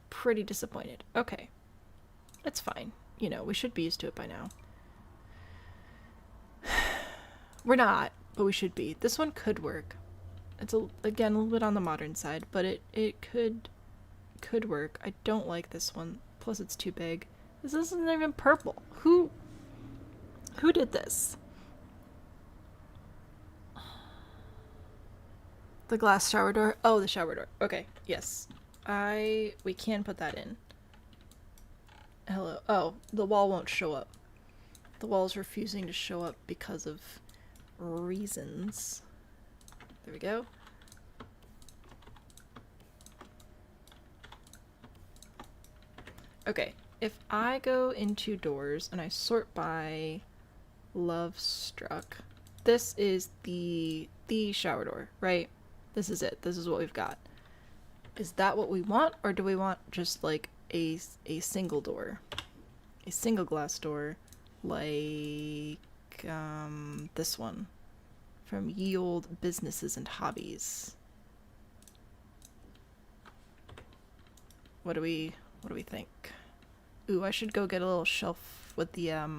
Pretty disappointed. Okay. It's fine. You know, we should be used to it by now. We're not, but we should be. This one could work. It's, again, a little bit on the modern side, but it could work. I don't like this one. Plus, it's too big. This isn't even purple. Who did this? The glass shower door? Oh, the shower door. Okay, yes. We can put that in. Hello. Oh, the wall won't show up. The wall's refusing to show up because of reasons. There we go. Okay, if I go into doors and I sort by love struck, this is the shower door, right? This is it. This is what we've got. Is that what we want, or do we want just like a single door? A single glass door, like this one from Ye Olde Businesses and Hobbies. What do we think? Ooh, I should go get a little shelf with the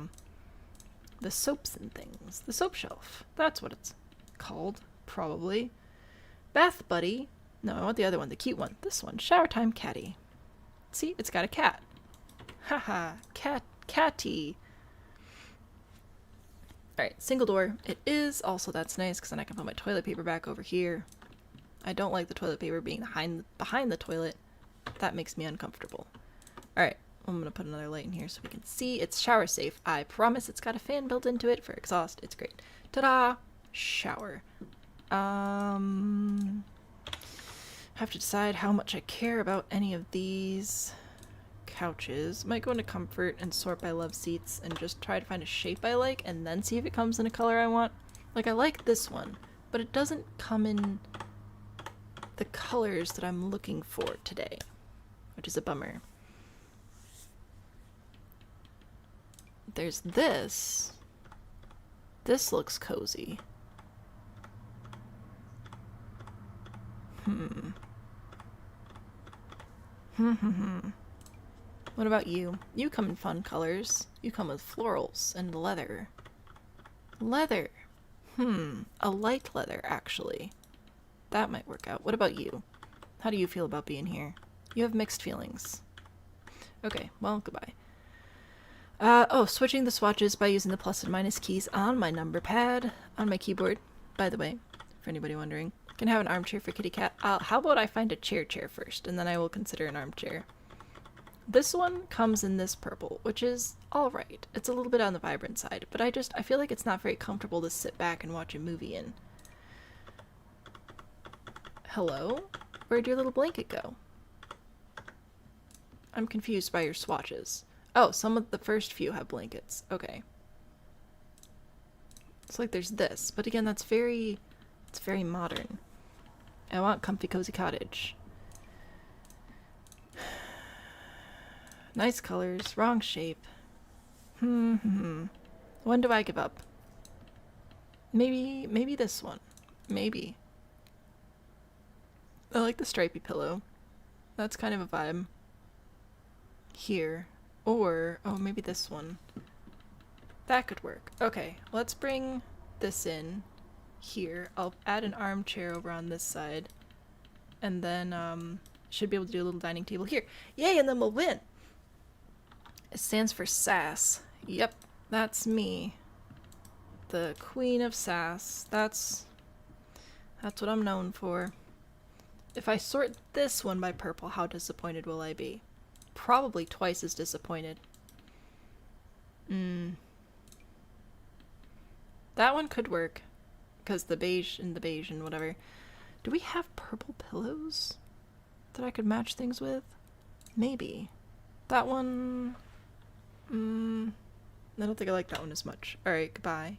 the soaps and things. The soap shelf. That's what it's called, probably. Bath buddy. No, I want the other one, the cute one. This one. Shower time catty. See, it's got a cat. Haha, catty. Alright, single door. It is. Also, that's nice because then I can put my toilet paper back over here. I don't like the toilet paper being behind the toilet. That makes me uncomfortable. Alright, I'm going to put another light in here so we can see. It's shower safe. I promise it's got a fan built into it for exhaust. It's great. Ta-da! Shower. Have to decide how much I care about any of these couches. Might go into comfort and sort by love seats and just try to find a shape I like and then see if it comes in a color I want. Like, I like this one, but it doesn't come in the colors that I'm looking for today, which is a bummer. There's this. This looks cozy. What about you? You come in fun colors. You come with florals and leather. Leather. A light leather, actually. That might work out. What about you? How do you feel about being here? You have mixed feelings. Okay, well, goodbye. Oh, switching the swatches by using the plus and minus keys on my number pad, on my keyboard, by the way, for anybody wondering. Can have an armchair for kitty cat. How about I find a chair first, and then I will consider an armchair. This one comes in this purple, which is alright. It's a little bit on the vibrant side, but I feel like it's not very comfortable to sit back and watch a movie in. Hello? Where'd your little blanket go? I'm confused by your swatches. Oh, some of the first few have blankets. Okay. It's like there's this, but again, it's very modern. I want comfy cozy cottage. Nice colors, wrong shape. When do I give up? Maybe this one. Maybe. I like the stripy pillow. That's kind of a vibe. Here. Or, oh, maybe this one. That could work. Okay, let's bring this in here. I'll add an armchair over on this side. And then, should be able to do a little dining table here. Yay, and then we'll win! It stands for sass. Yep, that's me. The queen of sass. That's what I'm known for. If I sort this one by purple, how disappointed will I be? Probably twice as disappointed. That one could work. Because the beige and whatever. Do we have purple pillows that I could match things with? Maybe. That one... I don't think I like that one as much. Alright, goodbye.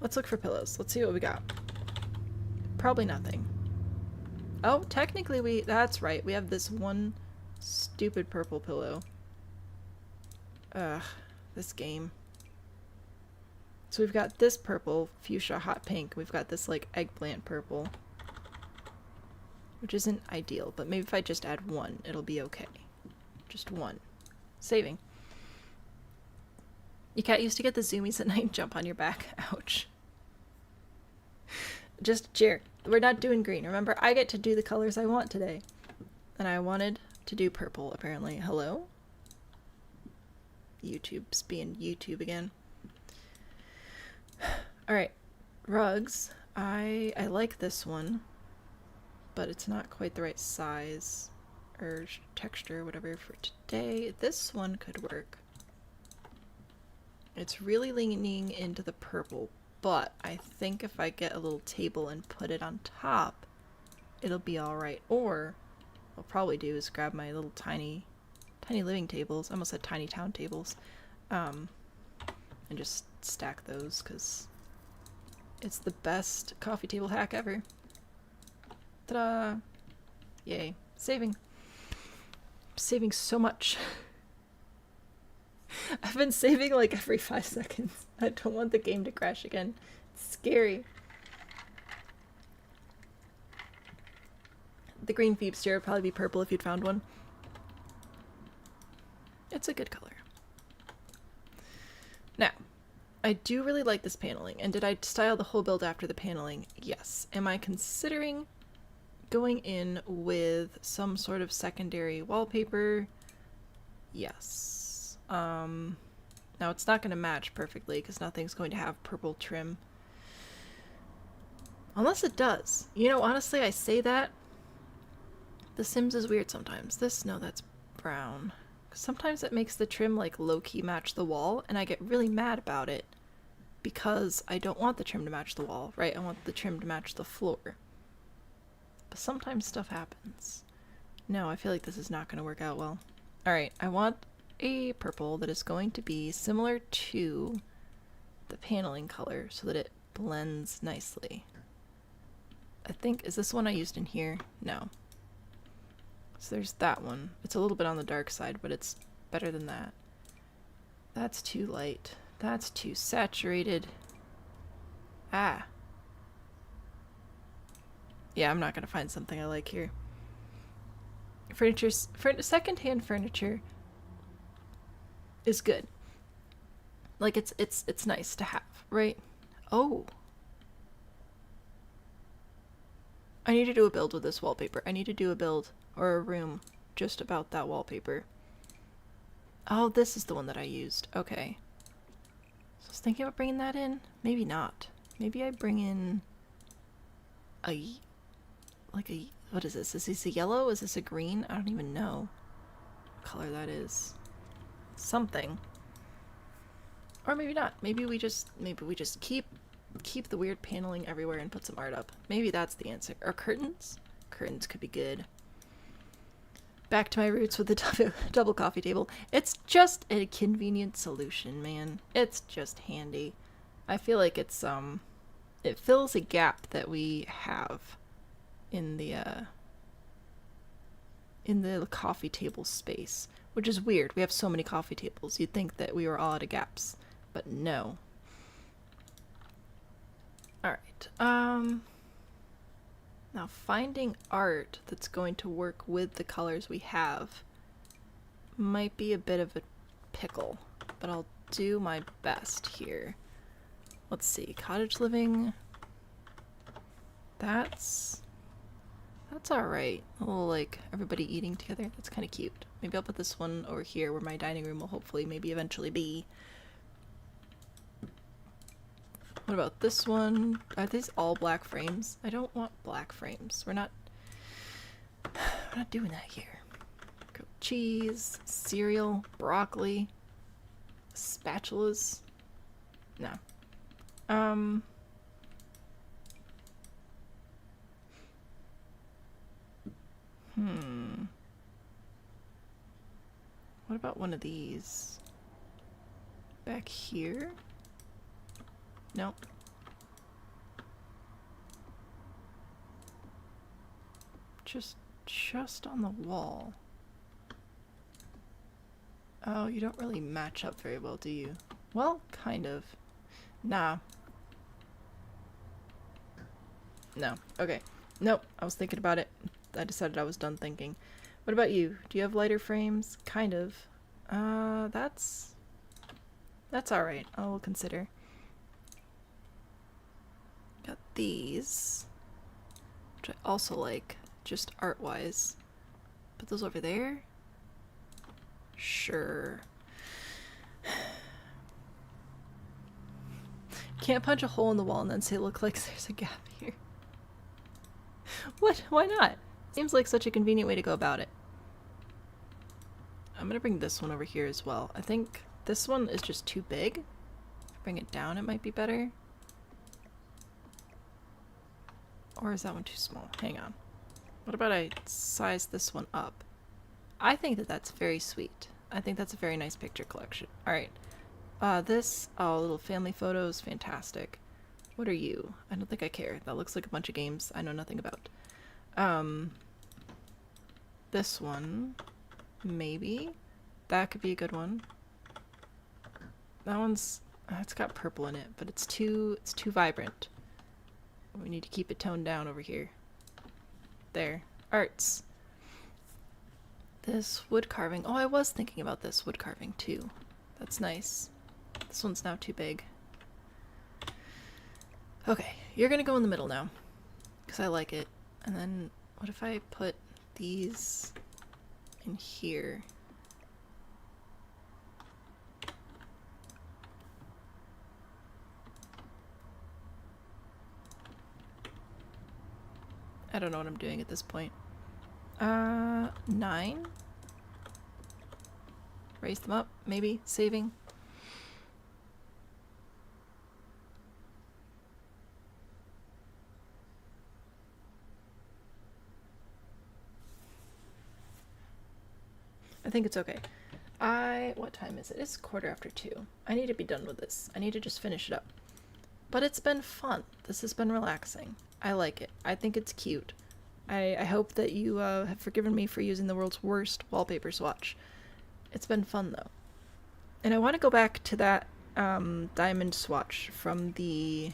Let's look for pillows. Let's see what we got. Probably nothing. Oh, technically that's right. We have this one stupid purple pillow. Ugh, this game. So we've got this purple, fuchsia hot pink. We've got this like eggplant purple. Which isn't ideal, but maybe if I just add one, it'll be okay. Just one. Saving. Your cat used to get the zoomies at night and jump on your back. Ouch. Just cheer. We're not doing green. Remember, I get to do the colors I want today. And I wanted to do purple, apparently. Hello? YouTube's being YouTube again. Alright. Rugs. I like this one. But it's not quite the right size. Or texture, whatever, for today. This one could work. It's really leaning into the purple, but I think if I get a little table and put it on top, it'll be alright. Or, what I'll probably do is grab my little tiny living tables, I almost said tiny town tables, and just stack those, because it's the best coffee table hack ever. Ta-da! Yay. Saving. I'm saving so much. I've been saving like every 5 seconds. I don't want the game to crash again. It's scary. The green Phoebe steer would probably be purple if you'd found one. It's a good color. Now, I do really like this paneling, and did I style the whole build after the paneling? Yes. Am I considering going in with some sort of secondary wallpaper? Yes. Now it's not going to match perfectly because nothing's going to have purple trim. Unless it does. You know, honestly, I say that. The Sims is weird sometimes. No, that's brown. Sometimes it makes the trim like low-key match the wall, and I get really mad about it because I don't want the trim to match the wall, right? I want the trim to match the floor. But sometimes stuff happens. No, I feel like this is not going to work out well. Alright, I want a purple that is going to be similar to the paneling color so that it blends nicely. I think, is this one I used in here? No. So there's that one. It's a little bit on the dark side, but it's better than that. That's too light. That's too saturated. Ah. Yeah, I'm not gonna find something I like here. Secondhand furniture is good. Like it's nice to have, right? Oh. I need to do a build with this wallpaper. I need to do a build or a room just about that wallpaper. Oh, this is the one that I used. Okay. So I was thinking about bringing that in. Maybe not. Maybe I bring in what is this? Is this a yellow? Is this a green? I don't even know what color that is. Something. Or maybe not. Maybe we just keep the weird paneling everywhere and put some art up. Maybe that's the answer. Or curtains? Curtains could be good. Back to my roots with the double coffee table. It's just a convenient solution, man. It's just handy. I feel like it's it fills a gap that we have in the coffee table space, which is weird. We have so many coffee tables. You'd think that we were all out of gaps, but no. Alright, now finding art that's going to work with the colors we have might be a bit of a pickle, but I'll do my best here. Let's see, cottage living, that's alright. A little like everybody eating together, that's kind of cute. Maybe I'll put this one over here where my dining room will hopefully maybe eventually be. What about this one? Are these all black frames? I don't want black frames. We're not doing that here. Grilled cheese, cereal, broccoli, spatulas. No. What about one of these? Back here? Nope. Just on the wall. Oh, you don't really match up very well, do you? Well, kind of. Nah. No. Okay. Nope. I was thinking about it. I decided I was done thinking. What about you? Do you have lighter frames? Kind of. That's alright. I will consider. Got these, which I also like, just art-wise. Put those over there? Sure. Can't punch a hole in the wall and then say, look, like there's a gap here. What? Why not? Seems like such a convenient way to go about it. I'm gonna bring this one over here as well. I think this one is just too big. Bring it down, it might be better. Or is that one too small? Hang on. What about I size this one up? I think that that's very sweet. I think that's a very nice picture collection. Alright. Little family photos, fantastic. What are you? I don't think I care. That looks like a bunch of games I know nothing about. This one, maybe. That could be a good one. That one's, it's got purple in it, but it's too vibrant. We need to keep it toned down over here. There. Arts. This wood carving. Oh, I was thinking about this wood carving too. That's nice. This one's now too big. Okay, you're gonna go in the middle now. Because I like it. And then, what if I put these in here? I don't know what I'm doing at this point. 9? Raise them up, maybe? Saving? I think it's okay. What time is it? It's 2:15. I need to be done with this. I need to just finish it up. But it's been fun. This has been relaxing. I like it. I think it's cute. I hope that you have forgiven me for using the world's worst wallpaper swatch. It's been fun though. And I want to go back to that diamond swatch from the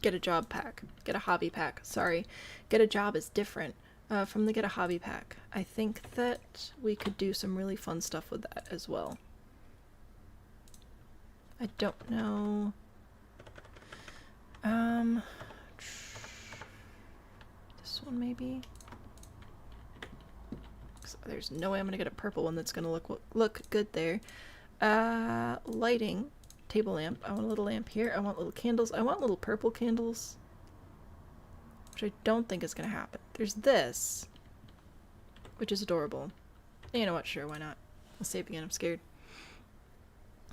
Get a Job pack. Get a Hobby pack. Sorry. Get a Job is different. From the Get a Hobby pack. I think that we could do some really fun stuff with that as well. I don't know. This one maybe? 'Cause there's no way I'm gonna get a purple one that's gonna look good there. Lighting. Table lamp. I want a little lamp here. I want little candles. I want little purple candles. Which I don't think is gonna happen. There's this. Which is adorable. And you know what? Sure, why not? I'll save again. I'm scared.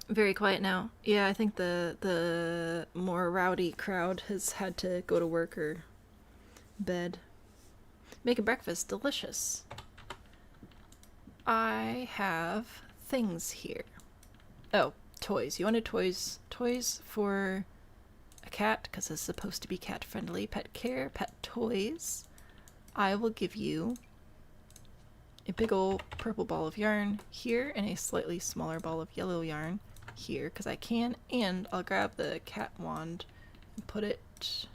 Very quiet now. Yeah, I think the more rowdy crowd has had to go to work or bed. Making breakfast delicious. I have things here. Oh, toys. You wanted toys? Toys for a cat, because it's supposed to be cat friendly. Pet care, pet toys. I will give you a big old purple ball of yarn here and a slightly smaller ball of yellow yarn here, because I can, and I'll grab the cat wand and put it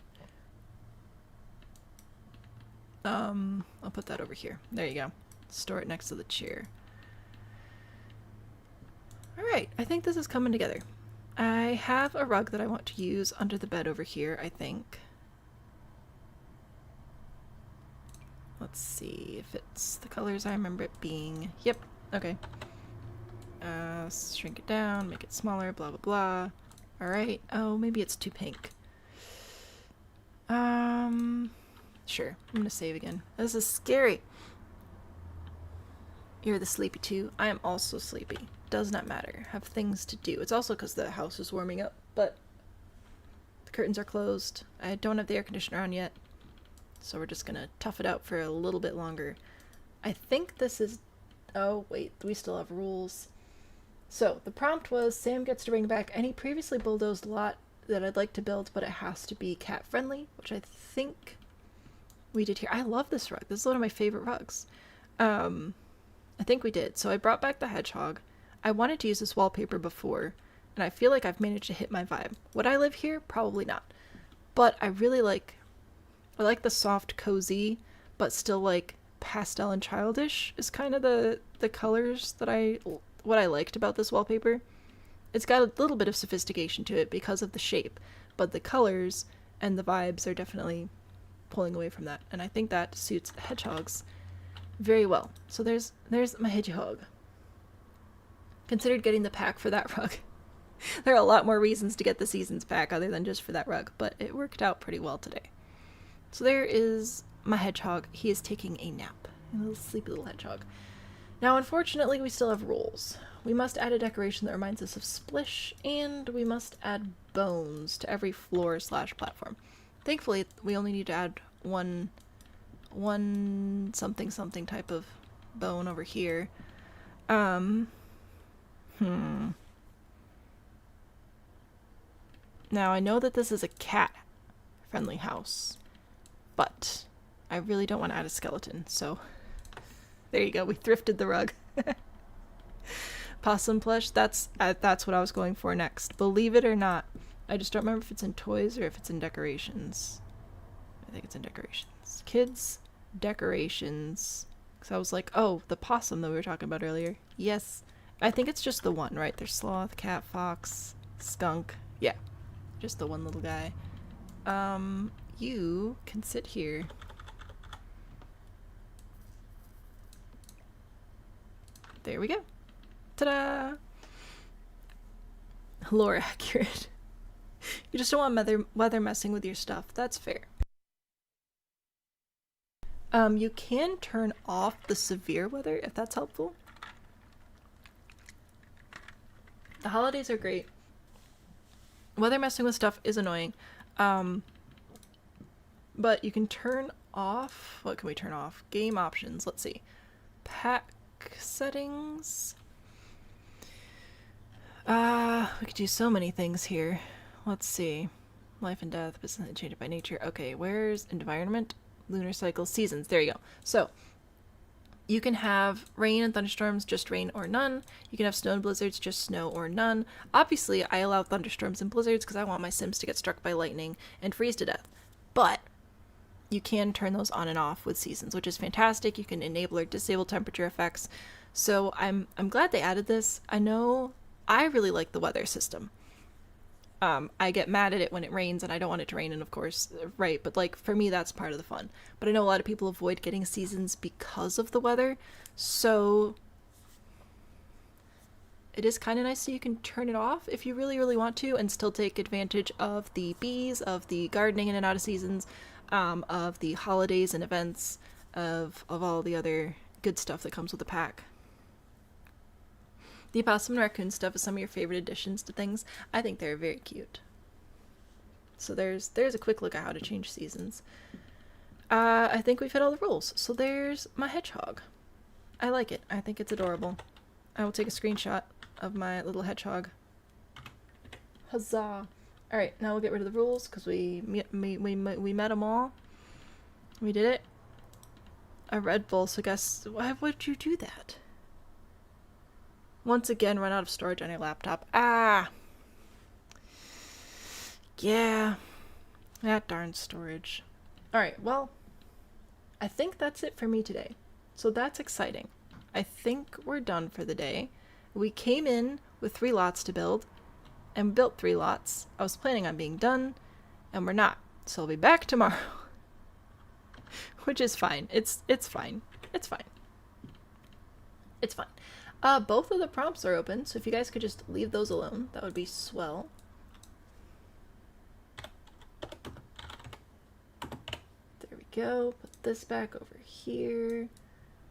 I'll put that over here. There you go. Store it next to the chair. Alright, I think this is coming together. I have a rug that I want to use under the bed over here, I think. Let's see if it's the colors I remember it being. Yep, okay. Shrink it down, make it smaller, blah blah blah. Alright, oh, maybe it's too pink. Sure, I'm gonna save again. This is scary. You're the sleepy too. I am also sleepy. Does not matter. Have things to do. It's also because the house is warming up, but the curtains are closed. I don't have the air conditioner on yet, so we're just gonna tough it out for a little bit longer. I think this is... Oh, wait, we still have rules. So, the prompt was, Sam gets to bring back any previously bulldozed lot that I'd like to build, but it has to be cat-friendly, which I think we did here. I love this rug. This is one of my favorite rugs. I think we did. So I brought back the hedgehog. I wanted to use this wallpaper before, and I feel like I've managed to hit my vibe. Would I live here? Probably not. But I really like... I like the soft, cozy, but still like pastel and childish is kind of the colors that what I liked about this wallpaper. It's got a little bit of sophistication to it because of the shape, but the colors and the vibes are definitely pulling away from that, and I think that suits hedgehogs very well. So there's my hedgehog. Considered getting the pack for that rug. There are a lot more reasons to get the seasons pack other than just for that rug, but it worked out pretty well today. So there is my hedgehog. He is taking a nap. A little sleepy little hedgehog. Now, unfortunately, we still have rules. We must add a decoration that reminds us of Splish, and we must add bones to every floor/platform. Thankfully, we only need to add one something something type of bone over here. Now, I know that this is a cat-friendly house, but I really don't want to add a skeleton, so there you go. We thrifted the rug. Possum plush, that's what I was going for next. Believe it or not. I just don't remember if it's in toys or if it's in decorations. I think it's in decorations. Kids, decorations. Because I was like, oh, the possum that we were talking about earlier. Yes. I think it's just the one, right? There's sloth, cat, fox, skunk. Yeah, just the one little guy. You can sit here. There we go. Ta-da! Lore accurate. You just don't want weather messing with your stuff. That's fair. You can turn off the severe weather if that's helpful. The holidays are great. Weather messing with stuff is annoying. But you can turn off... What can we turn off? Game options. Let's see. Pack settings. We could do so many things here. Let's see. Life and death, business changed by nature. Okay, where's environment? Lunar cycle, seasons. There you go. So, you can have rain and thunderstorms, just rain or none. You can have snow and blizzards, just snow or none. Obviously, I allow thunderstorms and blizzards because I want my Sims to get struck by lightning and freeze to death. But you can turn those on and off with seasons, which is fantastic. You can enable or disable temperature effects. So I'm glad they added this. I know I really like the weather system. I get mad at it when it rains and I don't want it to rain, and of course, right, but like for me that's part of the fun. But I know a lot of people avoid getting seasons because of the weather, so it is kind of nice so you can turn it off if you really, really want to and still take advantage of the bees, of the gardening in and out of seasons, of the holidays and events, of all the other good stuff that comes with the pack. The opossum and raccoon stuff is some of your favorite additions to things. I think they're very cute. So there's a quick look at how to change seasons. I think we've hit all the rules. So there's my hedgehog. I like it. I think it's adorable. I will take a screenshot of my little hedgehog. Huzzah! Alright, now we'll get rid of the rules because we met them all. We did it. A Red Bull, so guess why would you do that? Once again, run out of storage on your laptop. Ah! Yeah. That darn storage. Alright, well, I think that's it for me today. So that's exciting. I think we're done for the day. We came in with 3 lots to build, and built 3 lots. I was planning on being done, and we're not. So I'll be back tomorrow. Which is fine. It's fine. It's fine. It's fine. Both of the prompts are open, so if you guys could just leave those alone, that would be swell. There we go. Put this back over here.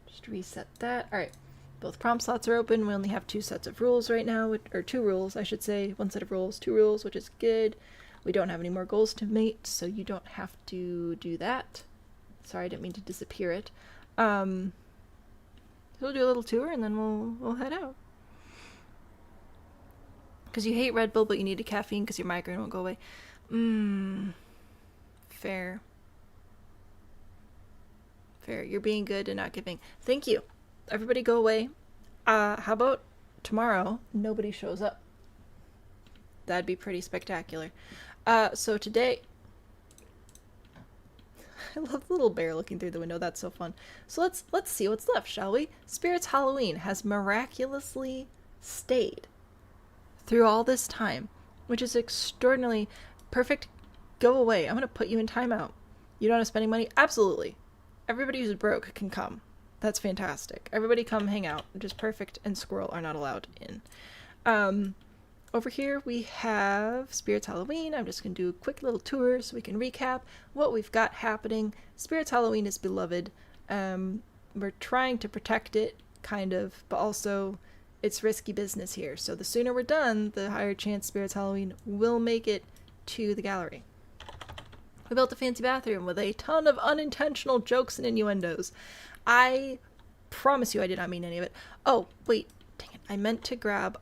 Just reset that. Alright. Both prompt slots are open. We only have 2 sets of rules right now, or 2 rules, I should say. 1 set of rules, 2 rules, which is good. We don't have any more goals to mate, so you don't have to do that. Sorry, I didn't mean to disappear it. We'll do a little tour and then we'll head out. Because you hate Red Bull, but you need a caffeine because your migraine won't go away. Fair. Fair. You're being good and not giving. Thank you. Everybody go away. How about tomorrow nobody shows up? That'd be pretty spectacular. So today... I love the little bear looking through the window. That's so fun. So let's see what's left, shall we? Spirit's Halloween has miraculously stayed through all this time, which is extraordinarily perfect. Go away. I'm going to put you in timeout. You don't have spending money? Absolutely. Everybody who's broke can come. That's fantastic. Everybody come hang out. Just perfect, and squirrel are not allowed in. Over here we have Spirit's Halloween. I'm just going to do a quick little tour so we can recap what we've got happening. Spirit's Halloween is beloved. We're trying to protect it, kind of, but also it's risky business here. So the sooner we're done, the higher chance Spirit's Halloween will make it to the gallery. We built a fancy bathroom with a ton of unintentional jokes and innuendos. I promise you I did not mean any of it. Oh, wait. Dang it. I meant to grab,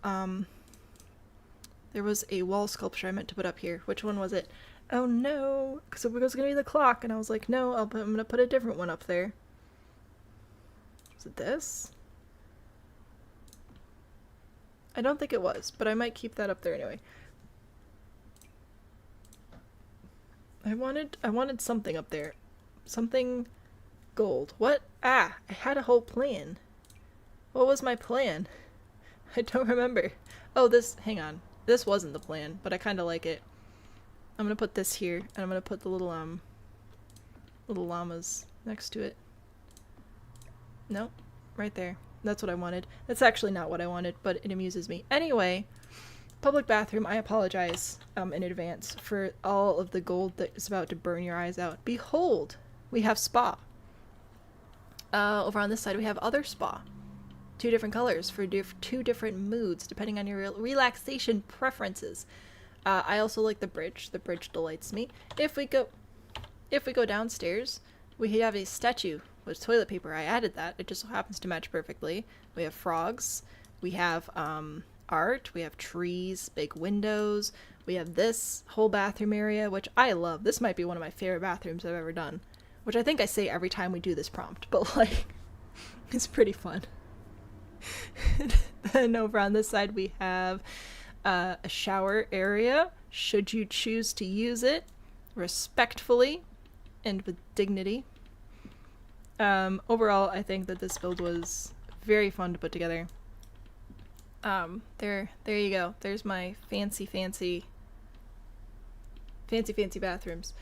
there was a wall sculpture I meant to put up here. Which one was it? Oh no, because it was going to be the clock, and I was like, no, I'm going to put a different one up there. Was it this? I don't think it was, but I might keep that up there anyway. I wanted something up there. Something gold. What? Ah, I had a whole plan. What was my plan? I don't remember. Oh, this, hang on. This wasn't the plan, but I kind of like it. I'm gonna put this here, and I'm gonna put the little llamas next to it. Nope, right there. That's what I wanted. That's actually not what I wanted, but it amuses me. Anyway, public bathroom, I apologize in advance for all of the gold that is about to burn your eyes out. Behold, we have spa. Over on this side, we have other spa. 2 different colors for 2 different moods, depending on your relaxation preferences. I also like the bridge. The bridge delights me. If we go downstairs, we have a statue with toilet paper. I added that. It just so happens to match perfectly. We have frogs. We have art. We have trees, big windows. We have this whole bathroom area, which I love. This might be one of my favorite bathrooms I've ever done, which I think I say every time we do this prompt, but like, it's pretty fun. Then over on this side, we have a shower area, should you choose to use it respectfully and with dignity. Overall, I think that this build was very fun to put together. There you go. There's my fancy bathrooms.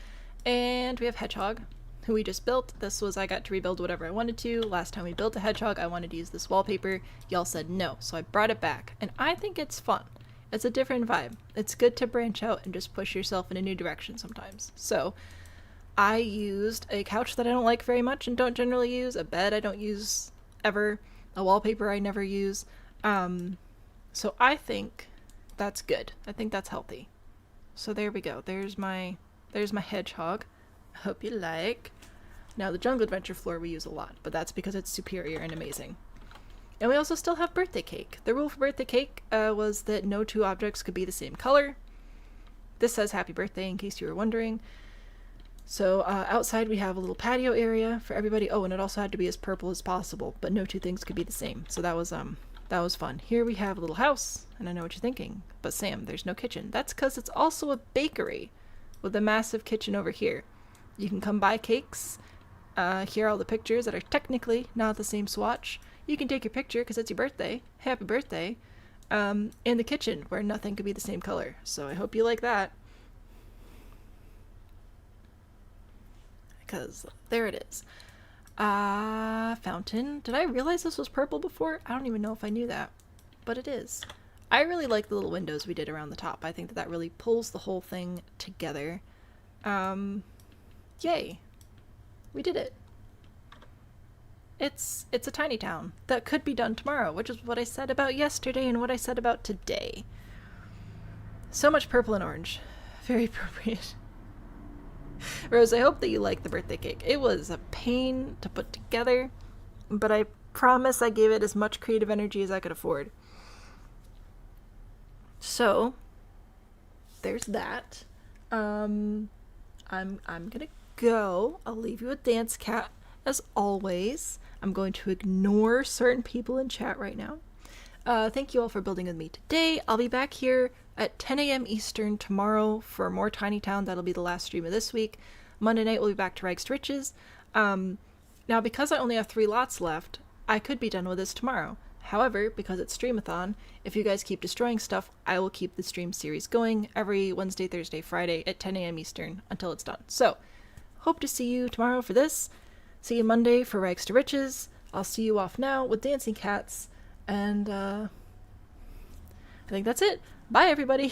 And we have Hedgehog, who we just built. This was, I got to rebuild whatever I wanted to. Last time we built a Hedgehog, I wanted to use this wallpaper. Y'all said no, so I brought it back. And I think it's fun. It's a different vibe. It's good to branch out and just push yourself in a new direction sometimes. So I used a couch that I don't like very much and don't generally use, a bed I don't use ever, a wallpaper I never use. So I think that's good. I think that's healthy. So there we go. There's my Hedgehog. I hope you like. Now the Jungle Adventure floor we use a lot, but that's because it's superior and amazing. And we also still have birthday cake. The rule for birthday cake was that no 2 objects could be the same color. This says happy birthday in case you were wondering. So outside we have a little patio area for everybody. Oh, and it also had to be as purple as possible, but no 2 things could be the same. So that was fun. Here we have a little house, and I know what you're thinking, but Sam, there's no kitchen. That's because it's also a bakery with a massive kitchen over here. You can come buy cakes. Here are all the pictures that are technically not the same swatch. You can take your picture because it's your birthday. Happy birthday. In the kitchen where nothing could be the same color. So I hope you like that. Because there it is. Fountain. Did I realize this was purple before? I don't even know if I knew that. But it is. I really like the little windows we did around the top. I think that really pulls the whole thing together. Yay. We did it. It's a tiny town that could be done tomorrow, which is what I said about yesterday and what I said about today. So much purple and orange. Very appropriate. Rose, I hope that you like the birthday cake. It was a pain to put together, but I promise I gave it as much creative energy as I could afford. So, there's that. I'm gonna go. I'll leave you with Dance Cat as always. I'm going to ignore certain people in chat right now. Thank you all for building with me today. I'll be back here at 10 a.m. Eastern tomorrow for more Tiny Town. That'll be the last stream of this week. Monday night we'll be back to Rags to Riches. Now, because I only have 3 lots left, I could be done with this tomorrow. However, because it's Streamathon, if you guys keep destroying stuff, I will keep the stream series going every Wednesday, Thursday, Friday at 10 a.m. Eastern until it's done. So, hope to see you tomorrow for this. See you Monday for Rags to Riches. I'll see you off now with Dancing Cats. And I think that's it. Bye, everybody.